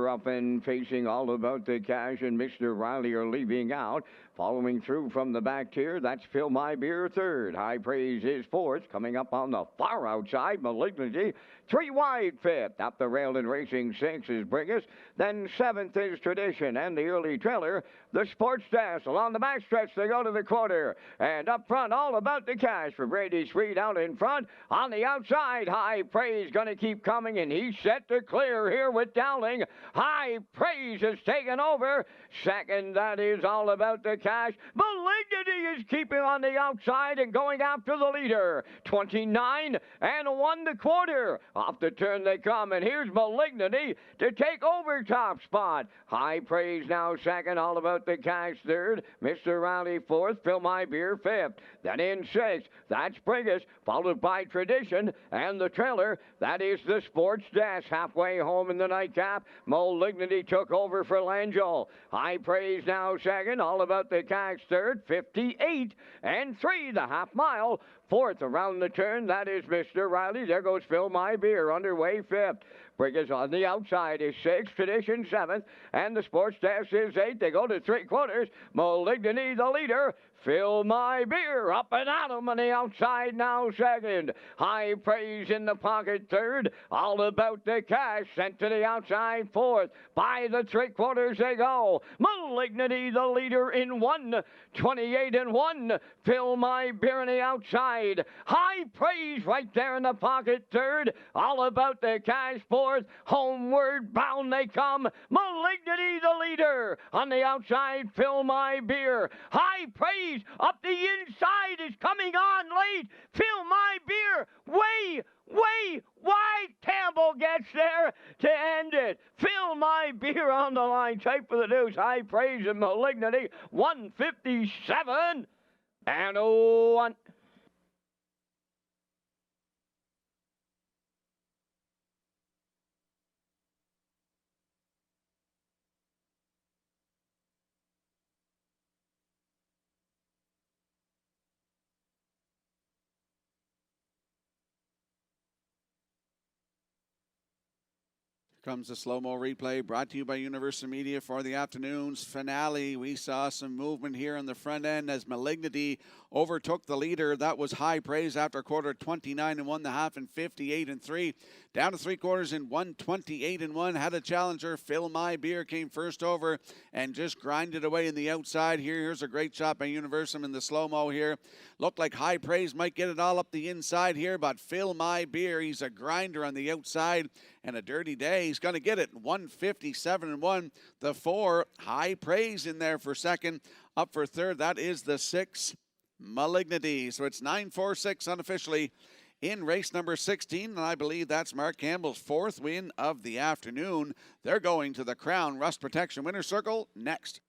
Up and facing all about the cash and Mr. Riley are leaving out. Following through from the back tier, that's Fill My Beer third. High Praise is fourth. Coming up on the far outside, Malignity. 3 wide fifth. Up the rail in racing 6 is Brigus. Then 7th is Tradition. And the early trailer, the Sports Desk. Along the backstretch, they go to the quarter. And up front, all about the cash for Brady Sweet out in front. On the outside, High Praise going to keep coming, and he's set to clear here with Dowling. High Praise has taken over. Second, that is all about the cash. Malignity is keeping on the outside and going after the leader. 29 and 1 the quarter. Off the turn they come, and here's Malignity to take over top spot. High Praise now second, all about the cash third. Mr. Riley fourth, Fill My Beer fifth. Then in sixth, that's Brigus, followed by Tradition, and the trailer, that is the Sports Desk. Halfway home in the nightcap, Malignity took over for Langell. High Praise now second, all about the cash third, 58 and 3 the half mile. Fourth around the turn, that is Mr. Riley. There goes Fill My Beer, underway fifth. Brigus on the outside is 6th, Tradition 7th, and the Sports Desk is 8th. They go to 3/4. Malignity the leader. Fill My Beer up and at him on the outside now second. High Praise in the pocket third. All about the cash sent to the outside fourth. By the 3/4 they go. Malignity the leader in 1. 28 and 1. Fill My Beer on the outside. High Praise right there in the pocket third. All about the cash fourth. Homeward bound they come. Malignity the leader. On the outside, Fill My Beer. High Praise up the inside is coming on late. Fill My Beer way wide. Campbell gets there to end it. Fill My Beer on the line. Tight for the deuce. High Praise and Malignity. 157 and 1. Comes the slow-mo replay brought to you by Universal Media for the afternoon's finale. We saw some movement here in the front end as Malignity overtook the leader. That was High Praise after quarter, 29 and 1 the half and 58 and 3. Down to 3/4 in 128 and 1. Had a challenger. Fill My Beer came first over and just grinded away in the outside here. Here's a great shot by Universum in the slow-mo here. Looked like High Praise might get it all up the inside here, but Fill My Beer, he's a grinder on the outside and a dirty day. He's going to get it. 157 and 1. The 4, High Praise in there for second. Up for third, that is the 6, Malignity. So it's 9-4-6 unofficially in race number 16, and I believe that's Mark Campbell's 4th win of the afternoon. They're going to the Crown Rust Protection Winner's Circle next.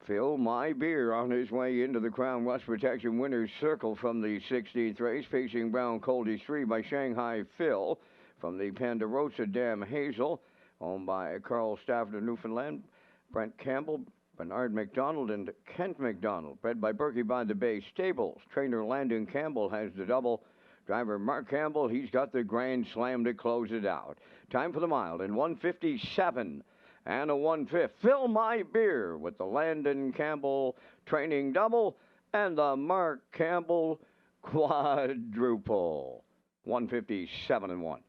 Fill My Beer on his way into the Crown Rust Protection Winners Circle from the 16th race, facing Brown Coldies 3 by Shanghai Phil from the Ponderosa Dam Hazel, owned by Carl Stafford of Newfoundland, Brent Campbell, Bernard McDonald, and Kent McDonald. Bred by Berkey by the Bay Stables. Trainer Landon Campbell has the double. Driver Mark Campbell, he's got the grand slam to close it out. Time for the mile in 1:57 and a 1/5. Fill My Beer with the Landon Campbell training double and the Mark Campbell quadruple. 1:57 and 1.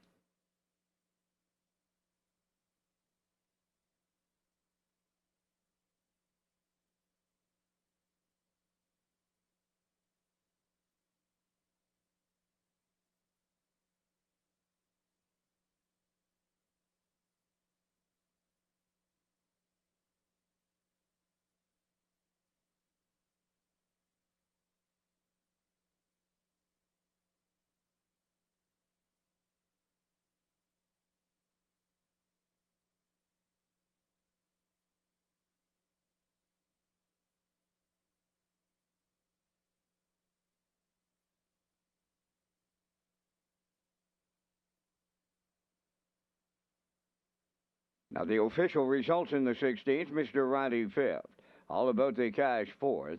Now, the official results in the 16th, Mr. Riley 5th. All About the Cash 4th.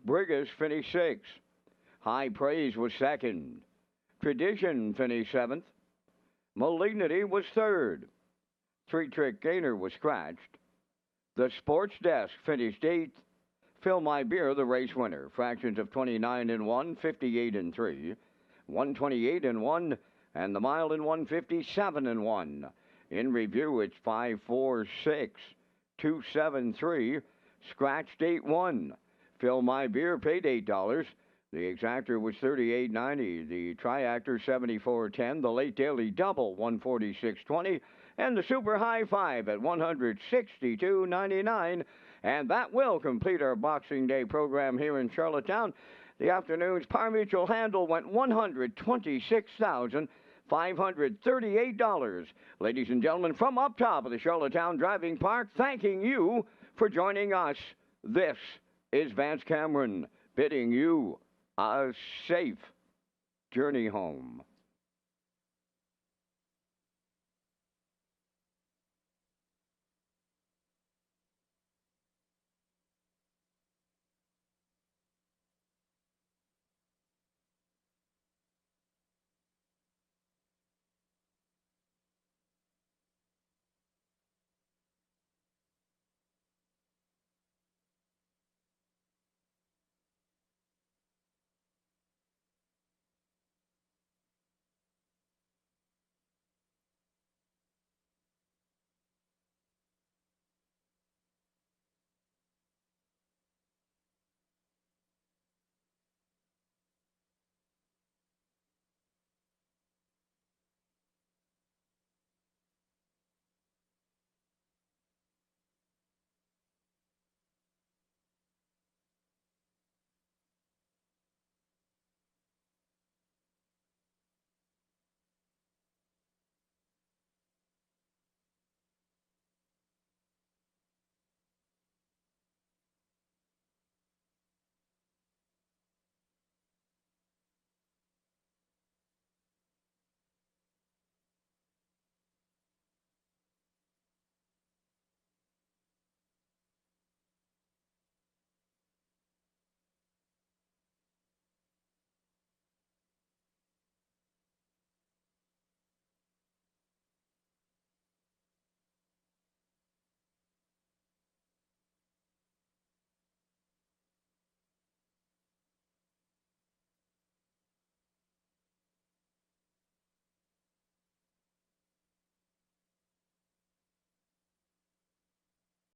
Brigus finished 6th. High Praise was 2nd. Tradition finished 7th. Malignity was 3rd. Three Trick Gainer was scratched. The Sports Desk finished 8th. Fill My Beer, the race winner. Fractions of 29 and 1, 58 and 3, 128 and 1, and the mile in 1:57 and 1. In review, it's 546, 273, scratched 81. Fill My Beer paid $8. The exactor was $38.90. The triactor $74.10. The late daily double $146.20, and the super high five at $162.99. And that will complete our Boxing Day program here in Charlottetown. The afternoon's par mutual handle went $126,538. Ladies and gentlemen, from up top of the Charlottetown Driving Park, thanking you for joining us. This is Vance Cameron bidding you a safe journey home.